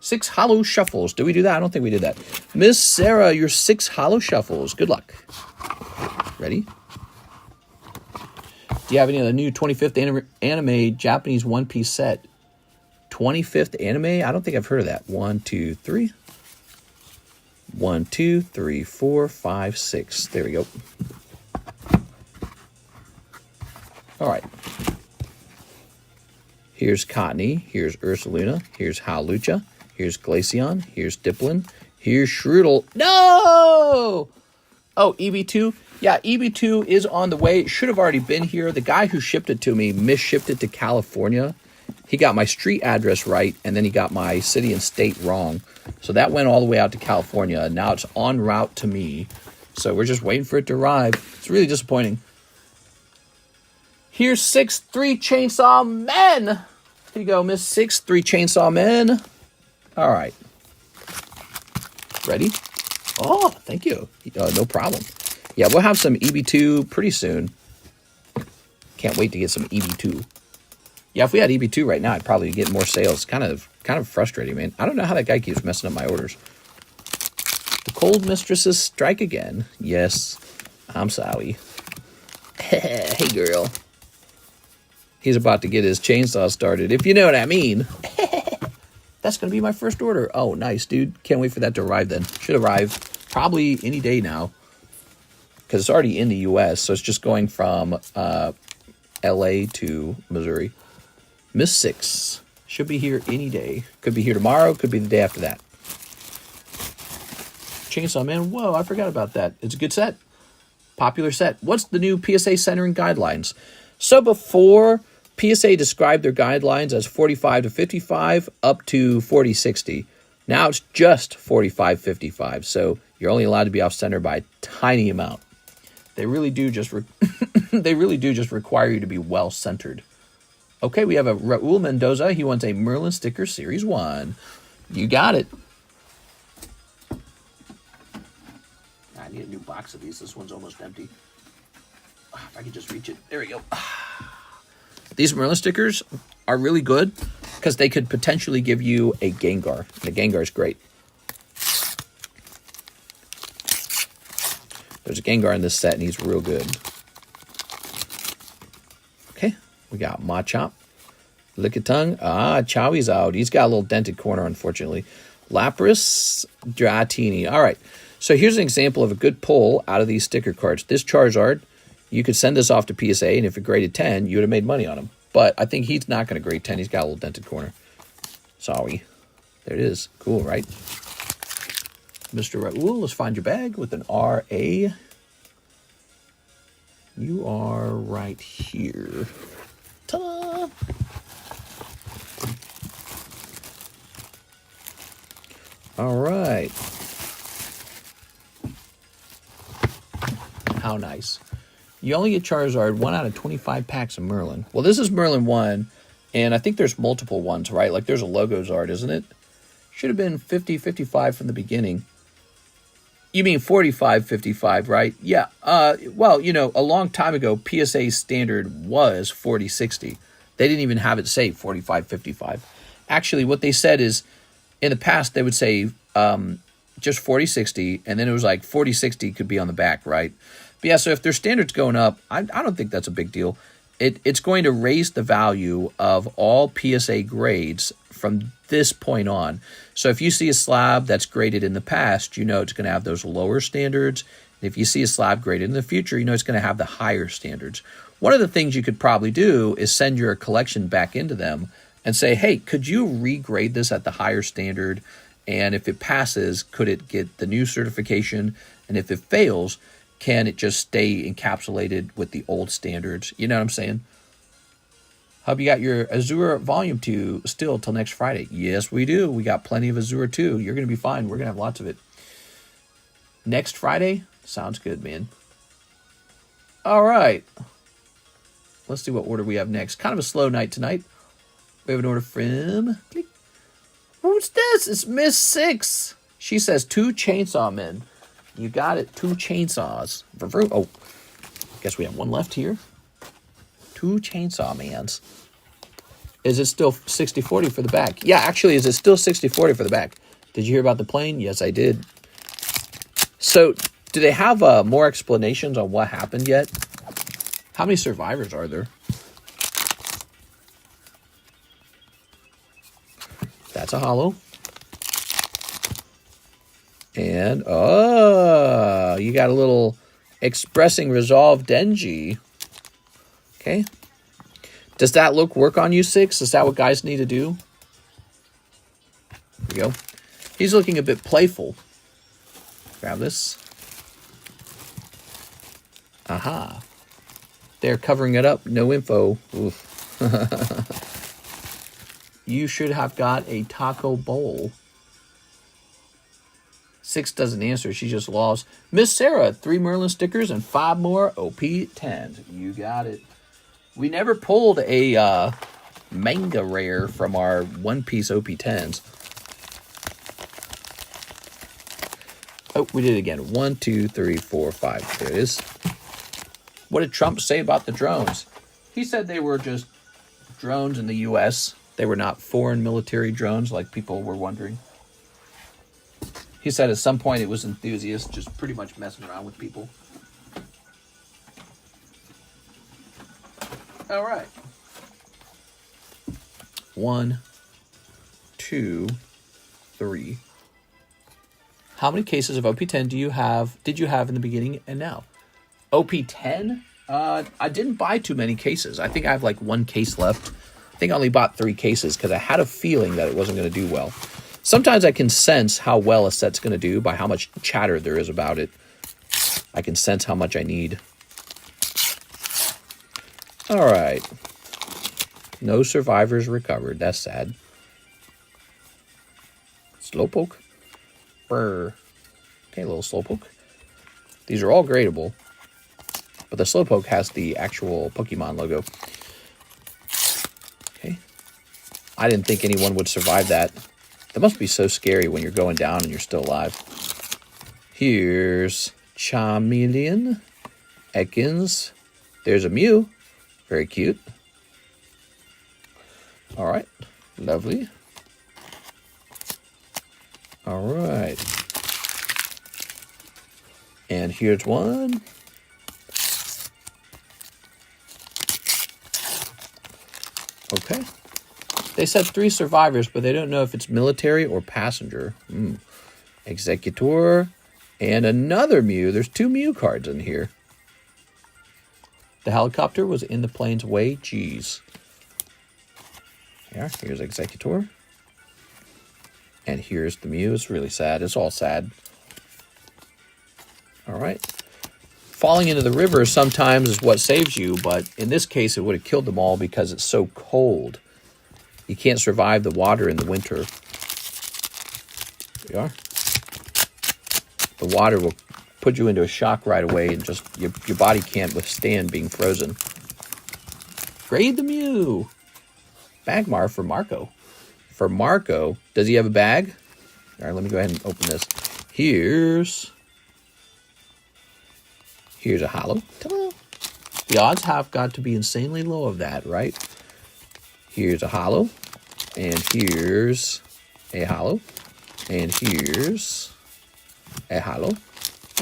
6 Holo Shuffles. Did we do that? I don't think we did that. Miss Sarah, your 6 Holo Shuffles. Good luck. Ready? Do you have any of the new 25th anime Japanese One Piece set? 25th anime? I don't think I've heard of that. 1, 2, 3. 1, 2, 3, 4, 5, 6. There we go. All right. Here's Cottony. Here's Ursaluna. Here's Howlucha. Here's Glaceon. Here's Dipplin. Here's Shroodle. No! Oh, EB2? Yeah, EB2 is on the way. It should have already been here. The guy who shipped it to me misshipped it to California. He got my street address right, and then he got my city and state wrong. So that went all the way out to California. Now it's en route to me. So we're just waiting for it to arrive. It's really disappointing. Here's 6 3 Chainsaw Men. Here you go, Miss 6 3 Chainsaw Men. All right. Ready? Oh, thank you. No problem. Yeah, we'll have some EB2 pretty soon. Can't wait to get some EB2. Yeah, if we had EB2 right now, I'd probably get more sales. Kind of frustrating, man. I don't know how that guy keeps messing up my orders. The cold mistresses strike again. Yes, I'm sorry. Hey, girl. He's about to get his chainsaw started, if you know what I mean. That's going to be my first order. Oh, nice, dude. Can't wait for that to arrive then. Should arrive probably any day now. Because it's already in the U.S., so it's just going from L.A. to Missouri. Miss 6 should be here any day. Could be here tomorrow. Could be the day after that. Chainsaw Man. Whoa, I forgot about that. It's a good set. Popular set. What's the new PSA centering guidelines? So before, PSA described their guidelines as 45 to 55 up to 40-60. Now it's just 45-55. So you're only allowed to be off center by a tiny amount. They really do just require you to be well centered. Okay, we have a Raul Mendoza. He wants a Merlin sticker Series 1. You got it. I need a new box of these. This one's almost empty. If I could just reach it. There we go. These Merlin stickers are really good because they could potentially give you a Gengar. The Gengar is great. There's a Gengar in this set, and he's real good. Okay, we got Machop. Lickitung. Chowie's out. He's got a little dented corner, unfortunately. Lapras. Dratini. All right, so here's an example of a good pull out of these sticker cards. This Charizard, you could send this off to PSA, and if it graded 10, you would have made money on him. But I think he's not going to grade 10. He's got a little dented corner. Sorry. There it is. Cool, right? Mr. Raul, let's find your bag with an R-A. You are right here. Ta-da! All right. How nice. You only get Charizard 1 out of 25 packs of Merlin. Well, this is Merlin 1, and I think there's multiple ones, right? Like there's a Logos art, isn't it? Should have been 50, 55 from the beginning. You mean 45, 55, right? Yeah. Well, you know, a long time ago, PSA standard was 40, 60. They didn't even have it say 45, 55. Actually, what they said is, in the past, they would say just 40, 60, and then it was like 40, 60 could be on the back, right? But yeah, so if their standard's going up, I don't think that's a big deal. It's going to raise the value of all PSA grades from this point on. So if you see a slab that's graded in the past, you know it's going to have those lower standards. If you see a slab graded in the future, you know it's going to have the higher standards. One of the things you could probably do is send your collection back into them and say, hey, could you regrade this at the higher standard? And if it passes, could it get the new certification? And if it fails, can it just stay encapsulated with the old standards? You know what I'm saying? Hope you got your Azur Volume 2 still till next Friday. Yes, we do. We got plenty of Azur 2. You're going to be fine. We're going to have lots of it. Next Friday? Sounds good, man. All right. Let's see what order we have next. Kind of a slow night tonight. We have an order from... Click. Who's this? It's Miss 6. She says 2 chainsaw men. You got it. 2 chainsaws. Oh, guess we have one left here. 2 chainsaw mans. Is it still 60-40 for the back? Yeah, actually, is it still 60-40 for the back? Did you hear about the plane? Yes, I did. So, do they have more explanations on what happened yet? How many survivors are there? That's a holo. And, oh, you got a little expressing resolve Denji. Okay. Does that look work on you, 6? Is that what guys need to do? There we go. He's looking a bit playful. Grab this. Aha. They're covering it up. No info. Oof. You should have got a taco bowl. 6 doesn't answer. She just lost. Miss Sarah, 3 Merlin stickers and 5 more OP10s. You got it. We never pulled a manga rare from our one-piece OP10s. Oh, we did it again. 1, 2, 3, 4, 5. There it is. What did Trump say about the drones? He said they were just drones in the U.S. They were not foreign military drones like people were wondering. He said at some point it was enthusiasts just pretty much messing around with people. All right. 1, 2, 3. How many cases of OP10 did you have in the beginning and now? OP10? I didn't buy too many cases. I think I have like 1 case left. I think I only bought 3 cases because I had a feeling that it wasn't going to do well. Sometimes I can sense how well a set's going to do by how much chatter there is about it. I can sense how much I need. All right. No survivors recovered. That's sad. Slowpoke. Brr. Okay, little Slowpoke. These are all gradable. But the Slowpoke has the actual Pokemon logo. Okay. I didn't think anyone would survive that. That must be so scary when you're going down and you're still alive. Here's Charmeleon. Ekans. There's a Mew. Very cute. All right. Lovely. All right. And here's one. Okay. They said 3 survivors, but they don't know if it's military or passenger. Executor and another Mew. There's 2 Mew cards in here. The helicopter was in the plane's way. Jeez. Yeah, here's Executor. And here's the Mew. It's really sad. It's all sad. All right. Falling into the river sometimes is what saves you, but in this case, it would have killed them all because it's so cold. You can't survive the water in the winter. There you are. The water will put you into a shock right away, and just your body can't withstand being frozen. Grade the Mew. Bagmar for Marco. For Marco, does he have a bag? All right, let me go ahead and open this. Here's a Holo. Ta-da. The odds have got to be insanely low of that, right? Here's a Holo. And here's a Holo. And here's a Holo.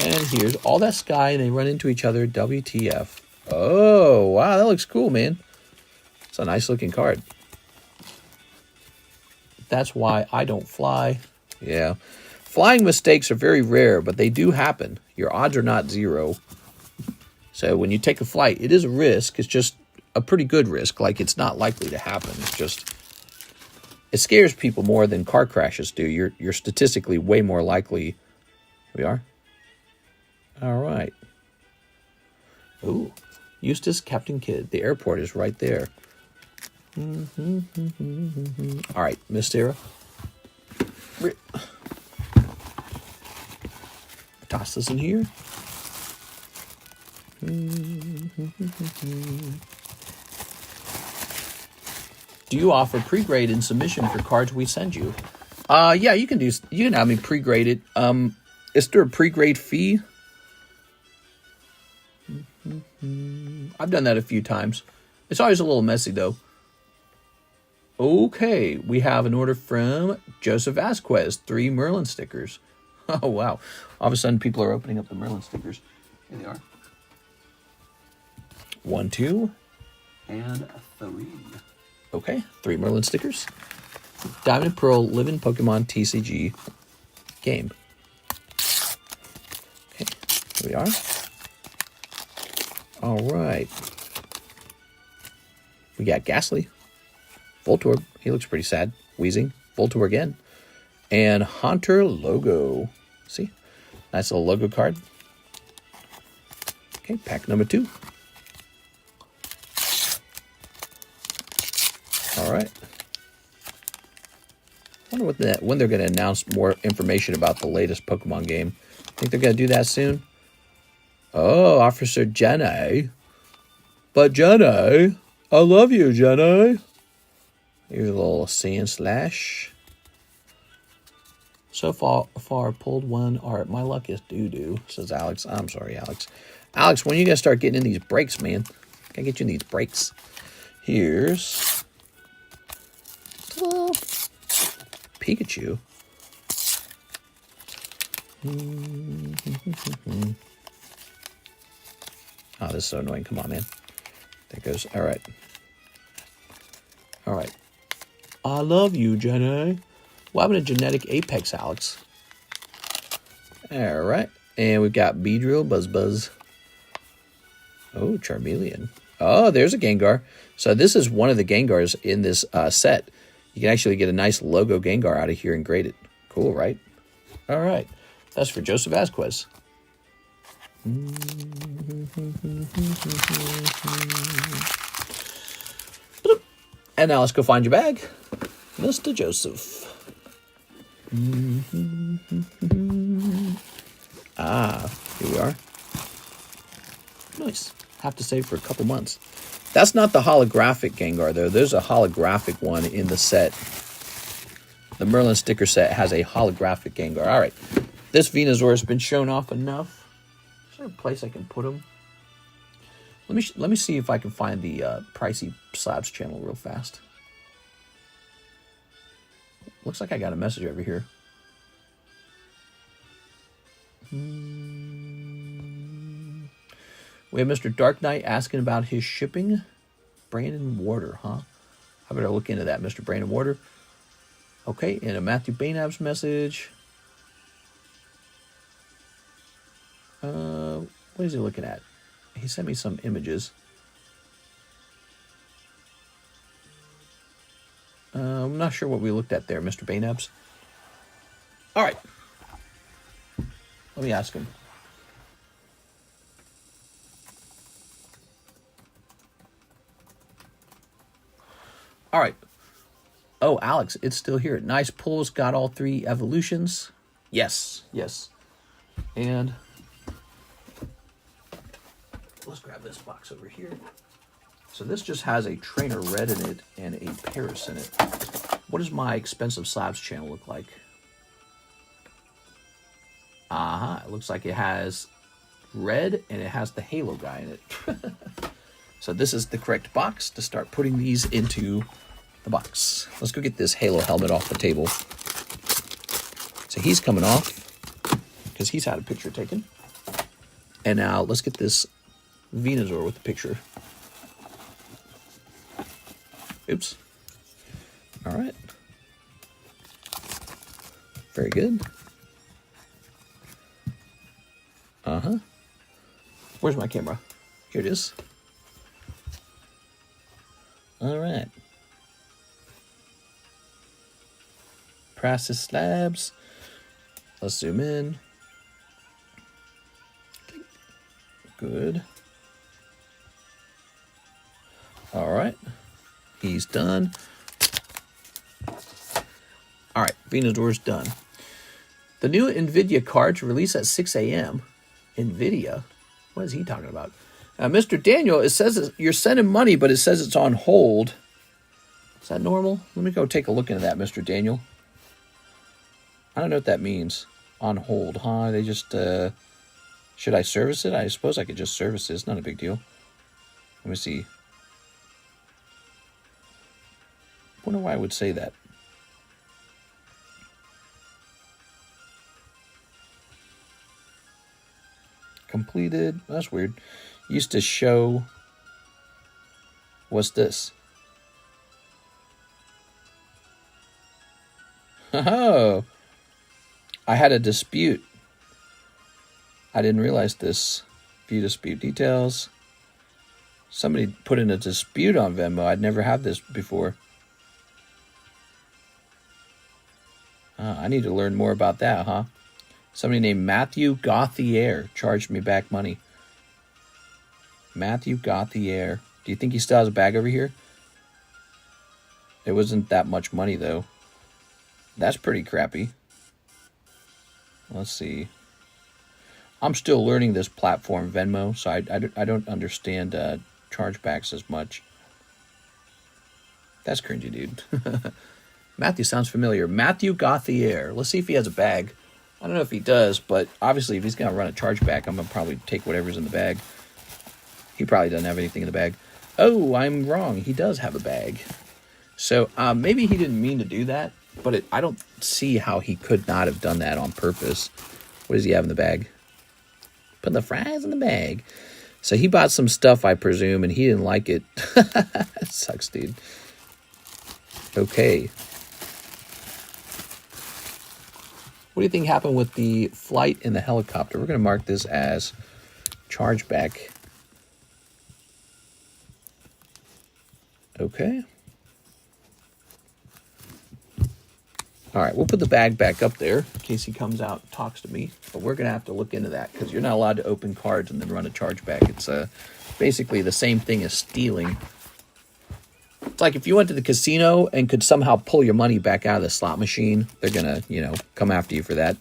And here's all that sky, and they run into each other. WTF. Oh, wow, that looks cool, man. It's a nice looking card. That's why I don't fly. Yeah. Flying mistakes are very rare, but they do happen. Your odds are not 0. So when you take a flight, it is a risk. It's just a pretty good risk. Like, it's not likely to happen. It's just, it scares people more than car crashes do. You're statistically way more likely. Here we are. All right. Ooh. Eustace, Captain Kidd. The airport is right there. All right, Miss Tera. Toss this in here. Do you offer pre-grade and submission for cards we send you? Yeah, you can have me pre-graded. Is there a pre-grade fee? I've done that a few times. It's always a little messy though. Okay, we have an order from Joseph Vasquez, 3 Merlin stickers. Oh, wow. All of a sudden, people are opening up the Merlin stickers. Here they are. 1, 2, and 3. Okay, 3 Merlin stickers. Diamond and Pearl Living Pokemon TCG game. Okay, here we are. All right. We got Ghastly. Voltorb, he looks pretty sad. Wheezing, Voltorb again. And Haunter logo. See? Nice little logo card. Okay, pack number 2. All right. I wonder when they're going to announce more information about the latest Pokemon game. Think they're going to do that soon? Oh, Officer Jenny. But Jenny, I love you, Jenny. Here's a little Sand Slash. So far pulled one art. My luck is doo-doo, says Alex. I'm sorry, Alex. Alex, when are you going to start getting in these breaks, man? Gotta get you in these breaks. Here's Well, Pikachu. Oh, this is so annoying. Come on, man. There goes. All right. All right. I love you, Jenny. What happened to Genetic Apex, Alex? All right. And we've got Beedrill, Buzz. Oh, Charmeleon. Oh, there's a Gengar. So this is one of the Gengars in this set. You can actually get a nice logo Gengar out of here and grade it. Cool, right? All right. That's for Joseph Vasquez. And now let's go find your bag, Mr. Joseph. Ah, here we are. Nice. Have to save for a couple months. That's not the holographic Gengar, though. There's a holographic one in the set. The Merlin sticker set has a holographic Gengar. All right. This Venusaur has been shown off enough. Is there a place I can put him? Let me see if I can find the pricey slabs channel real fast. Looks like I got a message over here. We have Mr. Dark Knight asking about his shipping. Brandon Warder, huh? I better look into that, Mr. Brandon Warder. Okay, and a Matthew Bainab's message. What is he looking at? He sent me some images. I'm not sure what we looked at there, Mr. Bainabs. All right. Let me ask him. All right. Oh, Alex, it's still here. Nice pulls. Got all 3 evolutions. Yes. And let's grab this box over here. So this just has a Trainer Red in it and a Paris in it. What does my expensive slabs channel look like? It looks like it has red and it has the Halo guy in it. So this is the correct box to start putting these into the box. Let's go get this Halo helmet off the table. So he's coming off because he's had a picture taken. And now let's get this Venusaur with the picture. Oops. All right. Very good. Where's my camera? Here it is. All right. Process slabs. Let's zoom in. Good. All right. He's done. All right. Venusaur's done. The new NVIDIA cards release at 6 a.m. NVIDIA? What is he talking about? Mr. Daniel, it says you're sending money, but it says it's on hold. Is that normal? Let me go take a look into that, Mr. Daniel. I don't know what that means. On hold, huh? They just, should I service it? I suppose I could just service it. It's not a big deal. Let me see. I wonder why I would say that. Completed. That's weird. Used to show. What's this? Oh, I had a dispute. I didn't realize this. View dispute details. Somebody put in a dispute on Venmo. I'd never had this before. I need to learn more about that, huh? Somebody named Matthew Gauthier charged me back money. Matthew Gauthier. Do you think he still has a bag over here? It wasn't that much money, though. That's pretty crappy. Let's see. I'm still learning this platform, Venmo, so I don't understand chargebacks as much. That's cringy, dude. Matthew sounds familiar. Matthew Gauthier. Let's see if he has a bag. I don't know if he does, but obviously if he's going to run a chargeback, I'm going to probably take whatever's in the bag. He probably doesn't have anything in the bag. Oh, I'm wrong. He does have a bag. So maybe he didn't mean to do that, but I don't see how he could not have done that on purpose. What does he have in the bag? Put the fries in the bag. So he bought some stuff, I presume, and he didn't like it. That sucks, dude. Okay. What do you think happened with the flight and the helicopter? We're going to mark this as chargeback. Okay. All right, we'll put the bag back up there in case he comes out and talks to me. But we're going to have to look into that because you're not allowed to open cards and then run a chargeback. It's basically the same thing as stealing. It's like if you went to the casino and could somehow pull your money back out of the slot machine, they're going to, come after you for that.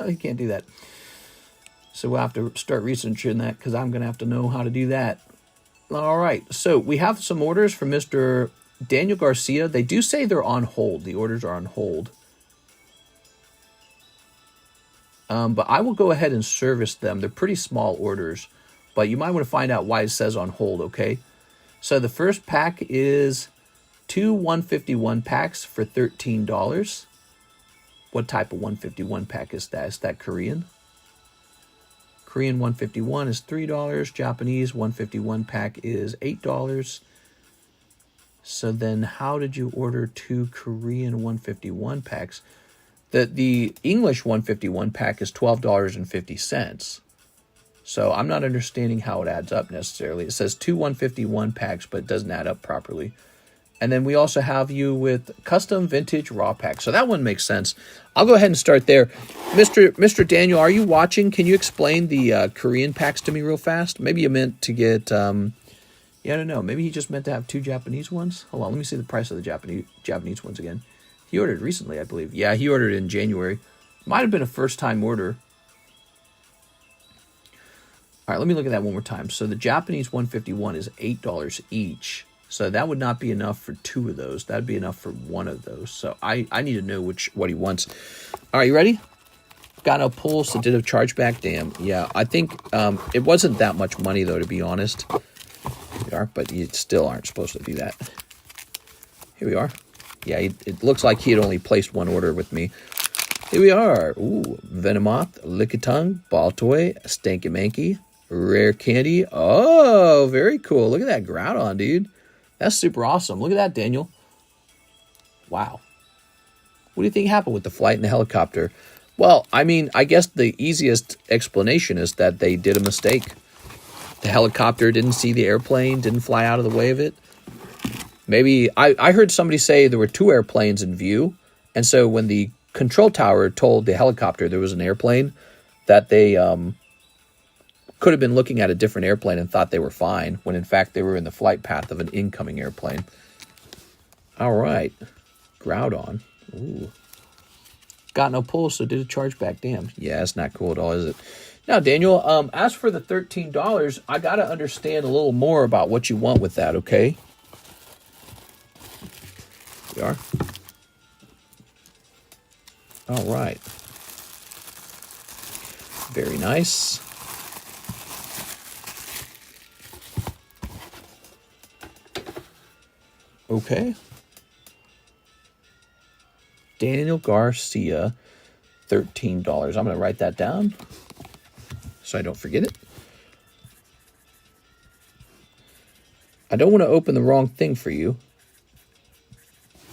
You can't do that. So we'll have to start researching that because I'm going to have to know how to do that. All right, so we have some orders from Mr. Daniel Garcia. They do say they're on hold. The orders are on hold. But I will go ahead and service them. They're pretty small orders, but you might want to find out why it says on hold, okay? So the first pack is 2 151 packs for $13. What type of 151 pack is that? Is that Korean? Korean 151 is $3. Japanese 151 pack is $8. So then how did you order 2 Korean 151 packs? The English 151 pack is $12.50. So I'm not understanding how it adds up necessarily. It says 2 151 packs, but it doesn't add up properly. And then we also have you with custom vintage raw packs. So that one makes sense. I'll go ahead and start there. Mr. Daniel, are you watching? Can you explain the Korean packs to me real fast? Maybe you meant to get... Yeah, I don't know. Maybe he just meant to have 2 Japanese ones. Hold on, let me see the price of the Japanese ones again. He ordered recently, I believe. Yeah, he ordered in January. Might have been a first-time order. All right, let me look at that one more time. So the Japanese 151 is $8 each. So that would not be enough for 2 of those. That'd be enough for 1 of those. So I need to know what he wants. All right, you ready? Got no pull, so did a chargeback. Damn. Yeah, I think it wasn't that much money, though, to be honest. But you still aren't supposed to do that. Here we are. Yeah, it looks like he had only placed 1 order with me. Here we are. Ooh, Venomoth, Lickitung, Baltoy, Stanky Manky, Rare Candy. Oh, very cool. Look at that Groudon, dude. That's super awesome. Look at that, Daniel. Wow. What do you think happened with the flight and the helicopter? Well, I mean, I guess the easiest explanation is that they did a mistake. The helicopter didn't see the airplane, didn't fly out of the way of it. Maybe, I heard somebody say there were 2 airplanes in view, and so when the control tower told the helicopter there was an airplane, that they could have been looking at a different airplane and thought they were fine, when in fact they were in the flight path of an incoming airplane. All right. Groudon. Ooh. Got no pull, so did a chargeback. Damn. Yeah, it's not cool at all, is it? Now, Daniel, as for the $13, I got to understand a little more about what you want with that, okay? Here we are. All right. Very nice. Okay. Daniel Garcia, $13. I'm going to write that down so I don't forget it. I don't want to open the wrong thing for you.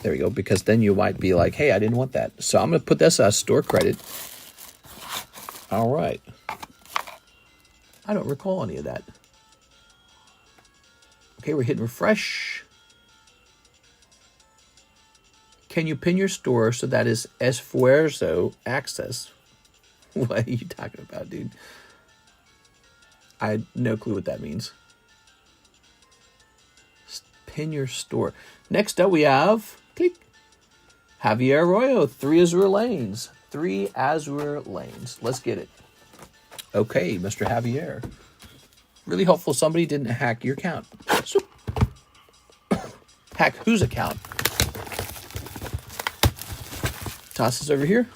There we go, because then you might be like, hey, I didn't want that. So I'm going to put this as store credit. All right. I don't recall any of that. Okay, we're hitting refresh. Can you pin your store so that is esfuerzo access? What are you talking about, dude? I had no clue what that means. Pin your store. Next up we have, click, Javier Arroyo, 3 Azur lanes. 3 Azur lanes. Let's get it. Okay, Mr. Javier. Really hopeful somebody didn't hack your account. Hack whose account? Toss this over here.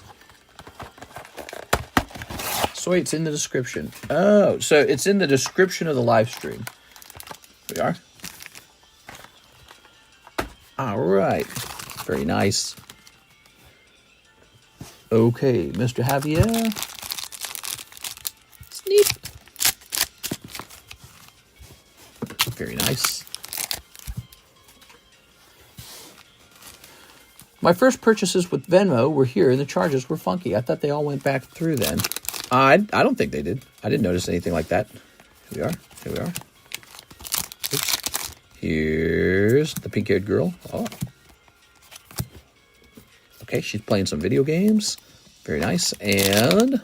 So it's in the description. Oh, so it's in the description of the live stream. Here we are. All right. Very nice. Okay, Mr. Javier. Sneak. Very nice. My first purchases with Venmo were here, and the charges were funky. I thought they all went back through then. I don't think they did. I didn't notice anything like that. Here we are. Here we are. Oops. Here's the pink-haired girl. Oh. Okay, she's playing some video games. Very nice. And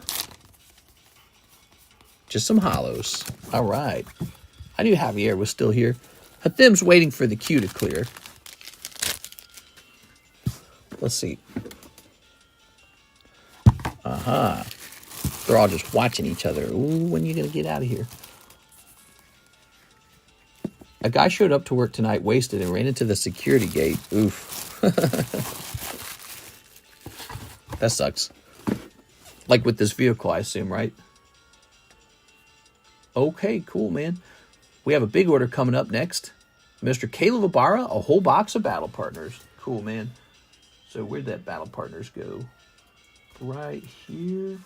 just some holos. All right. I knew Javier was still here. Hathim's waiting for the queue to clear. Let's see. They're all just watching each other. Ooh, when are you going to get out of here? A guy showed up to work tonight wasted and ran into the security gate. Oof. That sucks. Like with this vehicle, I assume, right? Okay, cool, man. We have a big order coming up next. Mr. Caleb Ibarra, a whole box of battle partners. Cool, man. So where'd that battle partners go? Right here.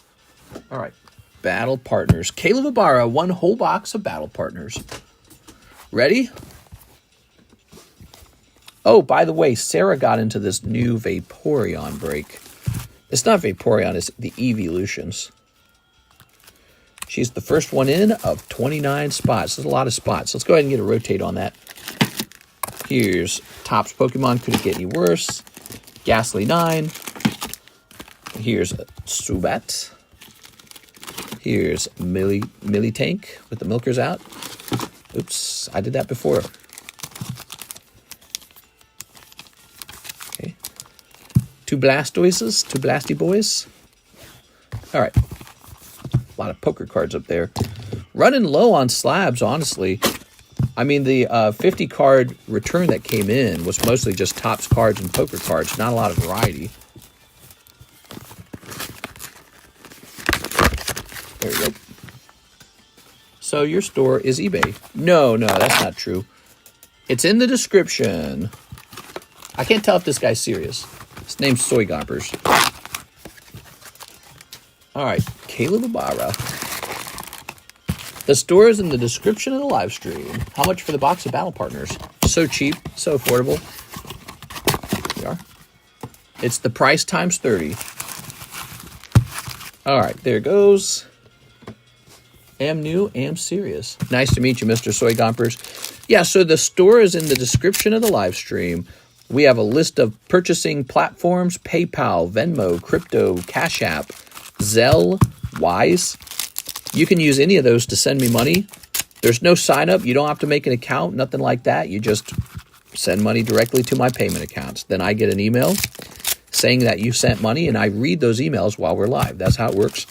All right. Battle partners. Caleb Ibarra, one whole box of battle partners. Ready? Oh, by the way, Sarah got into this new Vaporeon break. It's not Vaporeon, it's the Evolutions. She's the first one in of 29 spots. There's a lot of spots. Let's go ahead and get a rotate on that. Here's Topps Pokemon. Couldn't get any worse. Ghastly 9. Here's Subat. Here's Tank with the milkers out. Oops, I did that before. Okay. Two Blastoises, two Blasty Boys. All right. A lot of poker cards up there. Running low on slabs, honestly. I mean, the 50 card return that came in was mostly just Topps cards and poker cards. Not a lot of variety. There we go. So your store is eBay. No, that's not true. It's in the description. I can't tell if this guy's serious. His name's Soy Gompers. All right, Caleb Ibarra. The store is in the description of the live stream. How much for the box of battle partners? So cheap, so affordable. Here we are. It's the price times 30. All right, there it goes. Am new, am serious. Nice to meet you, Mr. Soy Gompers. Yeah, so the store is in the description of the live stream. We have a list of purchasing platforms: PayPal, Venmo, Crypto, Cash App, ZELLE, Wise. You can use any of those to send me money. There's no sign up. You don't have to make an account, nothing like that. You just send money directly to my payment accounts. Then I get an email saying that you sent money, and I read those emails while we're live. That's how it works.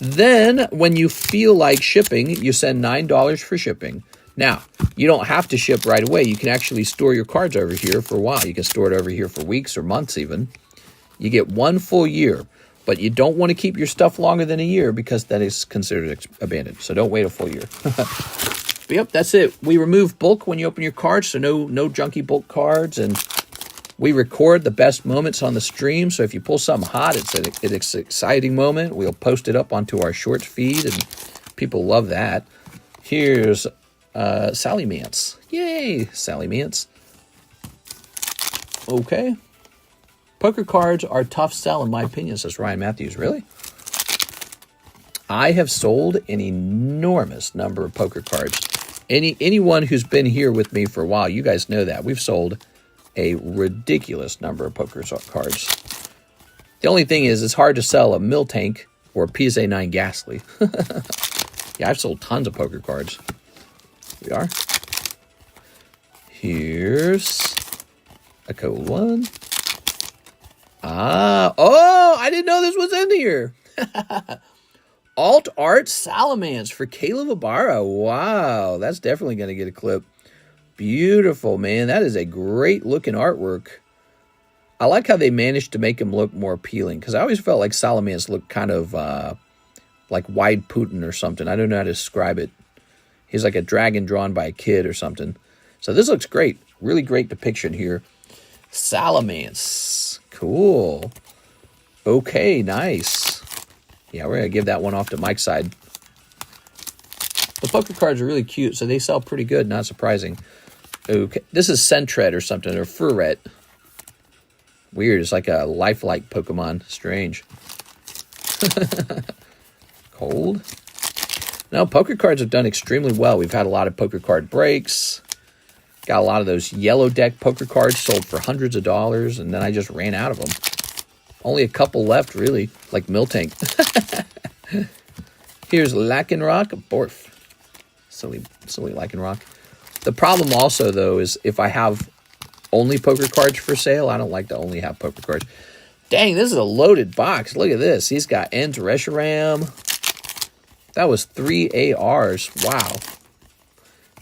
Then, when you feel like shipping, you send $9 for shipping. Now, you don't have to ship right away. You can actually store your cards over here for a while. You can store it over here for weeks or months even. You get 1 full year, but you don't want to keep your stuff longer than a year because that is considered abandoned. So don't wait a full year. But yep, that's it. We remove bulk when you open your cards, so no junky bulk cards. And we record the best moments on the stream. So if you pull something hot, it's an exciting moment. We'll post it up onto our shorts feed, and people love that. Here's Sally Mance. Yay, Sally Mance. Okay. Poker cards are tough sell, in my opinion, says Ryan Matthews. Really? I have sold an enormous number of poker cards. Anyone who's been here with me for a while, you guys know that. We've sold a ridiculous number of poker cards. The only thing is, it's hard to sell a Tank or a PSA 9 Ghastly. Yeah, I've sold tons of poker cards. Here we are. Here's a code 1. I didn't know this was in here. Alt Art Salamence for Caleb Ibarra. Wow, that's definitely going to get a clip. Beautiful, man. That is a great looking artwork. I like how they managed to make him look more appealing, because I always felt like Salamence looked kind of like Wide Putin or something. I don't know how to describe it. He's like a dragon drawn by a kid or something. So this looks great. Really great depiction here. Salamence. Cool. Okay, nice. Yeah, we're going to give that one off to Mike's side. The poker cards are really cute, so they sell pretty good, not surprising. Okay, this is Sentret or something, or Furret. Weird, it's like a lifelike Pokemon. Strange. Cold. No, poker cards have done extremely well. We've had a lot of poker card breaks. Got a lot of those yellow deck poker cards sold for hundreds of dollars, and then I just ran out of them. Only a couple left, really, like Miltank. Here's Lycanroc, Borf. Silly Lycanroc. The problem also, though, is if I have only poker cards for sale, I don't like to only have poker cards. Dang, this is a loaded box. Look at this. He's got Ends Reshiram. That was 3 ARs. Wow.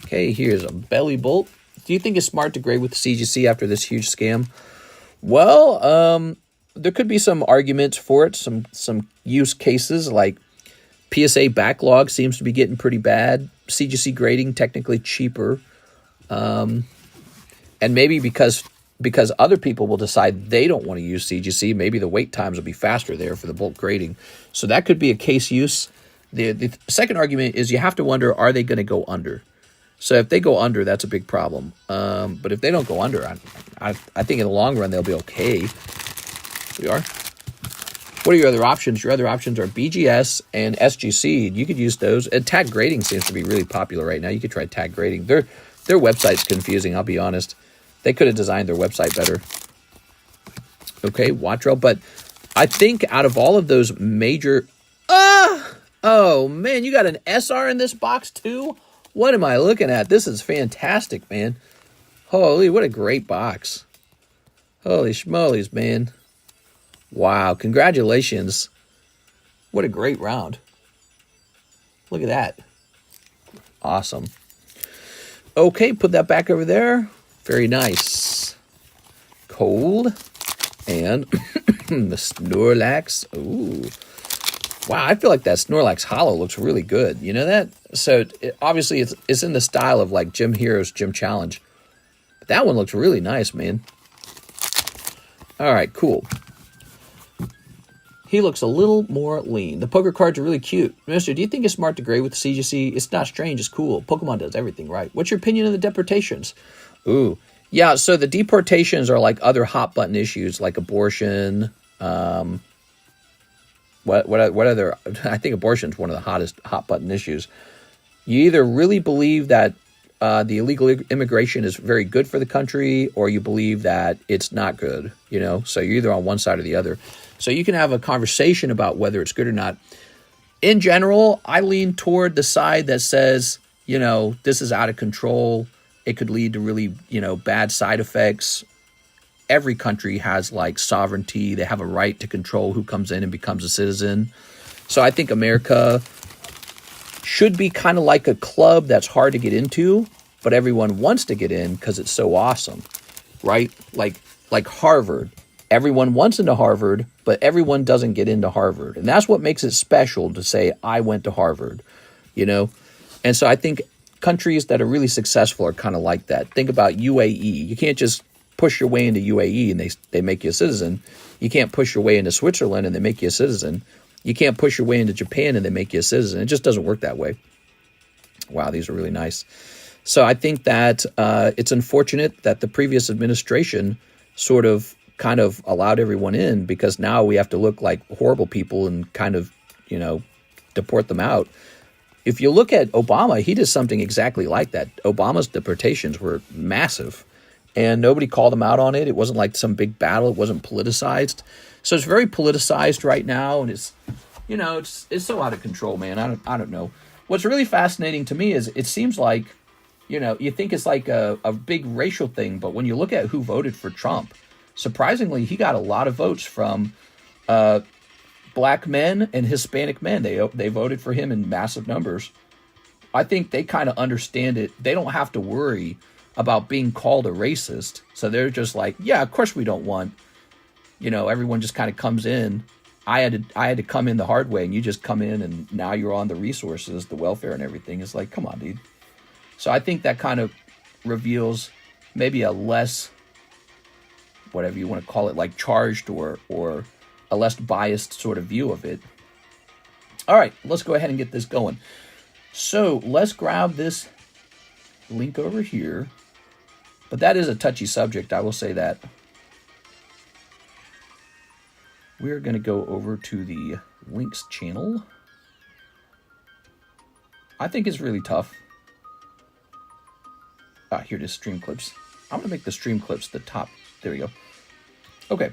Okay, here's a Belly Bolt. Do you think it's smart to grade with the CGC after this huge scam? Well, there could be some arguments for it, some use cases, like PSA backlog seems to be getting pretty bad. CGC grading technically cheaper. And maybe because other people will decide they don't want to use CGC, maybe the wait times will be faster there for the bulk grading. So that could be a case use. The second argument is you have to wonder, are they going to go under? So if they go under, that's a big problem. But if they don't go under, I think in the long run, they'll be okay. We are. What are your other options? Your other options are BGS and SGC. You could use those. And tag grading seems to be really popular right now. You could try tag grading. Their website's confusing, I'll be honest. They could have designed their website better. Okay, Wattrell. But I think out of all of those major... Oh, man, you got an SR in this box, too? What am I looking at? This is fantastic, man. Holy, what a great box. Holy schmolies, man. Wow, congratulations. What a great round. Look at that. Awesome. Okay, put that back over there. Very nice. Cold. And the Snorlax. Ooh. Wow, I feel like that Snorlax Holo looks really good. You know that? So, obviously, it's in the style of, like, Gym Heroes Gym Challenge. But that one looks really nice, man. All right, cool. He looks a little more lean. The poker cards are really cute. Mister, do you think it's smart to grade with the CGC? It's not strange, it's cool. Pokemon does everything right. What's your opinion of the deportations? Ooh. Yeah, so the deportations are like other hot button issues, like abortion. What other? I think abortion is one of the hottest hot button issues. You either really believe that the illegal immigration is very good for the country, or you believe that it's not good. You know, so you're either on one side or the other. So you can have a conversation about whether it's good or not. In general, I lean toward the side that says, you know, this is out of control. It could lead to really, you know, bad side effects. Every country has, like, sovereignty. They have a right to control who comes in and becomes a citizen. So I think America should be kind of like a club that's hard to get into, but everyone wants to get in because it's so awesome, right? Like Harvard. Everyone wants into Harvard, but everyone doesn't get into Harvard. And that's what makes it special to say, I went to Harvard, you know? And so I think countries that are really successful are kind of like that. Think about UAE. You can't just push your way into UAE and they make you a citizen. You can't push your way into Switzerland and they make you a citizen. You can't push your way into Japan and they make you a citizen. It just doesn't work that way. Wow, these are really nice. So I think that it's unfortunate that the previous administration sort of kind of allowed everyone in, because now we have to look like horrible people and kind of, you know, deport them out. If you look at Obama, he did something exactly like that. Obama's deportations were massive, and nobody called him out on it. It wasn't like some big battle. It wasn't politicized. So it's very politicized right now, and it's, you know, it's so out of control, man. I don't know. What's really fascinating to me is it seems like, you know, you think it's like a big racial thing, but when you look at who voted for Trump, surprisingly, he got a lot of votes from black men and Hispanic men. They voted for him in massive numbers. I think they kind of understand it. They don't have to worry about being called a racist. So they're just like, yeah, of course we don't want, you know, everyone just kind of comes in. I had to come in the hard way, and you just come in and now you're on the resources, the welfare and everything. It's like, come on, dude. So I think that kind of reveals maybe a less, whatever you want to call it, like charged or a less biased sort of view of it. All right, let's go ahead and get this going. So let's grab this link over here. But that is a touchy subject, I will say that. We're going to go over to the links channel. I think it's really tough. Here it is, stream clips. I'm going to make the stream clips the top. There we go. Okay.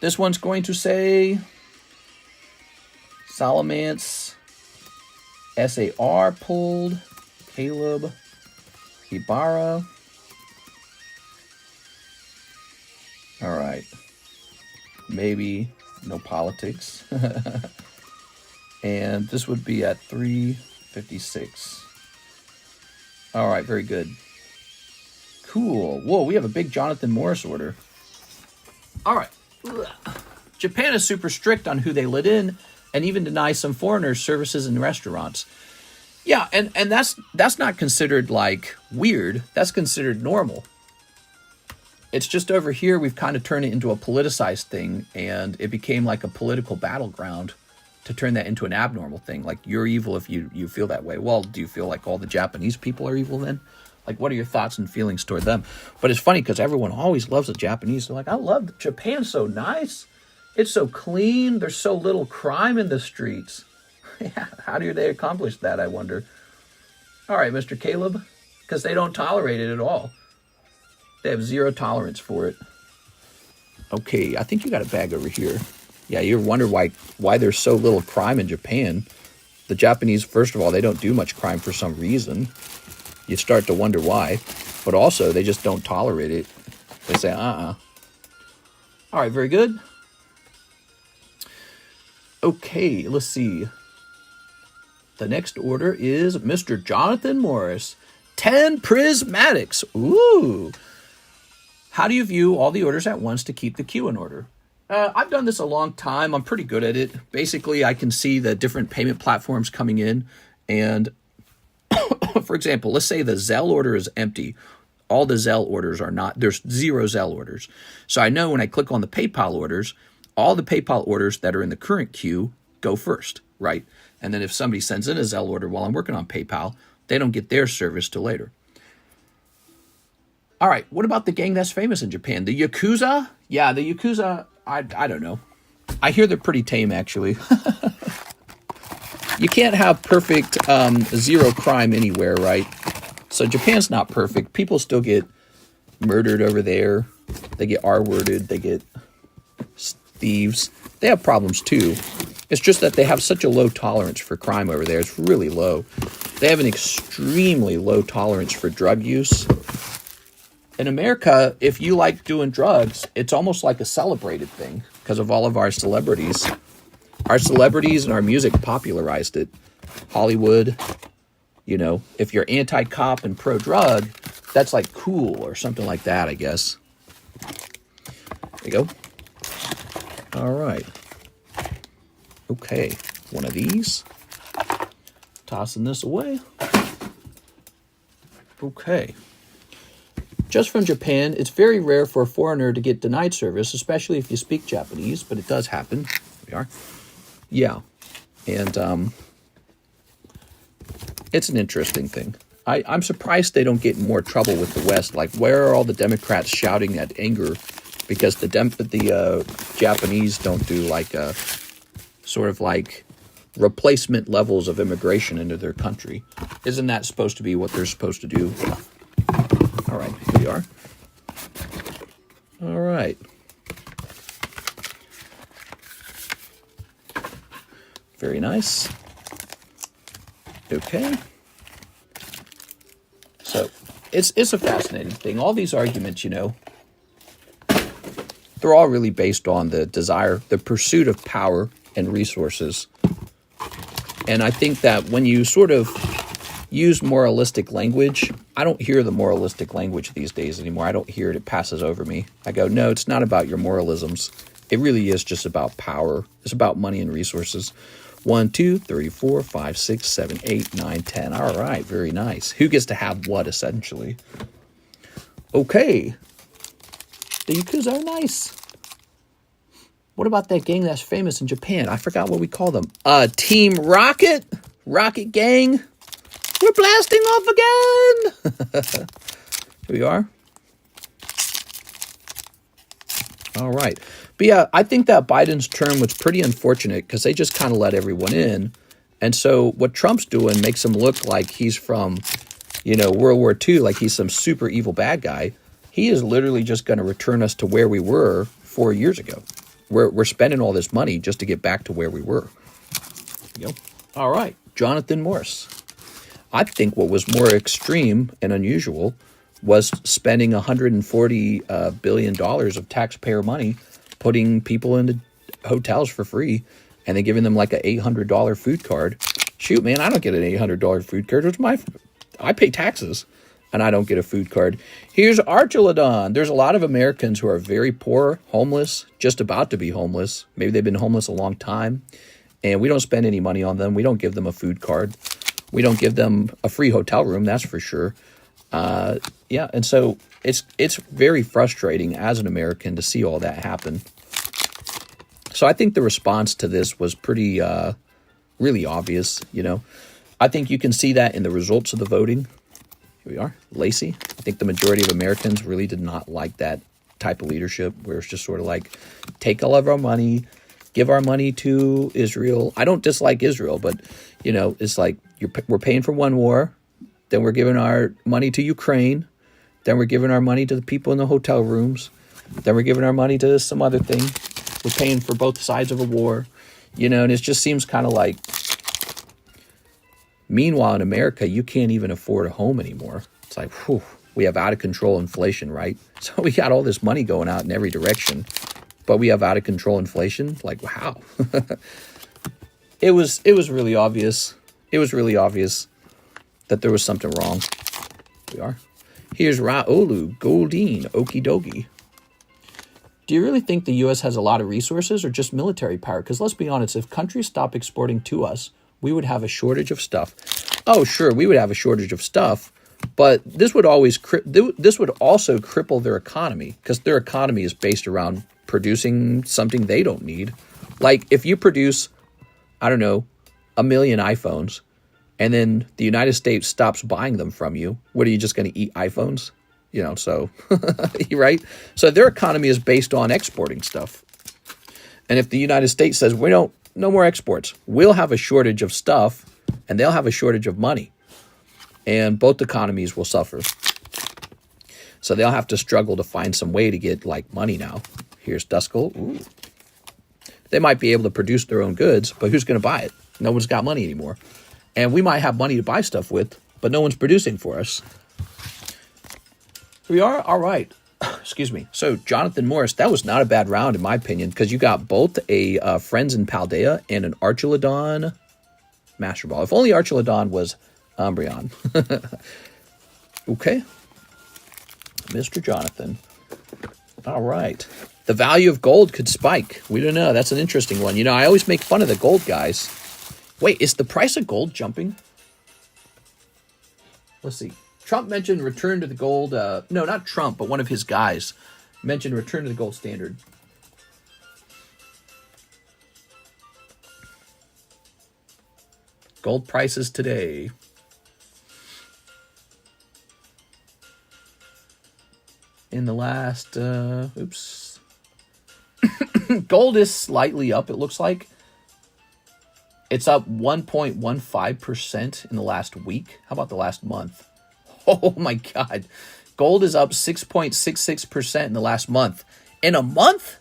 This one's going to say Salamance, SAR pulled, Caleb, Ibarra. All right. Maybe no politics. And this would be at 356. All right, very good. Cool. Whoa, we have a big Jonathan Morris order. All right. Japan is super strict on who they let in and even deny some foreigners services in restaurants. Yeah, and that's not considered like weird. That's considered normal. It's just over here we've kind of turned it into a politicized thing, and it became like a political battleground to turn that into an abnormal thing. Like, you're evil if you feel that way. Well, do you feel like all the Japanese people are evil then? Like, what are your thoughts and feelings toward them? But it's funny because everyone always loves the Japanese. They're like, I love Japan, so nice. It's so clean. There's so little crime in the streets. How do they accomplish that, I wonder? All right, Mr. Caleb, because they don't tolerate it at all. They have zero tolerance for it. Okay, I think you got a bag over here. Yeah, you wonder why there's so little crime in Japan. The Japanese, first of all, they don't do much crime for some reason. You start to wonder why. But also, they just don't tolerate it. They say, All right, very good. Okay, let's see. The next order is Mr. Jonathan Morris. 10 Prismatics. Ooh. How do you view all the orders at once to keep the queue in order? I've done this a long time. I'm pretty good at it. Basically, I can see the different payment platforms coming in. And, for example, let's say the ZELLE order is empty. All the ZELLE orders are not. There's 0 ZELLE orders. So I know when I click on the PayPal orders, all the PayPal orders that are in the current queue go first, right? And then if somebody sends in a ZELLE order while I'm working on PayPal, they don't get their service till later. All right, what about the gang that's famous in Japan? The Yakuza? Yeah, the Yakuza, I don't know. I hear they're pretty tame, actually. You can't have perfect zero crime anywhere, right? So Japan's not perfect. People still get murdered over there. They get R-worded. They get thieves. They have problems, too. It's just that they have such a low tolerance for crime over there. It's really low. They have an extremely low tolerance for drug use. In America, if you like doing drugs, it's almost like a celebrated thing because of all of our celebrities. Our celebrities and our music popularized it. Hollywood, you know, if you're anti-cop and pro-drug, that's like cool or something like that, I guess. There you go. All right. Okay, one of these. Tossing this away. Okay. Just from Japan, it's very rare for a foreigner to get denied service, especially if you speak Japanese, but it does happen. Here we are. Yeah. And it's an interesting thing. I'm surprised they don't get in more trouble with the West. Like, where are all the Democrats shouting at anger because the Japanese don't do like a sort of like replacement levels of immigration into their country? Isn't that supposed to be what they're supposed to do? All right, here we are. All right. Very nice. Okay. So it's a fascinating thing. All these arguments, you know, they're all really based on the desire, the pursuit of power and resources. And I think that when you sort of use moralistic language, I don't hear the moralistic language these days anymore. I don't hear it. It passes over me. I go, no, it's not about your moralisms. It really is just about power. It's about money and resources. 1, 2, 3, 4, 5, 6, 7, 8, 9, 10. All right, very nice. Who gets to have what, essentially? Okay. The Yakuza are nice. What about that gang that's famous in Japan? I forgot what we call them. Team Rocket? Rocket Gang? We're blasting off again! Here we are. All right. But yeah, I think that Biden's term was pretty unfortunate because they just kind of let everyone in. And so what Trump's doing makes him look like he's from, World War II, like he's some super evil bad guy. He is literally just going to return us to where we were 4 years ago. We're spending all this money just to get back to where we were. All right. Jonathan Morse. I think what was more extreme and unusual was spending $140 billion of taxpayer money putting people into hotels for free and then giving them like an $800 food card. Shoot, man, I don't get an $800 food card. I pay taxes and I don't get a food card. Here's Archulodon. There's a lot of Americans who are very poor, homeless, just about to be homeless. Maybe they've been homeless a long time and we don't spend any money on them. We don't give them a food card. We don't give them a free hotel room, that's for sure. And so it's very frustrating as an American to see all that happen. So I think the response to this was pretty, really obvious, I think you can see that in the results of the voting. Here we are, Lacey. I think the majority of Americans really did not like that type of leadership where it's just sort of like, take all of our money, give our money to Israel. I don't dislike Israel, but, it's like we're paying for one war. Then we're giving our money to Ukraine. Then we're giving our money to the people in the hotel rooms. Then we're giving our money to some other thing. We're paying for both sides of a war, and it just seems kind of like, meanwhile, in America, you can't even afford a home anymore. It's like, whew, we have out of control inflation, right? So we got all this money going out in every direction, but we have out of control inflation. Like, wow. It was really obvious. It was really obvious that there was something wrong. Here we are. Here's Raolu Goldine, okie dokie. Do you really think the U.S. has a lot of resources or just military power? Because let's be honest, if countries stop exporting to us, we would have a shortage of stuff. Oh, sure, we would have a shortage of stuff, but this would also cripple their economy because their economy is based around producing something they don't need. Like if you produce, I don't know, 1 million iPhones, and then the United States stops buying them from you, what are you just going to eat iPhones? So, right? So their economy is based on exporting stuff. And if the United States says, no more exports, we'll have a shortage of stuff and they'll have a shortage of money. And both economies will suffer. So they'll have to struggle to find some way to get money now. Here's Duskull. Ooh. They might be able to produce their own goods, but who's going to buy it? No one's got money anymore. And we might have money to buy stuff with, but no one's producing for us. We are? All right. Excuse me. So, Jonathan Morris, that was not a bad round, in my opinion, because you got both a Friends in Paldea and an Archulodon Master Ball. If only Archulodon was Umbreon. Okay. Mr. Jonathan. All right. The value of gold could spike. We don't know. That's an interesting one. I always make fun of the gold guys. Wait, is the price of gold jumping? Let's see. Trump mentioned return to the gold. No, not Trump, but one of his guys mentioned return to the gold standard. Gold prices today. In the last, gold is slightly up, it looks like. It's up 1.15% in the last week. How about the last month? Oh my God. Gold is up 6.66% in the last month. In a month?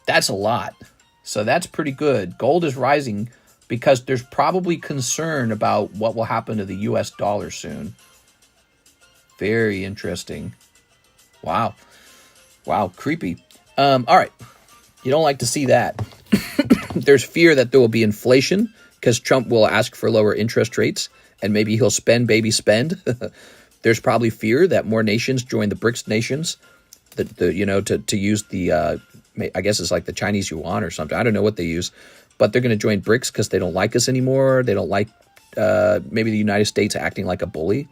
That's a lot. So that's pretty good. Gold is rising because there's probably concern about what will happen to the US dollar soon. Very interesting. Wow. Wow, creepy. All right. You don't like to see that. There's fear that there will be inflation because Trump will ask for lower interest rates and maybe he'll spend, baby, spend. There's probably fear that more nations join the BRICS nations, to use the, I guess it's like the Chinese yuan or something. I don't know what they use. but they're going to join BRICS because they don't like us anymore. They don't like maybe the United States acting like a bully.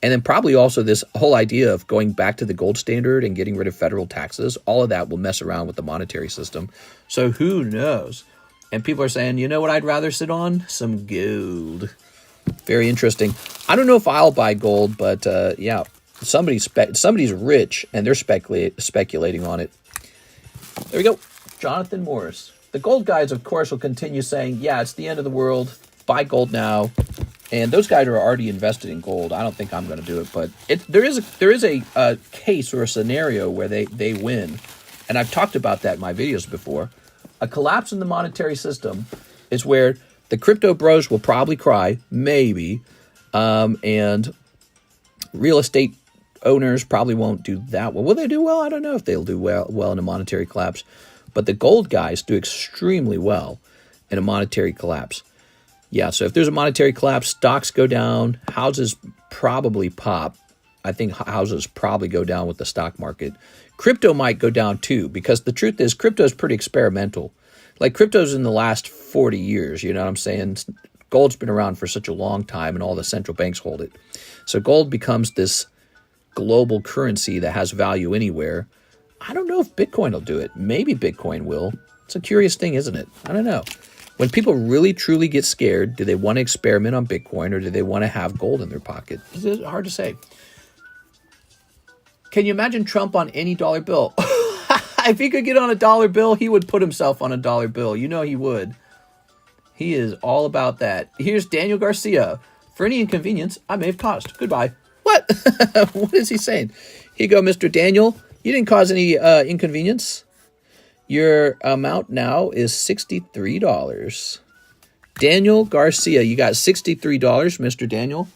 And then probably also this whole idea of going back to the gold standard and getting rid of federal taxes. All of that will mess around with the monetary system. So who knows? And people are saying, you know what I'd rather sit on? Some gold. Very interesting. I don't know if I'll buy gold, but yeah, somebody's rich and they're speculating on it. There we go. Jonathan Morris. The gold guys, of course, will continue saying, yeah, it's the end of the world. Buy gold now. And those guys are already invested in gold. I don't think I'm going to do it, but there is a case or a scenario where they win. And I've talked about that in my videos before. A collapse in the monetary system is where the crypto bros will probably cry, maybe, and real estate owners probably won't do that well. Will they do well? I don't know if they'll do well in a monetary collapse. But the gold guys do extremely well in a monetary collapse. Yeah, so if there's a monetary collapse, stocks go down, houses probably pop. I think houses probably go down with the stock market. Crypto might go down too, because the truth is crypto is pretty experimental. Like crypto's in the last 40 years, you know what I'm saying? Gold's been around for such a long time and all the central banks hold it. So gold becomes this global currency that has value anywhere. I don't know if Bitcoin will do it. Maybe Bitcoin will. It's a curious thing, isn't it? I don't know. When people really, truly get scared, do they want to experiment on Bitcoin or do they want to have gold in their pocket? It's hard to say. Can you imagine Trump on any dollar bill? If he could get on a dollar bill, he would put himself on a dollar bill. You know he would. He is all about that. Here's Daniel Garcia. For any inconvenience, I may have caused. Goodbye. What? What is he saying? Here you go, Mr. Daniel. You didn't cause any inconvenience. Your amount now is $63. Daniel Garcia, you got $63, Mr. Daniel.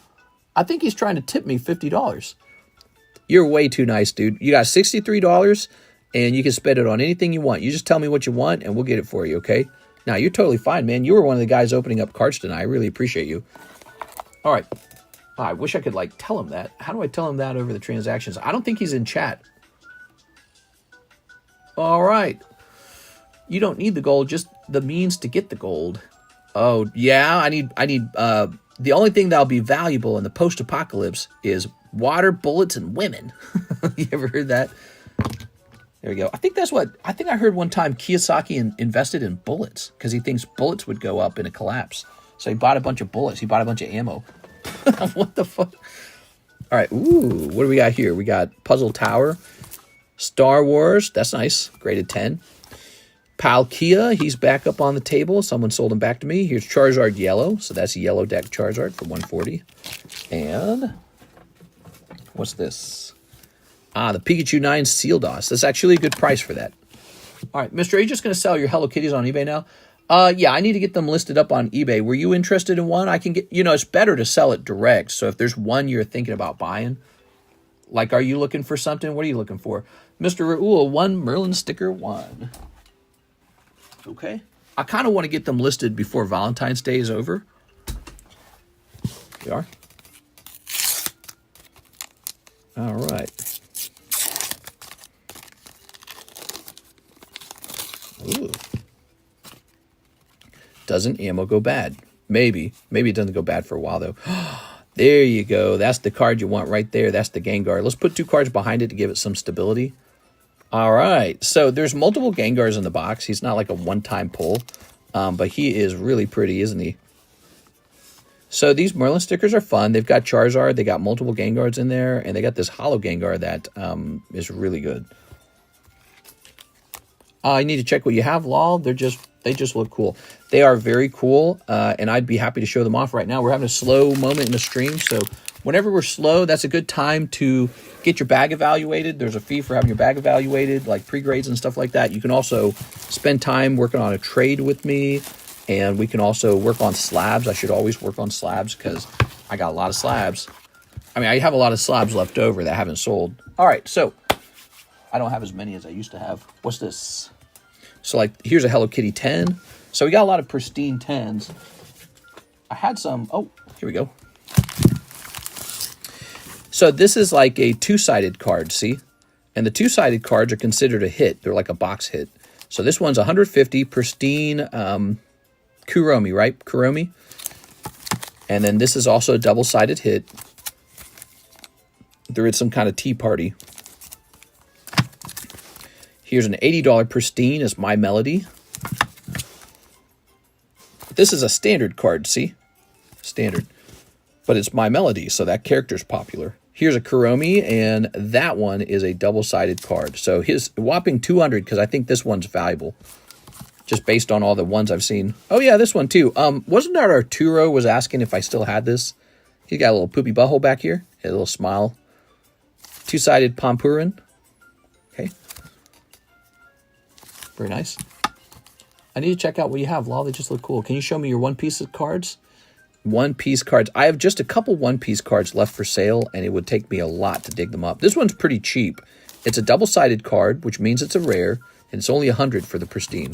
I think he's trying to tip me $50. You're way too nice, dude. You got $63, and you can spend it on anything you want. You just tell me what you want, and we'll get it for you, okay? Now, you're totally fine, man. You were one of the guys opening up cards tonight. I really appreciate you. All right. I wish I could, tell him that. How do I tell him that over the transactions? I don't think he's in chat. All right. You don't need the gold, just the means to get the gold. Oh, yeah, I need the only thing that'll be valuable in the post-apocalypse is water, bullets, and women. You ever heard that? There we go. I think I heard one time Kiyosaki invested in bullets because he thinks bullets would go up in a collapse. So he bought a bunch of bullets. He bought a bunch of ammo. What the fuck? All right, ooh, what do we got here? We got Puzzle Tower, Star Wars, that's nice, graded 10. Palkia, he's back up on the table. Someone sold him back to me. Here's Charizard Yellow. So that's a yellow deck Charizard for 140. And what's this? The Pikachu 9 Seal DOS. That's actually a good price for that. All right, Mr. Are you just going to sell your Hello Kitties on eBay now? Yeah, I need to get them listed up on eBay. Were you interested in one? I can get, it's better to sell it direct. So if there's one you're thinking about buying, are you looking for something? What are you looking for? Mr. Raul, 1 Merlin sticker 1. Okay. I kind of want to get them listed before Valentine's Day is over. Here we are. All right. Ooh. Doesn't ammo go bad? Maybe. Maybe it doesn't go bad for a while, though. There you go. That's the card you want right there. That's the Gengar. Let's put 2 cards behind it to give it some stability. All right, so there's multiple Gengars in the box. He's not like a one-time pull, but he is really pretty, isn't he? So these Merlin stickers are fun. They've got Charizard, they got multiple Gengars in there, and they got this Holo Gengar that is really good. I need to check what you have, lol. They just look cool. They are very cool, and I'd be happy to show them off right now. We're having a slow moment in the stream, so whenever we're slow, that's a good time to get your bag evaluated. There's a fee for having your bag evaluated, like pre-grades and stuff like that. You can also spend time working on a trade with me, and we can also work on slabs. I should always work on slabs because I got a lot of slabs. I have a lot of slabs left over that I haven't sold. All right, so I don't have as many as I used to have. What's this? So, here's a Hello Kitty 10. So we got a lot of pristine 10s. I had some. Oh, here we go. So this is like a 2-sided card, see? And the 2-sided cards are considered a hit. They're like a box hit. So this one's 150 pristine Kuromi, right? Kuromi. And then this is also a double-sided hit. There is some kind of tea party. Here's an $80 pristine as My Melody. This is a standard card, see? Standard. But it's My Melody, so that character's popular. Here's a Kuromi, and that one is a double-sided card. So his whopping 200, because I think this one's valuable. Just based on all the ones I've seen. Oh, yeah, this one, too. Wasn't that Arturo was asking if I still had this? He's got a little poopy butthole back here. A little smile. Two-sided Pampurin. Okay. Very nice. I need to check out what you have, Law. They just look cool. Can you show me your one-piece cards? One-piece cards. I have just a couple one-piece cards left for sale, and it would take me a lot to dig them up. This one's pretty cheap. It's a double-sided card, which means it's a rare, and it's only 100 for the pristine.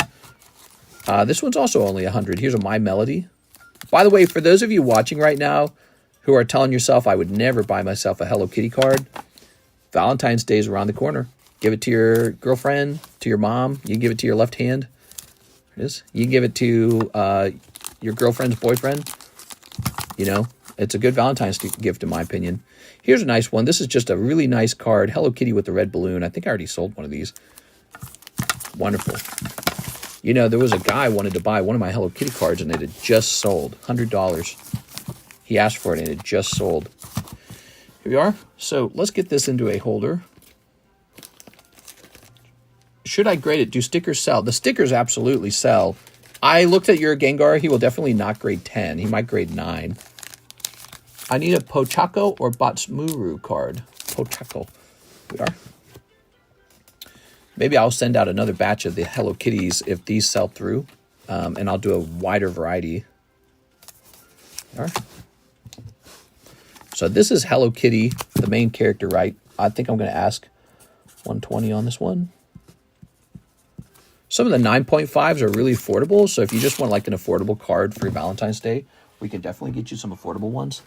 This one's also only 100. Here's a My Melody. By the way, for those of you watching right now who are telling yourself I would never buy myself a Hello Kitty card, Valentine's Day is around the corner. Give it to your girlfriend, to your mom. You can give it to your left hand. There it is. You can give it to your girlfriend's boyfriend. You know, it's a good Valentine's gift in my opinion. Here's a nice one. This is just a really nice card. Hello Kitty with the red balloon. I think I already sold one of these. Wonderful. You know, there was a guy who wanted to buy one of my Hello Kitty cards, and it had just sold. $100. He asked for it, and it just sold. Here we are. So let's get this into a holder. Should I grade it? Do stickers sell? The stickers absolutely sell. I looked at your Gengar. He will definitely not grade 10. He might grade 9. I need a Pochako or Botsmuru card. Pochako. Here we are. Maybe I'll send out another batch of the Hello Kitties if these sell through. And I'll do a wider variety. All right. So this is Hello Kitty, the main character, right? I think I'm going to ask 120 on this one. Some of the 9.5s are really affordable. So if you just want like an affordable card for your Valentine's Day, we can definitely get you some affordable ones.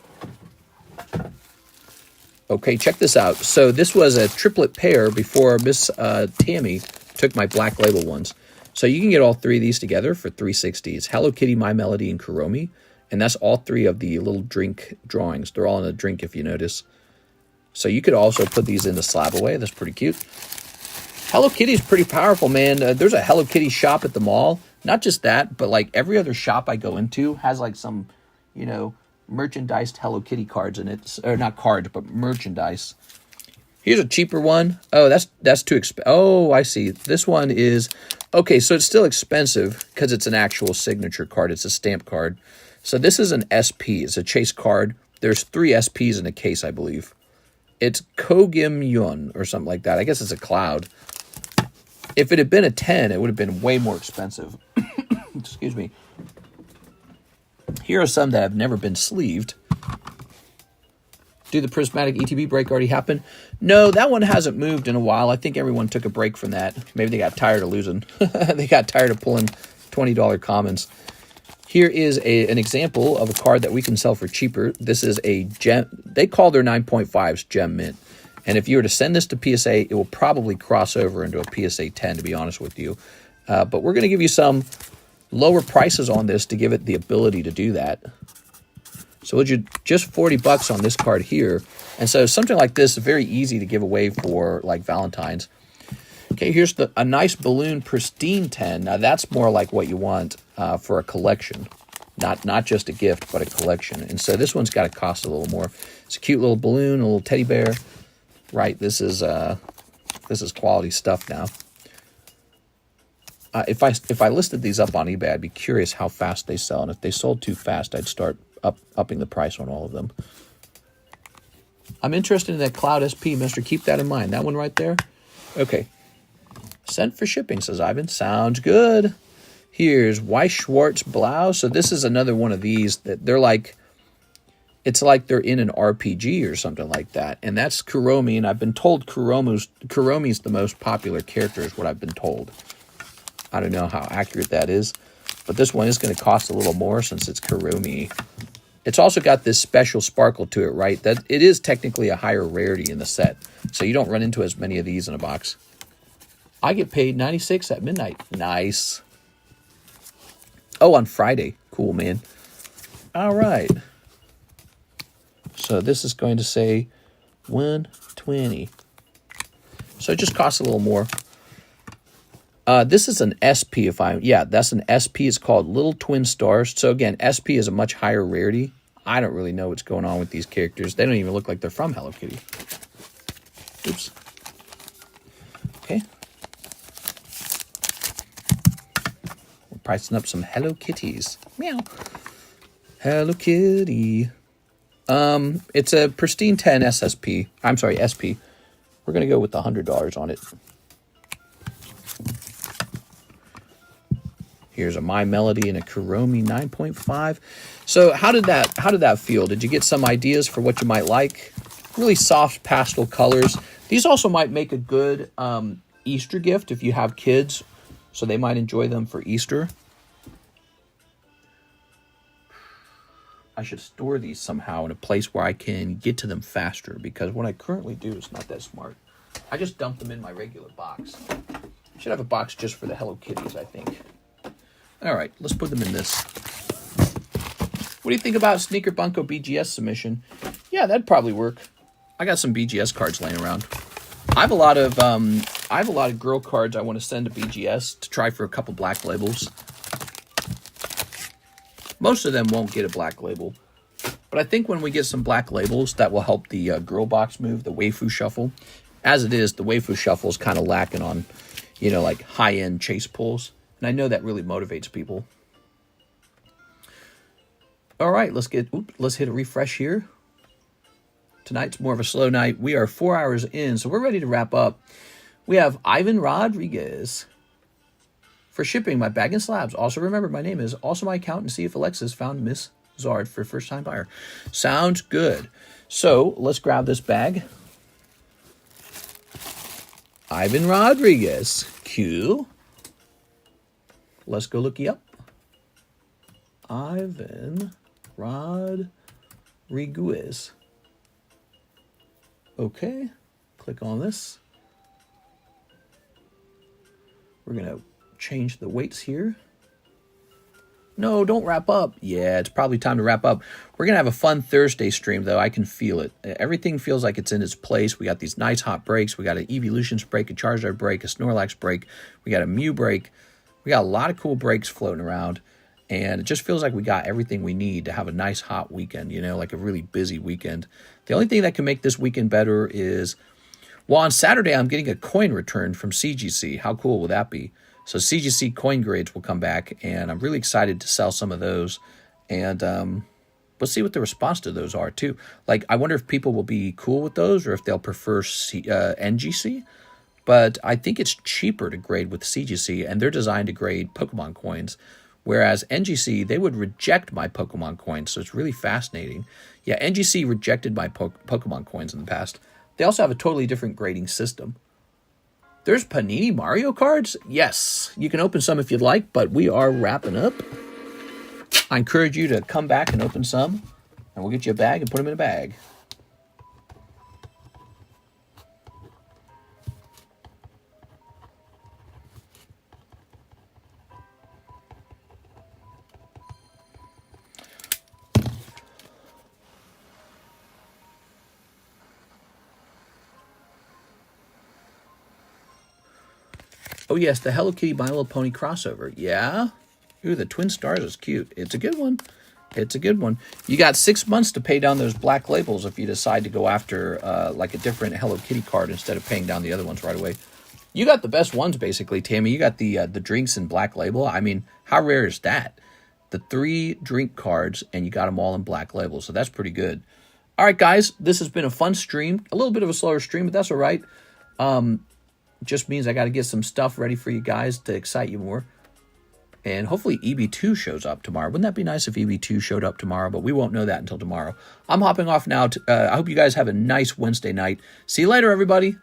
Okay, check this out. So this was a triplet pair before Miss Tammy took my black label ones. So you can get all three of these together for $360. It's Hello Kitty, My Melody, and Kuromi. And that's all three of the little drink drawings. They're all in a drink if you notice. So you could also put these in the slab away. That's pretty cute. Hello Kitty is pretty powerful, man. There's a Hello Kitty shop at the mall. Not just that, but like every other shop I go into has like some, you know, merchandised Hello Kitty cards in it. Or not cards, but merchandise. Here's a cheaper one. Oh, that's too expensive. Oh, I see. This one is... Okay, so it's still expensive because it's an actual signature card. It's a stamp card. So this is an SP. It's a chase card. There's 3 SPs in a case, I believe. It's Kogim Yun or something like that. I guess it's a cloud. If it had been a 10, it would have been way more expensive. Excuse me. Here are some that have never been sleeved. Did the Prismatic ETB break already happen? No, that one hasn't moved in a while. I think everyone took a break from that. Maybe they got tired of losing. They got tired of pulling $20 commons. Here is an example of a card that we can sell for cheaper. This is a gem. They call their 9.5s gem mint. And if you were to send this to PSA, it will probably cross over into a PSA 10, to be honest with you. But we're going to give you some lower prices on this to give it the ability to do that. So just $40 on this card here. And so something like this is very easy to give away for like Valentine's. Okay, here's a nice balloon pristine 10. Now that's more like what you want for a collection. Not just a gift, but a collection. And so this one's got to cost a little more. It's a cute little balloon, a little teddy bear. Right, this is quality stuff now. If I listed these up on eBay, I'd be curious how fast they sell. And if they sold too fast, I'd start upping the price on all of them. I'm interested in that Cloud SP, mister. Keep that in mind. That one right there. Okay. Sent for shipping, says Ivan. Sounds good. Here's Weiss Schwartz Blau. So this is another one of these that they're like, it's like they're in an RPG or something like that. And that's Kuromi, and I've been told Kuromi's the most popular character is what I've been told. I don't know how accurate that is, but this one is going to cost a little more since it's Kuromi. It's also got this special sparkle to it, right? That it is technically a higher rarity in the set, so you don't run into as many of these in a box. I get paid 96 at midnight. Nice. Oh, on Friday. Cool, man. All right. So this is going to say 120. So it just costs a little more. This is an SP that's an SP. It's called Little Twin Stars. So again, SP is a much higher rarity. I don't really know what's going on with these characters. They don't even look like they're from Hello Kitty. Oops. Okay. We're pricing up some Hello Kitties. Meow. Hello Kitty. It's a pristine 10 SSP. I'm sorry, SP. We're gonna go with the $100 on it. Here's a My Melody and a Kuromi 9.5. So how did that feel? Did you get some ideas for what you might like? Really soft pastel colors. These also might make a good Easter gift if you have kids, so they might enjoy them for Easter. I should store these somehow in a place where I can get to them faster, because what I currently do is not that smart. I just dump them in my regular box. I should have a box just for the Hello Kitties, I think. All right, let's put them in this. What do you think about Sneaker Bunko BGS submission? Yeah, that'd probably work. I got some BGS cards laying around. I have a lot of girl cards I want to send to BGS to try for a couple black labels. Most of them won't get a black label, but I think when we get some black labels, that will help the girl box move, the Waifu Shuffle. As it is, the Waifu Shuffle is kind of lacking on, like high-end chase pulls. And I know that really motivates people. All right, let's hit a refresh here. Tonight's more of a slow night. We are 4 hours in, so we're ready to wrap up. We have Ivan Rodriguez. For shipping my bag and slabs. Also remember, my name is also my account, and see if Alexis found Miss Zard for first-time buyer. Sounds good. So let's grab this bag. Ivan Rodriguez. Q. Let's go looky up. Ivan Rodriguez. Okay. Click on this. We're going to change the weights here. No, don't wrap up. Yeah, it's probably time to wrap up. We're going to have a fun Thursday stream, though. I can feel it. Everything feels like it's in its place. We got these nice hot breaks. We got an Evolutions break, a Charizard break, a Snorlax break. We got a Mew break. We got a lot of cool breaks floating around. And it just feels like we got everything we need to have a nice hot weekend, like a really busy weekend. The only thing that can make this weekend better is, well, on Saturday, I'm getting a coin return from CGC. How cool will that be? So CGC coin grades will come back, and I'm really excited to sell some of those. And we'll see what the response to those are, too. Like, I wonder if people will be cool with those or if they'll prefer NGC. But I think it's cheaper to grade with CGC, and they're designed to grade Pokemon coins. Whereas NGC, they would reject my Pokemon coins, so it's really fascinating. Yeah, NGC rejected my Pokemon coins in the past. They also have a totally different grading system. There's Panini Mario cards? Yes, you can open some if you'd like, but we are wrapping up. I encourage you to come back and open some, and we'll get you a bag and put them in a bag. Oh, yes, the Hello Kitty My Little Pony crossover. Yeah? Ooh, the Twin Stars is cute. It's a good one. It's a good one. You got 6 months to pay down those black labels if you decide to go after like a different Hello Kitty card instead of paying down the other ones right away. You got the best ones, basically, Tammy. You got the drinks in black label. I mean, how rare is that? The 3 drink cards, and you got them all in black label, so that's pretty good. All right, guys, this has been a fun stream. A little bit of a slower stream, but that's all right. Just means I got to get some stuff ready for you guys to excite you more. And hopefully EB2 shows up tomorrow. Wouldn't that be nice if EB2 showed up tomorrow? But we won't know that until tomorrow. I'm hopping off now. I hope you guys have a nice Wednesday night. See you later, everybody.